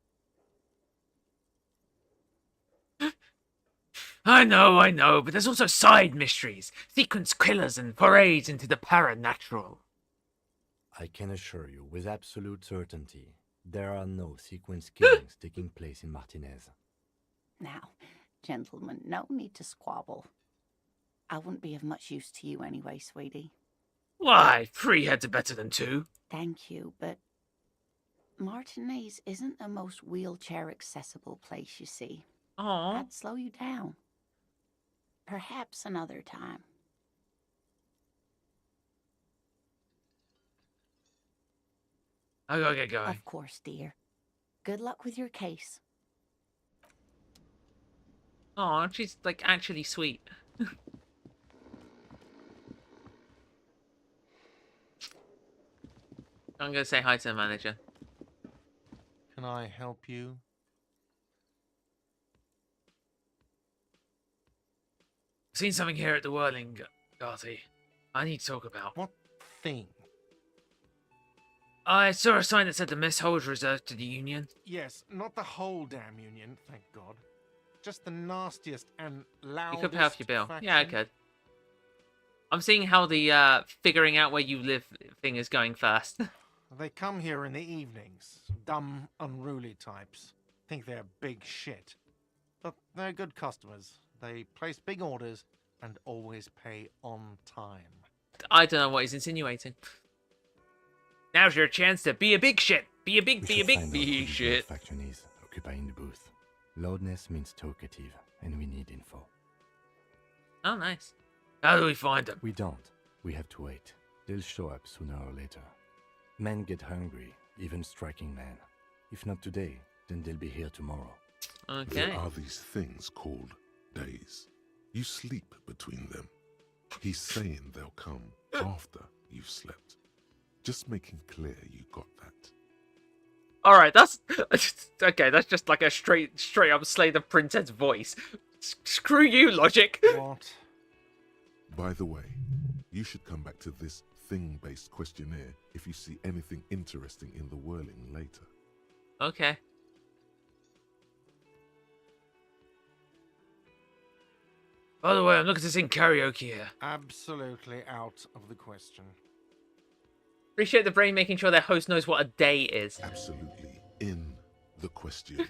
[SPEAKER 1] I know, but there's also side mysteries, sequence killers and forays into the paranatural.
[SPEAKER 7] I can assure you with absolute certainty, there are no sequence killings taking place in Martinez.
[SPEAKER 15] Now, gentlemen, no need to squabble. I wouldn't be of much use to you anyway, sweetie.
[SPEAKER 1] Why? 3 heads are better than 2.
[SPEAKER 15] Thank you, but Martinez isn't the most wheelchair-accessible place, you see.
[SPEAKER 1] Aww.
[SPEAKER 15] I'd slow you down. Perhaps another time.
[SPEAKER 1] I gotta get going.
[SPEAKER 15] Of course, dear. Good luck with your case.
[SPEAKER 1] Aw, she's, like, actually sweet. I'm gonna say hi to the manager.
[SPEAKER 6] Can I help you?
[SPEAKER 1] I've seen something here at the Whirling, Garty. I need to talk about.
[SPEAKER 6] What thing?
[SPEAKER 1] I saw a sign that said the mess hall was reserved to the Union.
[SPEAKER 6] Yes, not the whole damn Union, thank God. Just the nastiest and loudest
[SPEAKER 1] You could pay off your bill.
[SPEAKER 6] faction.
[SPEAKER 1] Yeah, I could. I'm seeing how the figuring out where you live thing is going first.
[SPEAKER 6] They come here in the evenings. Dumb, unruly types. Think they're big shit. But they're good customers. They place big orders and always pay on time.
[SPEAKER 1] I don't know what he's insinuating. Now's your chance to be a big shit. Be a big shit.
[SPEAKER 7] Faction is occupying the booth. Loudness means talkative, and we need info.
[SPEAKER 1] Oh, nice. How do we find them?
[SPEAKER 7] We don't. We have to wait. They'll show up sooner or later. Men get hungry, even striking men. If not today, then they'll be here tomorrow.
[SPEAKER 1] Okay.
[SPEAKER 4] There are these things called days. You sleep between them. He's saying they'll come after you've slept. Just making clear you got that.
[SPEAKER 1] All right, that's okay. That's just like a straight up Slay the Princess voice. Screw you, logic.
[SPEAKER 12] What?
[SPEAKER 4] By the way, you should come back to this thing-based questionnaire if you see anything interesting in the whirling later.
[SPEAKER 1] Okay. By the way, I'm looking to sing karaoke here.
[SPEAKER 13] Absolutely out of the question.
[SPEAKER 1] Appreciate the brain making sure their host knows what a day is.
[SPEAKER 4] Absolutely in the question.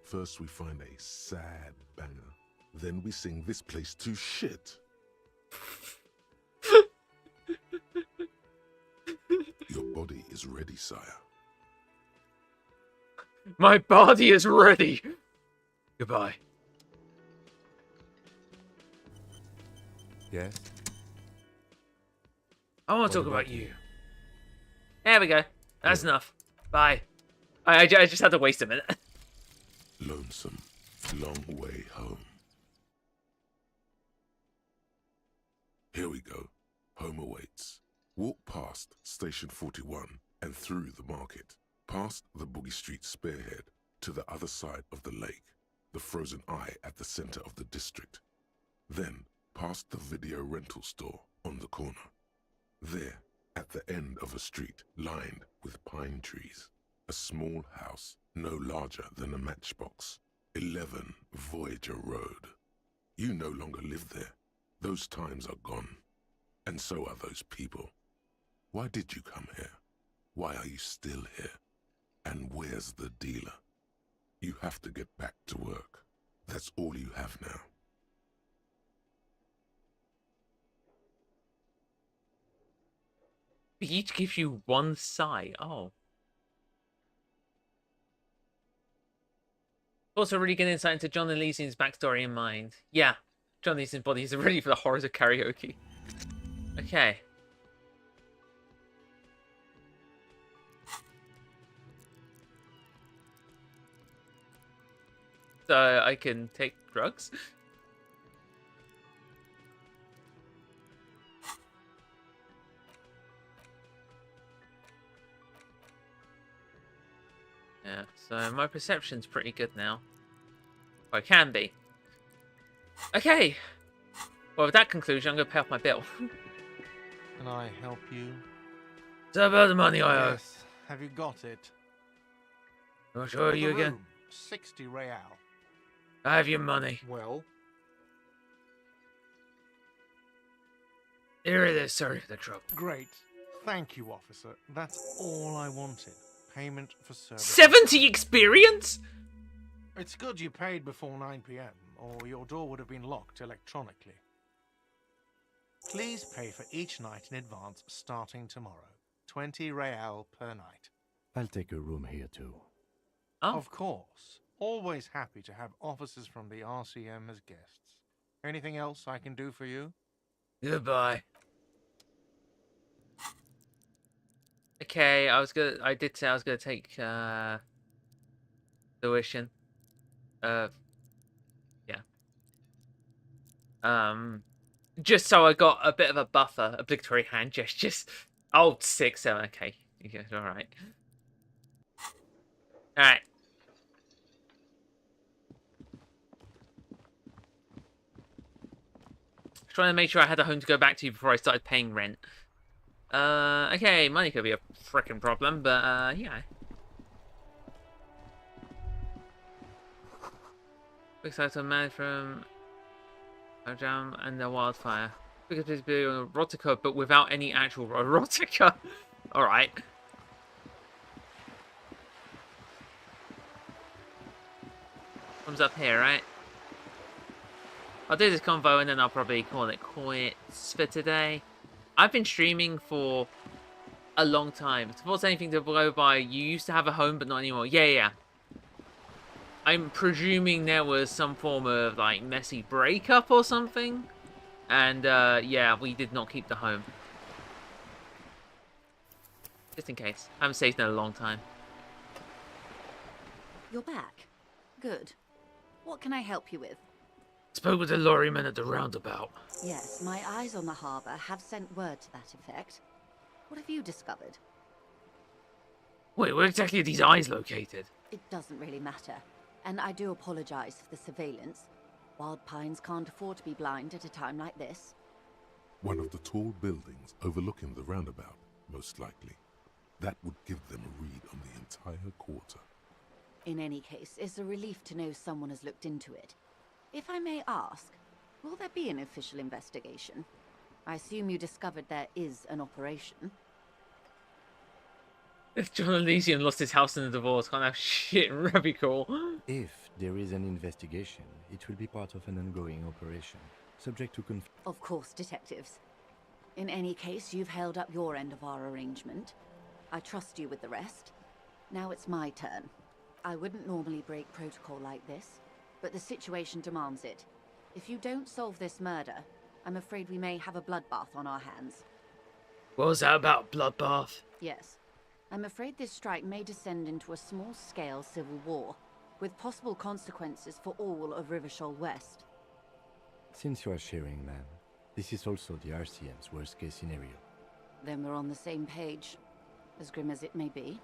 [SPEAKER 4] First we find a sad banger. Then we sing this place to shit. Your body is ready, sire.
[SPEAKER 1] My body is ready. Goodbye.
[SPEAKER 7] Yes?
[SPEAKER 1] I want to talk about you. There we go. That's enough. Bye. I just had to waste a minute.
[SPEAKER 4] Lonesome, long way home. Here we go. Home awaits. Walk past Station 41 and through the market, past the Boogie Street spearhead to the other side of the lake, the frozen eye at the center of the district. Then past the video rental store on the corner. There, at the end of a street lined with pine trees, a small house no larger than a matchbox. 11 Voyager Road. You no longer live there. Those times are gone. And so are those people. Why did you come here? Why are you still here? And where's the dealer? You have to get back to work. That's all you have now.
[SPEAKER 1] Each gives you one sigh. Oh. Also, really good insight into John Elysium's backstory in mind. Yeah, John Elysium's body is ready for the horrors of karaoke. Okay. So I can take drugs? Yeah, so my perception's pretty good now. Or it can be. Okay. Well, with that conclusion, I'm going to pay off my bill.
[SPEAKER 13] Can I help you?
[SPEAKER 1] It's about the money I owe.
[SPEAKER 13] Yes. Have you got it?
[SPEAKER 1] How sure are you
[SPEAKER 13] The
[SPEAKER 1] again?
[SPEAKER 13] room, 60 real.
[SPEAKER 1] I have your money.
[SPEAKER 13] Well?
[SPEAKER 1] Here it is, sorry for the trouble.
[SPEAKER 13] Great. Thank you, officer. That's all I wanted. Payment for service.
[SPEAKER 1] 70 experience?
[SPEAKER 13] It's good you paid before 9 p.m., or your door would have been locked electronically. Please pay for each night in advance starting tomorrow. 20 real per night.
[SPEAKER 7] I'll take a room here too.
[SPEAKER 1] Oh.
[SPEAKER 13] Of course. Always happy to have officers from the RCM as guests. Anything else I can do for you?
[SPEAKER 1] Goodbye. Okay, I did say I was gonna take tuition. Yeah. Just so I got a bit of a buffer, obligatory hand gestures. Oh, 6, 7, okay. Yeah, alright. Alright. Trying to make sure I had a home to go back to before I started paying rent. Okay, money could be a frickin' problem, but, yeah. Looks like a man from a jam and the wildfire. Because it's be on erotica, but without any actual erotica. Alright. Comes up here, right? I'll do this convo and then I'll probably call it quits for today. I've been streaming for a long time. To force anything to blow by, you used to have a home but not anymore. Yeah. I'm presuming there was some form of, like, messy breakup or something. And, yeah, we did not keep the home. Just in case. I haven't saved in a long time.
[SPEAKER 3] You're back. Good. What can I help you with?
[SPEAKER 1] Spoke with the lorryman at the roundabout.
[SPEAKER 3] Yes, my eyes on the harbour have sent word to that effect. What have you discovered?
[SPEAKER 1] Wait, where exactly are these eyes located?
[SPEAKER 3] It doesn't really matter. And I do apologize for the surveillance. Wild Pines can't afford to be blind at a time like this.
[SPEAKER 4] One of the tall buildings overlooking the roundabout, most likely. That would give them a read on the entire quarter.
[SPEAKER 3] In any case, it's a relief to know someone has looked into it. If I may ask, will there be an official investigation? I assume you discovered there is an operation.
[SPEAKER 1] If John Elysium lost his house in a divorce, kind of shit, that'd be cool.
[SPEAKER 7] If there is an investigation, it will be part of an ongoing operation, subject to
[SPEAKER 3] Of course, detectives. In any case, you've held up your end of our arrangement. I trust you with the rest. Now it's my turn. I wouldn't normally break protocol like this, but the situation demands it. If you don't solve this murder, I'm afraid we may have a bloodbath on our hands.
[SPEAKER 1] What was that about, bloodbath?
[SPEAKER 3] Yes. I'm afraid this strike may descend into a small-scale civil war, with possible consequences for all of Rivershoal West.
[SPEAKER 7] Since you are sharing, ma'am, this is also the RCM's worst-case scenario.
[SPEAKER 3] Then we're on the same page, as grim as it may be.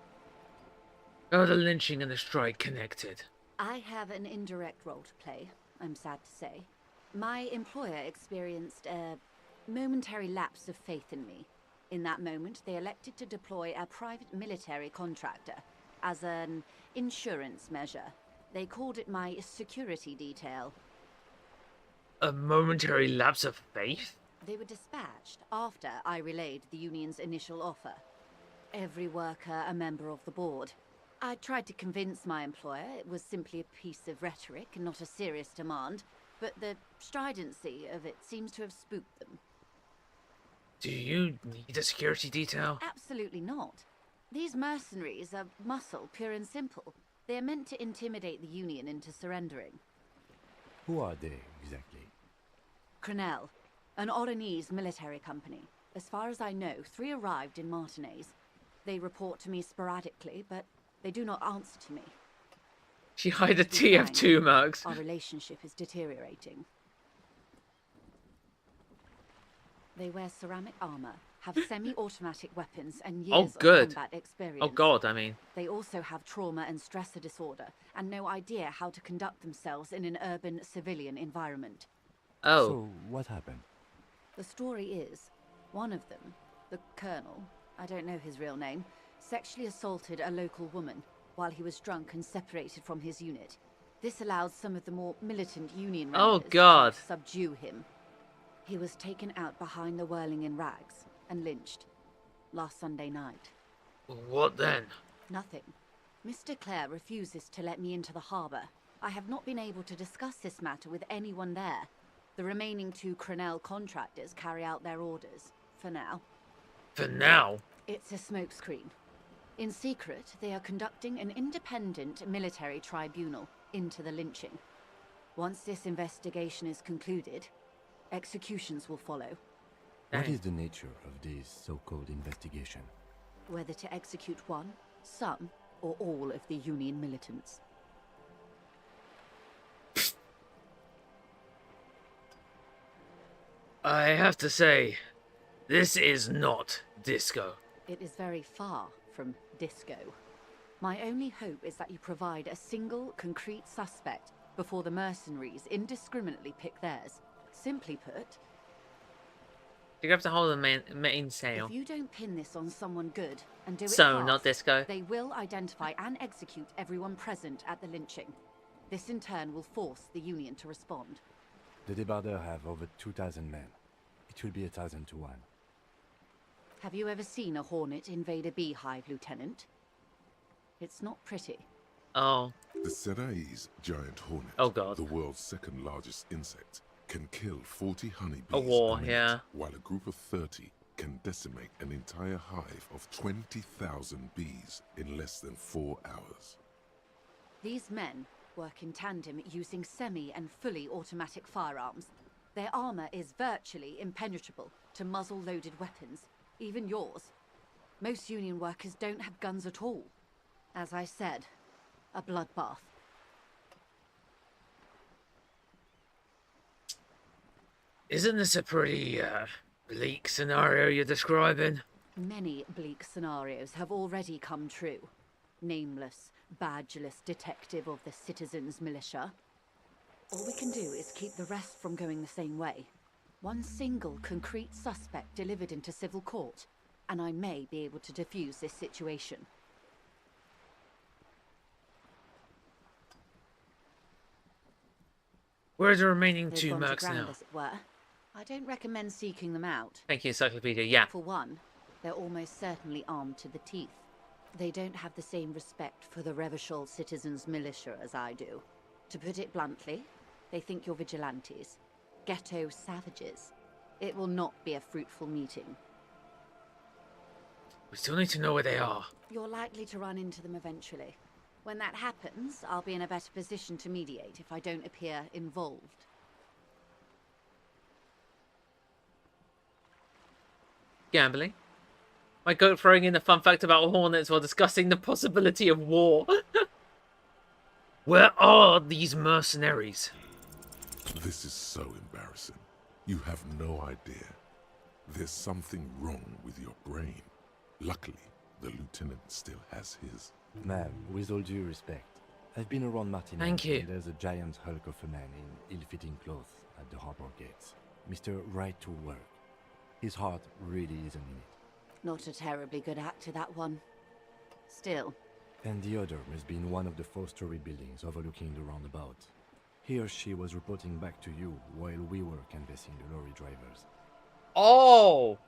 [SPEAKER 1] Oh, the lynching and the strike connected.
[SPEAKER 3] I have an indirect role to play, I'm sad to say. My employer experienced a momentary lapse of faith in me. In that moment, they elected to deploy a private military contractor as an insurance measure. They called it my security detail.
[SPEAKER 1] A momentary lapse of faith?
[SPEAKER 3] They were dispatched after I relayed the union's initial offer. Every worker a member of the board. I tried to convince my employer it was simply a piece of rhetoric and not a serious demand, but the stridency of it seems to have spooked them.
[SPEAKER 1] Do you need a security detail?
[SPEAKER 3] Absolutely not. These mercenaries are muscle, pure and simple. They are meant to intimidate the Union into surrendering.
[SPEAKER 7] Who are they, exactly?
[SPEAKER 3] Crenell, an Oranese military company. As far as I know, 3 arrived in Martinez. They report to me sporadically, but they do not answer to me.
[SPEAKER 1] She hired a TF2 mugs.
[SPEAKER 3] Our relationship is deteriorating. They wear ceramic armor, have semi-automatic weapons, and years of combat experience.
[SPEAKER 1] Oh god, I mean.
[SPEAKER 3] They also have trauma and stressor disorder, and no idea how to conduct themselves in an urban civilian environment.
[SPEAKER 1] Oh.
[SPEAKER 7] So, what happened?
[SPEAKER 3] The story is, one of them, the Colonel, I don't know his real name, sexually assaulted a local woman while he was drunk and separated from his unit. This allowed some of the more militant Union members to subdue him. He was taken out behind the whirling in rags and lynched last Sunday night.
[SPEAKER 1] What then?
[SPEAKER 3] Nothing. Mr. Clare refuses to let me into the harbour. I have not been able to discuss this matter with anyone there. The remaining 2 Crenell contractors carry out their orders, for now.
[SPEAKER 1] For now?
[SPEAKER 3] It's a smokescreen. In secret, they are conducting an independent military tribunal into the lynching. Once this investigation is concluded, executions will follow.
[SPEAKER 7] What is the nature of this so-called investigation?
[SPEAKER 3] Whether to execute one, some, or all of the Union militants.
[SPEAKER 1] I have to say, this is not disco.
[SPEAKER 3] It is very far from disco. My only hope is that you provide a single, concrete suspect before the mercenaries indiscriminately pick theirs. Simply put,
[SPEAKER 1] You have to hold the main sail.
[SPEAKER 3] if you don't pin this on someone good and do it
[SPEAKER 1] So,
[SPEAKER 3] fast,
[SPEAKER 1] not disco.
[SPEAKER 3] they will identify and execute everyone present at the lynching. This in turn will force the Union to respond.
[SPEAKER 7] The debardeurs have over 2,000 men. It will be 1,000 to 1.
[SPEAKER 3] Have you ever seen a hornet invade a beehive, Lieutenant? It's not pretty.
[SPEAKER 1] Oh.
[SPEAKER 4] The Serai's giant hornet, the world's 2nd largest insect, can kill 40 honeybees
[SPEAKER 1] A war,
[SPEAKER 4] a minute,
[SPEAKER 1] yeah.
[SPEAKER 4] while a group of 30 can decimate an entire hive of 20,000 bees in less than 4 hours.
[SPEAKER 3] These men work in tandem using semi and fully automatic firearms. Their armor is virtually impenetrable to muzzle-loaded weapons, even yours. Most union workers don't have guns at all. As I said, a bloodbath.
[SPEAKER 1] Isn't this a pretty, bleak scenario you're describing?
[SPEAKER 3] Many bleak scenarios have already come true. Nameless, badgeless detective of the citizens' militia. All we can do is keep the rest from going the same way. One single concrete suspect delivered into civil court, and I may be able to defuse this situation.
[SPEAKER 1] Where are the remaining
[SPEAKER 3] They've
[SPEAKER 1] 2
[SPEAKER 3] gone to
[SPEAKER 1] mercs
[SPEAKER 3] ground,
[SPEAKER 1] now?
[SPEAKER 3] as it were. I don't recommend seeking them out.
[SPEAKER 1] Thank you, Encyclopedia. Yeah.
[SPEAKER 3] For one, they're almost certainly armed to the teeth. They don't have the same respect for the Revachol citizens' militia as I do. To put it bluntly, they think you're vigilantes. Ghetto savages. It will not be a fruitful meeting.
[SPEAKER 1] We still need to know where they are.
[SPEAKER 3] You're likely to run into them eventually. When that happens, I'll be in a better position to mediate if I don't appear involved.
[SPEAKER 1] Gambling. My goat throwing in a fun fact about hornets while discussing the possibility of war. Where are these mercenaries?
[SPEAKER 4] This is so embarrassing. You have no idea. There's something wrong with your brain. Luckily, the lieutenant still has his.
[SPEAKER 7] Ma'am, with all due respect, I've been around Martinez.
[SPEAKER 1] Thank you.
[SPEAKER 7] And there's a giant hulk of a man in ill-fitting clothes at the harbor gates. Mr. Right to Work. His heart really isn't in it.
[SPEAKER 3] Not a terribly good actor, that one. Still.
[SPEAKER 7] And the other must be in one of the 4-story buildings overlooking the roundabout. He or she was reporting back to you while we were canvassing the lorry drivers.
[SPEAKER 1] Oh!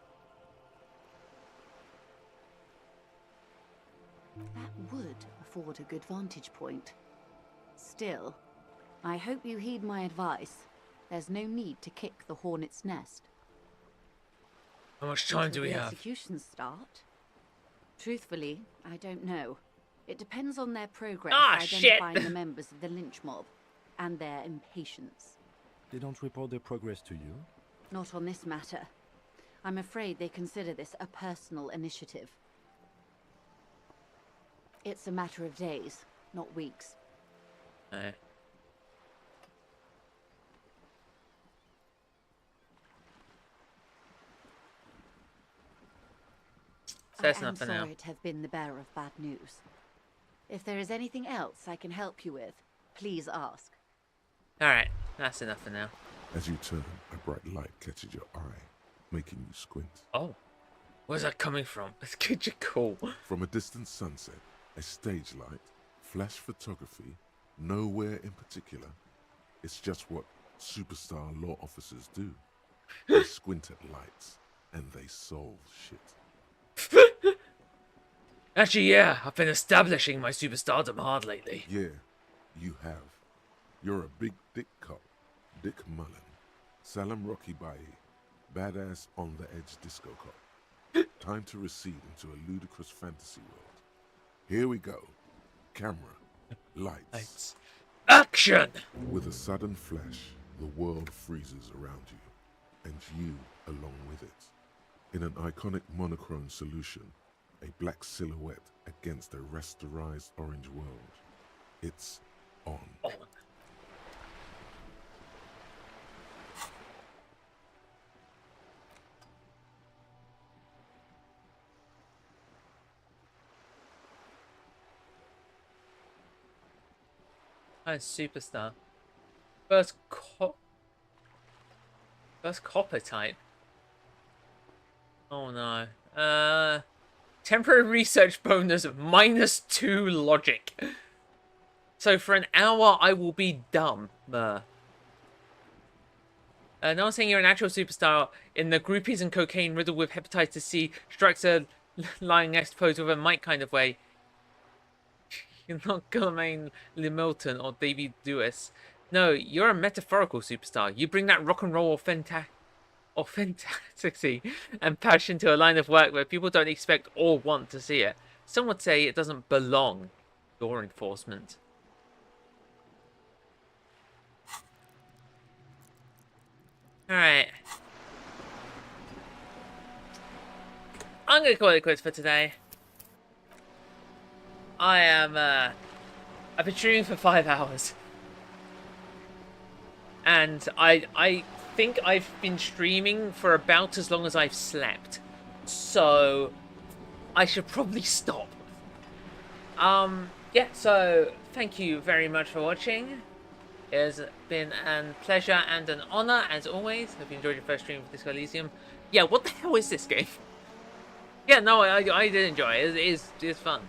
[SPEAKER 3] That would afford a good vantage point. Still, I hope you heed my advice. There's no need to kick the hornet's nest.
[SPEAKER 1] How much time do we have?
[SPEAKER 3] Executions start? Truthfully, I don't know. It depends on their progress identifying the members of the lynch mob and their impatience.
[SPEAKER 7] They don't report their progress to you?
[SPEAKER 3] Not on this matter. I'm afraid they consider this a personal initiative. It's a matter of days, not weeks.
[SPEAKER 1] That's
[SPEAKER 3] I am
[SPEAKER 1] enough for now.
[SPEAKER 3] sorry to have been the bearer of bad news. If there is anything else I can help you with, please ask.
[SPEAKER 1] Alright, that's enough for now.
[SPEAKER 4] As you turn, a bright light catches your eye, making you squint.
[SPEAKER 1] Oh. Where's that coming from? It's good you're cool.
[SPEAKER 4] From a distant sunset, a stage light, flash photography, nowhere in particular. It's just what superstar law officers do. They squint at lights, and they solve shit.
[SPEAKER 1] Actually, yeah, I've been establishing my superstardom hard lately.
[SPEAKER 4] Yeah, you have. You're a big dick cop, Dick Mullen. Salam Rocky Baye, badass on the edge disco cop. Time to recede into a ludicrous fantasy world. Here we go. Camera, lights.
[SPEAKER 1] Action!
[SPEAKER 4] With a sudden flash, the world freezes around you, and you along with it. In an iconic monochrome solution, a black silhouette against a rasterized orange world. It's on.
[SPEAKER 1] I'm a superstar. First copper type. Oh no. Temporary research bonus -2 logic. So for an hour I will be dumb. No one's saying you're an actual superstar in the groupies and cocaine riddled with hepatitis C strikes a lying exposed with a mic kind of way. You're not Gilmaine Limilton or Davy Lewis. No, you're a metaphorical superstar. You bring that rock and roll authenticity and passion to a line of work where people don't expect or want to see it. Some would say it doesn't belong. Law enforcement. Alright. I'm gonna call it quits for today. I've been streaming for 5 hours. And I think I've been streaming for about as long as I've slept. So I should probably stop. Yeah, so thank you very much for watching. It has been a pleasure and an honor, as always. Hope you enjoyed your first stream of Disco Elysium. Yeah, what the hell is this game? Yeah, no, I did enjoy it. It's fun.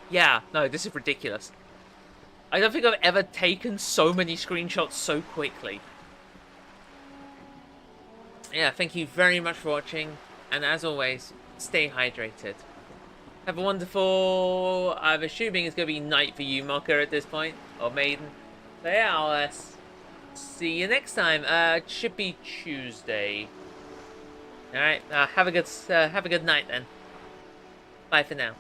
[SPEAKER 1] Yeah, no, this is ridiculous. I don't think I've ever taken so many screenshots so quickly. Yeah, thank you very much for watching. And as always, stay hydrated. Have a wonderful... I'm assuming it's going to be night for you, Mocha, at this point. Or Maiden. So yeah, I'll see you next time. It should be Tuesday. Alright, have a good night then. Bye for now.